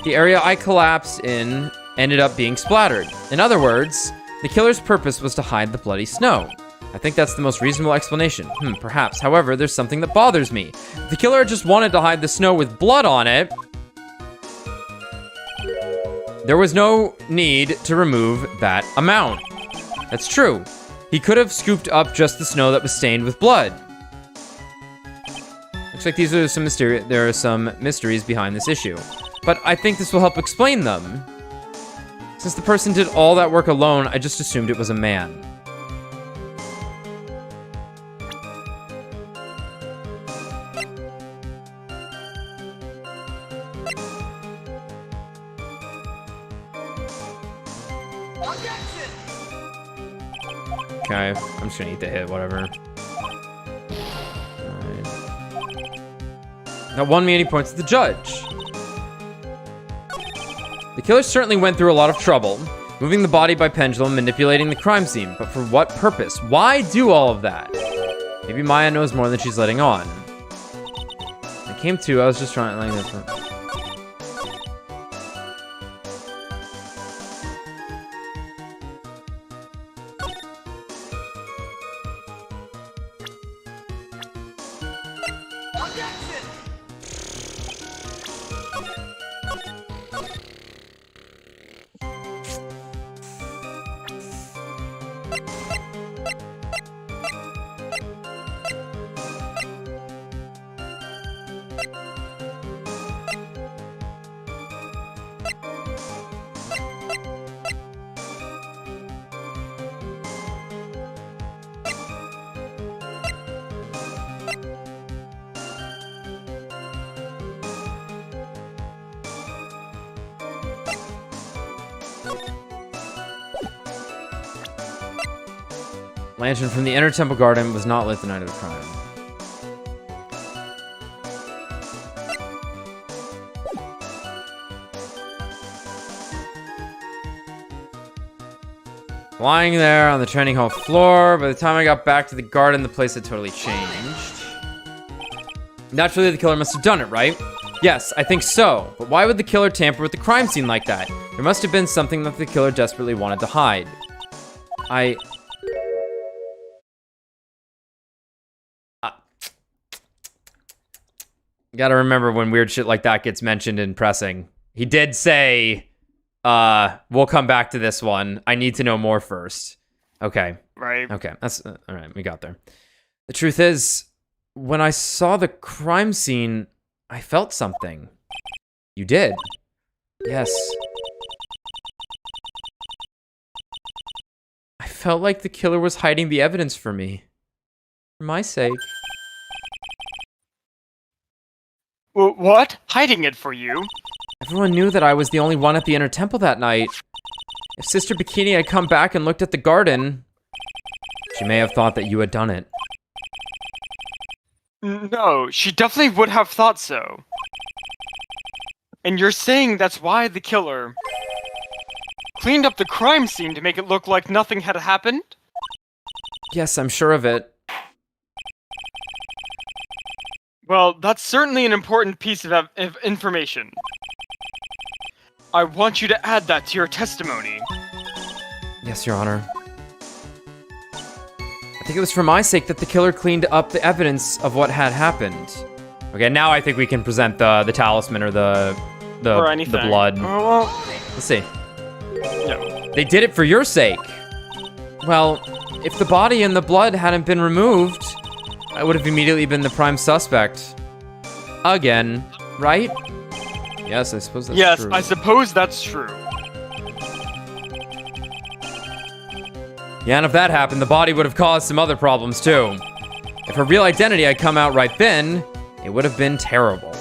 The area I collapsed in ended up being splattered. In other words, the killer's purpose was to hide the bloody snow. I think that's the most reasonable explanation. Perhaps. However, there's something that bothers me. If the killer just wanted to hide the snow with blood on it, there was no need to remove that amount. That's true. He could have scooped up just the snow that was stained with blood. Looks like there are some mysteries behind this issue. But I think this will help explain them. Since the person did all that work alone, I just assumed it was a man. Okay, I'm just gonna eat the hit, whatever. Alright. That won me any points to the judge. The killer certainly went through a lot of trouble, moving the body by pendulum, manipulating the crime scene, but for what purpose? Why do all of that? Maybe Maya knows more than she's letting on. I came to, I was just trying to like this. Lantern from the inner temple garden was not lit the night of the crime. Lying there on the training hall floor. By the time I got back to the garden, the place had totally changed. Naturally, the killer must have done it, right? Yes, I think so. But why would the killer tamper with the crime scene like that? There must have been something that the killer desperately wanted to hide. Gotta remember when weird shit like that gets mentioned in pressing. He did say, we'll come back to this one. I need to know more first. Okay. Right. Okay, that's, all right, we got there. The truth is, when I saw the crime scene, I felt something. You did? Yes. I felt like the killer was hiding the evidence for me. For my sake. What? Hiding it for you? Everyone knew that I was the only one at the inner temple that night. If Sister Bikini had come back and looked at the garden, she may have thought that you had done it. No, she definitely would have thought so. And you're saying that's why the killer cleaned up the crime scene to make it look like nothing had happened? Yes, I'm sure of it. Well, that's certainly an important piece of information. I want you to add that to your testimony. Yes, Your Honor. I think it was for my sake that the killer cleaned up the evidence of what had happened. Okay, now I think we can present the talisman or the blood. Well, Let's see. yeah. They did it for your sake. Well, if the body and the blood hadn't been removed, I would have immediately been the prime suspect. Again, right? Yes, I suppose that's Yes, true. I suppose that's true. Yeah, and if that happened, the body would have caused some other problems too. If her real identity had come out right then, it would have been terrible.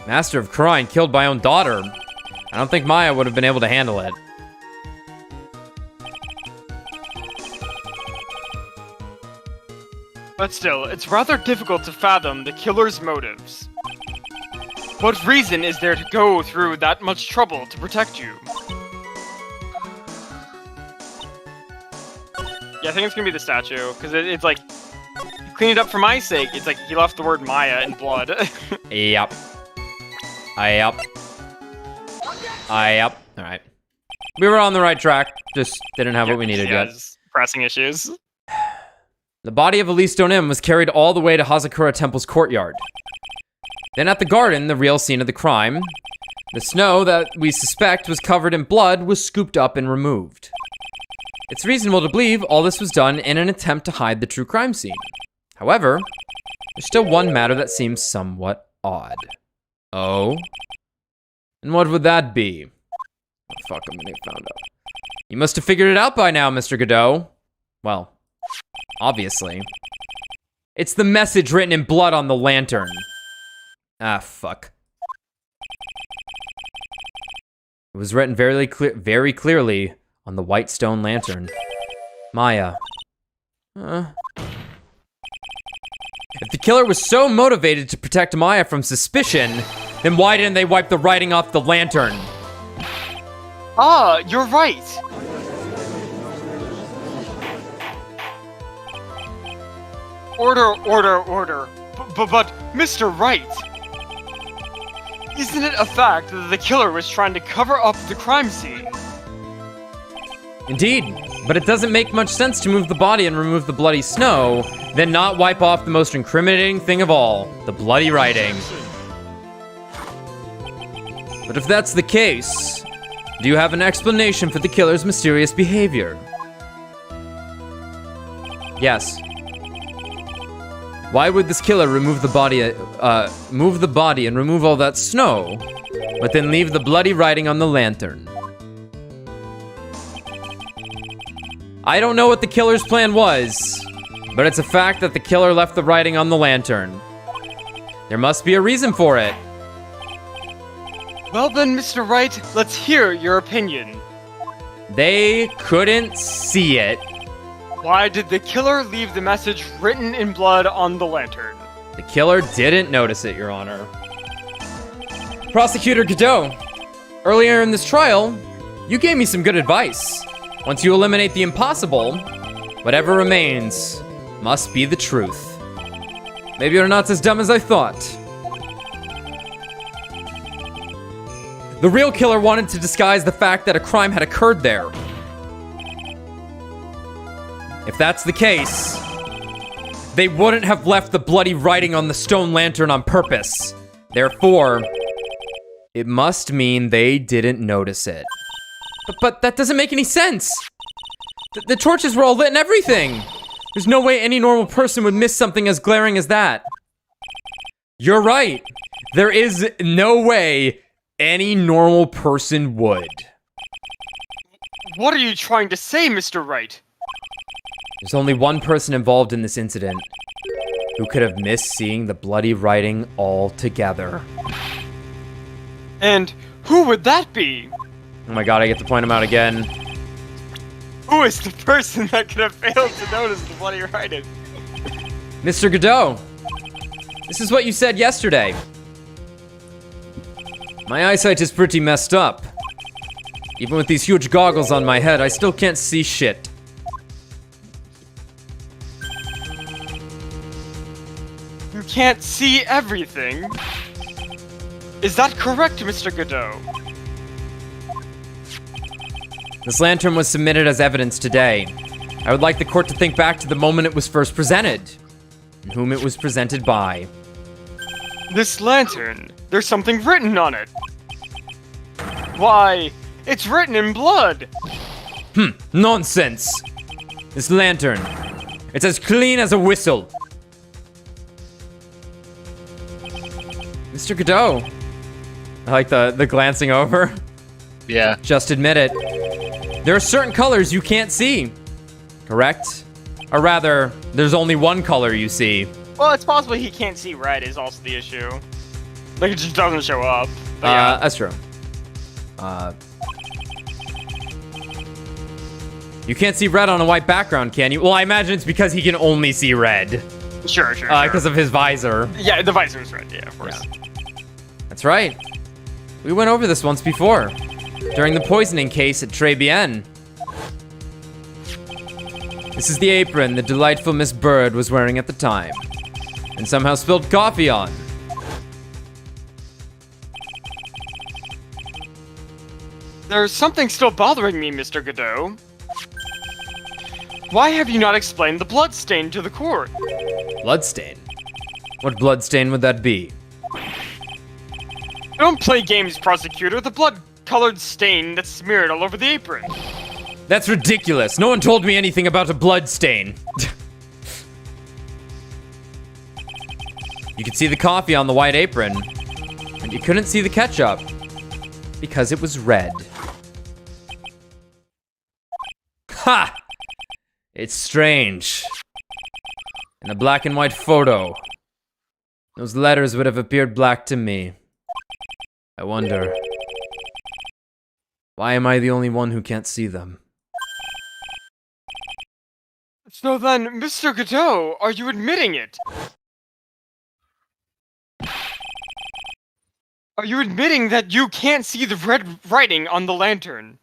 Master of Crime killed my own daughter. I don't think Maya would have been able to handle it. But still, it's rather difficult to fathom the killer's motives. What reason is there to go through that much trouble to protect you? Yeah, I think it's gonna be the statue, because it's like, clean it up for my sake. It's like he left the word Maya in blood. Yep. Alright. We were on the right track, just didn't have what we needed yet. just pressing issues. The body of Elise Donim was carried all the way to Hazakura Temple's courtyard. Then at the garden, the real scene of the crime, the snow that we suspect was covered in blood was scooped up and removed. It's reasonable to believe all this was done in an attempt to hide the true crime scene. However, there's still one matter that seems somewhat odd. Oh? And what would that be? Oh, fuck, I'm gonna get found out. You must have figured it out by now, Mr. Godot. Well, obviously. It's the message written in blood on the lantern. Ah, fuck. It was written very clearly on the white stone lantern. Maya. If the killer was so motivated to protect Maya from suspicion, then why didn't they wipe the writing off the lantern? Ah, you're right! Order. But, Mr. Wright! Isn't it a fact that the killer was trying to cover up the crime scene? Indeed, but it doesn't make much sense to move the body and remove the bloody snow, then not wipe off the most incriminating thing of all, the bloody writing. But if that's the case, do you have an explanation for the killer's mysterious behavior? Yes. Why would this killer remove the body, move the body and remove all that snow, but then leave the bloody writing on the lantern? I don't know what the killer's plan was, but it's a fact that the killer left the writing on the lantern. There must be a reason for it. Well then, Mr. Wright, let's hear your opinion. They couldn't see it. Why did the killer leave the message written in blood on the lantern? The killer didn't notice it, Your Honor. Prosecutor Godot, earlier in this trial, you gave me some good advice. Once you eliminate the impossible, whatever remains must be the truth. Maybe you're not as dumb as I thought. The real killer wanted to disguise the fact that a crime had occurred there. If that's the case, they wouldn't have left the bloody writing on the stone lantern on purpose. Therefore, it must mean they didn't notice it. But that doesn't make any sense. The torches were all lit and everything. There's no way any normal person would miss something as glaring as that. You're right. There is no way any normal person would. What are you trying to say, Mr. Wright? There's only one person involved in this incident who could have missed seeing the bloody writing altogether. And who would that be? Oh my god, I get to point him out again. Who is the person that could have failed to notice the bloody writing? Mr. Godot, this is what you said yesterday. My eyesight is pretty messed up. Even with these huge goggles on my head, I still can't see shit. can't see everything. Is that correct, Mr. Godot? This lantern was submitted as evidence today. I would like the court to think back to the moment it was first presented, and whom it was presented by. This lantern, there's something written on it. Why, it's written in blood. Nonsense. This lantern, it's as clean as a whistle. Mr. Godot. I like the glancing over. Yeah. Just admit it. There are certain colors you can't see. Correct? Or rather, there's only one color you see. Well, it's possible he can't see red is also the issue. Like, it just doesn't show up. But yeah. That's true. You can't see red on a white background, can you? Well, I imagine it's because he can only see red. Sure. Because of his visor. Yeah, the visor's red, yeah, of course. Yeah. That's right. We went over this once before. During the poisoning case at Trebien. This is the apron the delightful Miss Bird was wearing at the time. And somehow spilled coffee on. There's something still bothering me, Mr. Godot. Why have you not explained the bloodstain to the court? Bloodstain? What bloodstain would that be? Don't play games, prosecutor. The blood-colored stain that's smeared all over the apron. That's ridiculous. No one told me anything about a blood stain. You could see the coffee on the white apron, and you couldn't see the ketchup because it was red. Ha! It's strange. In a black and white photo, those letters would have appeared black to me. I wonder, why am I the only one who can't see them? So then, Mr. Godot, are you admitting it? Are you admitting that you can't see the red writing on the lantern?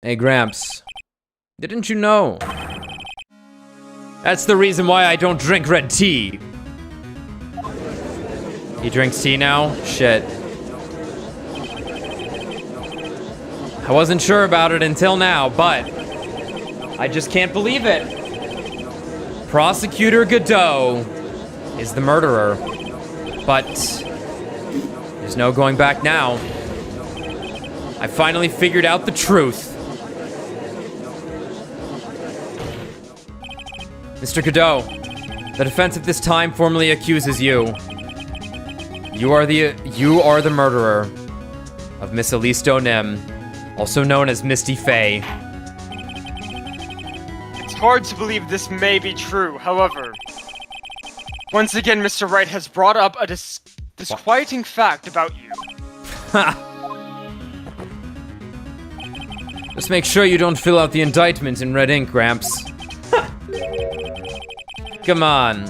Hey, Gramps. Didn't you know? That's the reason why I don't drink red tea. He drinks tea now? Shit. I wasn't sure about it until now, but I just can't believe it. Prosecutor Godot is the murderer, but there's no going back now. I finally figured out the truth. Mr. Godot, the defense at this time formally accuses you. You are the murderer of Miss Elise Donim, also known as Misty Faye. It's hard to believe this may be true, however. Once again, Mr. Wright has brought up a disquieting fact about you. Just make sure you don't fill out the indictment in red ink, Gramps. Come on.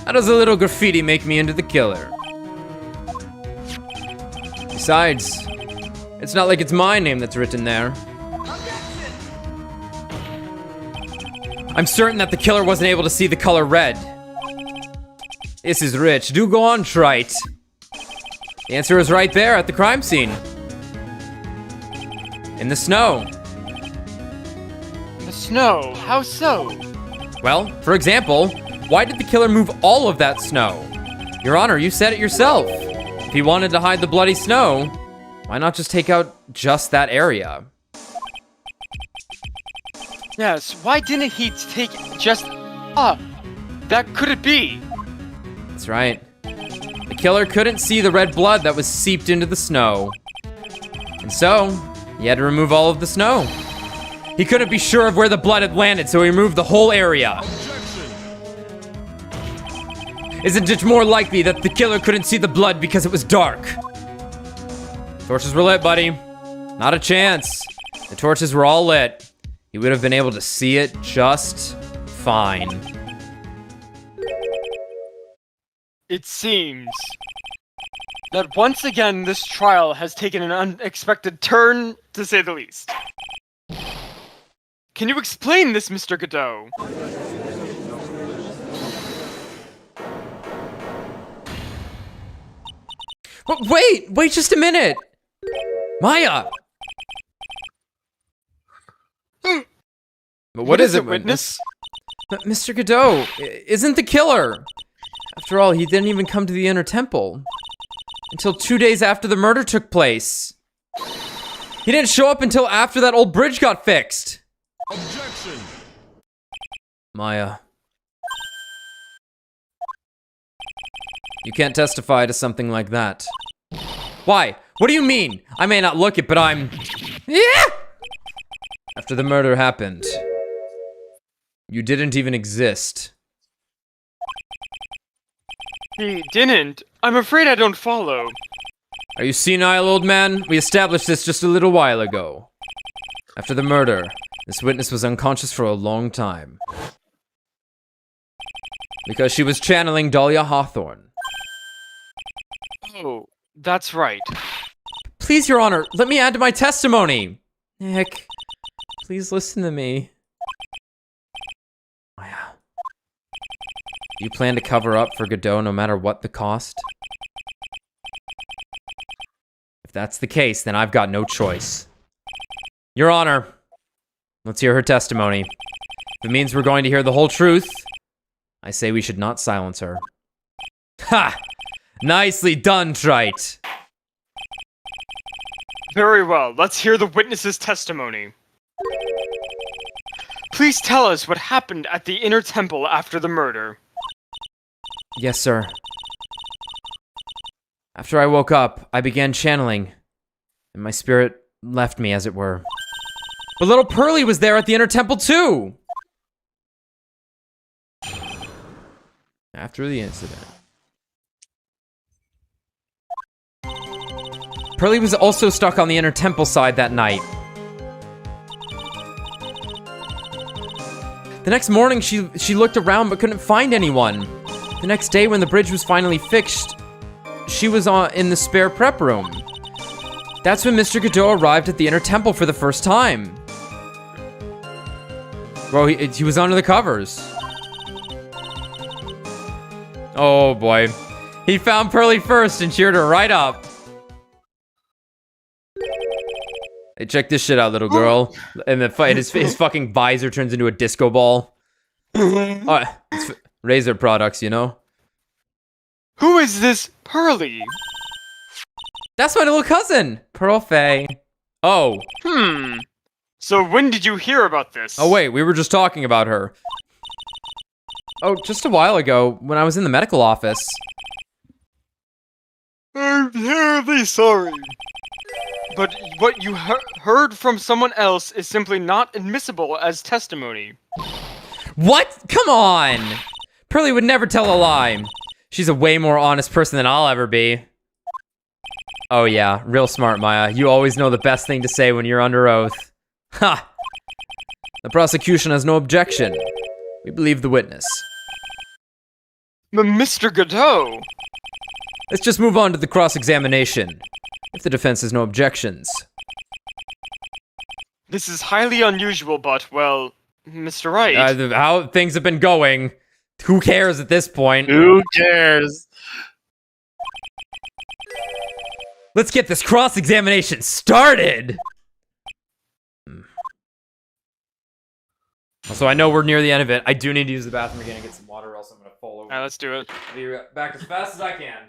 How does a little graffiti make me into the killer? Besides, it's not like it's my name that's written there. I'm certain that the killer wasn't able to see the color red. This is rich. Do go on, Wright. The answer is right there at the crime scene. In the snow. The snow? How so? Well, for example, why did the killer move all of that snow? Your Honor, you said it yourself. If he wanted to hide the bloody snow, why not just take out just that area? Yes, why didn't he take just... that could it be? That's right. The killer couldn't see the red blood that was seeped into the snow. And so, he had to remove all of the snow. He couldn't be sure of where the blood had landed, so he removed the whole area. Isn't it more likely that the killer couldn't see the blood because it was dark? Torches were lit, buddy. Not a chance. The torches were all lit. He would have been able to see it just fine. It seems that once again this trial has taken an unexpected turn, to say the least. Can you explain this, Mr. Godot? Wait just a minute! Maya! But what is it, witness? But Mr. Godot isn't the killer. After all, he didn't even come to the inner temple until 2 days after the murder took place. He didn't show up until after that old bridge got fixed. Objection! Maya. You can't testify to something like that. Why? What do you mean? I may not look it, but I'm... Yeah! After the murder happened, you didn't even exist. He didn't. I'm afraid I don't follow. Are you senile, old man? We established this just a little while ago. After the murder, this witness was unconscious for a long time. Because she was channeling Dahlia Hawthorne. Oh, that's right. Please, Your Honor, let me add to my testimony. Nick, please listen to me. Maya. You plan to cover up for Godot no matter what the cost? If that's the case, then I've got no choice. Your Honor, let's hear her testimony. If it means we're going to hear the whole truth, I say we should not silence her. Ha! Nicely done, Wright. Very well, let's hear the witness's testimony. Please tell us what happened at the inner temple after the murder. Yes, sir. After I woke up, I began channeling, and my spirit left me, as it were. But little Pearly was there at the inner temple, too! After the incident. Pearly was also stuck on the inner temple side that night. The next morning, she looked around but couldn't find anyone. The next day, when the bridge was finally fixed, she was in the spare prep room. That's when Mr. Godot arrived at the inner temple for the first time. Well, he was under the covers. Oh boy. He found Pearly first and cheered her right up. Hey, check this shit out, little girl. And his fucking visor turns into a disco ball. It's Razor products, you know? Who is this Pearly? That's my little cousin, Pearl Faye. Oh. So when did you hear about this? Oh wait, we were just talking about her. Oh, just a while ago, when I was in the medical office. I'm terribly sorry. But what you heard from someone else is simply not admissible as testimony. What? Come on! Pearly would never tell a lie. She's a way more honest person than I'll ever be. Oh yeah, real smart, Maya. You always know the best thing to say when you're under oath. Ha! The prosecution has no objection. We believe the witness. Mr. Godot! Let's just move on to the cross-examination. If the defense has no objections. This is highly unusual, but, well, Mr. Wright... How things have been going, who cares at this point? Who cares? Let's get this cross-examination started! Also, I know we're near the end of it. I do need to use the bathroom again and get some water, or else I'm gonna fall over. Alright, let's do it. I'll be back as fast as I can.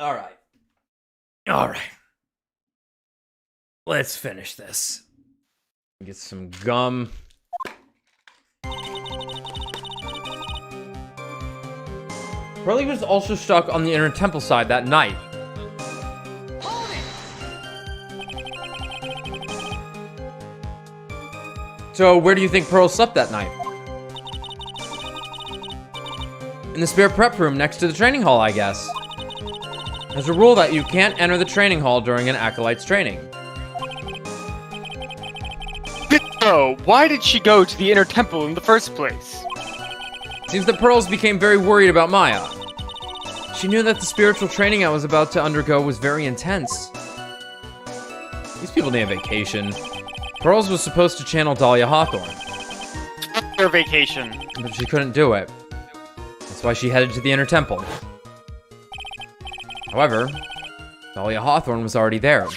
All right. Let's finish this. Get some gum. Pearly was also stuck on the inner temple side that night. So, where do you think Pearl slept that night? In the spare prep room next to the training hall, I guess. There's a rule that you can't enter the training hall during an acolyte's training. So, why did she go to the inner temple in the first place? Seems that Pearls became very worried about Maya. She knew that the spiritual training I was about to undergo was very intense. These people need a vacation. Pearls was supposed to channel Dahlia Hawthorne. Her vacation. But she couldn't do it. That's why she headed to the inner temple. However, Dahlia Hawthorne was already there,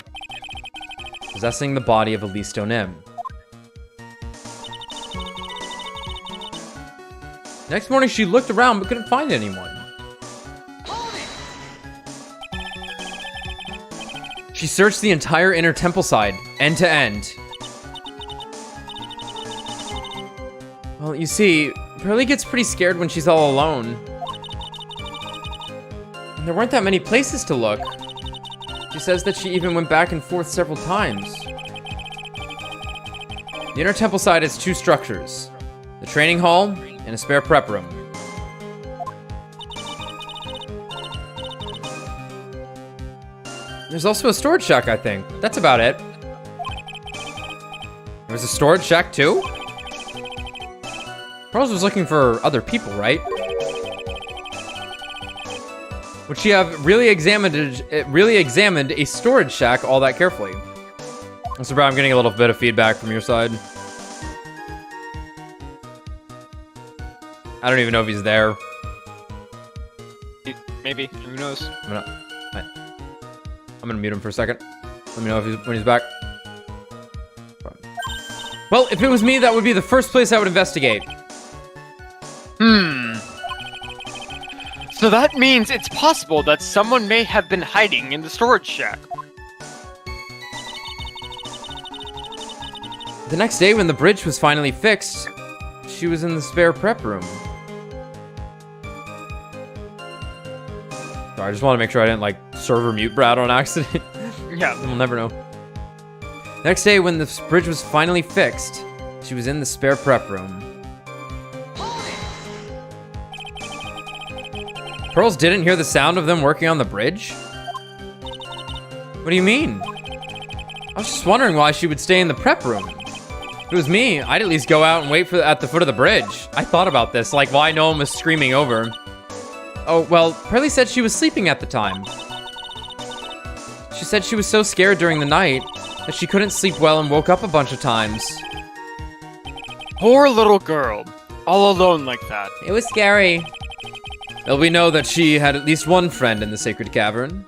possessing the body of Elise Donim. Next morning, she looked around but couldn't find anyone. She searched the entire inner temple side, end to end. Well, you see, Pearly gets pretty scared when she's all alone. And there weren't that many places to look. She says that she even went back and forth several times. The inner temple side has two structures: the training hall and a spare prep room. There's also a storage shack, I think. That's about it. There's a storage shack too? Pearls was looking for other people, right? Would she have really examined a storage shack all that carefully? So, bro, I'm getting a little bit of feedback from your side. I don't even know if he's there. Maybe. Who knows? I'm gonna mute him for a second. Let me know if when he's back. Well, if it was me, that would be the first place I would investigate. So that means it's possible that someone may have been hiding in the storage shack. The next day, when the bridge was finally fixed, she was in the spare prep room. Sorry, I just want to make sure I didn't, like, server mute Brad on accident. Yeah. We'll never know. Next day, when the bridge was finally fixed, she was in the spare prep room. Pearls didn't hear the sound of them working on the bridge? What do you mean? I was just wondering why she would stay in the prep room. If it was me, I'd at least go out and wait at the foot of the bridge. I thought about this, like why no one was screaming over. Oh, well, Pearly said she was sleeping at the time. She said she was so scared during the night that she couldn't sleep well and woke up a bunch of times. Poor little girl. All alone like that. It was scary. Well, we know that she had at least one friend in the Sacred Cavern.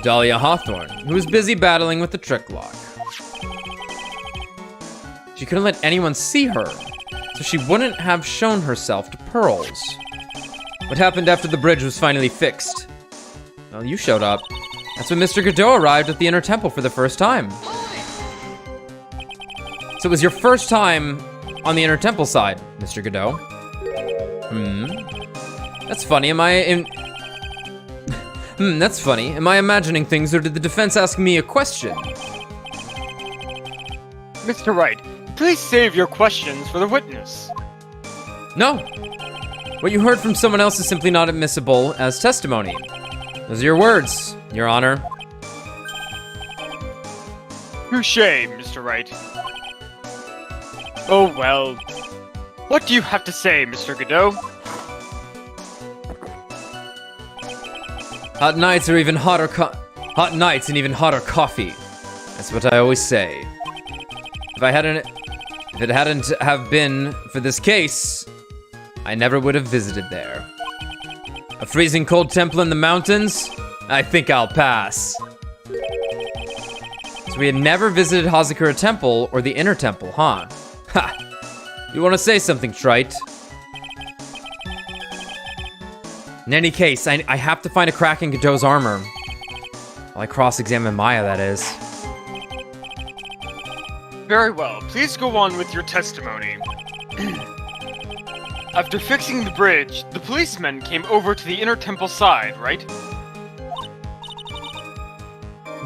Dahlia Hawthorne, who was busy battling with the trick lock. She couldn't let anyone see her, so she wouldn't have shown herself to Pearls. What happened after the bridge was finally fixed? Well, you showed up. That's when Mr. Godot arrived at the inner temple for the first time. So it was your first time on the inner temple side, Mr. Godot. That's funny. That's funny. Am I imagining things, or did the defense ask me a question? Mr. Wright, please save your questions for the witness. No. What you heard from someone else is simply not admissible as testimony. Those are your words, Your Honor. Touché, Mr. Wright. Oh well. What do you have to say, Mr. Godot? Hot nights and even hotter coffee. That's what I always say. If it hadn't have been for this case, I never would have visited there. A freezing cold temple in the mountains? I think I'll pass. So we had never visited Hazakura Temple or the Inner Temple, huh? Ha! You want to say something, Trite? In any case, I have to find a crack in Godot's armor. While I cross-examine Maya, that is. Very well. Please go on with your testimony. After fixing the bridge, the policemen came over to the inner temple side, right?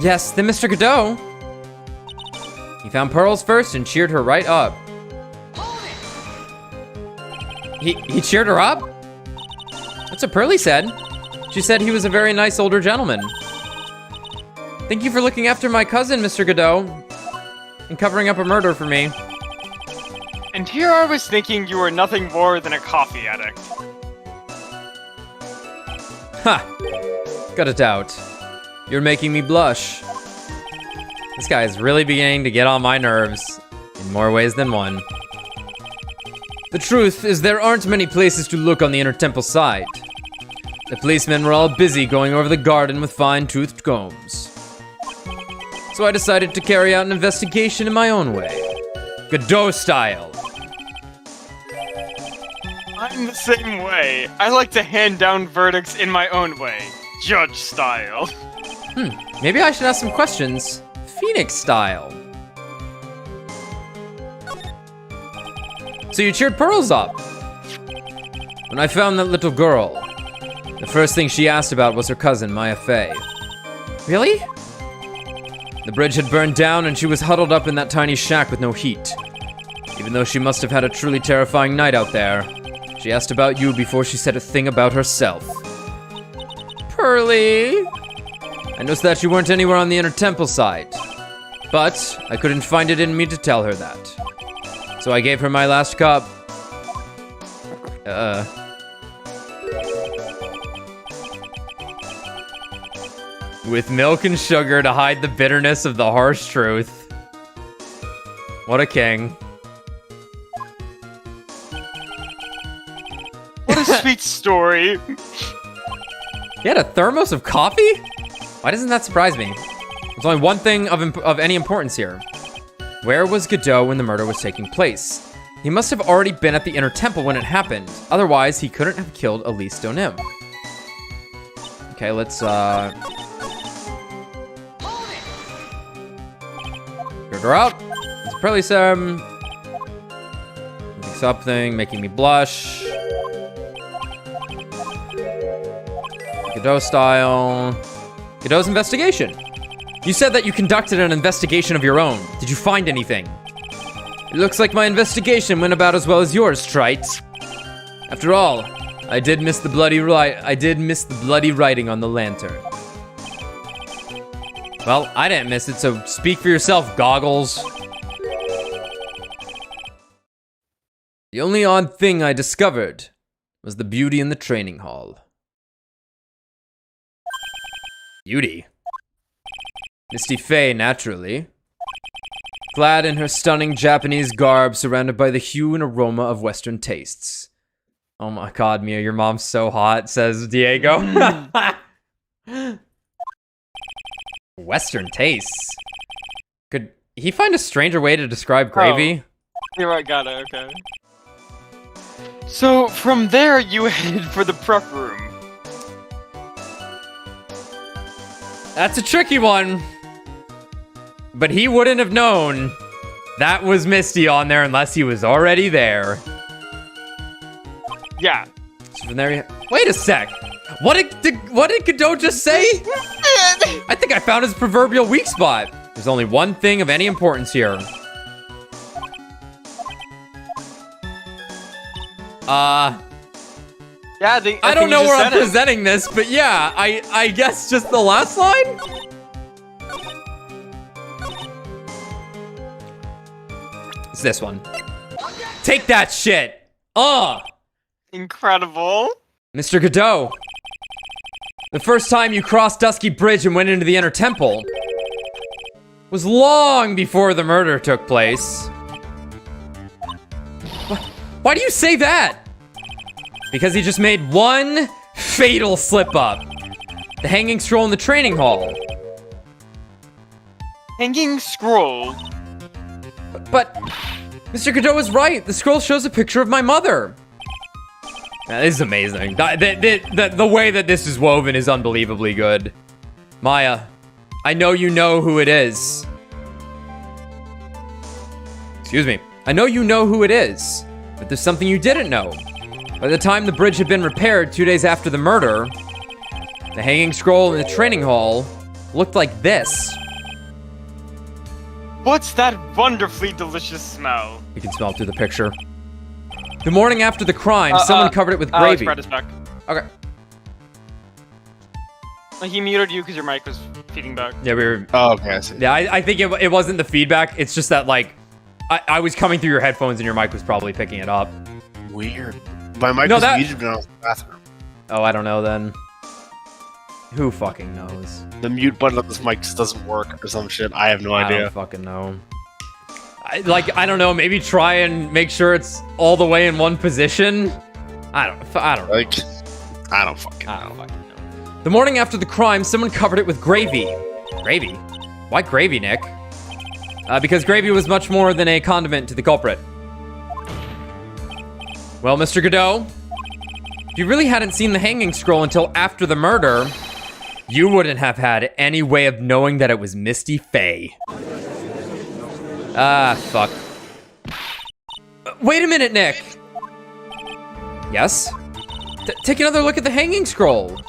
Yes, then Mr. Godot. He found Pearls first and cheered her right up. He cheered her up? That's what Pearly said. She said he was a very nice older gentleman. Thank you for looking after my cousin, Mr. Godot, and covering up a murder for me. And here I was thinking you were nothing more than a coffee addict. Ha! Got a doubt. You're making me blush. This guy is really beginning to get on my nerves, in more ways than one. The truth is there aren't many places to look on the inner temple side. The policemen were all busy going over the garden with fine-toothed combs. So I decided to carry out an investigation in my own way. Godot style. I'm the same way. I like to hand down verdicts in my own way. Judge style. Maybe I should ask some questions. Phoenix style. So you cheered Pearls up. When I found that little girl, the first thing she asked about was her cousin, Maya Fey. Really? The bridge had burned down and she was huddled up in that tiny shack with no heat. Even though she must have had a truly terrifying night out there, she asked about you before she said a thing about herself. Pearly! I noticed that you weren't anywhere on the inner temple side, but I couldn't find it in me to tell her that. So I gave her my last cup. With milk and sugar to hide the bitterness of the harsh truth. What a king. What a sweet story. He had a thermos of coffee? Why doesn't that surprise me? There's only one thing of any importance here. Where was Godot when the murder was taking place? He must have already been at the inner temple when it happened. Otherwise, he couldn't have killed Elise Donim. Okay, let's, Get her out. It's probably something making me blush. Godot style. Godot's investigation. You said that you conducted an investigation of your own. Did you find anything? It looks like my investigation went about as well as yours, Trite. After all, I did miss the bloody writing on the lantern. Well, I didn't miss it, so speak for yourself, Goggles. The only odd thing I discovered was the beauty in the training hall. Beauty? Misty Fey, naturally. Clad in her stunning Japanese garb, surrounded by the hue and aroma of Western tastes. Oh my god, Mia, your mom's so hot, says Diego. Western tastes? Could he find a stranger way to describe gravy? Here, I got it, okay. So, from there, you headed for the prep room. That's a tricky one. But he wouldn't have known that was Misty on there unless he was already there. Yeah. So from there, wait a sec. What did Godot just say? I think I found his proverbial weak spot. There's only one thing of any importance here. Yeah, I don't know where I'm presenting this, but yeah, I guess just the last line? It's this one. Take that shit! Incredible. Mr. Godot, the first time you crossed Dusky Bridge and went into the inner temple was long before the murder took place. Why do you say that? Because he just made one fatal slip-up. The hanging scroll in the training hall. Hanging scroll? But Mr. Godot was right. The scroll shows a picture of my mother. Yeah, this is amazing. The way that this is woven is unbelievably good. Maya, I know you know who it is. Excuse me. I know you know who it is, but there's something you didn't know. By the time the bridge had been repaired 2 days after the murder, the hanging scroll in the training hall looked like this. What's that wonderfully delicious smell? You can smell it through the picture. The morning after the crime, someone covered it with gravy. Brett is back. Okay. He muted you because your mic was feeding back. Yeah, we were... Oh, okay, I see. Yeah, I think it wasn't the feedback. It's just that, like, I was coming through your headphones and your mic was probably picking it up. Weird. My mic was muted when I was in the bathroom. Oh, I don't know then. Who fucking knows? The mute button on this mic just doesn't work or some shit. I have no I idea. don't fucking know. I don't know. Maybe try and make sure it's all the way in one position. I don't know. Like, I don't fucking know. The morning after the crime, someone covered it with gravy. Gravy? Why gravy, Nick? Because gravy was much more than a condiment to the culprit. Well, Mr. Godot, if you really hadn't seen the hanging scroll until after the murder, you wouldn't have had any way of knowing that it was Misty Faye. Ah, fuck. Wait a minute, Nick. Yes? Take another look at the hanging scroll.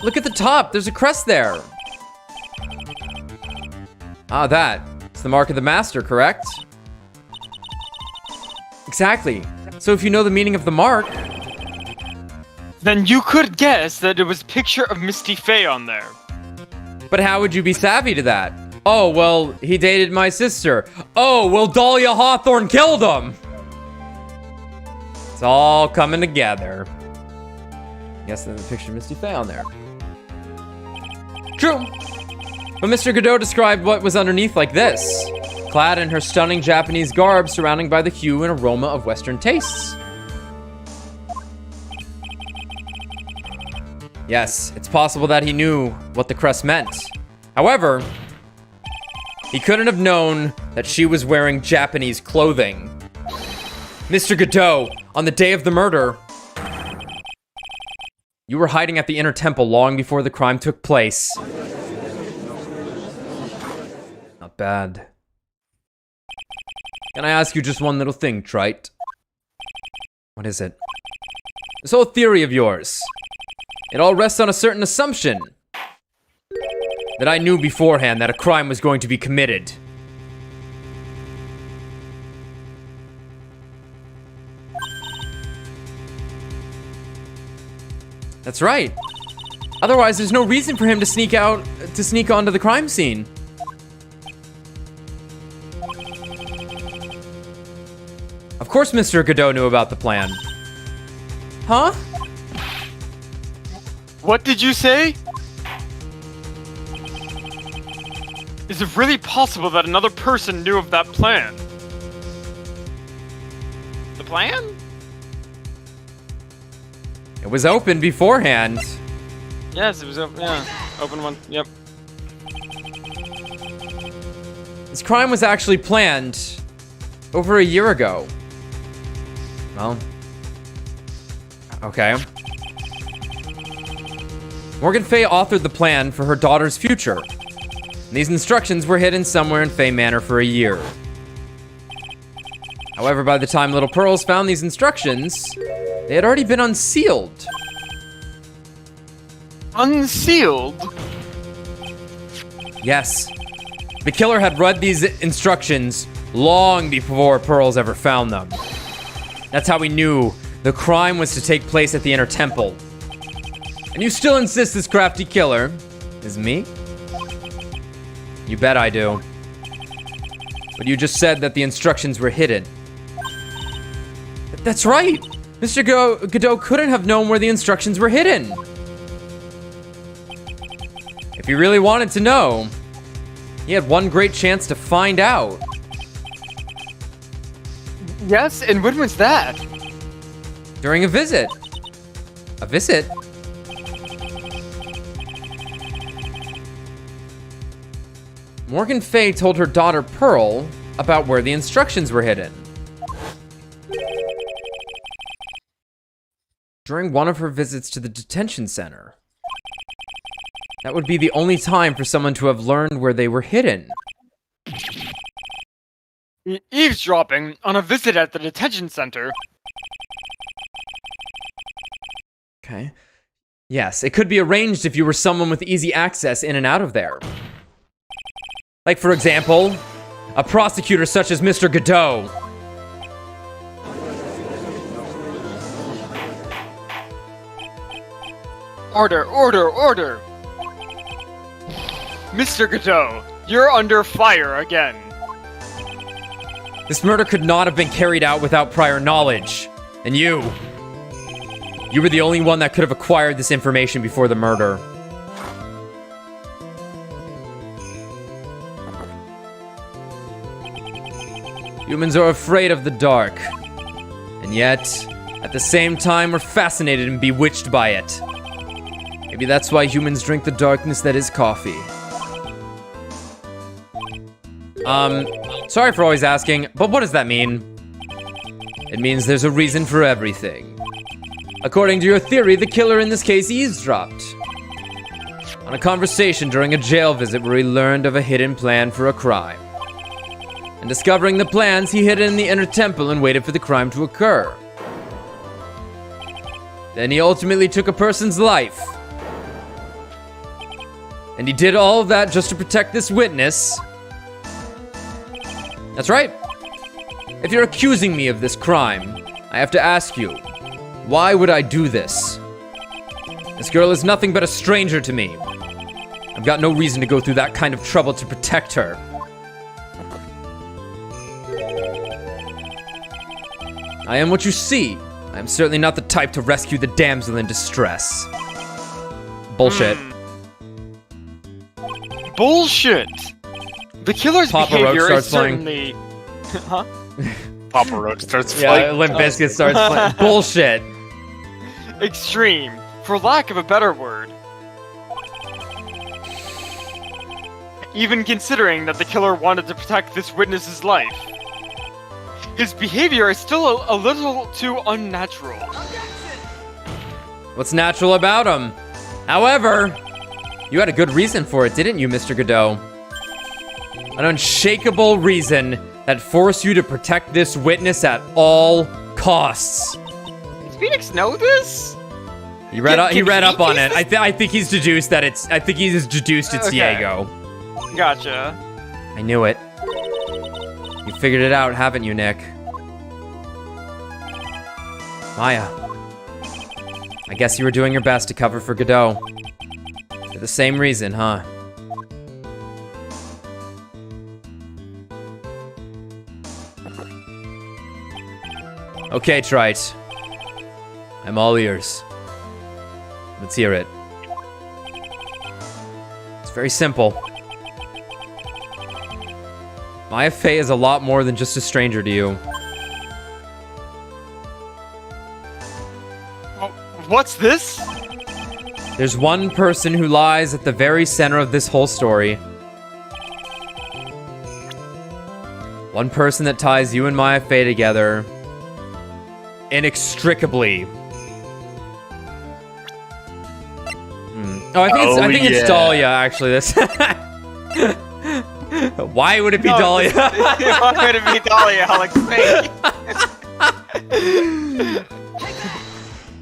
Look at the top. There's a crest there. Ah, that. It's the mark of the master, correct? Exactly. So if you know the meaning of the mark... Then you could guess that it was a picture of Misty Faye on there. But how would you be savvy to that? Oh, well, he dated my sister. Oh, well, Dahlia Hawthorne killed him. It's all coming together. Guess there's a picture of Misty Faye on there. True. But Mr. Godot described what was underneath like this. Clad in her stunning Japanese garb, surrounded by the hue and aroma of Western tastes. Yes, it's possible that he knew what the crest meant. However, he couldn't have known that she was wearing Japanese clothing. Mr. Godot, on the day of the murder, you were hiding at the inner temple long before the crime took place. Not bad. Can I ask you just one little thing, Trite? What is it? This whole theory of yours, it all rests on a certain assumption. That I knew beforehand that a crime was going to be committed. That's right. Otherwise, there's no reason for him to sneak onto the crime scene. Of course Mr. Godot knew about the plan. Huh? What did you say? Is it really possible that another person knew of that plan? The plan? It was open beforehand. Yes, it was open. Yeah, open one. Yep. This crime was actually planned over a year ago. Well, okay. Morgan Fay authored the plan for her daughter's future. These instructions were hidden somewhere in Fay Manor for a year. However, by the time Little Pearls found these instructions, they had already been unsealed. Unsealed? Yes. The killer had read these instructions long before Pearls ever found them. That's how we knew the crime was to take place at the Inner Temple. And you still insist this crafty killer is me? You bet I do. But you just said that the instructions were hidden. That's right! Mr. Godot couldn't have known where the instructions were hidden. If he really wanted to know, he had one great chance to find out. Yes, and when was that? During a visit. A visit? Morgan Fay told her daughter Pearl about where the instructions were hidden. during one of her visits to the detention center. That would be the only time for someone to have learned where they were hidden. Eavesdropping on a visit at the detention center. Okay. Yes, it could be arranged if you were someone with easy access in and out of there. Like, for example, a prosecutor such as Mr. Godot. Order, order, order! Mr. Godot, you're under fire again. This murder could not have been carried out without prior knowledge. And you were the only one that could have acquired this information before the murder. Humans are afraid of the dark. And yet, at the same time, we're fascinated and bewitched by it. Maybe that's why humans drink the darkness that is coffee. Sorry for always asking, but what does that mean? It means there's a reason for everything. According to your theory, the killer in this case eavesdropped on a conversation during a jail visit where he learned of a hidden plan for a crime. And discovering the plans, he hid in the inner temple and waited for the crime to occur. Then he ultimately took a person's life. And he did all of that just to protect this witness. That's right. If you're accusing me of this crime, I have to ask you, why would I do this? This girl is nothing but a stranger to me. I've got no reason to go through that kind of trouble to protect her. I am what you see. I am certainly not the type to rescue the damsel in distress. Bullshit. Bullshit! The killer's Papa behavior Roach is starts playing. certainly... Huh? Papa Roach starts Yeah, fighting. Limp Bizkit starts playing. Bullshit. Extreme, for lack of a better word. Even considering that the killer wanted to protect this witness's life. His behavior is still a little too unnatural. What's natural about him? However, you had a good reason for it, didn't you, Mr. Godot? An unshakable reason that forced you to protect this witness at all costs. Does Phoenix know this? He read up on Can it. I think he's deduced that it's. I think he's deduced it's Okay. Diego. Gotcha. I knew it. You figured it out, haven't you, Nick? Maya. I guess you were doing your best to cover for Godot. For the same reason, huh? Okay, Trite. I'm all ears. Let's hear it. It's very simple. Maya Fey is a lot more than just a stranger to you. What's this? There's one person who lies at the very center of this whole story. One person that ties you and Maya Fey together inextricably. Oh, I think it's Dahlia, actually. This. Why would it be Dahlia? Why would it be Dahlia? I'll explain.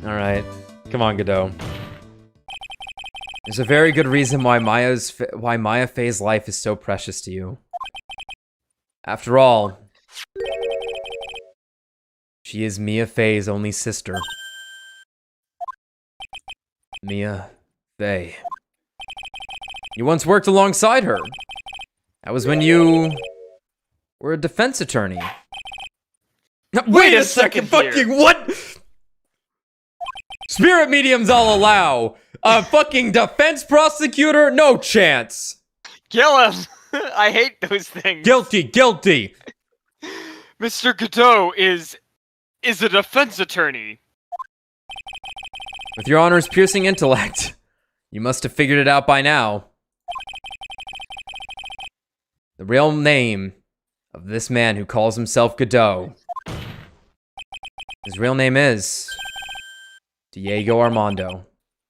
All right, come on, Godot. There's a very good reason why Maya Fey's life is so precious to you. After all, she is Mia Fey's only sister. Mia Fey. You once worked alongside her. That was when you were a defense attorney. Wait a second, here. fucking what? Spirit mediums I'll allow. A fucking defense prosecutor? No chance. Kill him! I hate those things. Guilty, guilty. Mr. Godot is a defense attorney. With your honor's piercing intellect, you must have figured it out by now. The real name of this man who calls himself Godot. His real name is Diego Armando.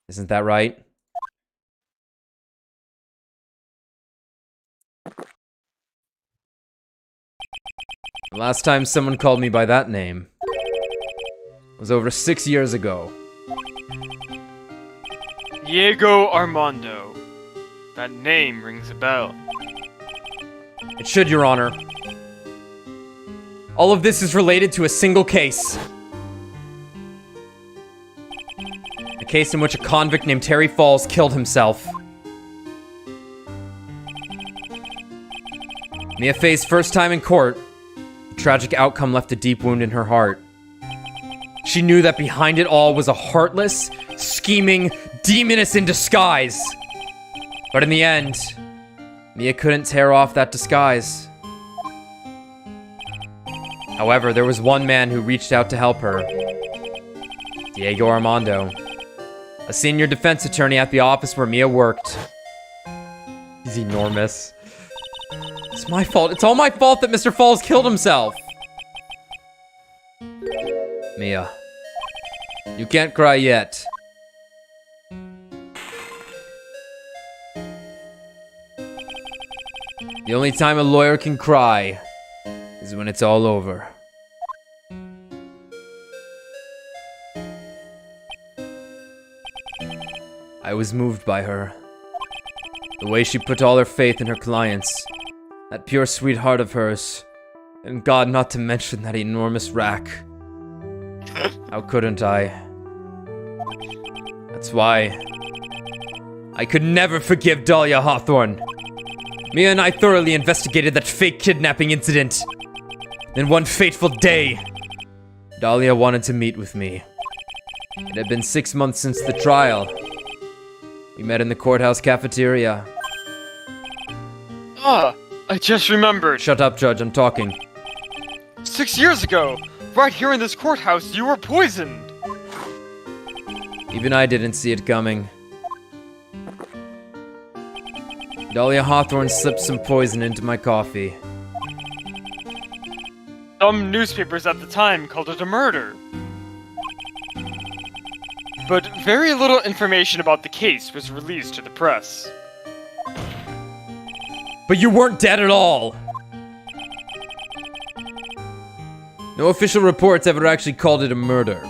Isn't that right? The last time someone called me by that name was over 6 years ago. Diego Armando. That name rings a bell. It should, Your Honor. All of this is related to a single case. A case in which a convict named Terry Falls killed himself. Mia Fey's first time in court, the tragic outcome left a deep wound in her heart. She knew that behind it all was a heartless, scheming demoness in disguise. But in the end, Mia couldn't tear off that disguise. However, there was one man who reached out to help her. Diego Armando, a senior defense attorney at the office where Mia worked. He's enormous. It's my fault. It's all my fault that Mr. Falls killed himself. Mia, you can't cry yet. The only time a lawyer can cry is when it's all over. I was moved by her. The way she put all her faith in her clients. That pure sweet heart of hers. And God, not to mention that enormous rack. How couldn't I? That's why I could never forgive Dahlia Hawthorne. Mia and I thoroughly investigated that fake kidnapping incident. Then one fateful day, Dahlia wanted to meet with me. It had been 6 months since the trial. We met in the courthouse cafeteria. Ah, I just remembered. Shut up, Judge, I'm talking. 6 years ago, right here in this courthouse, you were poisoned. Even I didn't see it coming. Dahlia Hawthorne slipped some poison into my coffee. Some newspapers at the time called it a murder. But very little information about the case was released to the press. But you weren't dead at all! No official reports ever actually called it a murder.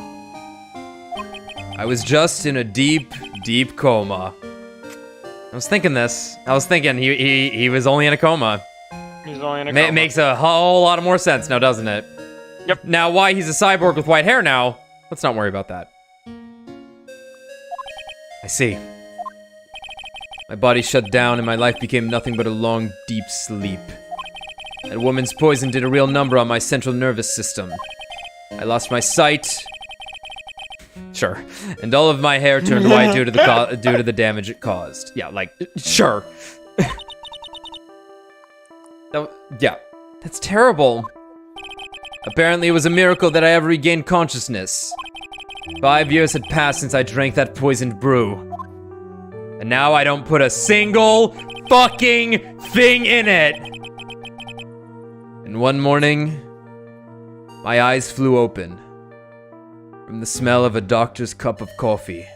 I was just in a deep, deep coma. I was thinking this. I was thinking he was only in a coma. He's only in a coma. It makes a whole lot more sense now, doesn't it? Yep. Now, why he's a cyborg with white hair now, let's not worry about that. I see. My body shut down and my life became nothing but a long, deep sleep. That woman's poison did a real number on my central nervous system. I lost my sight. Sure. And all of my hair turned white due to the damage it caused. Yeah, like, sure. Yeah, that's terrible. Apparently it was a miracle that I ever regained consciousness. 5 years had passed since I drank that poisoned brew. And now I don't put a single fucking thing in it. And one morning, my eyes flew open from the smell of a doctor's cup of coffee.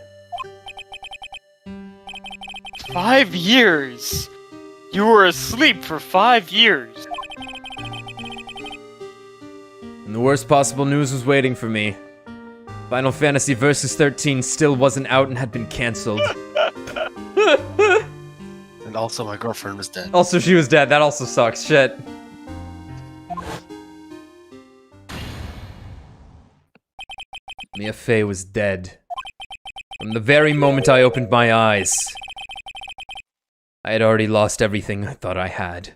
5 years! You were asleep for 5 years! And the worst possible news was waiting for me. Final Fantasy Versus 13 still wasn't out and had been cancelled. And also my girlfriend was dead. Also, she was dead. That also sucks. Shit. Mia Fey was dead. From the very moment I opened my eyes, I had already lost everything I thought I had.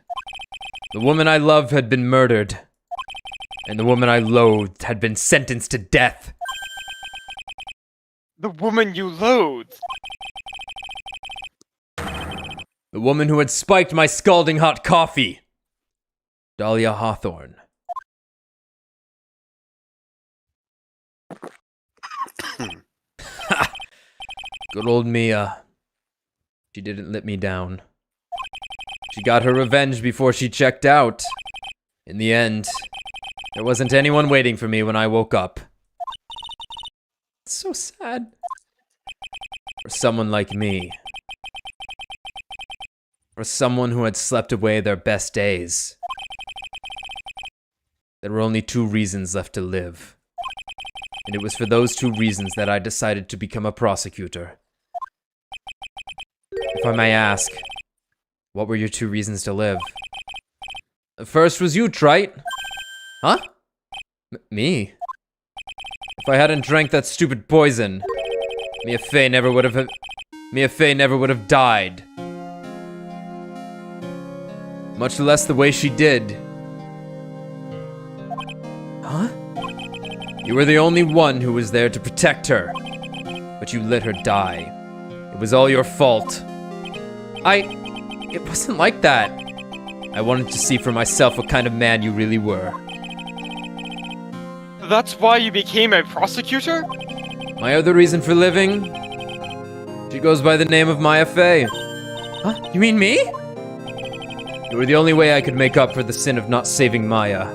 The woman I loved had been murdered. And the woman I loathed had been sentenced to death. The woman you loathed! The woman who had spiked my scalding hot coffee. Dahlia Hawthorne. Good old Mia. She didn't let me down. She got her revenge before she checked out. In the end, there wasn't anyone waiting for me when I woke up. That's so sad. For someone like me. For someone who had slept away their best days. There were only 2 reasons left to live. And it was for those 2 reasons that I decided to become a prosecutor. If I may ask, what were your 2 reasons to live? The first was you, Wright. Huh? Me? If I hadn't drank that stupid poison, Mia Fey never would have died. Much less the way she did. Huh? You were the only one who was there to protect her, but you let her die. It was all your fault. It wasn't like that. I wanted to see for myself what kind of man you really were. That's why you became a prosecutor? My other reason for living? She goes by the name of Mia Fey. Huh? You mean me? You were the only way I could make up for the sin of not saving Maya.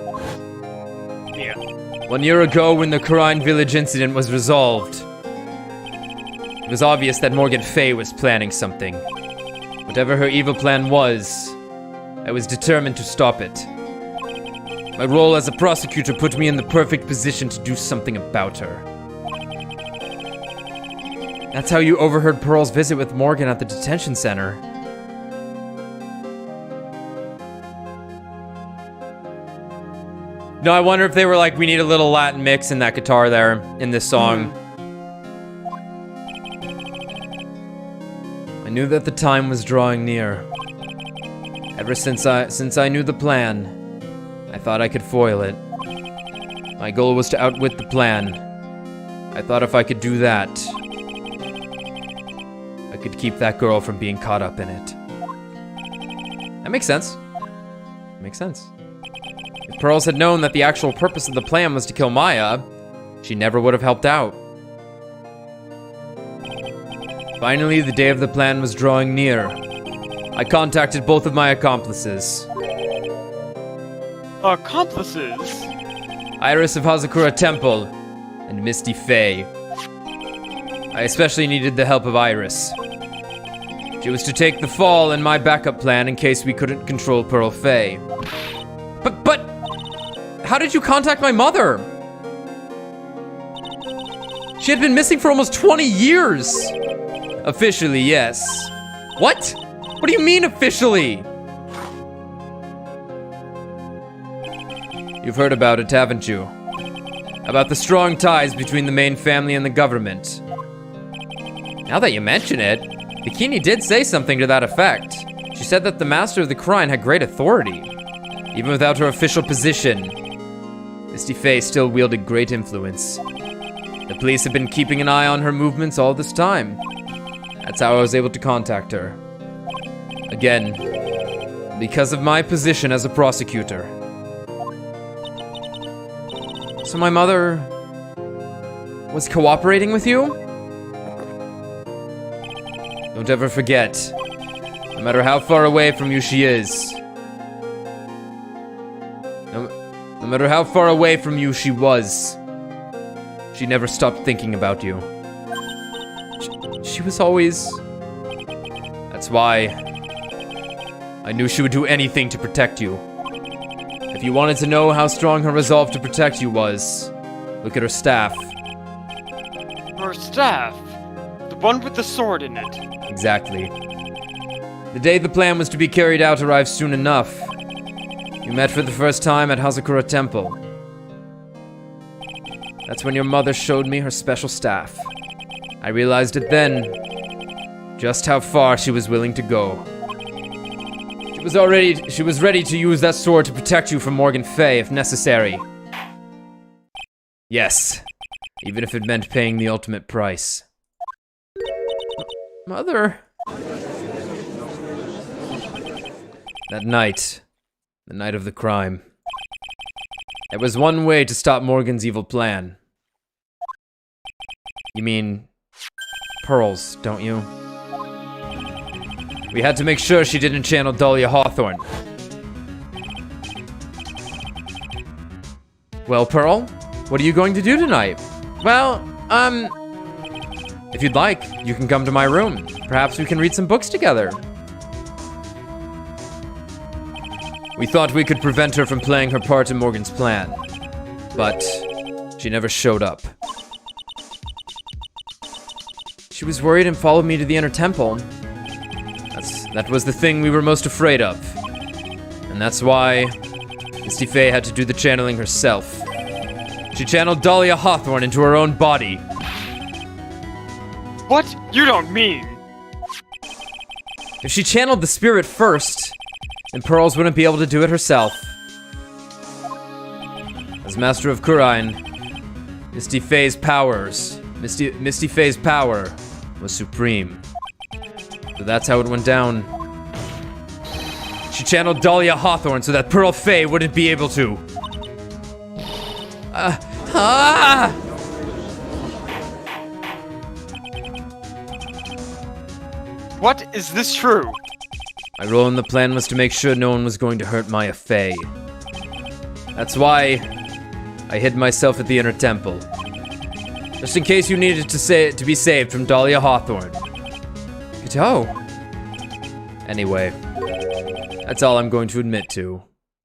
Yeah. 1 year ago, when the Karine Village incident was resolved, it was obvious that Morgan Fey was planning something. Whatever her evil plan was, I was determined to stop it. My role as a prosecutor put me in the perfect position to do something about her. That's how you overheard Pearl's visit with Morgan at the detention center. No, I wonder if they were like, we need a little Latin mix in that guitar there, in this song. I knew that the time was drawing near. Ever since I knew the plan, I thought I could foil it. My goal was to outwit the plan. I thought if I could do that, I could keep that girl from being caught up in it. That makes sense. Makes sense. If Pearls had known that the actual purpose of the plan was to kill Maya, she never would have helped out. Finally, the day of the plan was drawing near. I contacted both of my accomplices. Accomplices? Iris of Hazakura Temple and Misty Fey. I especially needed the help of Iris. She was to take the fall in my backup plan in case we couldn't control Pearl Fey. But, how did you contact my mother? She had been missing for almost 20 years. Officially, yes. What? What do you mean, officially? You've heard about it, haven't you? About the strong ties between the main family and the government. Now that you mention it, Bikini did say something to that effect. She said that the Master of the Karine had great authority. Even without her official position, Misty Fey still wielded great influence. The police have been keeping an eye on her movements all this time. That's how I was able to contact her. Again, because of my position as a prosecutor. So my mother was cooperating with you? Don't ever forget, no matter how far away from you she is, no matter how far away from you she was, she never stopped thinking about you. She was always... That's why I knew she would do anything to protect you. If you wanted to know how strong her resolve to protect you was, look at her staff. Her staff? The one with the sword in it? Exactly. The day the plan was to be carried out arrived soon enough. You met for the first time at Hazakura Temple. That's when your mother showed me her special staff. I realized it then, just how far she was willing to go. She was ready to use that sword to protect you from Morgan Fey if necessary. Yes, even if it meant paying the ultimate price. Mother. That night, the night of the crime, there was one way to stop Morgan's evil plan. You mean Pearls, don't you? We had to make sure she didn't channel Dahlia Hawthorne. Well, Pearl, what are you going to do tonight? Well, If you'd like, you can come to my room. Perhaps we can read some books together. We thought we could prevent her from playing her part in Morgan's plan, but she never showed up. She was worried and followed me to the inner temple. That was the thing we were most afraid of. And that's why Misty Faye had to do the channeling herself. She channeled Dahlia Hawthorne into her own body. What? You don't mean? If she channeled the spirit first, then Pearls wouldn't be able to do it herself. As Master of Kurine, Misty Faye's power was supreme. So that's how it went down. She channeled Dahlia Hawthorne so that Pearl Faye wouldn't be able to. What? Is this true? My role in the plan was to make sure no one was going to hurt Maya Faye. That's why I hid myself at the inner temple. Just in case you needed to be saved from Dahlia Hawthorne. Cadeau. Anyway, that's all I'm going to admit to,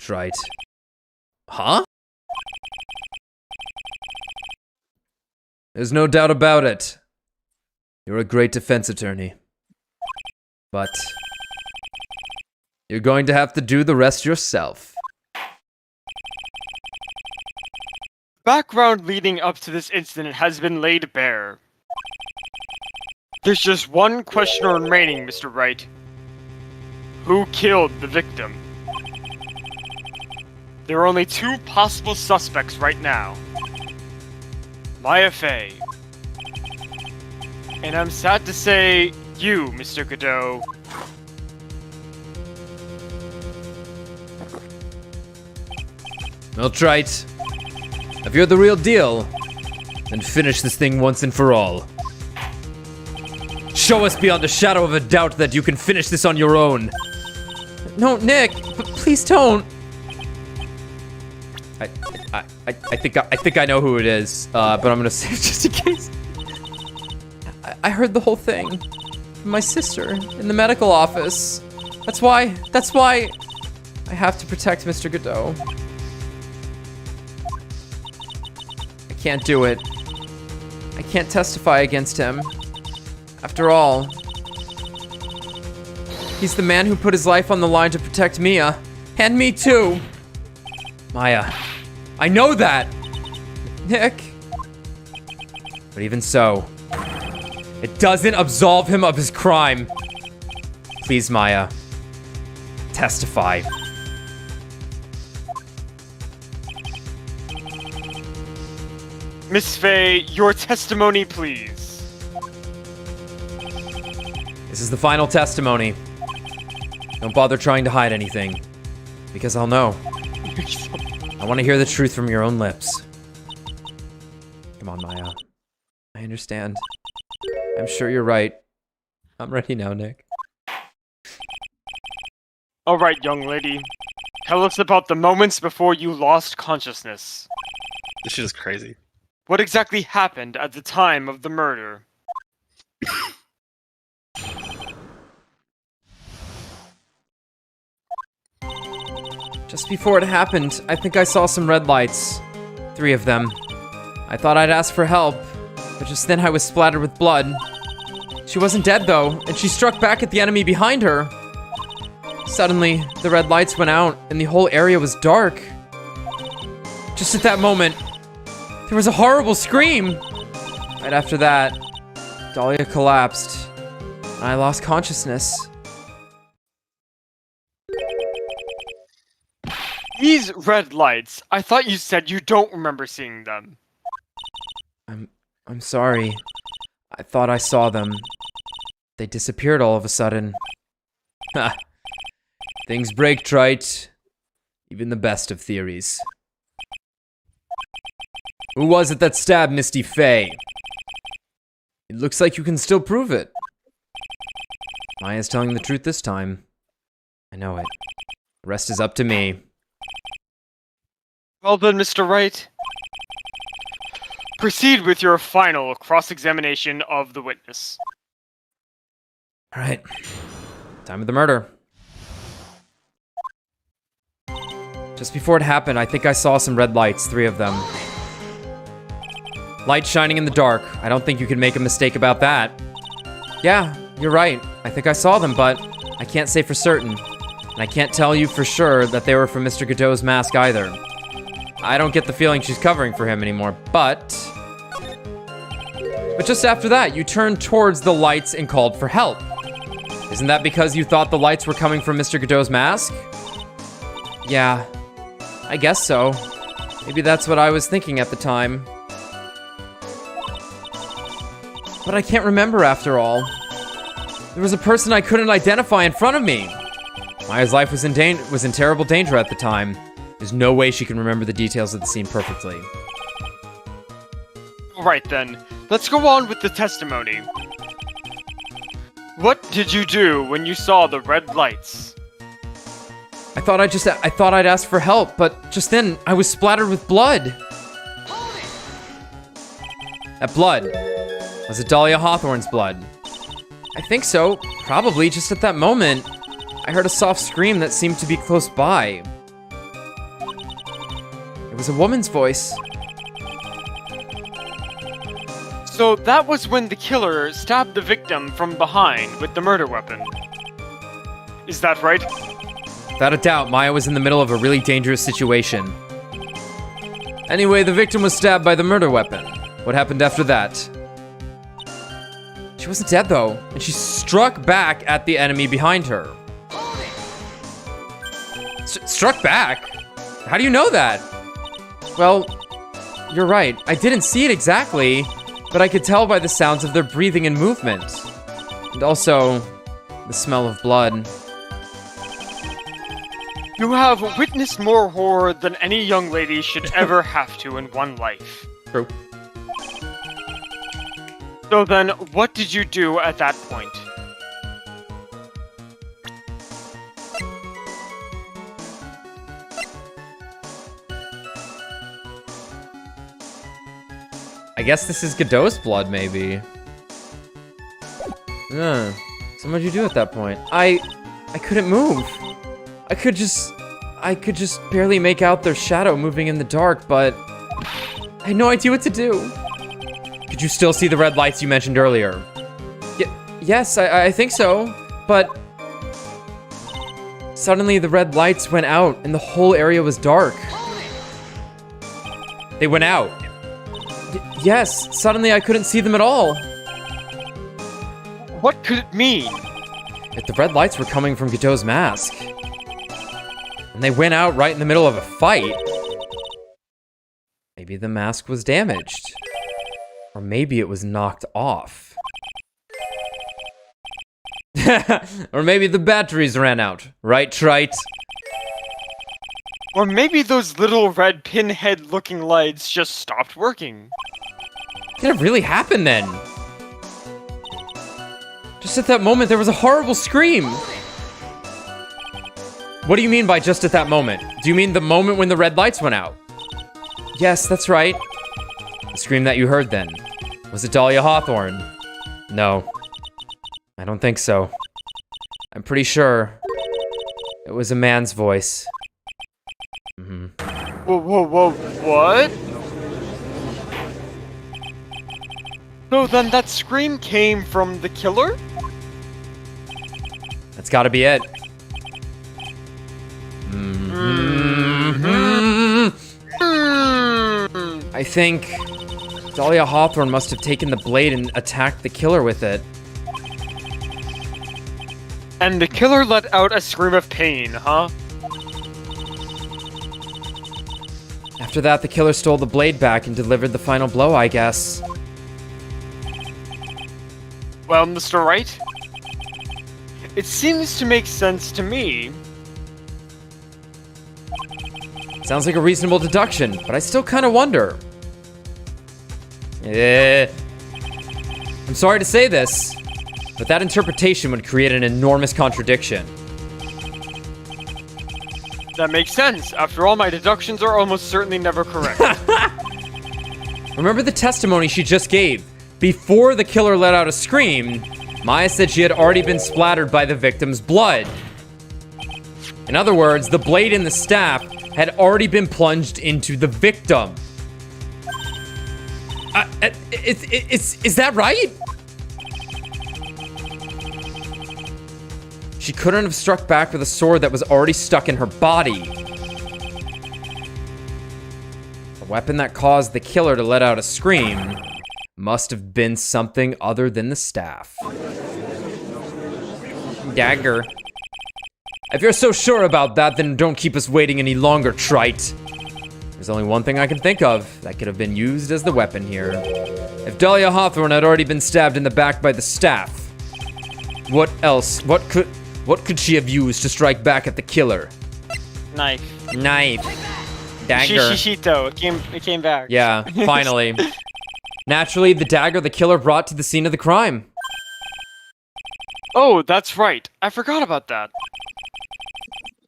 Wright. Huh? There's no doubt about it. You're a great defense attorney. But you're going to have to do the rest yourself. Background leading up to this incident has been laid bare. There's just one question remaining, Mr. Wright. Who killed the victim? There are only two possible suspects right now. Maya Faye. And I'm sad to say, you, Mr. Godot. Well, Wright, if you're the real deal, then finish this thing once and for all. Show us beyond a shadow of a doubt that you can finish this on your own. No, Nick, please don't. I think I know who it is, but I'm gonna save just in case. I heard the whole thing from my sister in the medical office. That's why I have to protect Mr. Godot. I can't do it. I can't testify against him. After all, he's the man who put his life on the line to protect Mia. And me too. Maya, I know that! Nick. But even so, it doesn't absolve him of his crime. Please, Maya, testify. Miss Faye, your testimony, please. This is the final testimony. Don't bother trying to hide anything, because I'll know. I want to hear the truth from your own lips. Come on, Maya. I understand. I'm sure you're right. I'm ready now, Nick. Alright, young lady. Tell us about the moments before you lost consciousness. This shit is crazy. What exactly happened at the time of the murder? Just before it happened, I think I saw some red lights. 3 of them. I thought I'd ask for help, but just then I was splattered with blood. She wasn't dead though, and she struck back at the enemy behind her. Suddenly, the red lights went out, and the whole area was dark. Just at that moment, there was a horrible scream! Right after that, Dahlia collapsed, and I lost consciousness. These red lights, I thought you said you don't remember seeing them. I'm sorry. I thought I saw them. They disappeared all of a sudden. Ha! Things break, Wright. Even the best of theories. Who was it that stabbed Misty Faye? It looks like you can still prove it. Maya's telling the truth this time. I know it. The rest is up to me. Well then, Mr. Wright. Proceed with your final cross-examination of the witness. All right. Time of the murder. Just before it happened, I think I saw some red lights, 3 of them. Light shining in the dark. I don't think you can make a mistake about that. Yeah, you're right. I think I saw them, but I can't say for certain. And I can't tell you for sure that they were from Mr. Godot's mask either. I don't get the feeling she's covering for him anymore, but just after that, you turned towards the lights and called for help. Isn't that because you thought the lights were coming from Mr. Godot's mask? Yeah, I guess so. Maybe that's what I was thinking at the time. But I can't remember after all. There was a person I couldn't identify in front of me. Maya's life was in terrible danger at the time. There's no way she can remember the details of the scene perfectly. Alright then, let's go on with the testimony. What did you do when you saw the red lights? I thought I'd ask for help, but just then I was splattered with blood. That blood, was it Dahlia Hawthorne's blood? I think so. Probably just at that moment, I heard a soft scream that seemed to be close by. It was a woman's voice. So that was when the killer stabbed the victim from behind with the murder weapon. Is that right? Without a doubt, Maya was in the middle of a really dangerous situation. Anyway, the victim was stabbed by the murder weapon. What happened after that? She wasn't dead though, and she struck back at the enemy behind her. Struck back? How do you know that? Well, you're right. I didn't see it exactly, but I could tell by the sounds of their breathing and movement. And also, the smell of blood. You have witnessed more horror than any young lady should ever have to in one life. True. So then, what did you do at that point? I guess this is Godot's blood, maybe. So what'd you do at that point? I couldn't move. I could just barely make out their shadow moving in the dark, but I had no idea what to do. Could you still see the red lights you mentioned earlier? Yes, I think so, but suddenly the red lights went out and the whole area was dark. They went out. Yes, suddenly I couldn't see them at all. What could it mean? If the red lights were coming from Godot's mask, and they went out right in the middle of a fight, maybe the mask was damaged. Or maybe it was knocked off. Or maybe the batteries ran out. Right, Trite? Or maybe those little red pinhead-looking lights just stopped working. Could it really happen then? Just at that moment, there was a horrible scream. What do you mean by just at that moment? Do you mean the moment when the red lights went out? Yes, that's right. The scream that you heard then. Was it Dahlia Hawthorne? No. I don't think so. I'm pretty sure it was a man's voice. Whoa, what? So then that scream came from the killer? That's gotta be it. I think Dahlia Hawthorne must have taken the blade and attacked the killer with it. And the killer let out a scream of pain, huh? After that, the killer stole the blade back and delivered the final blow, I guess. Well, Mr. Wright, it seems to make sense to me. Sounds like a reasonable deduction, but I still kind of wonder. I'm sorry to say this, but that interpretation would create an enormous contradiction. That makes sense. After all, my deductions are almost certainly never correct. Remember the testimony she just gave? Before the killer let out a scream, Maya said she had already been splattered by the victim's blood. In other words, the blade and the staff had already been plunged into the victim. Is that right? She couldn't have struck back with a sword that was already stuck in her body. The weapon that caused the killer to let out a scream must have been something other than the staff. Dagger. If you're so sure about that, then don't keep us waiting any longer, trite. There's only one thing I can think of that could have been used as the weapon here. If Dahlia Hawthorne had already been stabbed in the back by the staff, what else? What could she have used to strike back at the killer? Knife. Dagger. Shishito. It came back. Yeah, finally. Naturally, the dagger the killer brought to the scene of the crime. Oh, that's right. I forgot about that.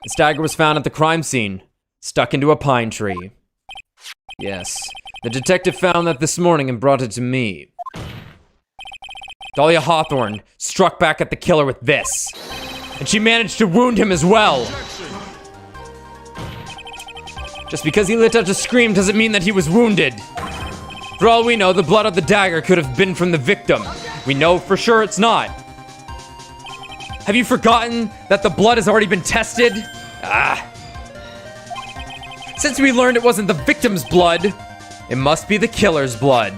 This dagger was found at the crime scene, stuck into a pine tree. Yes, the detective found that this morning and brought it to me. Dahlia Hawthorne struck back at the killer with this, and she managed to wound him as well. Just because he let out a scream doesn't mean that he was wounded. For all we know, the blood of the dagger could have been from the victim. We know for sure it's not. Have you forgotten that the blood has already been tested? Since we learned it wasn't the victim's blood, it must be the killer's blood.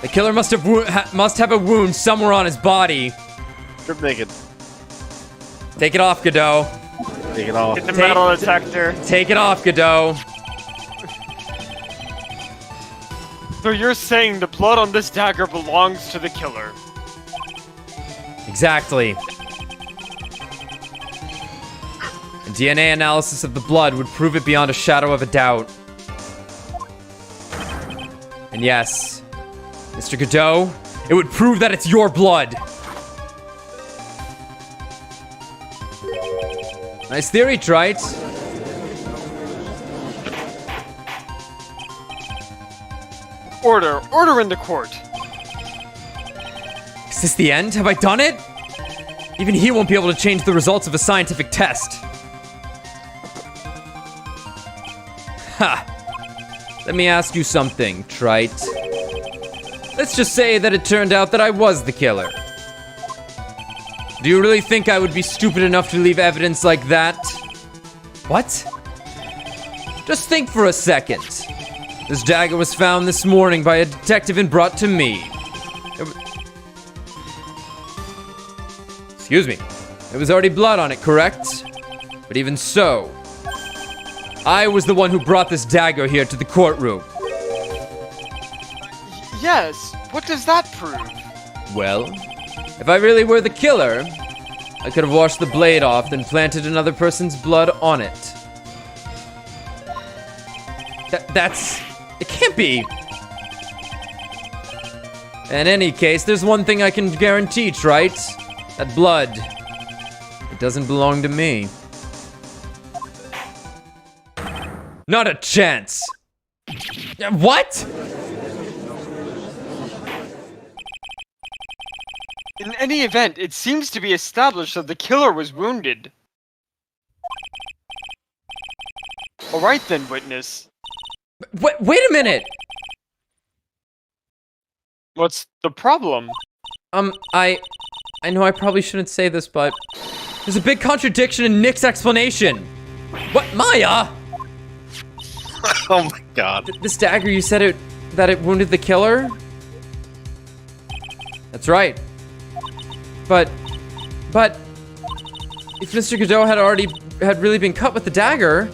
The killer must have a wound somewhere on his body. Strip naked. Take it off, Godot. Take it off. Hit the metal detector. Take it off, Godot. So you're saying the blood on this dagger belongs to the killer? Exactly. A DNA analysis of the blood would prove it beyond a shadow of a doubt. And yes, Mr. Godot, it would prove that it's your blood. Nice theory, Trite. Order in the court. Is this the end? Have I done it? Even he won't be able to change the results of a scientific test. Ha! Let me ask you something, Trite. Let's just say that it turned out that I was the killer. Do you really think I would be stupid enough to leave evidence like that? What? Just think for a second. This dagger was found this morning by a detective and brought to me. Excuse me. There was already blood on it, correct? But even so, I was the one who brought this dagger here to the courtroom. Yes, what does that prove? Well, if I really were the killer, I could have washed the blade off and planted another person's blood on it. That's... It can't be. In any case, there's one thing I can guarantee, Trite. That blood, it doesn't belong to me. Not a chance. What? In any event, it seems to be established that the killer was wounded. Alright then, witness. Wait a minute! What's the problem? I know I probably shouldn't say this, but there's a big contradiction in Nick's explanation. What, Maya? Oh my god. This dagger, you said that it wounded the killer? That's right. But if Mr. Godot had really been cut with the dagger,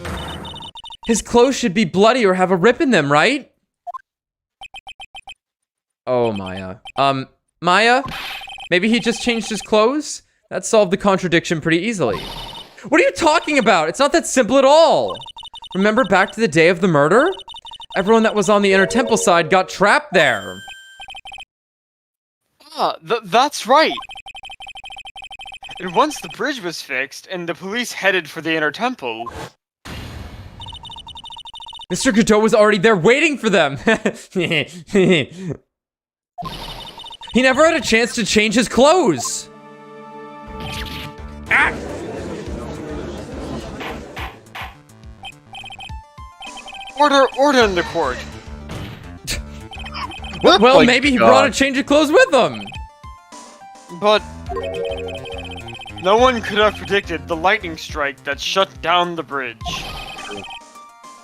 his clothes should be bloody or have a rip in them, right? Oh, Maya. Maya? Maybe he just changed his clothes? That solved the contradiction pretty easily. What are you talking about? It's not that simple at all. Remember back to the day of the murder? Everyone that was on the Inner Temple side got trapped there. That's right. And once the bridge was fixed and the police headed for the Inner Temple, Mr. Godot was already there waiting for them. He never had a chance to change his clothes. Ah! Order in the court. Well, maybe he brought a change of clothes with him. But no one could have predicted the lightning strike that shut down the bridge.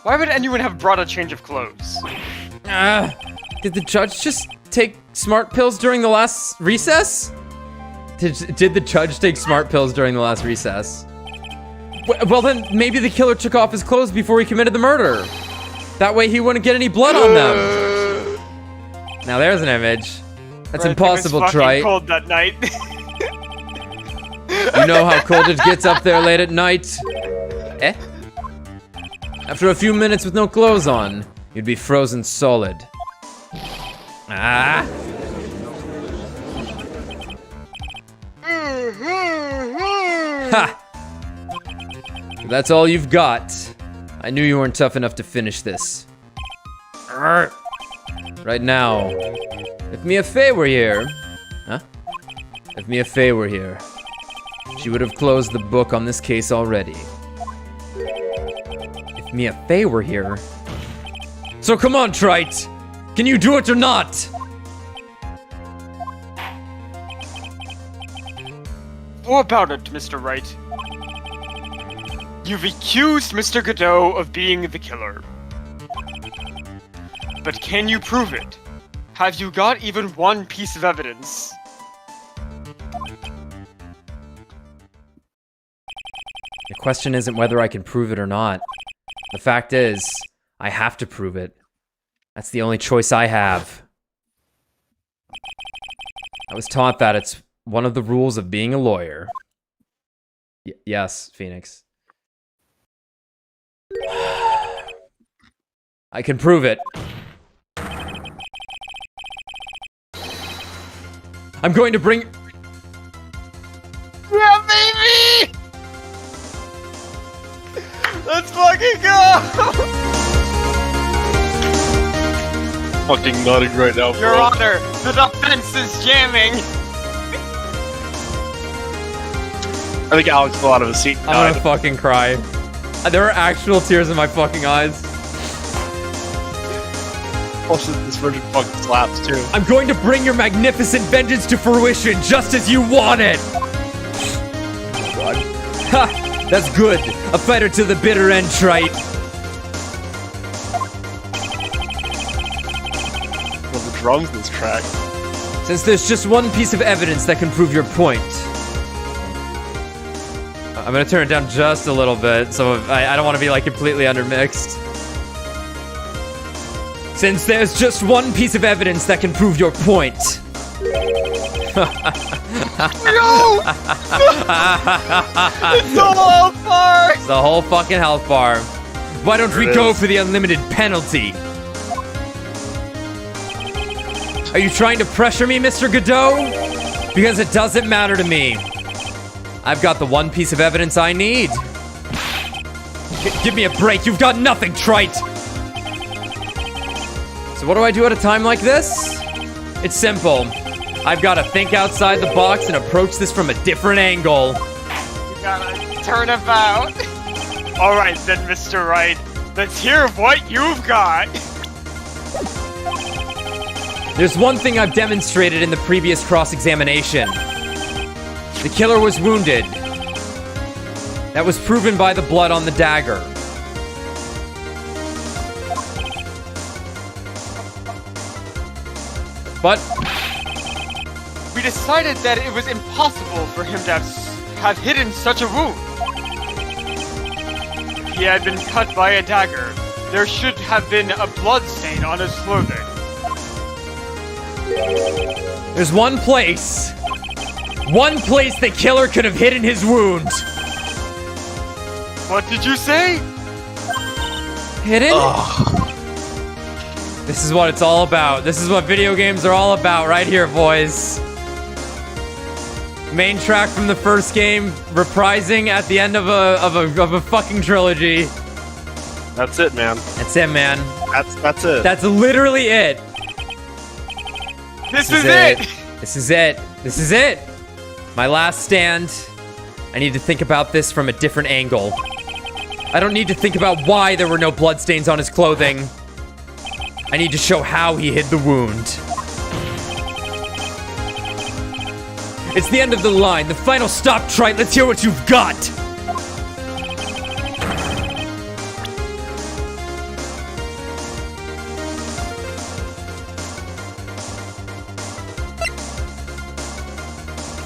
Why would anyone have brought a change of clothes? Did the judge just take smart pills during the last recess? Did the judge take smart pills during the last recess? Well, then maybe the killer took off his clothes before he committed the murder. That way he wouldn't get any blood on them. Now there's an image. That's impossible, Trite. It was fucking cold that night. You know how cold it gets up there late at night. Eh? After a few minutes with no clothes on, you'd be frozen solid. Ah! Ha! If that's all you've got, I knew you weren't tough enough to finish this. Right now, if Mia Fey were here... Huh? If Mia Fey were here, she would have closed the book on this case already. If Mia Fey were here... So come on, Trite! Can you do it or not? What about it, Mr. Wright? You've accused Mr. Godot of being the killer. But can you prove it? Have you got even one piece of evidence? The question isn't whether I can prove it or not. The fact is, I have to prove it. That's the only choice I have. I was taught that it's one of the rules of being a lawyer. Yes, Phoenix. I can prove it. I'm going to bring... Yeah, baby! Let's fucking go! Fucking nutting right now, bro. Your Honor, the defense is jamming! I think Alex fell out of his seat. I'm gonna fucking cry. There are actual tears in my fucking eyes. Also, this version fucking slaps, too. I'm going to bring your magnificent vengeance to fruition just as you want it! God. Ha! That's good. A fighter to the bitter end, Trite. Well, the drums in this track. Since there's just one piece of evidence that can prove your point. I'm gonna turn it down just a little bit, so I don't want to be like completely undermixed. Since there's just one piece of evidence that can prove your point. No! It's the whole health bar! It's the whole fucking health bar. Why don't we go for the unlimited penalty? Are you trying to pressure me, Mr. Godot? Because it doesn't matter to me. I've got the one piece of evidence I need. Give me a break. You've got nothing, Trite. So what do I do at a time like this? It's simple. I've got to think outside the box and approach this from a different angle. You gotta turn about. Alright then, Mr. Wright. Let's hear what you've got. There's one thing I've demonstrated in the previous cross-examination. The killer was wounded. That was proven by the blood on the dagger. But We decided that it was impossible for him to have hidden such a wound. If he had been cut by a dagger, there should have been a blood stain on his clothing. there's one place the killer could have hidden his wound. What did you say? Hidden? This is what it's all about. This is what video games are all about right here, boys. Main track from the first game, reprising at the end of a fucking trilogy. That's it, man. That's it, man. That's it. That's literally it. This is it! This is it. This is it. My last stand. I need to think about this from a different angle. I don't need to think about why there were no bloodstains on his clothing. I need to show how he hid the wound. It's the end of the line. The final stop, Trite. Let's hear what you've got.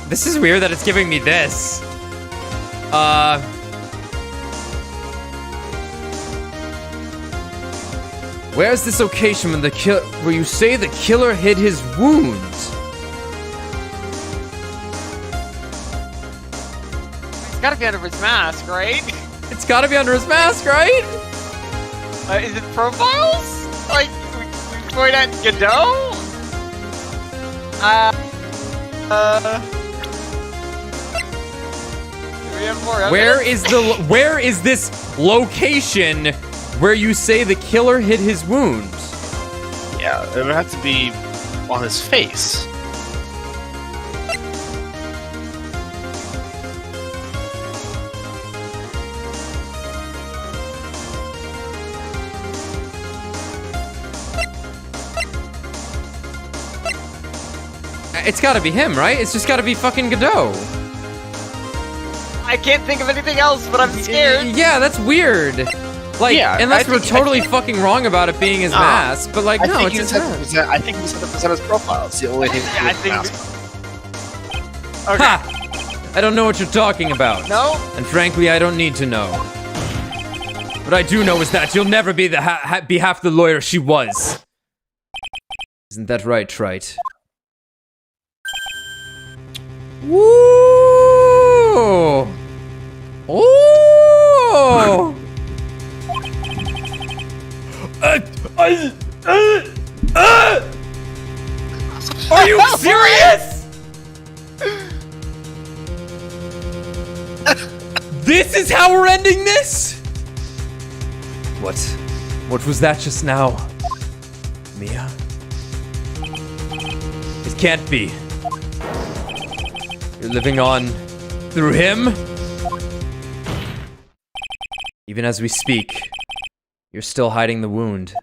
This is weird that it's giving me this. Where's this location where you say the killer hid his wounds? It's gotta be under his mask, right? It's gotta be under his mask, right? Is it profiles? Like, we point at Godot? Do we have more evidence? Where is this location where you say the killer hid his wounds? Yeah, it would have to be on his face. It's gotta be him, right? It's just gotta be fucking Godot. I can't think of anything else, but I'm scared. Yeah, that's weird. Like, Yeah, unless I we're think- totally fucking wrong about it being his mask, but like, no, it's his mask. I think he just had to present his profile. It's the only thing. Yeah, I think- Okay. Ha! I don't know what you're talking about. No? And frankly, I don't need to know. What I do know is that you'll never be be half the lawyer she was. Isn't that right, Trite? Woo! Oh! Are you serious? This is how we're ending this? What was that just now? Mia? It can't be. You're living on through him? Even as we speak, you're still hiding the wound.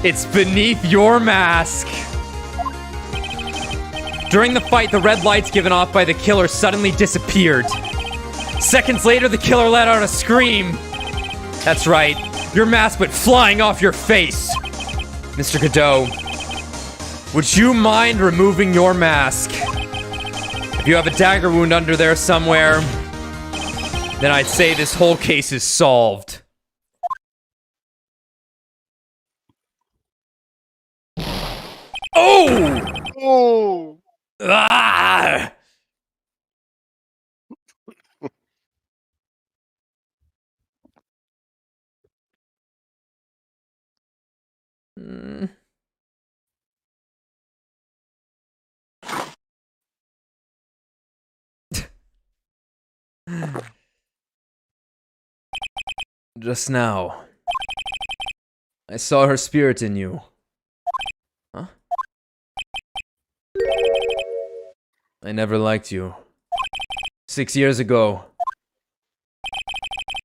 It's beneath your mask. During the fight, the red lights given off by the killer suddenly disappeared. Seconds later, the killer let out a scream. That's right. Your mask went flying off your face. Mr. Godot, would you mind removing your mask? If you have a dagger wound under there somewhere, then I'd say this whole case is solved. Oh! Oh! Ah! Just now, I saw her spirit in you. Huh? I never liked you. 6 years ago,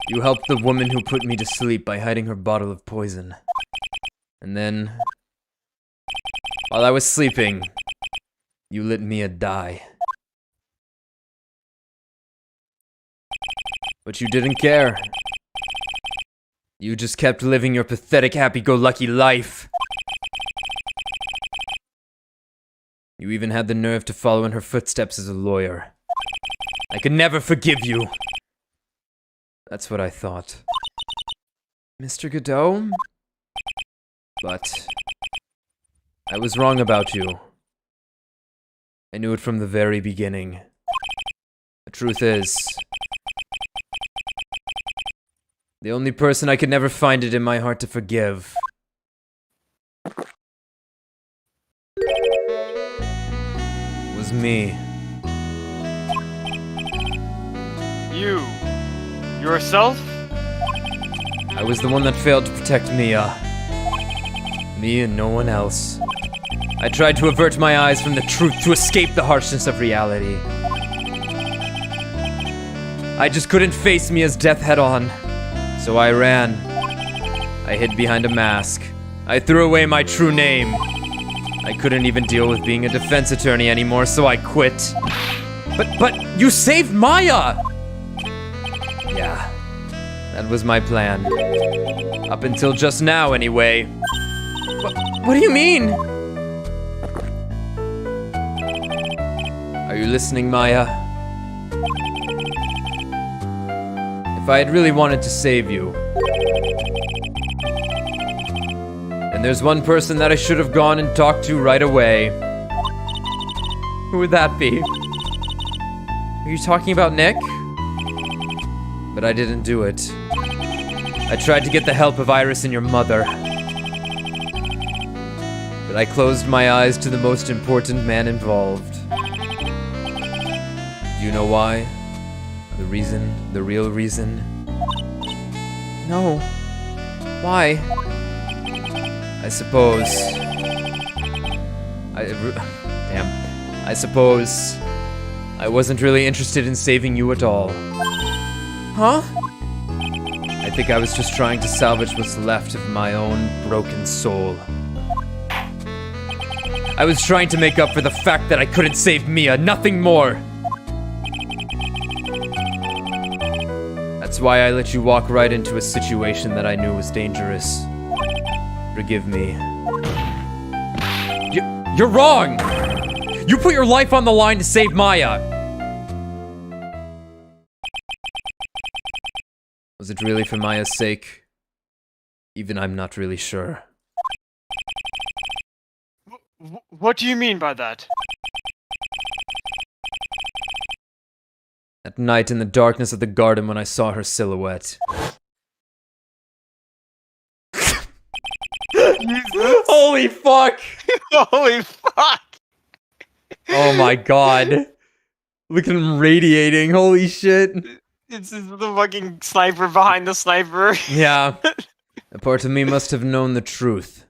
you helped the woman who put me to sleep by hiding her bottle of poison. And then, while I was sleeping, you let Mia die. But you didn't care. You just kept living your pathetic happy-go-lucky life. You even had the nerve to follow in her footsteps as a lawyer. I could never forgive you. That's what I thought. Mr. Godot? But I was wrong about you. I knew it from the very beginning. The truth is, the only person I could never find it in my heart to forgive was was me. You. Yourself? I was the one that failed to protect Mia. Me and no one else. I tried to avert my eyes from the truth to escape the harshness of reality. I just couldn't face Mia's death head on. So I ran. I hid behind a mask. I threw away my true name. I couldn't even deal with being a defense attorney anymore, so I quit. But you saved Maya! Yeah, that was my plan. Up until just now, anyway. What do you mean? Are you listening, Maya? If I had really wanted to save you, and there's one person that I should have gone and talked to right away, who would that be? Are you talking about Nick? But I didn't do it. I tried to get the help of Iris and your mother. But I closed my eyes to the most important man involved. Do you know why? The reason? The real reason? No. Why? I suppose... I suppose... I wasn't really interested in saving you at all. Huh? I think I was just trying to salvage what's left of my own broken soul. I was trying to make up for the fact that I couldn't save Mia, nothing more! That's why I let you walk right into a situation that I knew was dangerous. Forgive me. You're wrong! You put your life on the line to save Maya! Was it really for Maya's sake? Even I'm not really sure. What do you mean by that? At night in the darkness of the garden when I saw her silhouette. Holy fuck! Holy fuck! Oh my god. Look at him radiating, holy shit. It's the fucking sniper behind the sniper. Yeah. A part of me must have known the truth.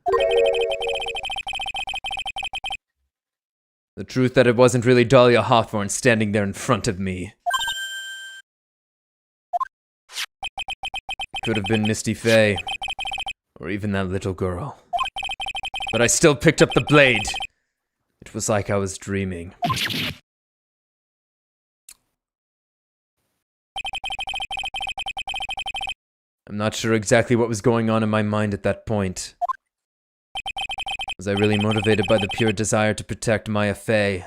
The truth that it wasn't really Dahlia Hawthorne standing there in front of me. It could have been Misty Faye. Or even that little girl. But I still picked up the blade. It was like I was dreaming. I'm not sure exactly what was going on in my mind at that point. Was I really motivated by the pure desire to protect Maya Faye?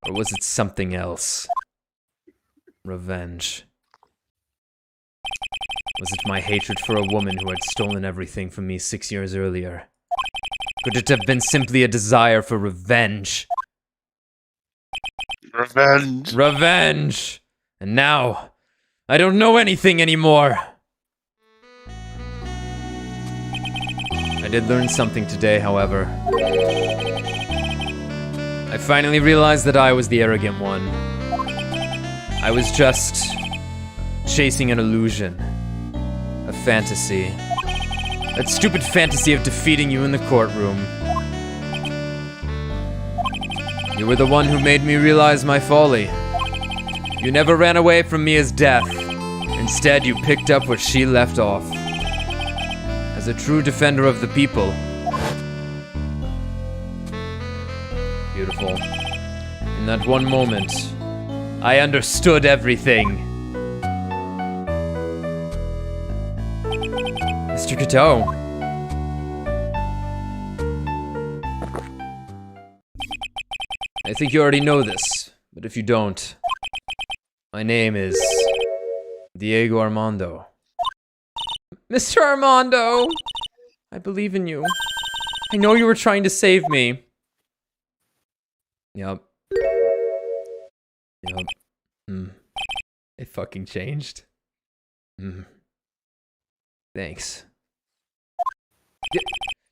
Or was it something else? Revenge. Was it my hatred for a woman who had stolen everything from me 6 years earlier? Could it have been simply a desire for revenge? Revenge. Revenge! And now, I don't know anything anymore! I did learn something today, however. I finally realized that I was the arrogant one. I was just chasing an illusion. A fantasy. That stupid fantasy of defeating you in the courtroom. You were the one who made me realize my folly. You never ran away from Mia's death. Instead, you picked up what she left off. As a true defender of the people. Beautiful. In that one moment, I understood everything. Mr. Cateau. I think you already know this, but if you don't, my name is Diego Armando. Mr. Armando! I believe in you. I know you were trying to save me. Yup. It fucking changed. Thanks.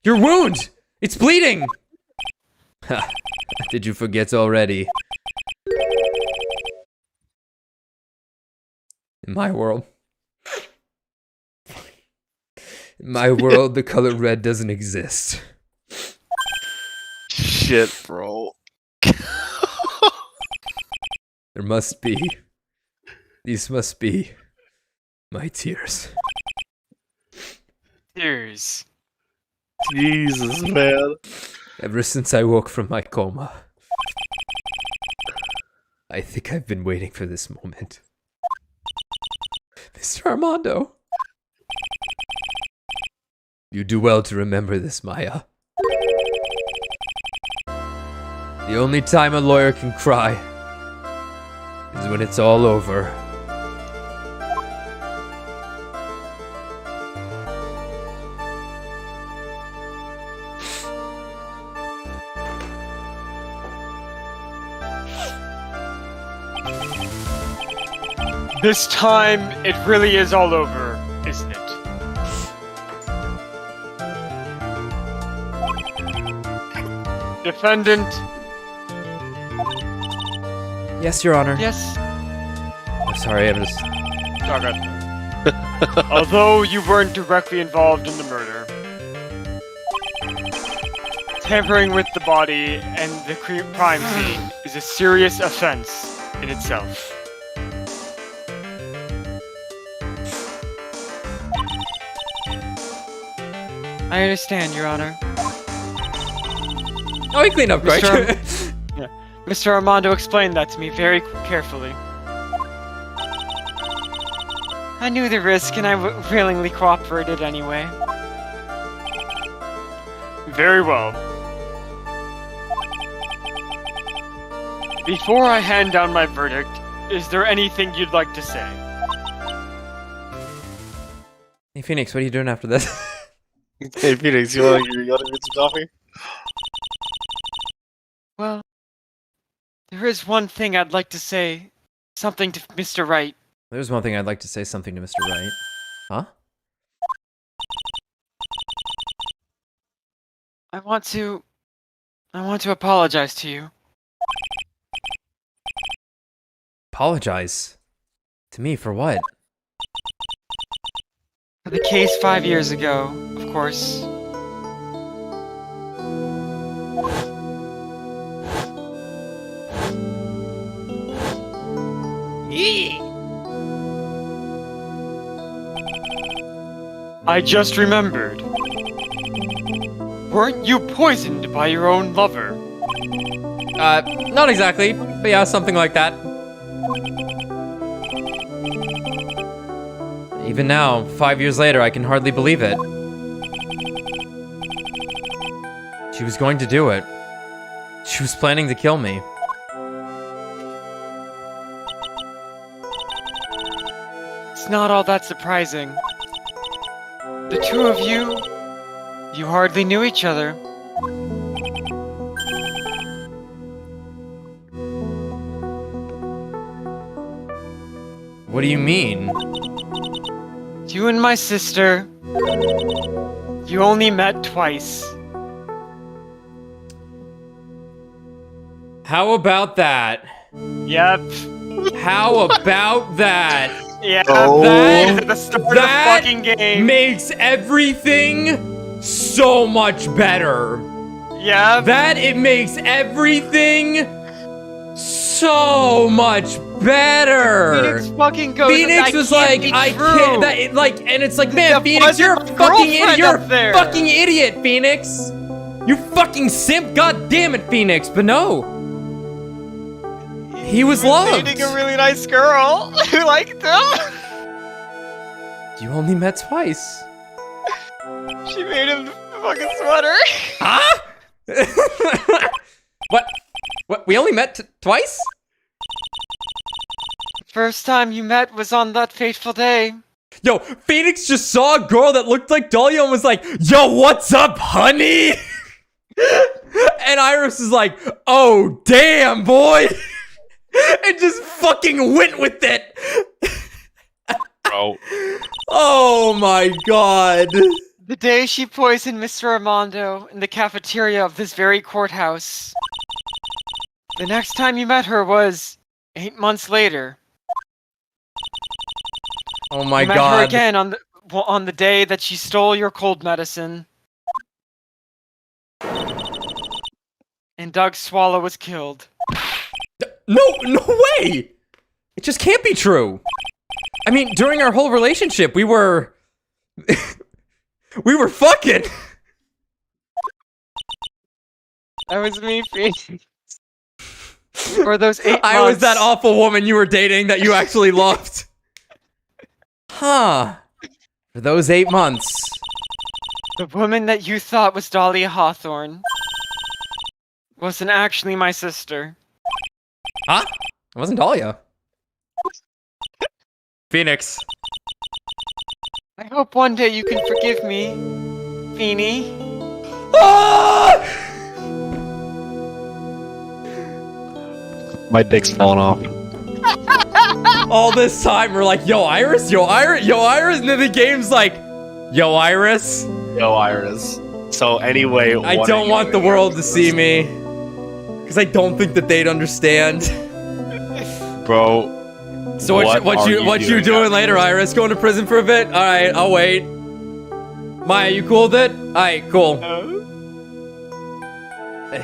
Your wound! It's bleeding! Did you forget already? In my world. In my world, the color red doesn't exist. Shit, bro. There must be. These must be my tears. Tears. Jesus, man. Ever since I woke from my coma, I think I've been waiting for this moment. Mr. Armando. You do well to remember this, Maya. The only time a lawyer can cry is when it's all over. This time, it really is all over, isn't it? Defendant. Yes, Your Honor. Yes. I'm sorry, I'm just... Okay. Although you weren't directly involved in the murder, tampering with the body and the crime scene is a serious offense in itself. I understand, Your Honor. Oh, he cleaned up quick. Mr. Armando explained that to me very carefully. I knew the risk and I willingly cooperated anyway. Very well. Before I hand down my verdict, is there anything you'd like to say? Hey, Phoenix, what are you doing after this? Hey, Phoenix, you want to get some coffee? Well, there is one thing I'd like to say. Something to Mr. Wright. There's one thing I'd like to say something to Mr. Wright. Huh? I want to apologize to you. Apologize? To me for what? For the case 5 years ago, of course. I just remembered. Weren't you poisoned by your own lover? Not exactly, but yeah, something like that. Even now, 5 years later, I can hardly believe it. She was going to do it. She was planning to kill me. It's not all that surprising. The two of you hardly knew each other. What do you mean? You and my sister, you only met twice. How about that? Yep. How about that? Yeah, Oh. that is at the start of the That fucking game. makes everything so much better. Yeah. That it makes everything so much better. Phoenix fucking goes. Phoenix "That was can't like, be I true." can't. That it, like, and it's like, man, That Phoenix, wasn't you're a my fucking idiot. girlfriend You're up there. a fucking idiot, Phoenix. You fucking simp. God damn it, Phoenix. But no, he was loved. Dating a really nice girl who liked him. You only met twice. She made him the fucking sweater. Huh? What? What? We only met twice? First time you met was on that fateful day. Yo, Phoenix just saw a girl that looked like Dahlia and was like, yo, what's up, honey? And Iris is like, oh, damn, boy. And just fucking went with it. Bro. Oh my god. The day she poisoned Mr. Armando in the cafeteria of this very courthouse. The next time you met her was 8 months later. Oh my You met her god. again on the day that she stole your cold medicine. And Doug Swallow was killed. No way! It just can't be true. I mean, during our whole relationship, we were... we were fucking! That was me, Phoenix. For those 8 months. I was that awful woman you were dating that you actually loved. Huh. For those 8 months. The woman that you thought was Dahlia Hawthorne wasn't actually my sister. Huh? It wasn't Dahlia. Phoenix. I hope one day you can forgive me, Feeny. Ah! My dick's falling off. All this time, we're like, yo, Iris, yo, Iris, yo, Iris, and then the game's like, yo, Iris. Yo, Iris. So anyway, I what don't are want you the doing world here? to see me. Because I don't think that they'd understand. Bro. So what you doing later, Iris? Going to prison for a bit? Alright, I'll wait. Maya, you cool with it? Alright, cool.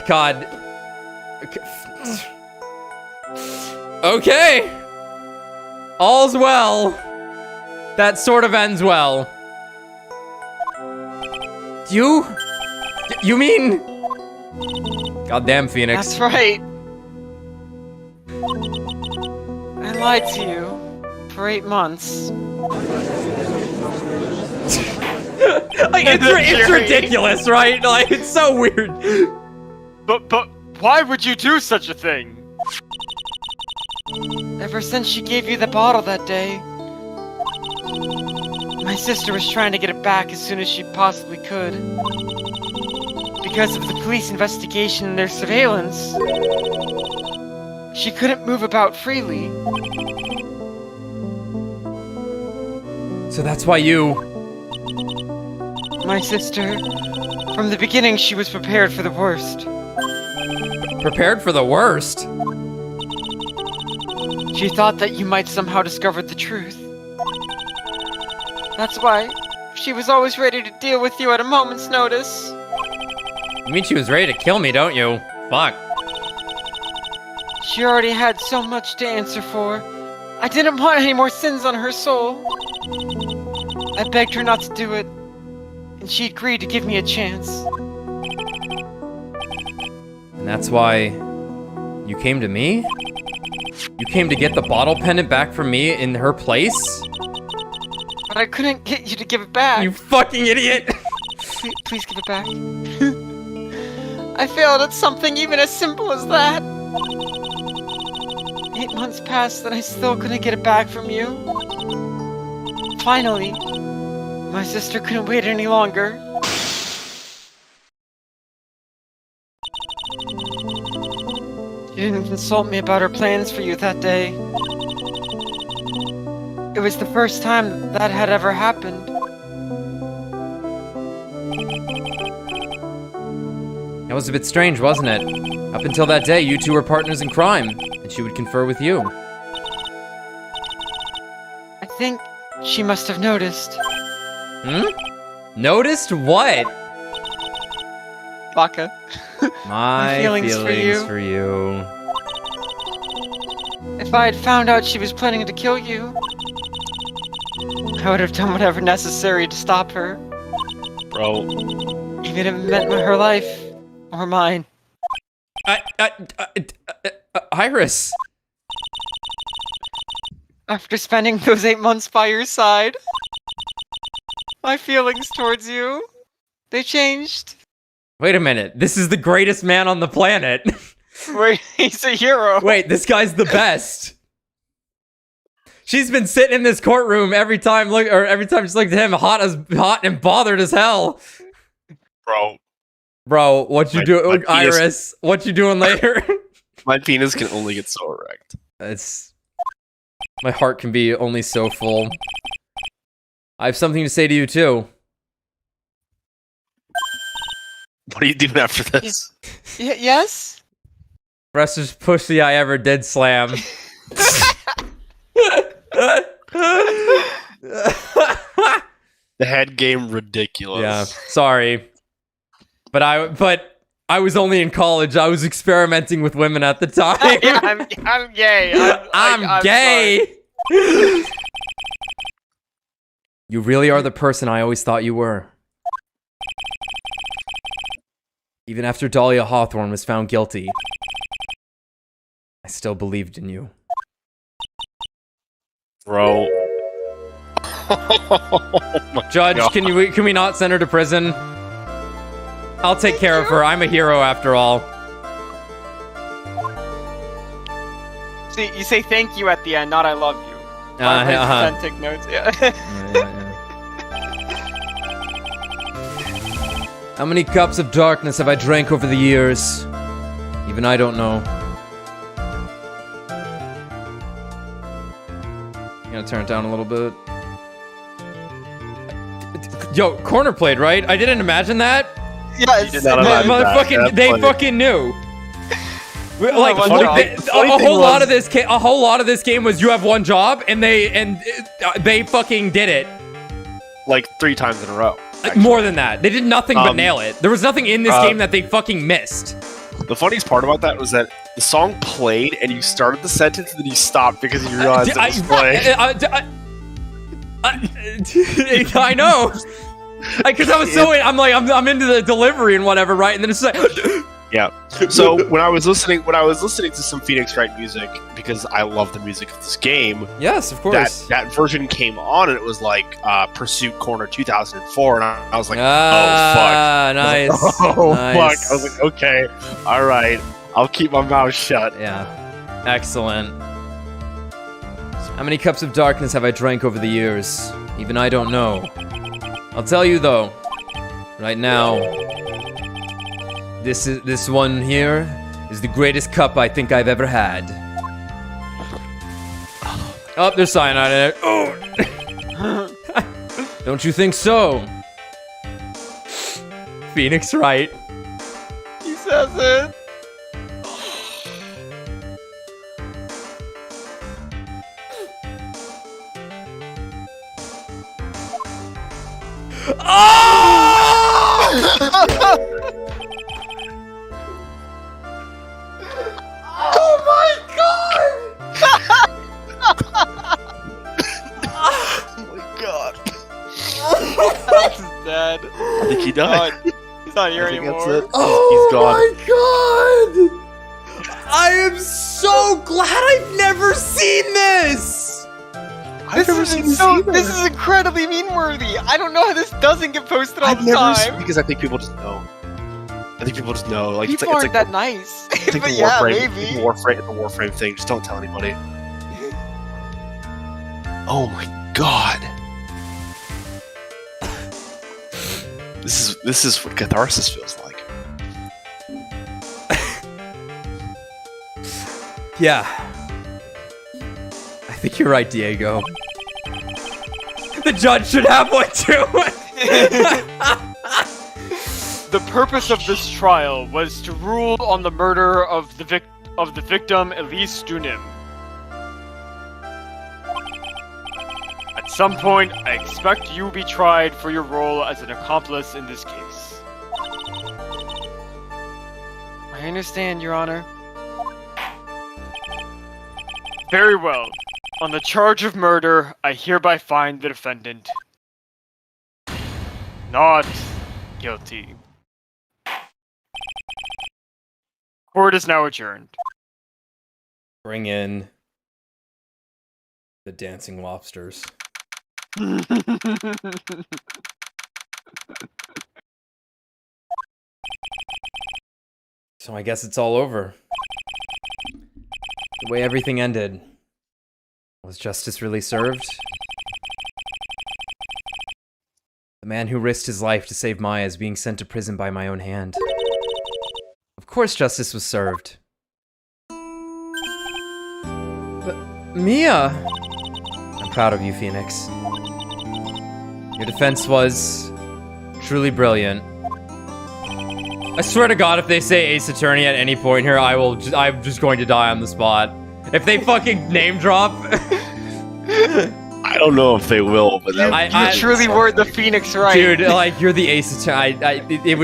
God. Okay. All's well. That sort of ends well. You mean? Goddamn, Phoenix. That's right. I lied to you for 8 months. Like, it's ridiculous, right? Like, it's so weird. But why would you do such a thing? Ever since she gave you the bottle that day, my sister was trying to get it back as soon as she possibly could. Because of the police investigation and their surveillance, she couldn't move about freely. So that's why you... My sister, from the beginning, she was prepared for the worst. Prepared for the worst? She thought that you might somehow discover the truth. That's why she was always ready to deal with you at a moment's notice. You mean she was ready to kill me, don't you? Fuck. She already had so much to answer for. I didn't want any more sins on her soul. I begged her not to do it, and she agreed to give me a chance. And that's why you came to me? You came to get the bottle pendant back from me in her place? But I couldn't get you to give it back. You fucking idiot! Please give it back. I failed at something even as simple as that. 8 months passed and I still couldn't get it back from you. Finally, my sister couldn't wait any longer. She didn't consult me about her plans for you that day. It was the first time that had ever happened. That was a bit strange, wasn't it? Up until that day, you two were partners in crime, and she would confer with you. I think she must have noticed. Hmm? Noticed what? Baka. My feelings feelings for for you. If I had found out she was planning to kill you, I would have done whatever necessary to stop her. Bro. Even if it meant her life. Or mine. Iris. After spending those 8 months by your side, my feelings towards you, they changed. Wait a minute. This is the greatest man on the planet. Wait, he's a hero. Wait, this guy's the best. She's been sitting in this courtroom every time she's looked at him, hot and bothered as hell. Bro, what you doing, Iris? What you doing later? My penis can only get so erect. My heart can be only so full. I have something to say to you too. What are you doing after this? Yes? Freshest pussy I ever did slam. The head game ridiculous. Yeah, sorry. But I was only in college. I was experimenting with women at the time. I'm gay. I'm gay. You really are the person I always thought you were. Even after Dahlia Hawthorne was found guilty, I still believed in you. Bro. Judge, God. can we not send her to prison? I'll take care of her. I'm a hero after all. See, you say thank you at the end, not I love you. Take notes. Yeah. How many cups of darkness have I drank over the years? Even I don't know. I'm gonna turn it down a little bit. Yo, corner played, right? I didn't imagine that. Yeah, You did not imagine that. Motherfucking, they funny. fucking knew. Like, one like, job. a whole lot of this game was you have one job, and they fucking did it. Like 3 times in a row. More than that, they did nothing but nail it. There was nothing in this uh, game that they fucking missed. The funniest part about that was that the song played and you started the sentence and then you stopped because you realized it was playing. I know, because I was so I'm into the delivery and whatever, right? And then it's like, Yeah. So when I was listening to some Phoenix Wright music because I love the music of this game, yes, of course. that version came on and it was like Pursuit Corner 2004, and I was like, ah, oh fuck, nice, oh nice. fuck. I was like, okay, all right, I'll keep my mouth shut. Yeah, excellent. How many cups of darkness have I drank over the years? Even I don't know. I'll tell you though, right now. This one here is the greatest cup I think I've ever had. Oh, there's cyanide in it. Oh. Don't you think so? Phoenix Wright. He says it. Oh my god! Oh my god. Alex is dead. I think he died. He's not here I think anymore. that's it. Oh He's gone. my god! I am so glad I've never seen this! This is incredibly meme-worthy. I don't know how this doesn't get posted all I've the never time. seen, because I think people just know. I think people just know. Like People it's aren't like that nice. it's like But the yeah, Warframe, maybe. the Warframe thing. Just don't tell anybody. Oh my god. This is what catharsis feels like. Yeah. I think you're right, Diego. The judge should have one too! The purpose of this trial was to rule on the murder of the victim Elise Dunim. At some point, I expect you will be tried for your role as an accomplice in this case. I understand, Your Honor. Very well. On the charge of murder, I hereby find the defendant not guilty. Court is now adjourned. Bring in the dancing lobsters. So I guess it's all over. The way everything ended. Was justice really served? The man who risked his life to save Maya is being sent to prison by my own hand. Of course justice was served. But Mia! I'm proud of you, Phoenix. Your defense was truly brilliant. I swear to God, if they say Ace Attorney at any point here, I'm just going to die on the spot. If they fucking name drop. I don't know if they will, but that You truly were the Phoenix Wright. Dude, like, you're the Ace Attorney. these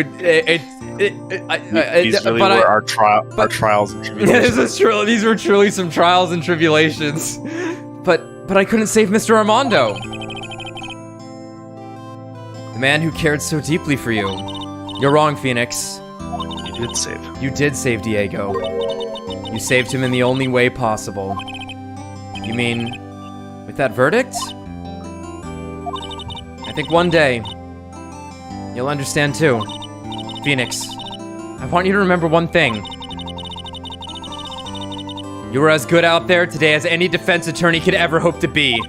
really were our trials and tribulations. These were truly some trials and tribulations. But I couldn't save Mr. Armando. The man who cared so deeply for you. You're wrong, Phoenix. You did save. You did save Diego. You saved him in the only way possible. You mean, with that verdict? I think one day, you'll understand too. Phoenix, I want you to remember one thing. You were as good out there today as any defense attorney could ever hope to be.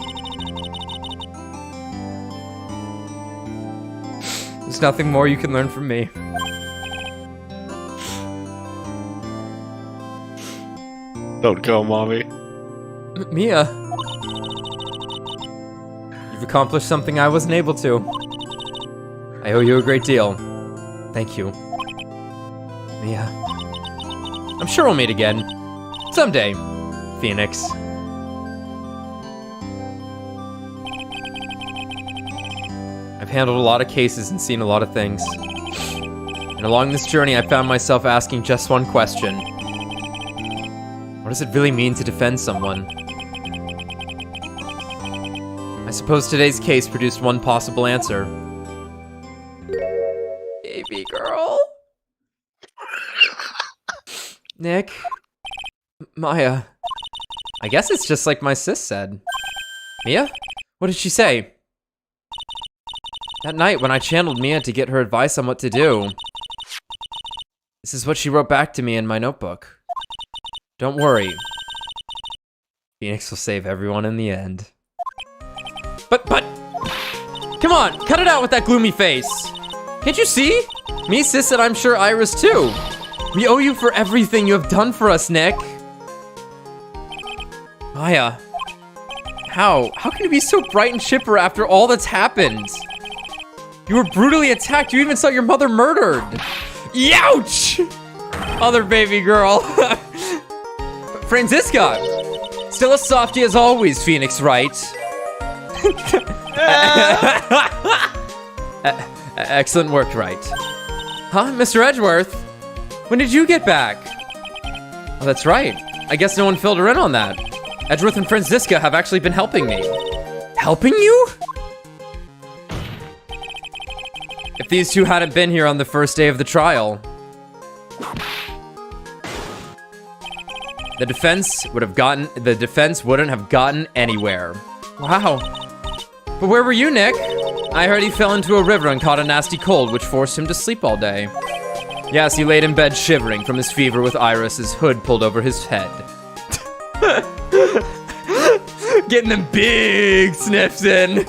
There's nothing more you can learn from me. Don't go, Mommy. Mia. You've accomplished something I wasn't able to. I owe you a great deal. Thank you. Mia. I'm sure we'll meet again. Someday, Phoenix. I've handled a lot of cases and seen a lot of things. And along this journey, I found myself asking just one question. What does it really mean to defend someone? I suppose today's case produced one possible answer. Baby girl? Nick? Maya? I guess it's just like my sis said. Mia? What did she say? That night when I channeled Mia to get her advice on what to do, this is what she wrote back to me in my notebook. Don't worry. Phoenix will save everyone in the end. But, come on, cut it out with that gloomy face. Can't you see? Me, sis, and I'm sure Iris too. We owe you for everything you have done for us, Nick. Maya, how can you be so bright and chipper after all that's happened? You were brutally attacked. You even saw your mother murdered. Youch! Other baby girl. Franziska! Still a softie as always, Phoenix Wright. Excellent work, Wright. Huh, Mr. Edgeworth? When did you get back? Oh, that's right. I guess no one filled her in on that. Edgeworth and Franziska have actually been helping me. Helping you? If these two hadn't been here on the first day of the trial, the defense wouldn't have gotten anywhere. Wow. But where were you, Nick? I heard he fell into a river and caught a nasty cold, which forced him to sleep all day. Yes, he laid in bed shivering from his fever with Iris's hood pulled over his head. Getting them big sniffs in.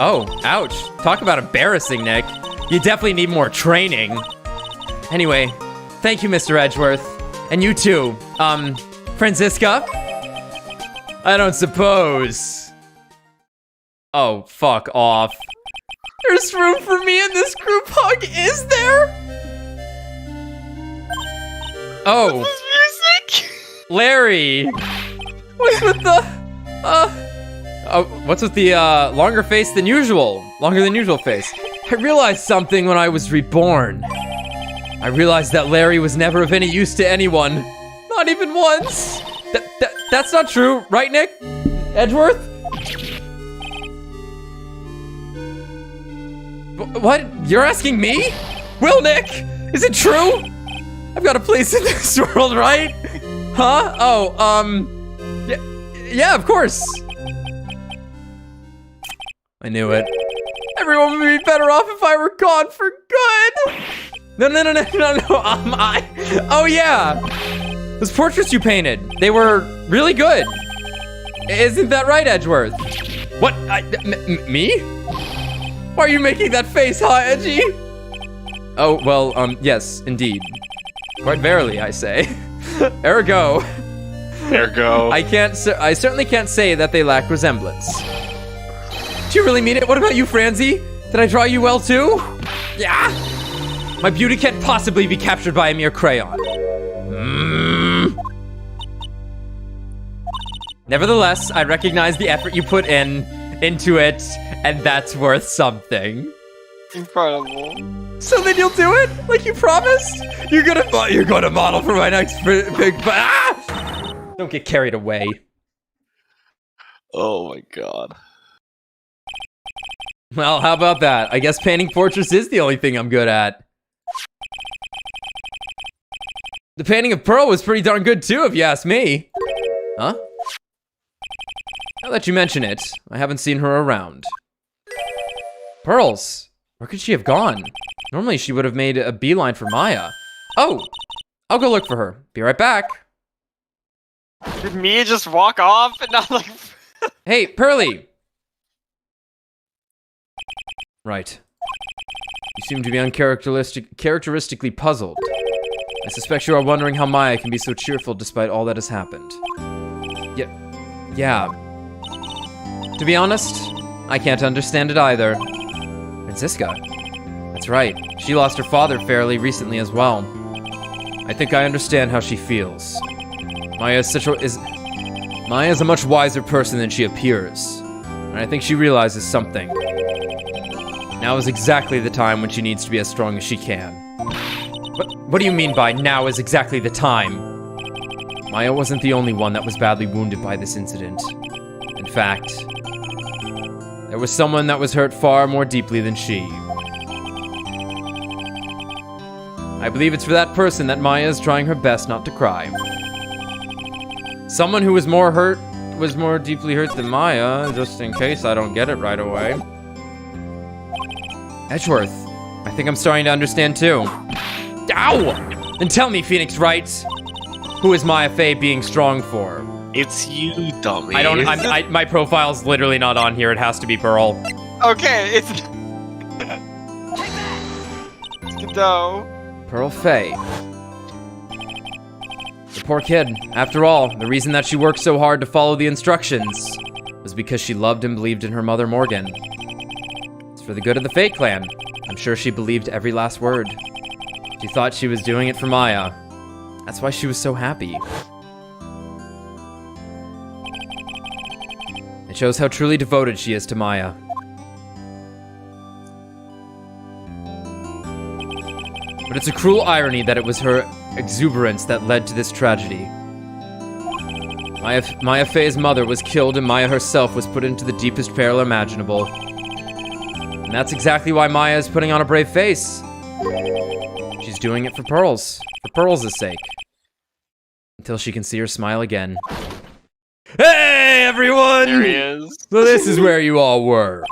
Oh, ouch. Talk about embarrassing, Nick. You definitely need more training. Anyway, thank you, Mr. Edgeworth. And you too. Franziska? I don't suppose. Oh, fuck off. There's room for me in this group hug, is there? Oh. What's this music? Larry. What's with the, what's with the, longer face than usual? Longer than usual face. I realized something when I was reborn. I realized that Larry was never of any use to anyone. Not even once. That's not true, right, Nick? Edgeworth? What? You're asking me? Will, Nick? Is it true? I've got a place in this world, right? Huh? Oh, yeah, of course. I knew it. Everyone would be better off if I were gone for good. No. Oh yeah. Those portraits you painted, they were really good. Isn't that right, Edgeworth? What? Me? Why are you making that face, huh, Edgy? Oh, well, yes, indeed. Quite verily, I say. Ergo. I certainly can't say that they lack resemblance. Do you really mean it? What about you, Franzi? Did I draw you well, too? Yeah! My beauty can't possibly be captured by a mere crayon. Nevertheless, I recognize the effort you put into it, and that's worth something. Incredible. So then you'll do it, like you promised. You're gonna model for my next big. Don't get carried away. Oh my god. Well, how about that? I guess painting portraits is the only thing I'm good at. The painting of Pearl was pretty darn good too, if you ask me. Huh? Now that you mention it, I haven't seen her around. Pearls, where could she have gone? Normally she would have made a beeline for Maya. Oh, I'll go look for her. Be right back. Did Mia just walk off and not like... Hey, Pearly! Right. You seem to be characteristically puzzled. I suspect you are wondering how Maya can be so cheerful despite all that has happened. Yeah. To be honest, I can't understand it either. Franziska. That's right. She lost her father fairly recently as well. I think I understand how she feels. Maya is a much wiser person than she appears. And I think she realizes something. Now is exactly the time when she needs to be as strong as she can. What do you mean by now is exactly the time? Maya wasn't the only one that was badly wounded by this incident. In fact, there was someone that was hurt far more deeply than she. I believe it's for that person that Maya is trying her best not to cry. Someone who was more deeply hurt than Maya, just in case I don't get it right away. Edgeworth, I think I'm starting to understand too. Ow! Then tell me, Phoenix Wright, who is Maya Fey being strong for? It's you, dummy. My profile's literally not on here. It has to be Pearl. Okay, it's... No. Pearl Fey. The poor kid. After all, the reason that she worked so hard to follow the instructions was because she loved and believed in her mother, Morgan. It's for the good of the Fey clan. I'm sure she believed every last word. She thought she was doing it for Maya. That's why she was so happy. It shows how truly devoted she is to Maya. But it's a cruel irony that it was her exuberance that led to this tragedy. Maya Fey's mother was killed and Maya herself was put into the deepest peril imaginable. And that's exactly why Maya is putting on a brave face. She's doing it for Pearl's sake. Until she can see her smile again. Hey, everyone! There he is. So this is where you all were.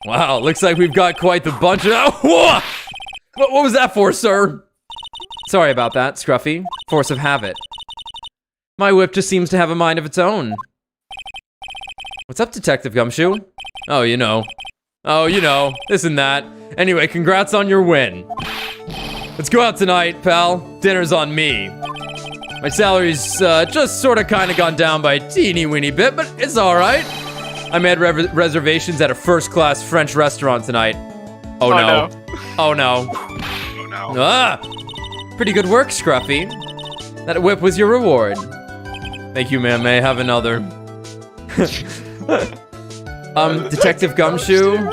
Wow, looks like we've got quite the bunch of... Whoa! What was that for, sir? Sorry about that, Scruffy. Force of habit. My whip just seems to have a mind of its own. What's up, Detective Gumshoe? Oh, you know, this and that. Anyway, congrats on your win. Let's go out tonight, pal. Dinner's on me. My salary's just sort of kind of gone down by a teeny weeny bit, but it's alright. I made reservations at a first-class French restaurant tonight. Oh no. Oh no. Oh no. Ah! Pretty good work, Scruffy. That whip was your reward. Thank you, ma'am. May I have another? Detective Gumshoe?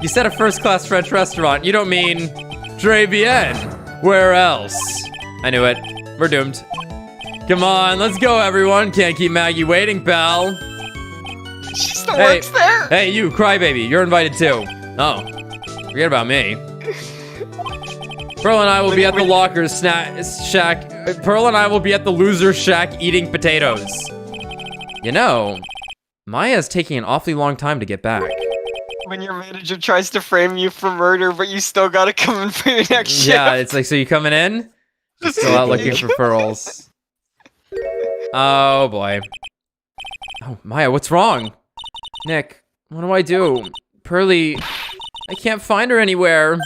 You said a first-class French restaurant. You don't mean Très bien. Where else? I knew it. We're doomed. Come on, let's go, everyone. Can't keep Maggie waiting, pal. She still works there? Hey, you, crybaby. You're invited, too. Oh. Forget about me. Pearl and I will be at the locker shack. Pearl and I will be at the loser shack eating potatoes. You know, Maya's taking an awfully long time to get back. When your manager tries to frame you for murder, but you still gotta come in for your next shift. Yeah, it's like, so you coming in? You're still out looking for pearls. Oh, boy. Oh, Maya, what's wrong? Nick, what do I do? Pearly, I can't find her anywhere.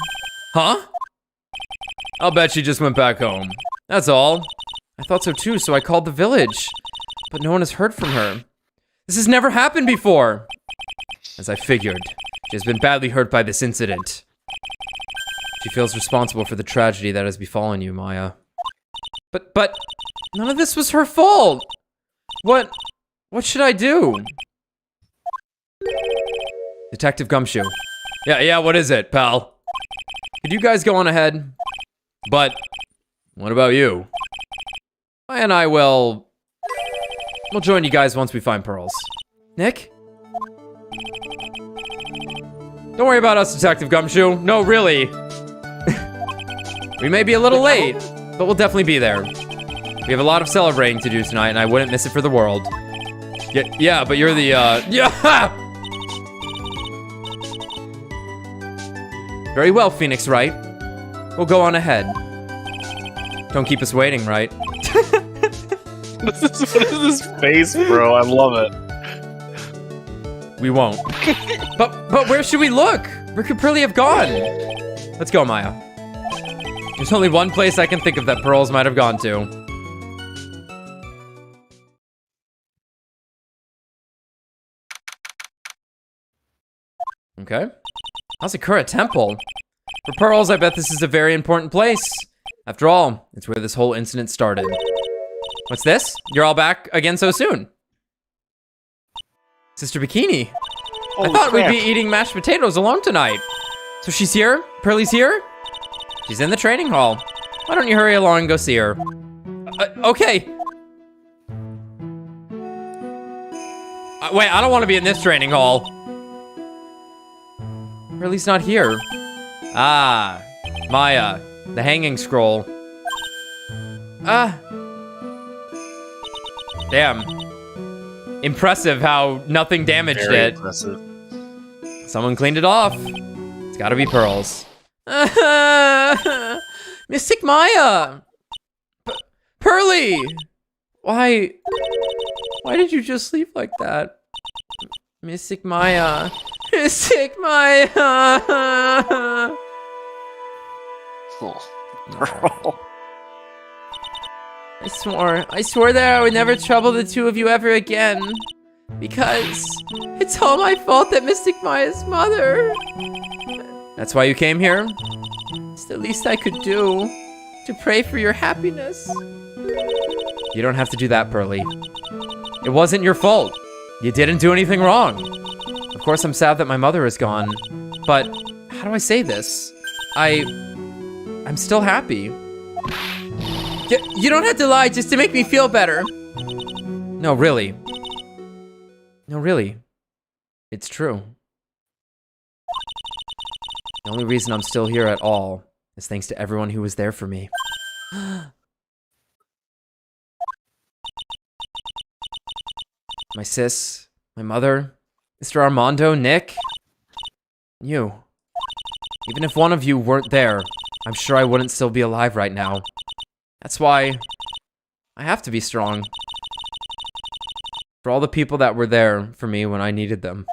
Huh? I'll bet she just went back home. That's all. I thought so too, so I called the village. But no one has heard from her. This has never happened before. As I figured, she has been badly hurt by this incident. She feels responsible for the tragedy that has befallen you, Maya. But none of this was her fault. What should I do? Detective Gumshoe. Yeah, what is it, pal? Could you guys go on ahead? But what about you? Maya and I we'll join you guys once we find pearls. Nick? Don't worry about us, Detective Gumshoe. No, really. We may be a little late, but we'll definitely be there. We have a lot of celebrating to do tonight, and I wouldn't miss it for the world. Yeah, but you're the, yeah! Very well, Phoenix Wright. We'll go on ahead. Don't keep us waiting, right? What is this face, bro? I love it. We won't. But where should we look? Where could Pearly have gone? Let's go, Maya. There's only one place I can think of that pearls might have gone to. Okay. Asakura Temple. For pearls, I bet this is a very important place. After all, it's where this whole incident started. What's this? You're all back again so soon. Sister Bikini. I thought we'd be eating mashed potatoes alone tonight. So she's here? Pearly's here? She's in the training hall. Why don't you hurry along and go see her? Okay. Wait, I don't want to be in this training hall. Pearly's not here. Ah, Maya, the hanging scroll. Damn. Impressive how nothing damaged Very it. impressive. Someone cleaned it off. It's gotta be pearls. Mystic Maya! Pearly! Why did you just leave like that? Mystic Maya. Mystic Maya! Oh, bro. I swore that I would never trouble the two of you ever again. Because it's all my fault that Mystic Maya's mother. That's why you came here? It's the least I could do. To pray for your happiness. You don't have to do that, Pearly. It wasn't your fault. You didn't do anything wrong. Of course, I'm sad that my mother is gone. But how do I say this? I'm still happy. You don't have to lie just to make me feel better. No, really. No, really. It's true. The only reason I'm still here at all is thanks to everyone who was there for me. My sis, my mother, Mr. Armando, Nick, you. Even if one of you weren't there, I'm sure I wouldn't still be alive right now. That's why I have to be strong. For all the people that were there for me when I needed them.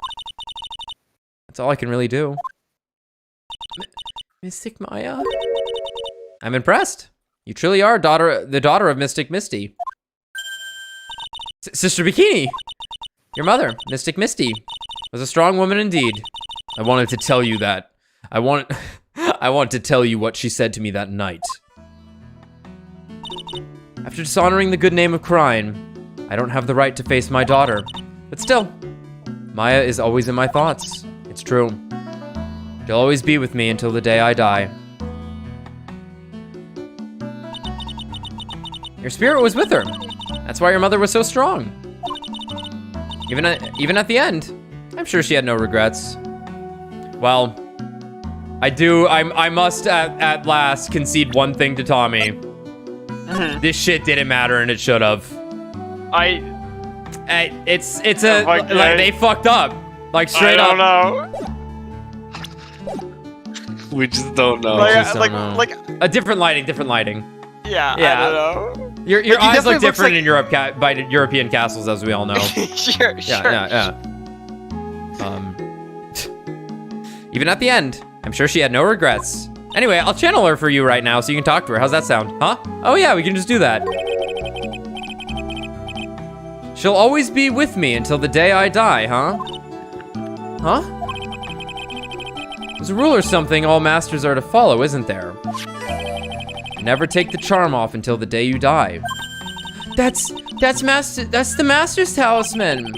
That's all I can really do. Mystic Maya? I'm impressed. You truly are the daughter of Mystic Misty. Sister Bikini! Your mother, Mystic Misty, was a strong woman indeed. I wanted to tell you that. I want to tell you what she said to me that night. After dishonoring the good name of Crine, I don't have the right to face my daughter. But still, Maya is always in my thoughts. It's true. She'll always be with me until the day I die. Your spirit was with her. That's why your mother was so strong. Even at the end, I'm sure she had no regrets. Well, I must at last concede one thing to Tommy. This shit didn't matter and it should have. It's like they fucked up. Like straight up. I don't know. We just don't know. Like, a different lighting. yeah, Yeah. I don't know. Your eyes look definitely looks different like- in Europe by European castles, as we all know. Sure. Yeah. Even at the end, I'm sure she had no regrets. Anyway, I'll channel her for you right now so you can talk to her. How's that sound? Huh? Oh yeah, we can just do that. She'll always be with me until the day I die, huh? Huh? There's a rule or something all masters are to follow, isn't there? Never take the charm off until the day you die. That's the master's talisman.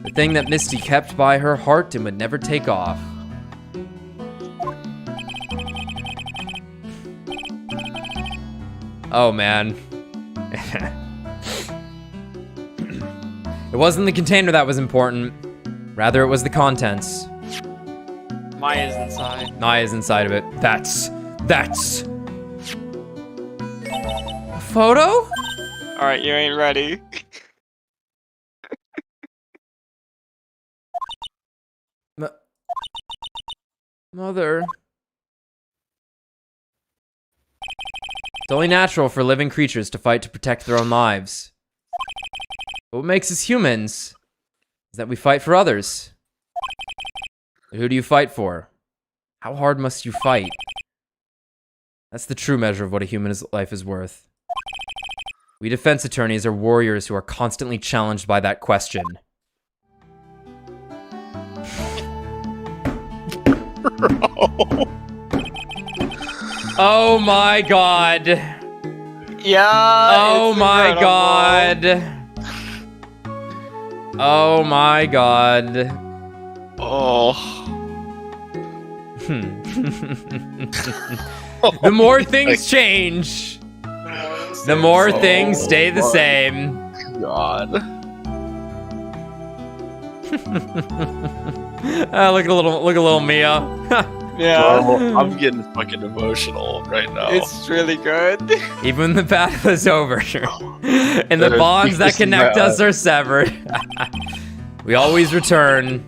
The thing that Misty kept by her heart and would never take off. Oh man. It wasn't the container that was important. Rather, it was the contents. Maya's inside. Maya's inside of it. That's a photo? Alright, you ain't ready. Mother. It's only natural for living creatures to fight to protect their own lives. But what makes us humans is that we fight for others. But who do you fight for? How hard must you fight? That's the true measure of what a human life is worth. We defense attorneys are warriors who are constantly challenged by that question. Oh my god. Yeah. Oh it's my incredible. god. Oh my god. Oh. The more things change, the more things stay the same. God. Look at little Mia. Yeah. I'm getting fucking emotional right now. It's really good. Even when the battle is over, and the That bonds that is connect mad. us are severed, we always return,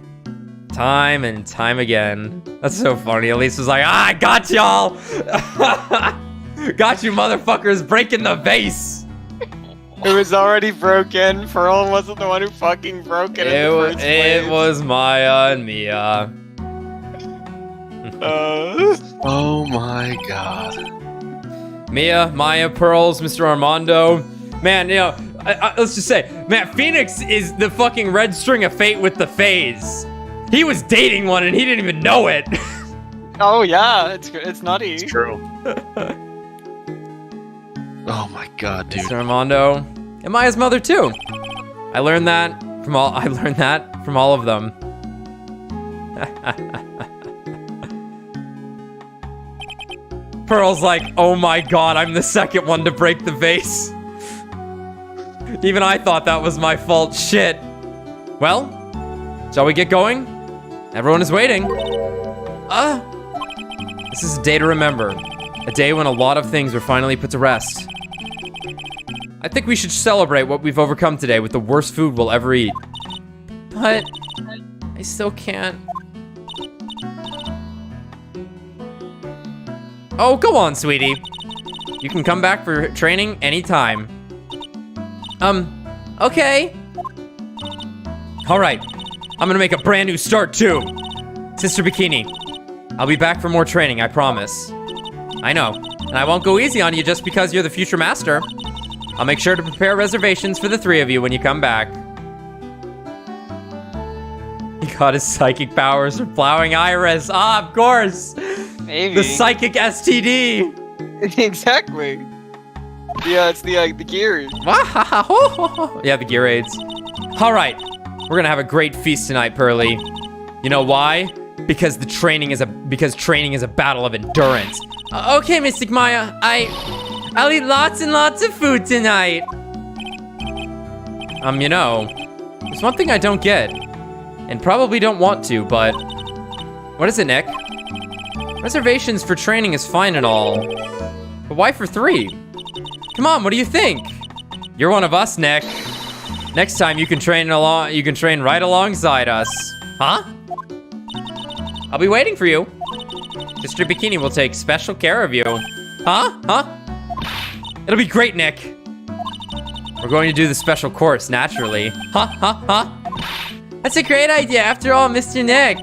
time and time again. That's so funny. Elise was like, "I got y'all, got you, motherfuckers, breaking the vase." It was already broken. Pearl wasn't the one who fucking broke it in the first place. It was Maya and Mia. Oh my god. Mia, Maya, Pearls, Mr. Armando. Man, you know, let's just say, man, Phoenix is the fucking red string of fate with the phase. He was dating one and he didn't even know it. Oh yeah, it's nutty. It's true. Oh my god, dude. Mr. Armando. And Maya's mother too. I learned that from all of them. Pearl's like, oh my god, I'm the second one to break the vase. Even I thought that was my fault. Shit. Well, shall we get going? Everyone is waiting. This is a day to remember. A day when a lot of things were finally put to rest. I think we should celebrate what we've overcome today with the worst food we'll ever eat. But I still can't. Oh, go on, sweetie. You can come back for training anytime. Okay. All right. I'm gonna make a brand new start too. Sister Bikini, I'll be back for more training, I promise. I know, and I won't go easy on you just because you're the future master. I'll make sure to prepare reservations for the three of you when you come back. He got his psychic powers from plowing Iris. Ah, of course. Maybe. The psychic STD. Exactly. Yeah, it's the gears. Yeah, the gear aids. All right, we're gonna have a great feast tonight, Pearly. You know why? Because training is a battle of endurance. Okay, Mystic Maya, I'll eat lots and lots of food tonight. You know, there's one thing I don't get, and probably don't want to, but what is it, Nick? Reservations for training is fine and all, but why for 3? Come on, what do you think? You're one of us, Nick. Next time you can train right alongside us. Huh? I'll be waiting for you. Mr. Bikini will take special care of you. Huh? It'll be great, Nick. We're going to do the special course, naturally. Huh? That's a great idea. After all, Mr. Nick,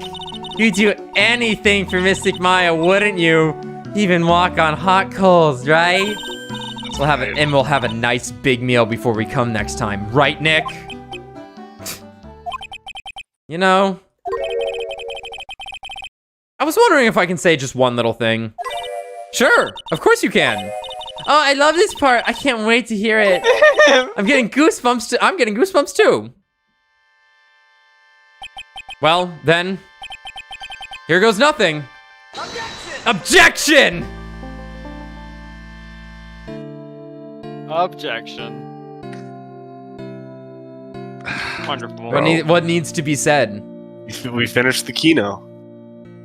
you'd do anything for Mystic Maya, wouldn't you? Even walk on hot coals, right? We'll have a nice big meal before we come next time, right, Nick? You know, I was wondering if I can say just one little thing. Sure, of course you can. Oh, I love this part. I can't wait to hear it. I'm getting goosebumps too. Well, then, here goes nothing. Objection! Objection. Wonderful. What needs to be said? We finished the Kino.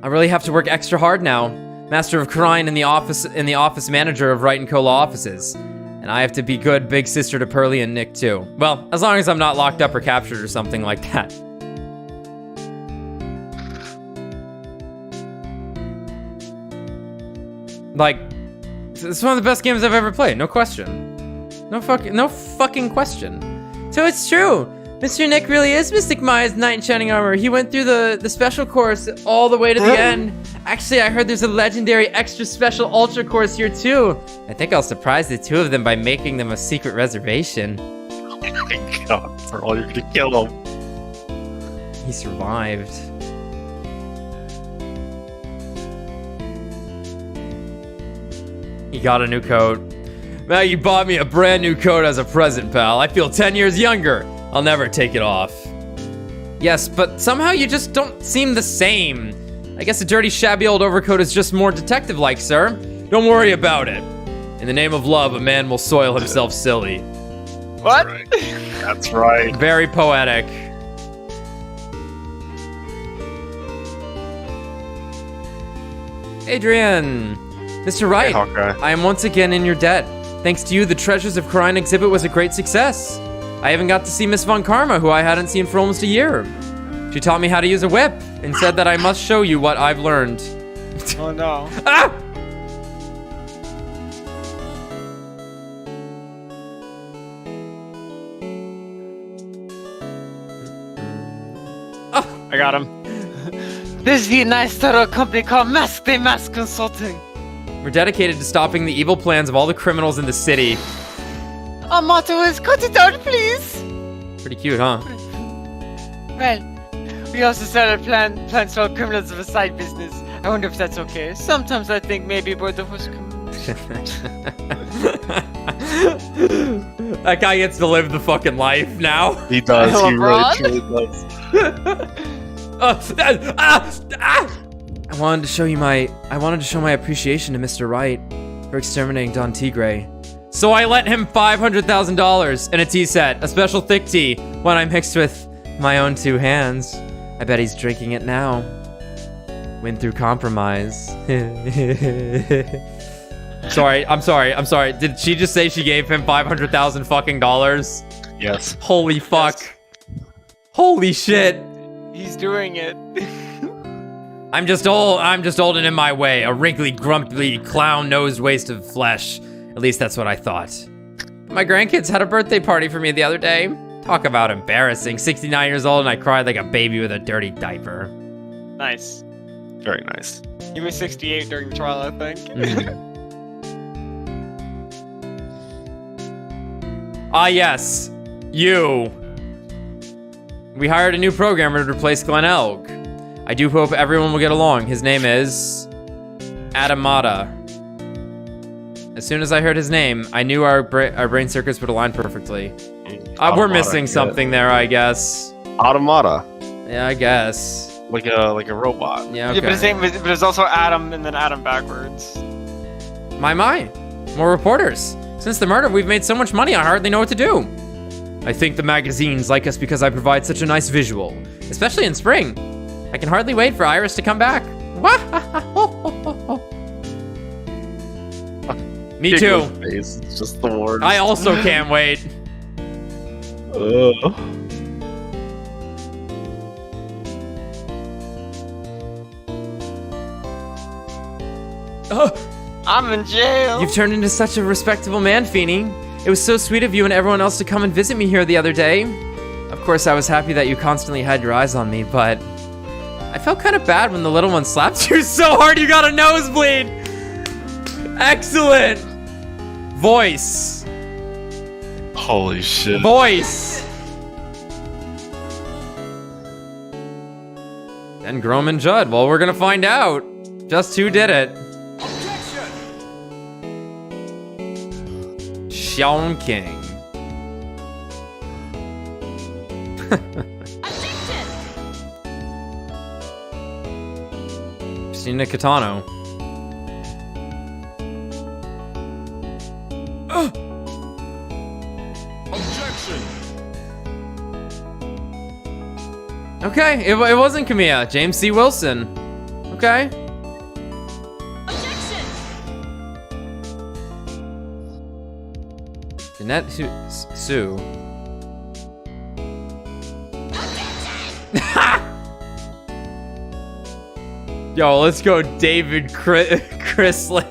I really have to work extra hard now. Master of Crime in the office manager of Wright and Co. Law offices. And I have to be good big sister to Pearly and Nick too. Well, as long as I'm not locked up or captured or something like that. Like, it's one of the best games I've ever played, no question. No fucking question. So it's true. Mr. Nick really is Mystic Maya's knight in shining armor. He went through the special course all the way to the end. Actually, I heard there's a legendary extra special ultra course here too. I think I'll surprise the two of them by making them a secret reservation. Oh my god, for all you're gonna kill him. He survived. He got a new coat. Now you bought me a brand new coat as a present, pal. I feel 10 years younger. I'll never take it off. Yes, but somehow you just don't seem the same. I guess a dirty, shabby old overcoat is just more detective-like, sir. Don't worry about it. In the name of love, a man will soil himself silly. What? That's right. Very poetic. Adrian! Mr. Wright, Hey, Hawkeye. I am once again in your debt. Thanks to you, the Treasures of Crime exhibit was a great success. I even got to see Miss Von Karma, who I hadn't seen for almost a year. She taught me how to use a whip and said that I must show you what I've learned. Oh no. Ah! I got him. This is the nice little company called Mask Day Mask Consulting. We're dedicated to stopping the evil plans of all the criminals in the city. Our motto is cut it out, please. Pretty cute, huh? Well, we also started plans for all criminals of a side business. I wonder if that's okay. Sometimes I think maybe we're the worst criminals. That guy gets to live the fucking life now. He does. He really LeBron? truly does. I wanted to show my appreciation to Mr. Wright for exterminating Don Tigre. So I lent him $500,000 and a tea set, a special thick tea, one I mixed with my own two hands. I bet he's drinking it now. Win through compromise. I'm sorry. Did she just say she gave him $500,000 fucking dollars? Yes. Holy fuck. Yes. Holy shit. He's doing it. I'm just old and in my way. A wrinkly, grumpy, clown-nosed waste of flesh. At least that's what I thought. My grandkids had a birthday party for me the other day. Talk about embarrassing. 69 years old and I cried like a baby with a dirty diaper. Nice. Very nice. He was 68 during the trial, I think. Ah, yes. You. We hired a new programmer to replace Glenn Elg. I do hope everyone will get along. His name is Adamata. As soon as I heard his name, I knew our brain circuits would align perfectly. We're missing something there, I guess. Automata. Yeah, I guess. Like a robot. Yeah, okay. Yeah, but his name was, but it's also Adam and then Adam backwards. My. More reporters. Since the murder, we've made so much money, I hardly know what to do. I think the magazines like us because I provide such a nice visual, especially in spring. I can hardly wait for Iris to come back. Me too. Face. It's just the worst. I also can't wait. I'm in jail. You've turned into such a respectable man, Feeny. It was so sweet of you and everyone else to come and visit me here the other day. Of course, I was happy that you constantly had your eyes on me, but I felt kind of bad when the little one slapped you so hard you got a nosebleed. Excellent. Voice. Holy shit. Voice. And Grom and Judd. Well, we're gonna find out just who did it. Sean King. Christina Catano. Okay, it wasn't Kamiya. James C. Wilson. Okay. Objection! Jeanette Sue. Yo, let's go David Chrisley.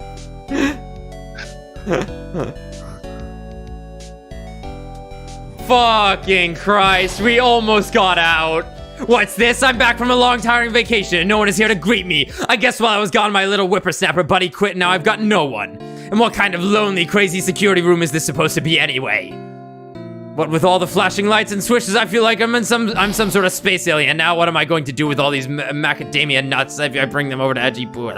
Fucking Christ, we almost got out. What's this? I'm back from a long, tiring vacation and no one is here to greet me. I guess while I was gone, my little whippersnapper buddy quit and now I've got no one. And what kind of lonely, crazy security room is this supposed to be anyway? What with all the flashing lights and swishes, I feel like I'm some sort of space alien. Now what am I going to do with all these macadamia nuts if I bring them over to Edgy Poo?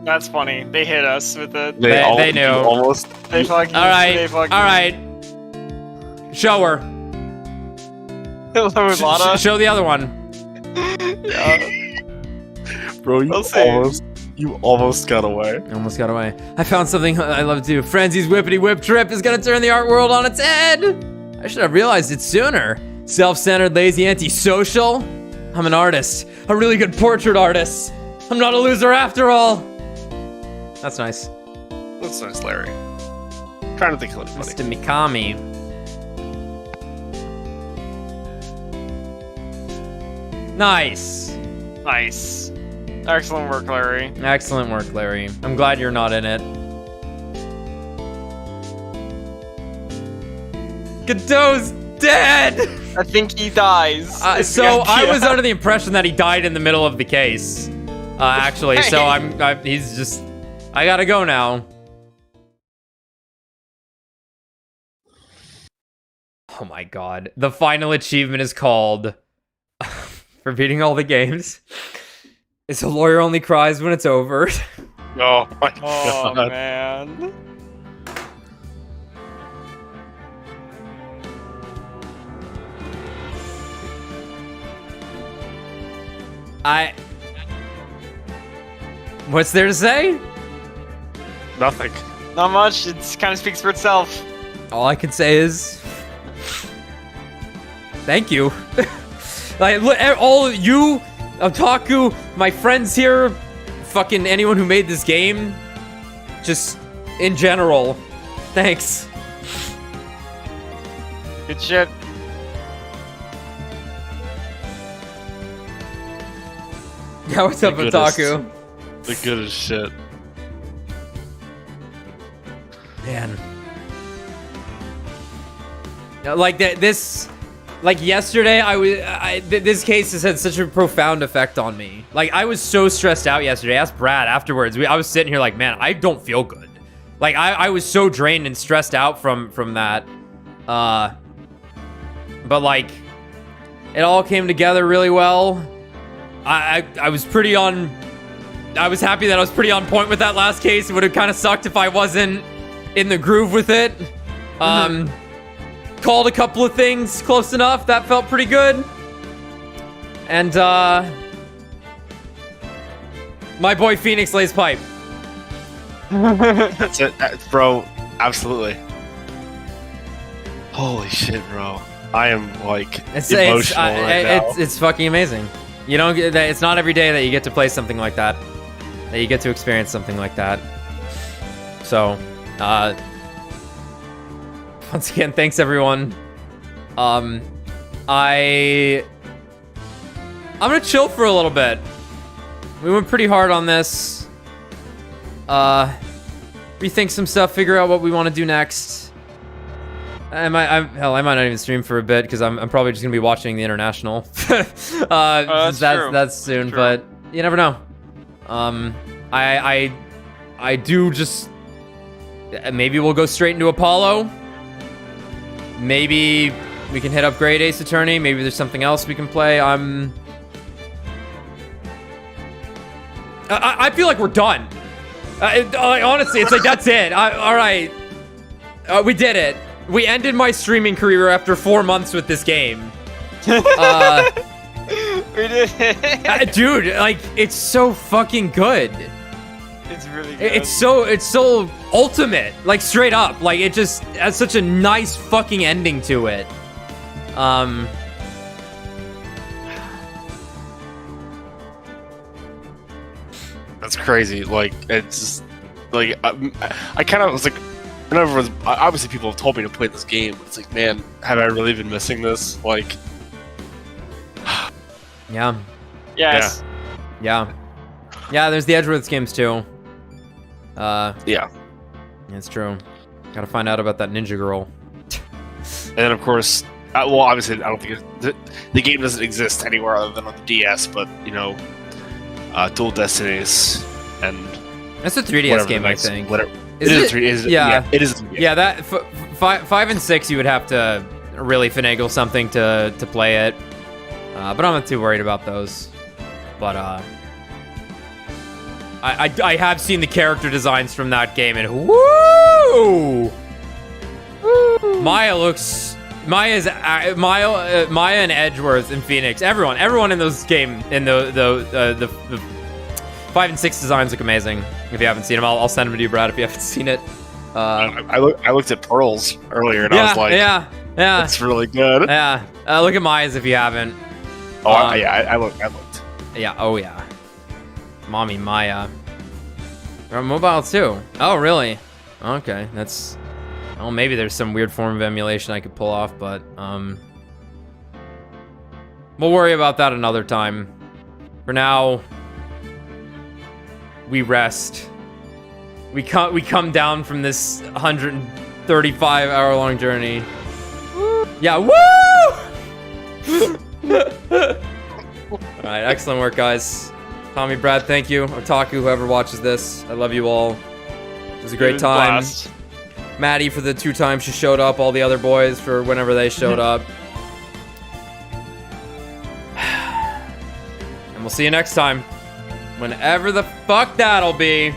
That's funny. They hit us with it. They knew. Almost. They fucking. All right, They fucking. all right. Show her. Lana. Show the other one. Bro, you almost got away. Almost got away. I found something I love to do. Frenzy's whippity whip trip is gonna turn the art world on its head. I should have realized it sooner. Self-centered, lazy, antisocial. I'm an artist, a really good portrait artist. I'm not a loser after all. That's nice. That's nice, Larry. Trying to think of anybody. Mr. Mikami. Nice. Nice. Excellent work, Larry. Excellent work, Larry. I'm glad you're not in it. Godot's dead! I think he dies. So I was under the impression that he died in the middle of the case. Actually, so he's just... I gotta go now. Oh my god. The final achievement is called... for beating all the games. It's a lawyer only cries when it's over. Oh my Oh god. man. What's there to say? Nothing. Not much. It kind of speaks for itself. All I can say is... thank you. Like, all of you, Otaku, my friends here, fucking anyone who made this game, just in general, thanks. Good shit. Yeah, what's up, Otaku? The goodest shit. Man. Like, this... Like, yesterday, this case has had such a profound effect on me. Like, I was so stressed out yesterday. I asked Brad afterwards. I was sitting here like, man, I don't feel good. Like, I was so drained and stressed out from that. But, like, it all came together really well. I was pretty on... I was happy that I was pretty on point with that last case. It would have kind of sucked if I wasn't in the groove with it. Called a couple of things close enough. That felt pretty good. And, my boy Phoenix lays pipe. That's it, bro. Absolutely. Holy shit, bro. I am, like, emotional right now. It's fucking amazing. You don't get that. It's not every day that you get to play something like that. That you get to experience something like that. So, once again, thanks everyone. I'm gonna chill for a little bit. We went pretty hard on this. Rethink some stuff, figure out what we want to do next. I might not even stream for a bit because I'm probably just gonna be watching the international. That's soon, True. but you never know. I do just maybe we'll go straight into Apollo. Maybe We can hit upgrade Ace Attorney. Maybe there's something else we can play. I feel like we're done. Honestly, it's like, that's it. All right. We did it. We ended my streaming career after 4 months with this game. We did it. Dude, like, it's so fucking good. It's really good. It's so ultimate. Like, straight up. Like, it just has such a nice fucking ending to it. That's crazy. Like, it's just, like, I kind of was like, whenever obviously people have told me to play this game. It's like, man, have I really been missing this? Like, Yeah. Yes. Yeah. Yeah, there's the Edgeworths games too. yeah. It's true. Gotta find out about that ninja girl. And then, of course, well, obviously, I don't think the game doesn't exist anywhere other than on the DS, but, you know, Dual Destinies and That's a 3DS game, I think. Whatever. Is it? Yeah, it is. Yeah, that 5 and 6, you would have to really finagle something to play it. But I'm not too worried about those. But I have seen the character designs from that game, and woo! Maya and Edgeworth and Phoenix, everyone in those game in the 5 and 6 designs look amazing. If you haven't seen them, I'll send them to you, Brad, if you haven't seen it. I looked at Pearls earlier, and I was like, yeah, that's really good. yeah. Look at Maya's if you haven't. Oh, yeah, I looked. Yeah, oh yeah. Mommy Maya. They're on mobile too. Oh, really? Okay, that's... Well, maybe there's some weird form of emulation I could pull off, but, we'll worry about that another time. For now, we rest. We come down from this 135-hour-long journey. Yeah, woo! Alright, excellent work, guys. Tommy, Brad, thank you. Otaku, whoever watches this, I love you all. It was a great time. Blast. Maddie for the 2 times she showed up, all the other boys for whenever they showed up. And we'll see you next time. Whenever the fuck that'll be.